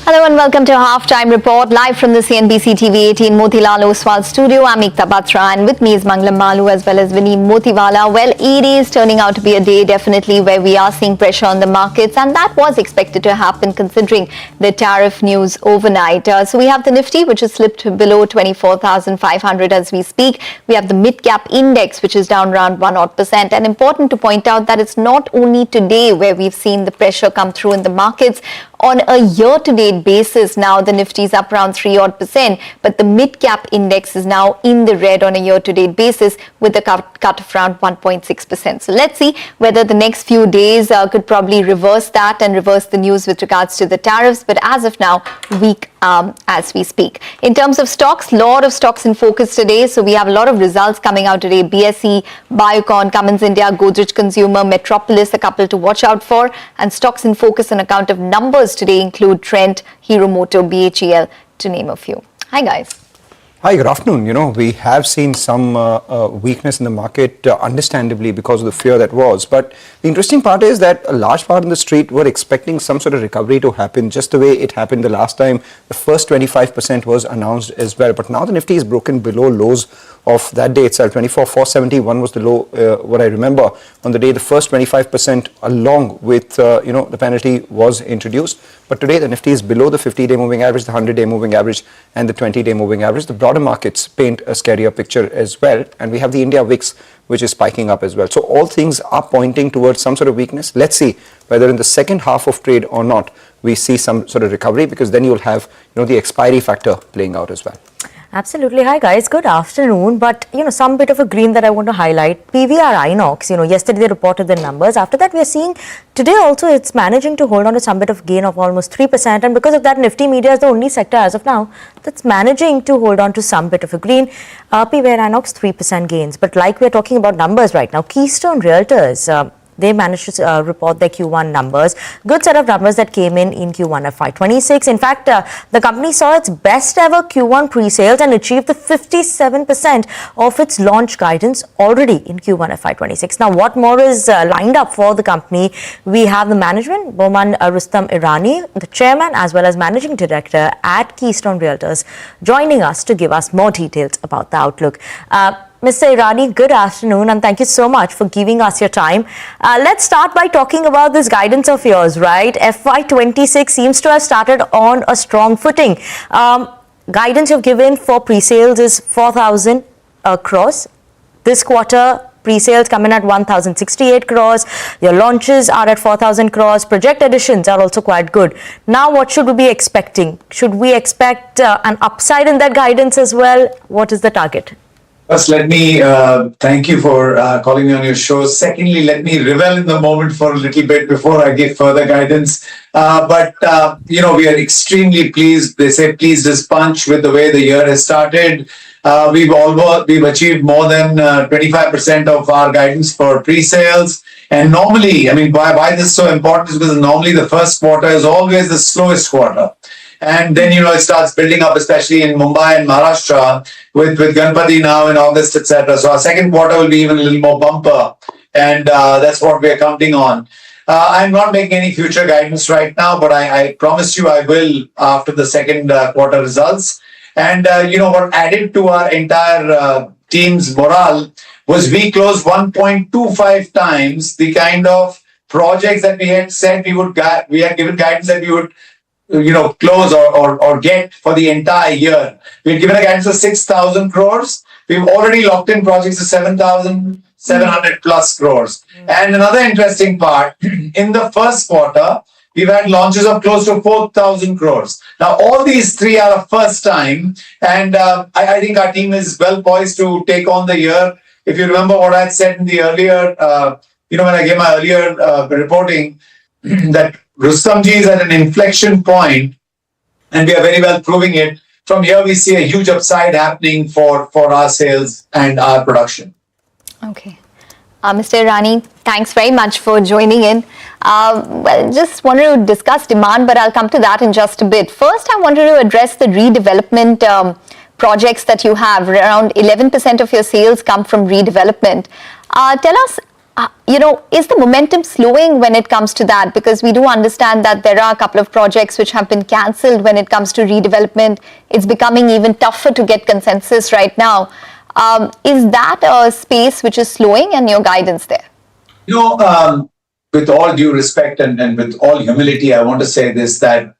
Hello and welcome to a halftime report live from the CNBC-TV18 Motilal Oswal studio. I'm Ekta Batra and with me is Manglam Malu as well as Vinny Motiwala. Well, it is turning out to be a day definitely where we are seeing pressure on the markets, and that was expected to happen considering the tariff news overnight. So we have the Nifty, which has slipped below 24,500 as we speak. We have the mid-cap index, which is down around 1%. And important to point out that it's not only today where we've seen the pressure come through in the markets. On a year-to-date basis, now the Nifty is up around 3%, but the mid-cap index is now in the red on a year-to-date basis with a cut of around 1.6%. So let's see whether the next few days could probably reverse that and reverse the news with regards to the tariffs. But as of now, weak as we speak. In terms of stocks, lot of stocks in focus today. So we have a lot of results coming out today. BSE, Biocon, Cummins India, Godrej Consumer, Metropolis, a couple to watch out for. And stocks in focus on account of numbers today include Trent, Hero Moto, BHEL, to name a few. Hi guys. Hi, good afternoon. You know, we have seen some weakness in the market, understandably, because of the fear that was. But the interesting part is that a large part of the street were expecting some sort of recovery to happen, just the way it happened the last time. The first 25% was announced as well. But now the Nifty is broken below lows of that day itself. 24,471 was the low, what I remember, on the day the first 25% along with, the penalty was introduced. But today the Nifty is below the 50-day moving average, the 100-day moving average and the 20-day moving average. The broader markets paint a scarier picture as well. And we have the India VIX, which is spiking up as well. So all things are pointing towards some sort of weakness. Let's see whether in the second half of trade or not we see some sort of recovery, because then you'll have the expiry factor playing out as well. Absolutely. Hi guys, good afternoon. But some bit of a green that I want to highlight. PVR Inox, yesterday they reported their numbers. After that, we are seeing today also it's managing to hold on to some bit of gain of almost 3%. And because of that, Nifty Media is the only sector as of now that's managing to hold on to some bit of a green. PVR Inox 3% gains. But like we're talking about numbers right now, Keystone Realtors, they managed to report their Q1 numbers. Good set of numbers that came in Q1 FY26. In fact, the company saw its best ever Q1 pre-sales and achieved the 57% of its launch guidance already in Q1 FY26. Now, what more is lined up for the company? We have the management, Boman Rustam Irani, the chairman as well as managing director at Keystone Realtors, joining us to give us more details about the outlook. Mr. Irani, good afternoon and thank you so much for giving us your time. Let's start by talking about this guidance of yours, right? FY26 seems to have started on a strong footing. Guidance you've given for pre-sales is 4,000 crores. This quarter, pre-sales come in at 1,068 crores. Your launches are at 4,000 crores. Project additions are also quite good. Now, what should we be expecting? Should we expect an upside in that guidance as well? What is the target? First, let me thank you for calling me on your show. Secondly, let me revel in the moment for a little bit before I give further guidance. But we are extremely pleased. They say pleased as punch with the way the year has started. We've achieved more than 25% of our guidance for pre-sales. And normally, why this is so important is because normally the first quarter is always the slowest quarter. And then, it starts building up, especially in Mumbai and Maharashtra with Ganpati now in August, etc. So our second quarter will be even a little more bumper. And that's what we're counting on. I'm not making any future guidance right now, but I promise you I will after the second quarter results. And, what added to our entire team's morale was we closed 1.25 times the kind of projects that we had said we had given guidance that we would close or get for the entire year. We've given a guidance of 6,000 crores. We've already locked in projects of 7,700 plus crores. And another interesting part, in the first quarter, we've had launches of close to 4,000 crores. Now, all these three are a first time. And I think our team is well poised to take on the year. If you remember what I had said in the earlier, when I gave my earlier reporting, that Rustomjee is at an inflection point, and we are very well proving it. From here, we see a huge upside happening for our sales and our production. Okay. Mr. Irani, thanks very much for joining in. Just wanted to discuss demand, but I'll come to that in just a bit. First, I wanted to address the redevelopment projects that you have. Around 11% of your sales come from redevelopment. Tell us, is the momentum slowing when it comes to that? Because we do understand that there are a couple of projects which have been cancelled when it comes to redevelopment. It's becoming even tougher to get consensus right now. Is that a space which is slowing, and your guidance there? With all due respect and with all humility, I want to say this, that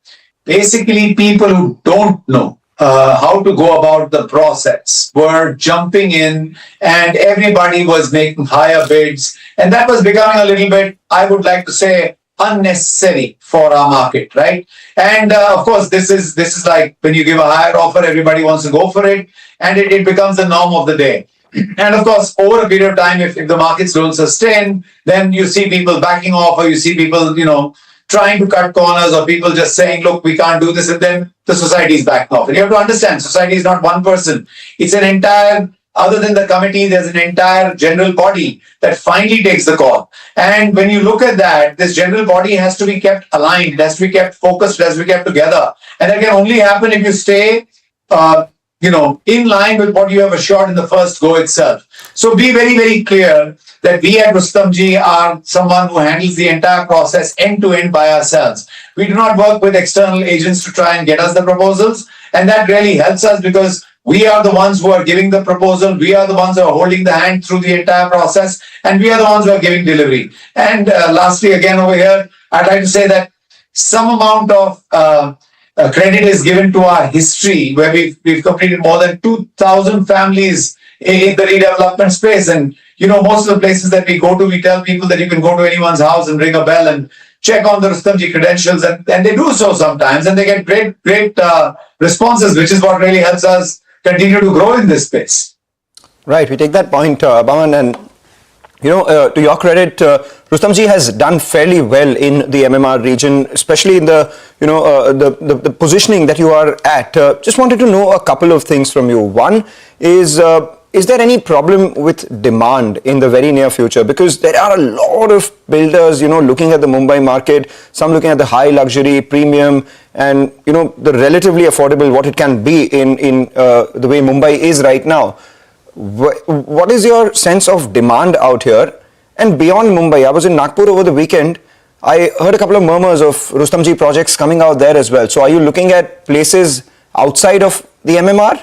basically people who don't know how to go about the process were jumping in, and everybody was making higher bids. And that was becoming a little bit, I would like to say, unnecessary for our market, right? And of course, this is like when you give a higher offer, everybody wants to go for it, and it becomes the norm of the day. And of course, over a period of time, if the markets don't sustain, then you see people backing off, or you see people, trying to cut corners, or people just saying, look, we can't do this, and then the society is backing off. And you have to understand, society is not one person. It's an entire, other than the committee, there's an entire general body that finally takes the call. And when you look at that, this general body has to be kept aligned, it has to be kept focused, it has to be kept together. And that can only happen if you stay in line with what you have assured in the first go itself. So be very, very clear that we at Rustomjee are someone who handles the entire process end to end by ourselves. We do not work with external agents to try and get us the proposals. And that really helps us because we are the ones who are giving the proposal. We are the ones who are holding the hand through the entire process. And we are the ones who are giving delivery. And lastly, again over here, I'd like to say that some amount of credit is given to our history, where we've completed more than 2,000 families in the redevelopment space. And most of the places that we go to, we tell people that you can go to anyone's house and ring a bell and check on the Rustomjee credentials, and they do so sometimes, and they get great responses, which is what really helps us continue to grow in this space. Right, we take that point, Baman, and to your credit, Rustomjee has done fairly well in the MMR region, especially in the the positioning that you are at. Just wanted to know a couple of things from you. One is there any problem with demand in the very near future? Because there are a lot of builders, looking at the Mumbai market, some looking at the high luxury, premium, and, the relatively affordable, what it can be in the way Mumbai is right now. What is your sense of demand out here? And beyond Mumbai, I was in Nagpur over the weekend. I heard a couple of murmurs of Rustomjee projects coming out there as well. So are you looking at places outside of the MMR?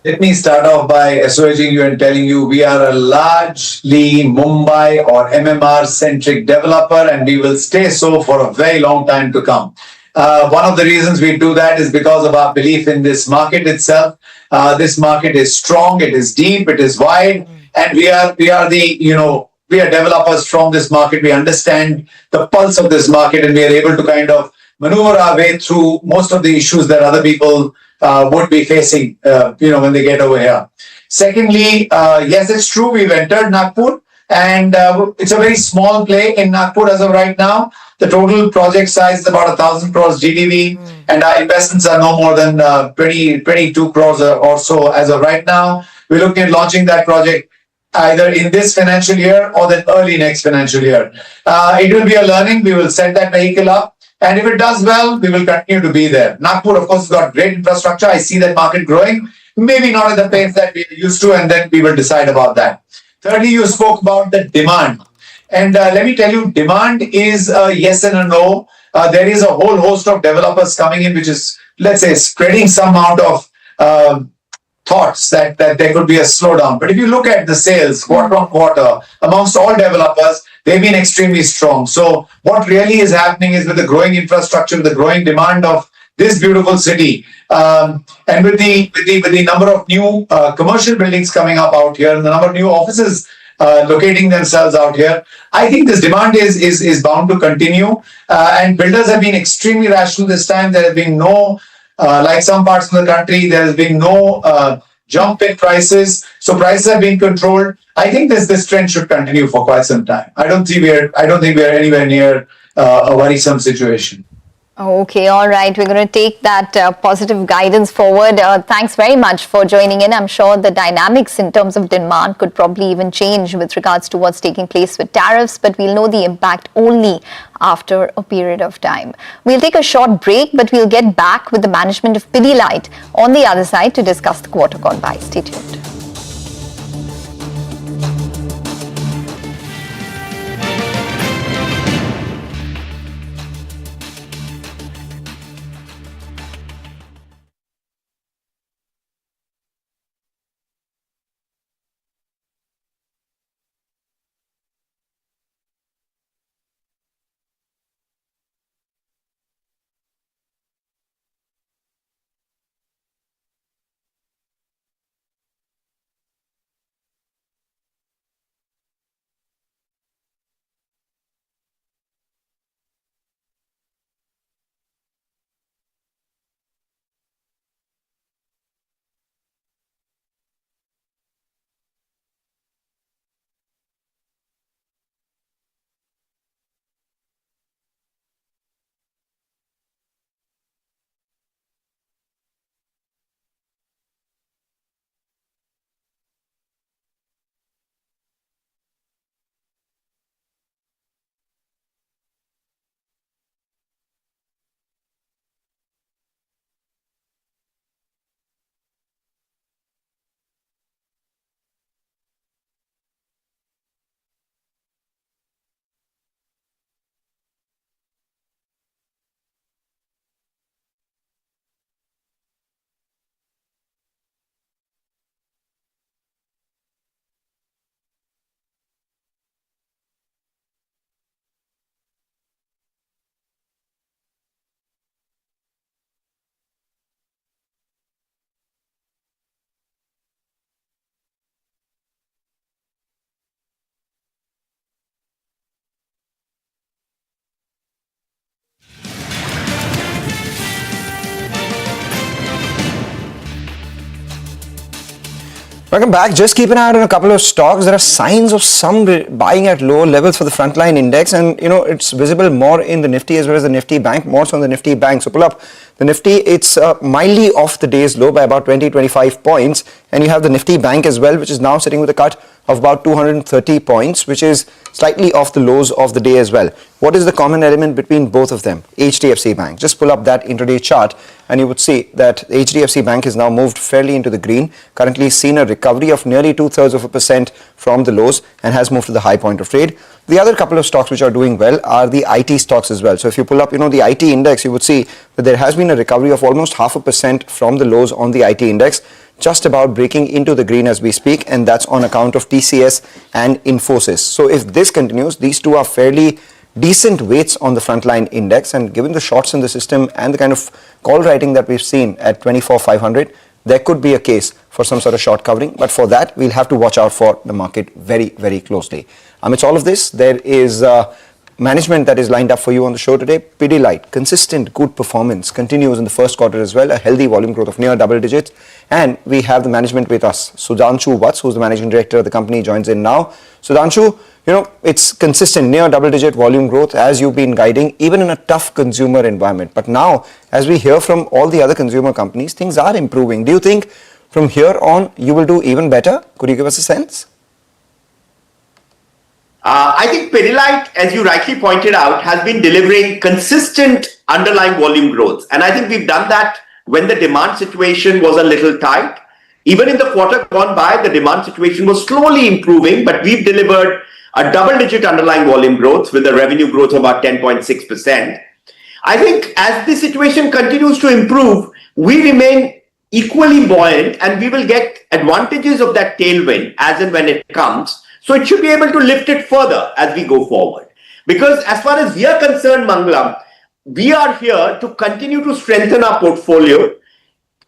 Let me start off by assuaging you and telling you we are a largely Mumbai or MMR-centric developer, and we will stay so for a very long time to come. One of the reasons we do that is because of our belief in this market itself. This market is strong, it is deep, it is wide, and we are developers from this market. We understand the pulse of this market, and we are able to kind of maneuver our way through most of the issues that other people would be facing, when they get over here. Secondly, yes, it's true, we've entered Nagpur, and it's a very small play in Nagpur as of right now. The total project size is about 1,000 crores GDV, and our investments are no more than 22 crores or so as of right now. We're looking at launching that project either in this financial year or then early next financial year. It will be a learning. We will set that vehicle up, and if it does well, we will continue to be there. Nagpur, of course, has got great infrastructure. I see that market growing, maybe not at the pace that we're used to, and then we will decide about that. Thirdly, you spoke about the demand. And let me tell you, demand is a yes and a no. There is a whole host of developers coming in, which is, let's say, spreading some amount of thoughts that there could be a slowdown. But if you look at the sales quarter on quarter amongst all developers, they've been extremely strong. So what really is happening is with the growing infrastructure, the growing demand of this beautiful city, and with the number of new commercial buildings coming up out here, and the number of new offices locating themselves out here, I think this demand is bound to continue. And builders have been extremely rational this time. There has been no, like some parts of the country, there has been no jump in prices. So prices have been controlled. I think this trend should continue for quite some time. I don't think we are anywhere near a worrisome situation. Okay, all right. We're going to take that positive guidance forward. Thanks very much for joining in. I'm sure the dynamics in terms of demand could probably even change with regards to what's taking place with tariffs, but we'll know the impact only after a period of time. We'll take a short break, but we'll get back with the management of Pidilite on the other side to discuss the quarter gone by. Stay tuned. Welcome back. Just keep an eye out on a couple of stocks. There are signs of some buying at lower levels for the frontline index, and it's visible more in the Nifty as well as the Nifty Bank, more so on the Nifty Bank. So pull up the Nifty, it's mildly off the day's low by about 20-25 points, and you have the Nifty Bank as well, which is now sitting with a cut of about 230 points, which is slightly off the lows of the day as well. What is the common element between both of them? HDFC Bank. Just pull up that intraday chart and you would see that HDFC Bank has now moved fairly into the green, currently seen a recovery of nearly 2/3% from the lows and has moved to the high point of trade. The other couple of stocks which are doing well are the IT stocks as well. So if you pull up, the IT index, you would see that there has been a recovery of almost 0.5% from the lows on the IT index, just about breaking into the green as we speak, and that's on account of TCS and Infosys. So if this continues, these two are fairly decent weights on the frontline index, and given the shorts in the system and the kind of call writing that we've seen at 24,500, there could be a case for some sort of short covering, but for that we'll have to watch out for the market very, very closely. Amidst all of this, there is management that is lined up for you on the show today. Pidilite, consistent good performance continues in the first quarter as well, a healthy volume growth of near double digits. And we have the management with us. Sudhanshu Vats, who's the managing director of the company, joins in now. Sudhanshu, it's consistent near double digit volume growth as you've been guiding, even in a tough consumer environment. But now, as we hear from all the other consumer companies, things are improving. Do you think from here on you will do even better? Could you give us a sense? I think Pidilite, as you rightly pointed out, has been delivering consistent underlying volume growth. And I think we've done that when the demand situation was a little tight. Even in the quarter gone by, the demand situation was slowly improving, but we've delivered a double-digit underlying volume growth with a revenue growth of about 10.6%. I think as the situation continues to improve, we remain equally buoyant and we will get advantages of that tailwind as and when it comes. So it should be able to lift it further as we go forward. Because as far as we are concerned, Mangalam, we are here to continue to strengthen our portfolio.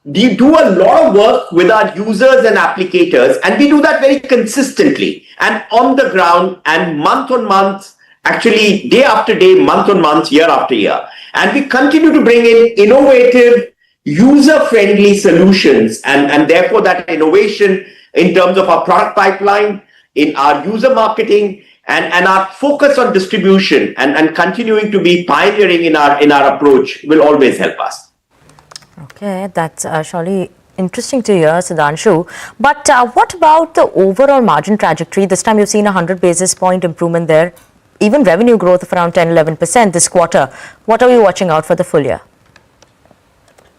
We do a lot of work with our users and applicators, and we do that very consistently and on the ground and month on month, actually day after day, month on month, year after year. And we continue to bring in innovative, user-friendly solutions, and therefore that innovation in terms of our product pipeline, in our user marketing, and our focus on distribution and continuing to be pioneering in our approach will always help us. Okay, that's surely interesting to hear, Sudhanshu. But what about the overall margin trajectory? This time you've seen a 100 basis point improvement there, even revenue growth of around 10-11% this quarter. What are we watching out for the full year?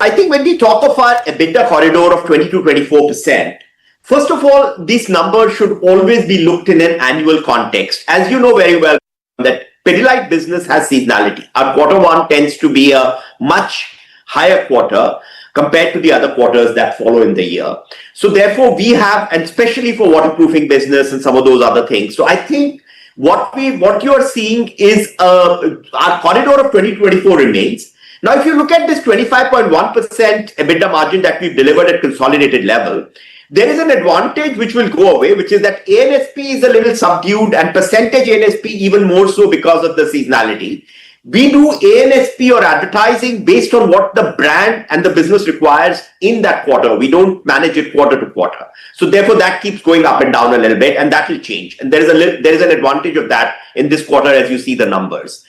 I think when we talk of our EBITDA corridor of 20-24%, first of all, these numbers should always be looked in an annual context. As you know very well, that Pidilite business has seasonality. Our quarter one tends to be a much higher quarter compared to the other quarters that follow in the year. So therefore, we have, and especially for waterproofing business and some of those other things. So I think what you are seeing is our corridor of 2024 remains. Now, if you look at this 25.1% EBITDA margin that we've delivered at consolidated level, there is an advantage which will go away, which is that ANSP is a little subdued and percentage ANSP even more so because of the seasonality. We do ANSP or advertising based on what the brand and the business requires in that quarter. We don't manage it quarter to quarter. So therefore, that keeps going up and down a little bit, and that will change. And there is an advantage of that in this quarter as you see the numbers.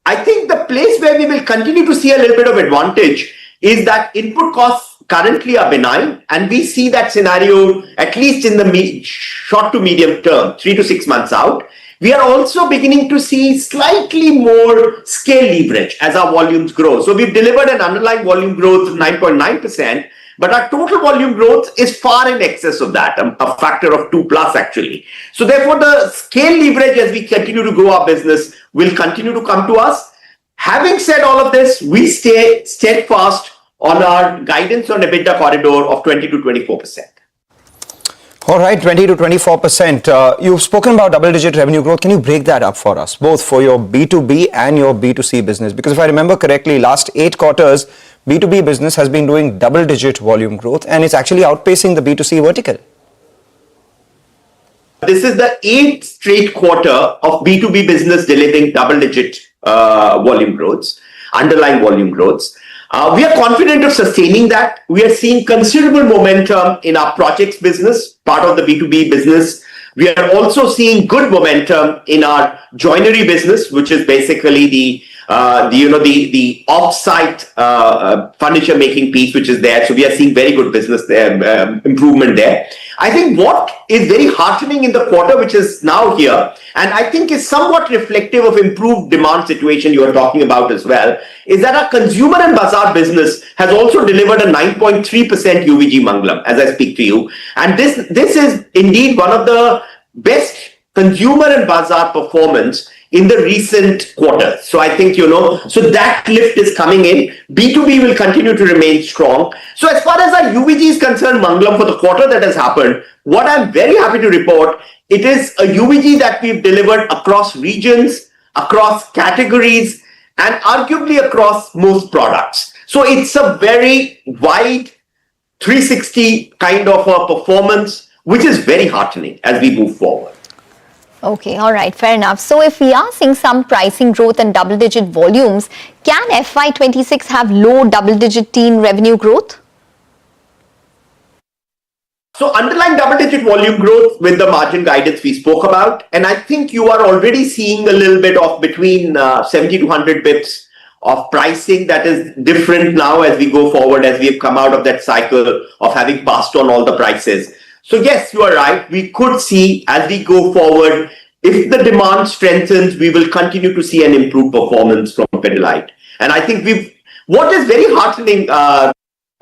I think the place where we will continue to see a little bit of advantage is that input costs currently are benign, and we see that scenario at least in the short to medium term, 3 to 6 months out. We are also beginning to see slightly more scale leverage as our volumes grow. So we've delivered an underlying volume growth of 9.9%, but our total volume growth is far in excess of that, a factor of 2 plus actually. So therefore, the scale leverage as we continue to grow our business will continue to come to us. Having said all of this, we stay steadfast on our guidance on EBITDA corridor of 20 to 24%. All right, 20 to 24%. You've spoken about double-digit revenue growth. Can you break that up for us, both for your B2B and your B2C business? Because if I remember correctly, last 8 quarters, B2B business has been doing double-digit volume growth, and it's actually outpacing the B2C vertical. This is the 8th straight quarter of B2B business delivering double-digit volume growths, underlying volume growths. We are confident of sustaining that. We are seeing considerable momentum in our projects business, part of the B2B business. We are also seeing good momentum in our joinery business, which is basically the off-site furniture making piece, which is there. So we are seeing very good business there, improvement there. I think what is very heartening in the quarter, which is now here, and I think is somewhat reflective of improved demand situation you are talking about as well, is that our consumer and Bazaar business has also delivered a 9.3% UVG Mangalam as I speak to you. And this is indeed one of the best consumer and Bazaar performance in the recent quarter. So I think, so that lift is coming in. B2B will continue to remain strong. So as far as our UVG is concerned, Mangalam, for the quarter that has happened, what I'm very happy to report, it is a UVG that we've delivered across regions, across categories, and arguably across most products. So it's a very wide 360 kind of a performance, which is very heartening as we move forward. Okay, all right, fair enough. So if we are seeing some pricing growth and double-digit volumes, can FY26 have low double-digit teen revenue growth? So underlying double-digit volume growth with the margin guidance we spoke about, and I think you are already seeing a little bit of between 70 to 100 bips of pricing that is different now as we go forward, as we have come out of that cycle of having passed on all the prices. So yes, you are right. We could see as we go forward, if the demand strengthens, we will continue to see an improved performance from Pidilite. And I think what is very heartening,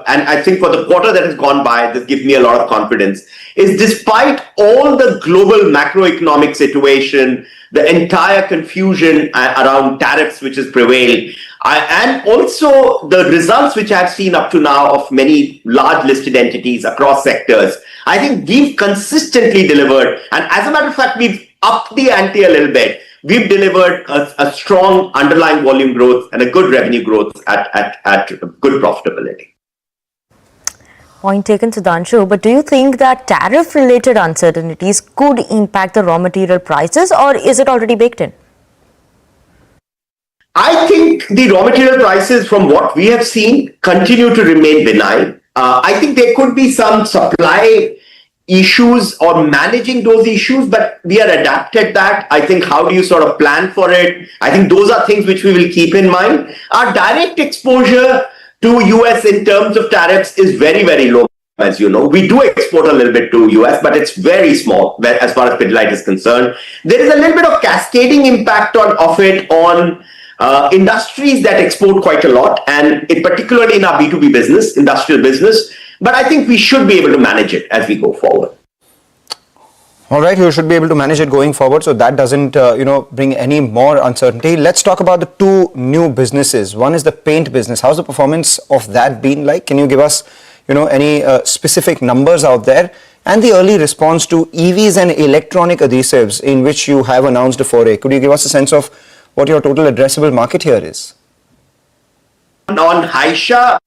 and I think for the quarter that has gone by, this gives me a lot of confidence, is despite all the global macroeconomic situation, the entire confusion around tariffs which has prevailed, and also the results which I've seen up to now of many large listed entities across sectors, I think we've consistently delivered. And as a matter of fact, we've upped the ante a little bit. We've delivered a strong underlying volume growth and a good revenue growth at good profitability. Point taken, Sudhanshu. But do you think that tariff-related uncertainties could impact the raw material prices, or is it already baked in? I think the raw material prices, from what we have seen, continue to remain benign. I think there could be some supply issues or managing those issues, but we are adapted that. I think how do you sort of plan for it? I think those are things which we will keep in mind. Our direct exposure to US in terms of tariffs is very, very low, as you know. We do export a little bit to US, but it's very small as far as Pidilite is concerned. There is a little bit of cascading impact of it on industries that export quite a lot, and particularly in our B2B business, industrial business. But I think we should be able to manage it as we go forward. All right, you should be able to manage it going forward, so that doesn't, bring any more uncertainty. Let's talk about the two new businesses. One is the paint business. How's the performance of that been like? Can you give us, any specific numbers out there? And the early response to EVs and electronic adhesives in which you have announced a foray. Could you give us a sense of what your total addressable market here is? On Haisha,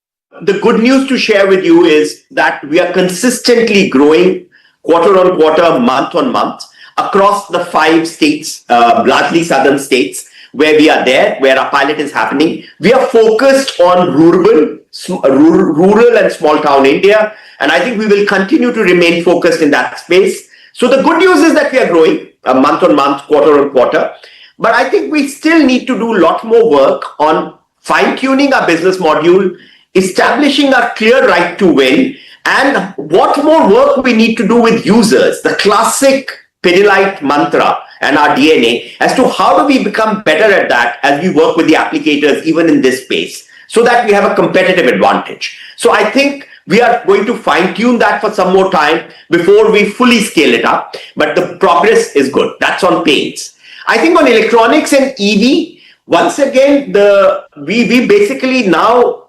the good news to share with you is that we are consistently growing quarter on quarter, month on month across the 5 states, largely southern states, where we are there, where our pilot is happening. We are focused on rural and small town India, and I think we will continue to remain focused in that space. So the good news is that we are growing month on month, quarter on quarter. But I think we still need to do a lot more work on fine-tuning our business module, establishing our clear right to win, and what more work we need to do with users, the classic Pidilite mantra and our DNA, as to how do we become better at that as we work with the applicators even in this space, so that we have a competitive advantage. So I think we are going to fine-tune that for some more time before we fully scale it up, but the progress is good. That's on paints. I think on electronics and EV, once again, we basically now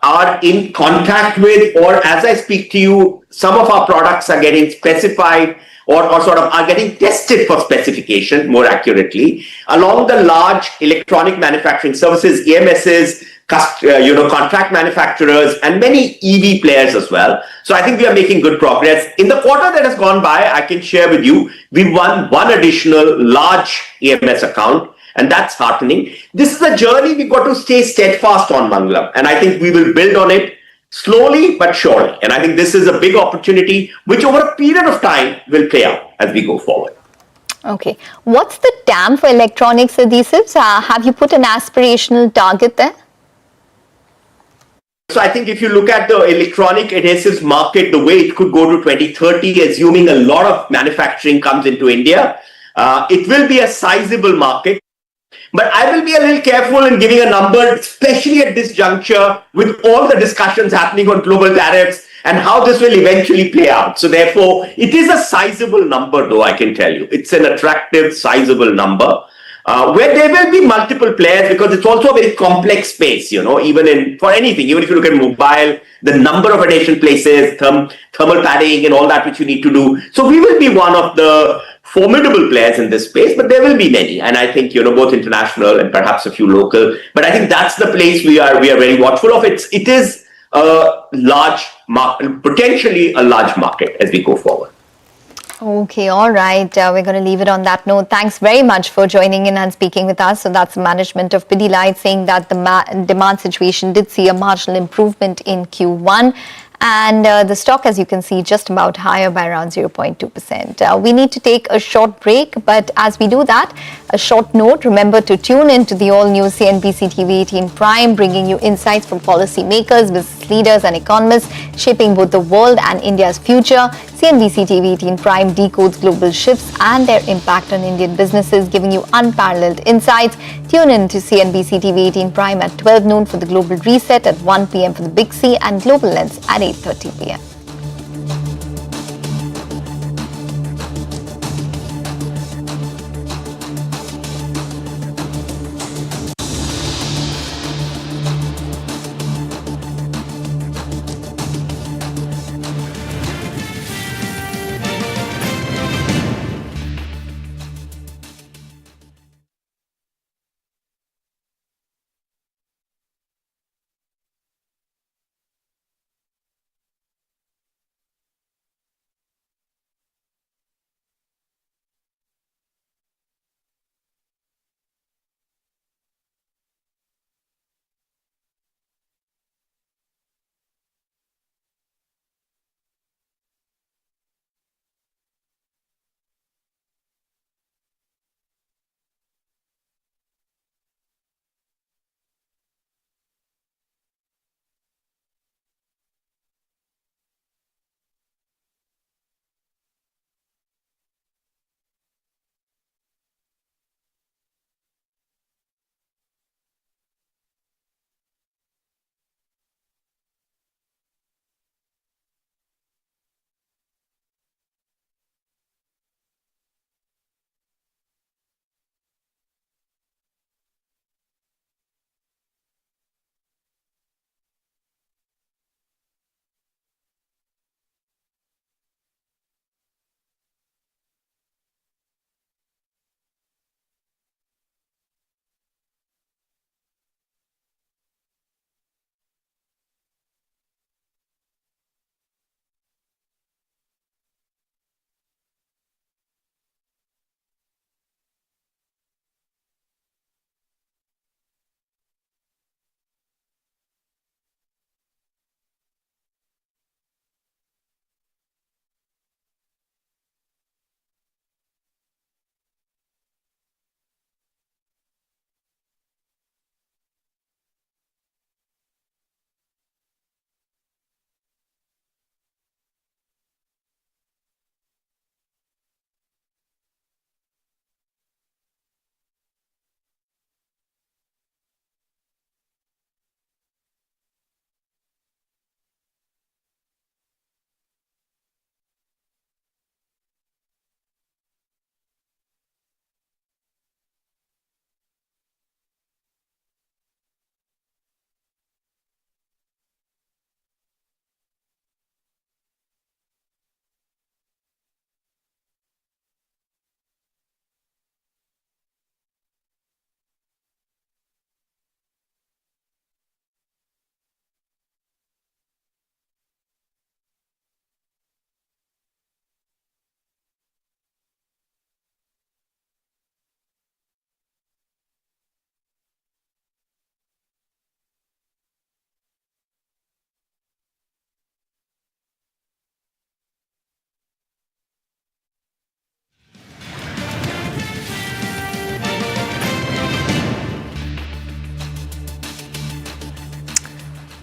are in contact with, or as I speak to you, some of our products are getting specified or sort of are getting tested for specification more accurately along the large electronic manufacturing services, EMSs, contract manufacturers, and many EV players as well. So I think we are making good progress. In the quarter that has gone by, I can share with you, we won one additional large EMS account, and that's heartening. This is a journey we've got to stay steadfast on, Mangalam, and I think we will build on it slowly but surely. And I think this is a big opportunity which over a period of time will play out as we go forward. Okay. What's the TAM for electronics adhesives? Have you put an aspirational target there? So I think if you look at the electronic adhesives market, the way it could go to 2030, assuming a lot of manufacturing comes into India, it will be a sizable market. But I will be a little careful in giving a number, especially at this juncture with all the discussions happening on global tariffs and how this will eventually play out. So therefore, it is a sizable number, though, I can tell you. It's an attractive, sizable number. Where there will be multiple players, because it's also a very complex space, even for anything, even if you look at mobile, the number of additional places, thermal padding and all that which you need to do. So we will be one of the formidable players in this space, but there will be many. And I think, both international and perhaps a few local. But I think that's the place we are very watchful of. It is a large market, potentially a large market as we go forward. Okay, all right. We're going to leave it on that note. Thanks very much for joining in and speaking with us. So that's the management of Pidilite saying that the demand situation did see a marginal improvement in Q1. And the stock, as you can see, just about higher by around 0.2%. We need to take a short break, but as we do that, a short note, remember to tune in to the all-new CNBC TV18 Prime, bringing you insights from policymakers, business leaders and economists shaping both the world and India's future. CNBC TV18 Prime decodes global shifts and their impact on Indian businesses, giving you unparalleled insights. Tune in to CNBC TV18 Prime at 12 noon for the Global Reset, at 1 p.m. for the Big C, and Global Lens at 8:30 p.m.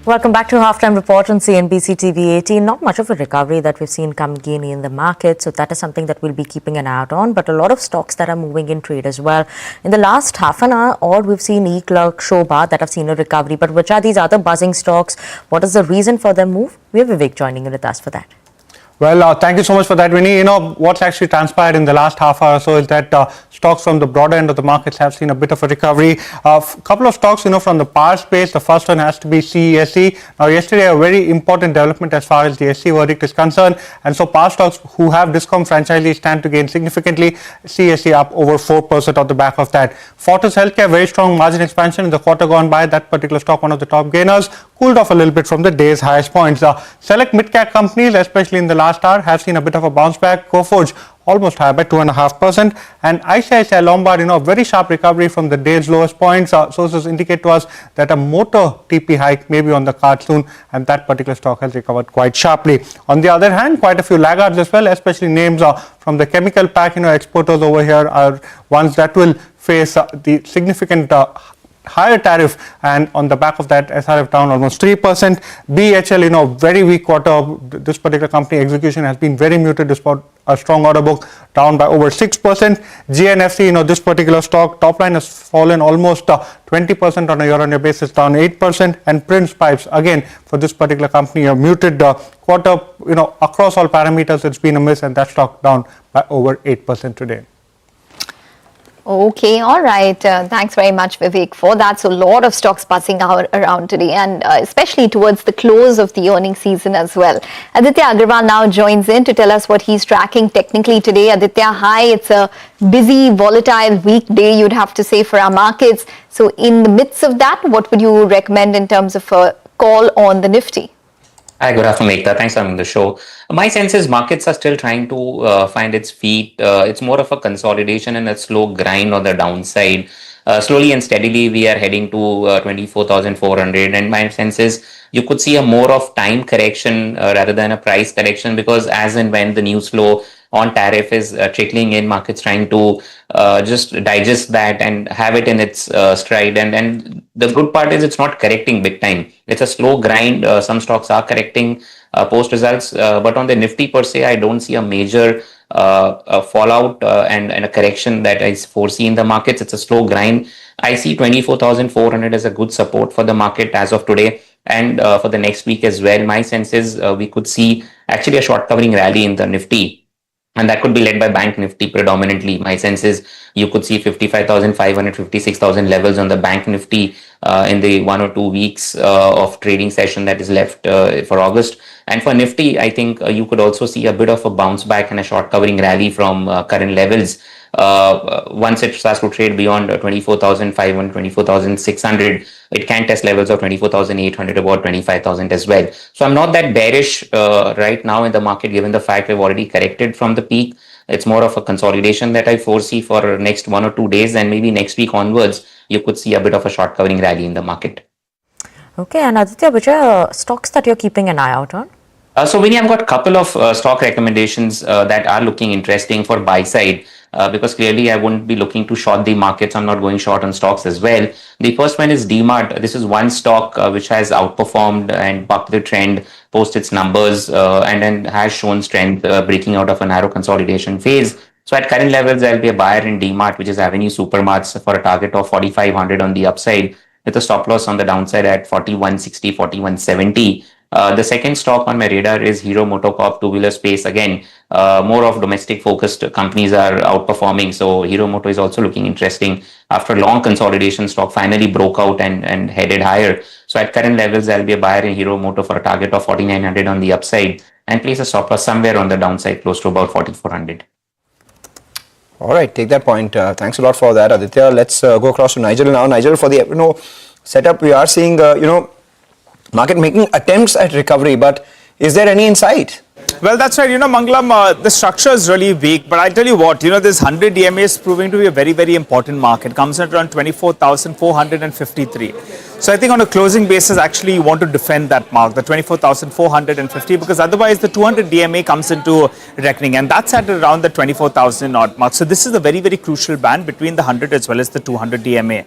Welcome back to Halftime Report on CNBC TV18. Not much of a recovery that we've seen come again in the market, so that is something that we'll be keeping an eye out on. But a lot of stocks that are moving in trade as well. In the last half an hour, or we've seen E-Clerk, Shobha that have seen a recovery. But which are these other buzzing stocks? What is the reason for their move? We have Vivek joining in with us for that. Well, thank you so much for that, Winnie. You know, what's actually transpired in the last half hour or so is that stocks from the broader end of the markets have seen a bit of a recovery. A couple of stocks, from the power space. The first one has to be CESC. Now, yesterday, a very important development as far as the SC verdict is concerned. And so, power stocks who have Discom franchisees stand to gain significantly. CESC up over 4% on the back of that. Fortis Healthcare, very strong margin expansion in the quarter gone by. That particular stock, one of the top gainers, cooled off a little bit from the day's highest points. Select mid-cap companies, especially in the last last hour has seen a bit of a bounce back. Coforge almost higher by 2.5%, and ICICI Lombard, a very sharp recovery from the day's lowest points. Sources indicate to us that a motor TP hike may be on the card soon, and that particular stock has recovered quite sharply. On the other hand, quite a few laggards as well, especially names from the chemical pack. Exporters over here are ones that will face the significant higher tariff, and on the back of that, SRF down almost 3%. BHEL, very weak quarter. This particular company execution has been very muted despite a strong order book, down by over 6%. GNFC, this particular stock, top line has fallen almost 20% on a year-on-year basis, down 8%. And Prince Pipes, again, for this particular company, a muted quarter, across all parameters, it's been a miss, and that stock down by over 8% today. Okay, all right. Thanks very much, Vivek, for that. So, a lot of stocks buzzing around today, and especially towards the close of the earnings season as well. Aditya Agarwal now joins in to tell us what he's tracking technically today. Aditya, hi. It's a busy, volatile weekday, you'd have to say, for our markets. So, in the midst of that, what would you recommend in terms of a call on the Nifty? Hi, good afternoon, Ekta. Thanks for having the show. My sense is markets are still trying to find its feet. It's more of a consolidation and a slow grind on the downside. Slowly and steadily, we are heading to 24,400. And my sense is you could see a more of time correction rather than a price correction, because as and when the news flow on tariff is trickling in, markets trying to just digest that and have it in its stride. And the good part is it's not correcting big time. It's a slow grind. Some stocks are correcting post results, but on the Nifty per se, I don't see a major fallout and a correction that I foresee in the markets. It's a slow grind. I see 24,400 as a good support for the market as of today, and for the next week as well. My sense is we could see actually a short covering rally in the Nifty, and that could be led by Bank Nifty predominantly. My sense is you could see 55,500, 56,000 levels on the Bank Nifty in the 1 or 2 weeks of trading session that is left for August. And for Nifty, I think you could also see a bit of a bounce back and a short covering rally from current levels. Once it starts to trade beyond 24,500, 24,600, it can test levels of 24,800, about 25,000 as well. So I'm not that bearish right now in the market, given the fact we've already corrected from the peak. It's more of a consolidation that I foresee for next 1 or 2 days, and maybe next week onwards, you could see a bit of a short covering rally in the market. Okay, and Aditya, which are stocks that you're keeping an eye out on? So Vinny, I've got a couple of stock recommendations that are looking interesting for buy side. Because clearly I wouldn't be looking to short the markets. I'm not going short on stocks as well. The first one is DMart. This is one stock which has outperformed and bucked the trend post its numbers and then has shown strength breaking out of a narrow consolidation phase. So at current levels, I'll be a buyer in DMart, which is Avenue Supermarts, for a target of 4,500 on the upside, with a stop loss on the downside at 4160, 4170. The second stock on my radar is Hero MotoCorp two-wheeler space. Again, more of domestic-focused companies are outperforming. So Hero Moto is also looking interesting. After long consolidation, stock finally broke out and headed higher. So at current levels, I'll be a buyer in Hero Moto for a target of 4,900 on the upside and place a stop loss somewhere on the downside close to about 4,400. All right, take that point. Thanks a lot for that, Aditya. Let's go across to Nigel now. Nigel, for the setup, we are seeing market making attempts at recovery, but is there any insight? Well, that's right. Mangalam, the structure is really weak. But I tell you what, this 100 EMA is proving to be a very, very important market. It comes at around 24,453. So I think on a closing basis, actually, you want to defend that mark, the 24,450, because otherwise the 200 DMA comes into reckoning. And that's at around the 24,000 odd mark. So this is a very, very crucial band between the 100 as well as the 200 DMA.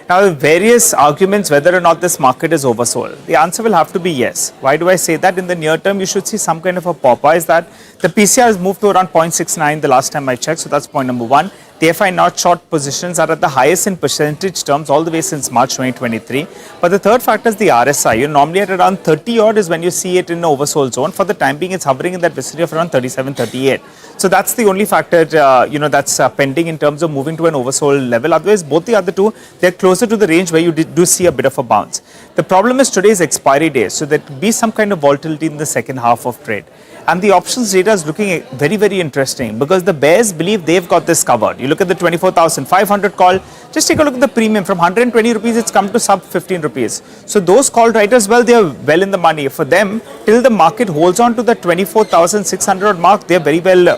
Now, various arguments whether or not this market is oversold. The answer will have to be yes. Why do I say that? In the near term, you should see some kind of a pop-up. Is that the PCR has moved to around 0.69 the last time I checked. So that's point number one. The FI not short positions are at the highest in percentage terms all the way since March 2023. But the third factor is the RSI. Normally at around 30 odd is when you see it in the oversold zone. For the time being, it's hovering in that vicinity of around 37, 38. So that's the only factor, that's pending in terms of moving to an oversold level. Otherwise, both the other two, they're closer to the range where you do see a bit of a bounce. The problem is today's expiry day. So there could be some kind of volatility in the second half of trade. And the options data is looking very, very interesting because the bears believe they've got this covered. You look at the 24,500 call, just take a look at the premium. From 120 rupees, it's come to sub 15 rupees. So those call writers, well, they are well in the money. For them, till till the market holds on to the 24,600 mark, they're very well,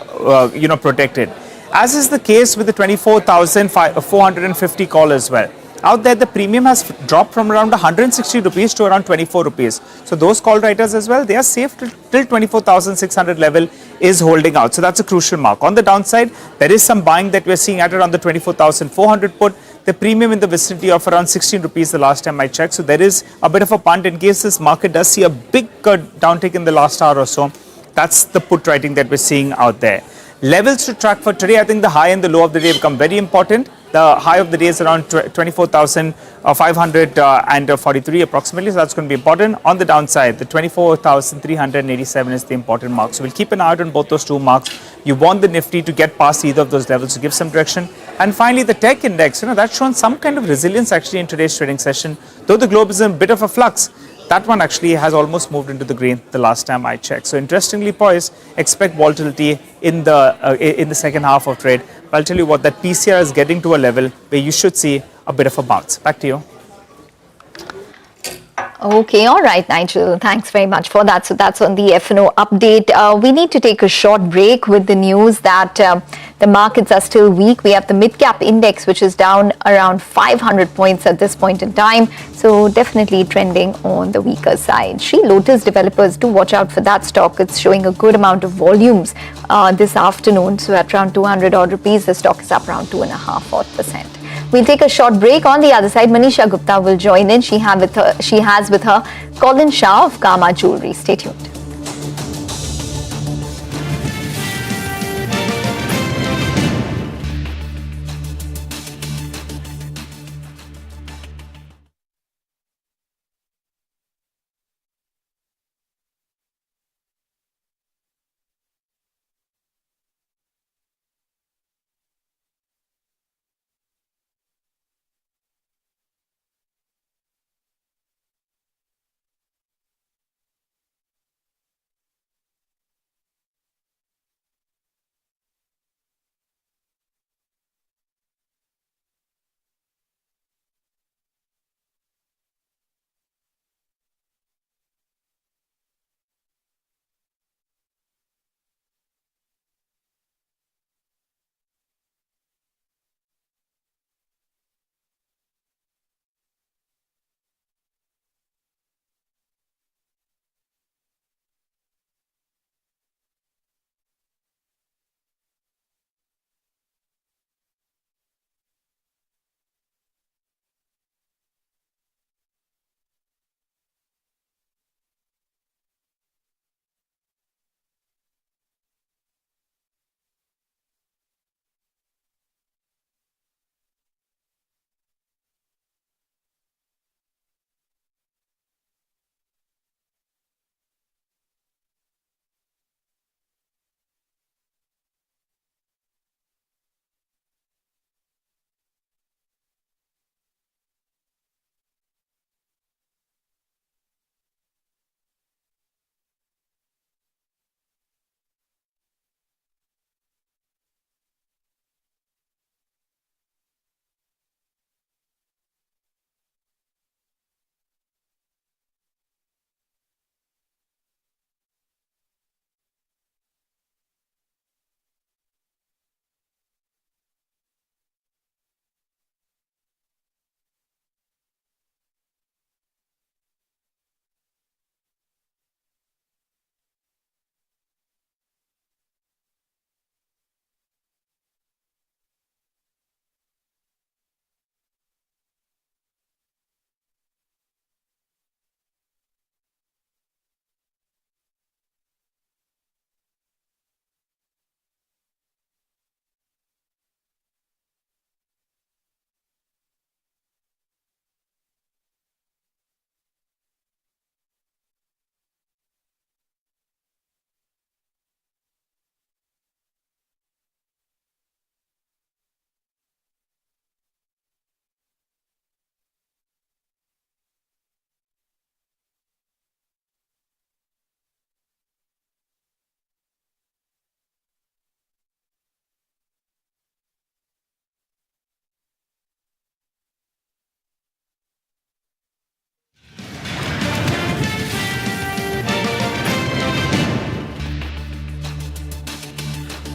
protected. As is the case with the 24,450 call as well. Out there, the premium has dropped from around 160 rupees to around 24 rupees. So those call writers as well, they are safe till 24,600 level is holding out. So that's a crucial mark. On the downside, there is some buying that we're seeing at around the 24,400 put. The premium in the vicinity of around 16 rupees the last time I checked. So there is a bit of a punt in case this market does see a big downtick in the last hour or so. That's the put writing that we're seeing out there. Levels to track for today, I think the high and the low of the day become very important. The high of the day is around 24,543 approximately, so that's going to be important. On the downside, the 24,387 is the important mark. So we'll keep an eye out on both those two marks. You want the Nifty to get past either of those levels to give some direction. And finally, the tech index, that's shown some kind of resilience actually in today's trading session. Though the globe is in a bit of a flux, that one actually has almost moved into the green the last time I checked. So interestingly poised, expect volatility in the second half of trade. But I'll tell you what, that PCR is getting to a level where you should see a bit of a bounce. Back to you. Okay, all right, Nigel. Thanks very much for that. So that's on the F&O update. We need to take a short break with the news that the markets are still weak. We have the mid-cap index, which is down around 500 points at this point in time. So definitely trending on the weaker side. Sri Lotus developers, do watch out for that stock. It's showing a good amount of volumes this afternoon. So at around 200 odd rupees, the stock is up around 2.5%. We'll take a short break. On the other side, Manisha Gupta will join in. She has with her Colin Shah of Kama Jewelry. Stay tuned.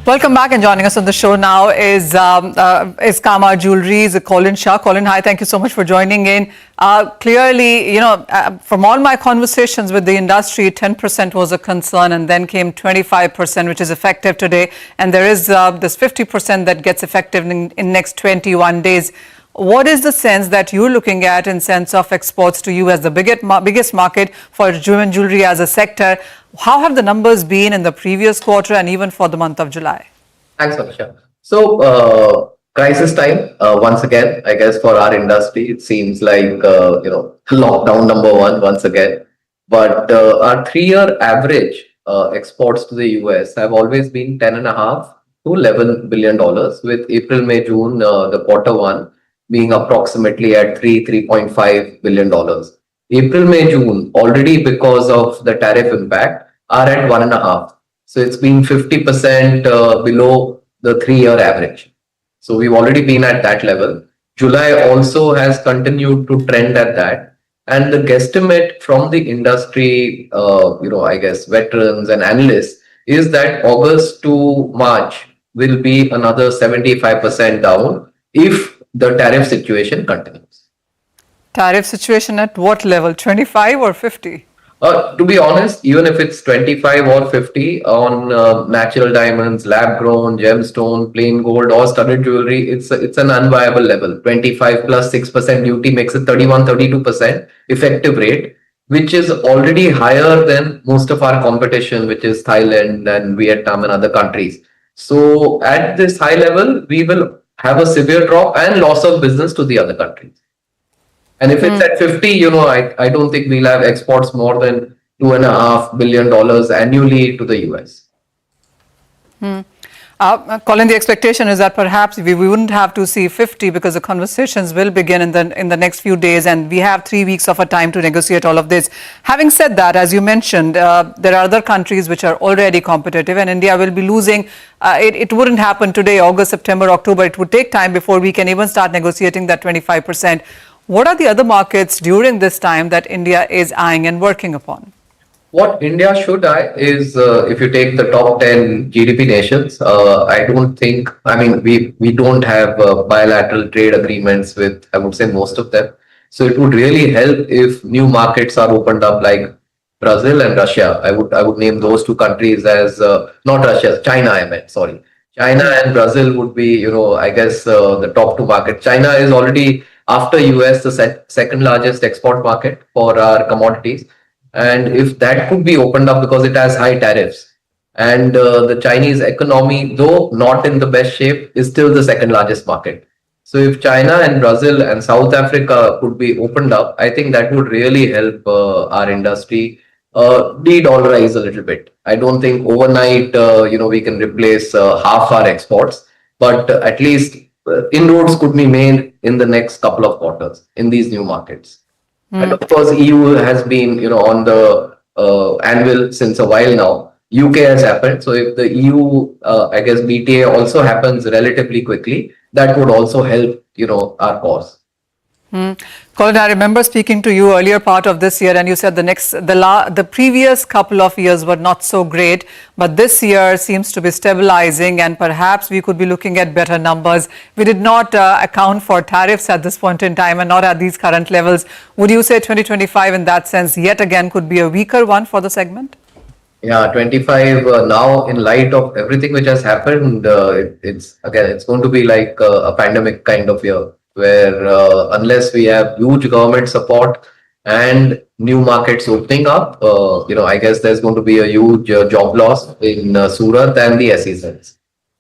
Welcome back, and joining us on the show now is Kama Jewelry's Colin Shah. Colin, hi, thank you so much for joining in. Clearly, from all my conversations with the industry, 10% was a concern, and then came 25%, which is effective today. And there is this 50% that gets effective in next 21 days. What is the sense that you're looking at in sense of exports to you as the biggest market for jewelry as a sector? How have the numbers been in the previous quarter and even for the month of July? Thanks, Akshay. So, crisis time, once again, I guess for our industry, it seems like, lockdown number one once again. But our 3-year average exports to the US have always been $10.5 to $11 billion, with April, May, June, the quarter one, being approximately at $3.5 billion. April, May, June, already because of the tariff impact, are at 1.5. So it's been 50% below the 3-year average. So we've already been at that level. July also has continued to trend at that. And the guesstimate from the industry, I guess veterans and analysts, is that August to March will be another 75% down if the tariff situation continues. Tariff situation at what level? 25 or 50? To be honest, even if it's 25 or 50 on natural diamonds, lab grown, gemstone, plain gold or studded jewelry, it's an unviable level. 25 plus 6% duty makes it 31-32% effective rate, which is already higher than most of our competition, which is Thailand and Vietnam and other countries. So at this high level, we will have a severe drop and loss of business to the other countries. And if it's at 50, I don't think we'll have exports more than $2.5 billion annually to the US. Colin, the expectation is that perhaps we wouldn't have to see 50 because the conversations will begin in the next few days, and we have 3 weeks of a time to negotiate all of this. Having said that, as you mentioned, there are other countries which are already competitive, and India will be losing. It wouldn't happen today, August, September, October. It would take time before we can even start negotiating that 25%. What are the other markets during this time that India is eyeing and working upon? What India should eye is, if you take the top 10 GDP nations, I don't think, we don't have bilateral trade agreements with, I would say, most of them. So it would really help if new markets are opened up like Brazil and Russia. I would name those two countries as, not Russia, China, I meant, sorry. China and Brazil would be, I guess, the top two markets. China is already, after US, the second largest export market for our commodities. And if that could be opened up because it has high tariffs, and the Chinese economy, though not in the best shape, is still the second largest market. So if China and Brazil and South Africa could be opened up, I think that would really help our industry de-dollarize a little bit. I don't think overnight, we can replace half our exports, but at least inroads could be made in the next couple of quarters in these new markets. And of course, EU has been, on the anvil since a while now. UK has happened. So if the EU, I guess BTA also happens relatively quickly, that would also help, our cause. Colin, I remember speaking to you earlier part of this year, and you said the previous couple of years were not so great, but this year seems to be stabilizing, and perhaps we could be looking at better numbers. We did not account for tariffs at this point in time and not at these current levels. Would you say 2025 in that sense yet again could be a weaker one for the segment? Yeah, 25 now, in light of everything which has happened, it's going to be like a pandemic kind of year, where unless we have huge government support and new markets opening up, I guess there's going to be a huge job loss in Surat and the SEZs.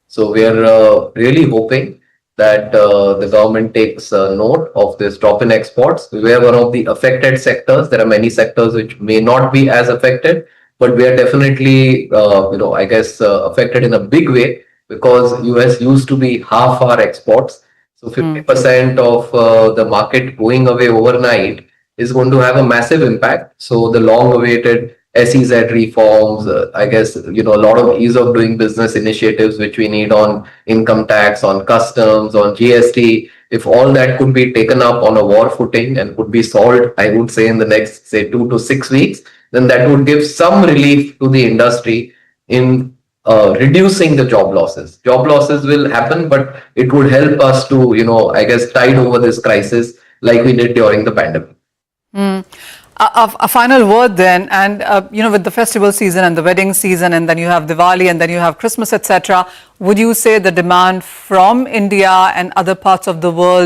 So we are really hoping that the government takes note of this drop in exports. We are one of the affected sectors. There are many sectors which may not be as affected, but we are definitely, affected in a big way, because US used to be half our exports. So 50% of the market going away overnight is going to have a massive impact. So the long-awaited SEZ reforms, a lot of ease of doing business initiatives which we need on income tax, on customs, on GST, if all that could be taken up on a war footing and could be solved, I would say in the next, 2 to 6 weeks, then that would give some relief to the industry in reducing the job losses. Job losses will happen, but it would help us to, I guess, tide over this crisis like we did during the pandemic. A final word then, and with the festival season and the wedding season, and then you have Diwali and then you have Christmas, etc., would you say the demand from India and other parts of the world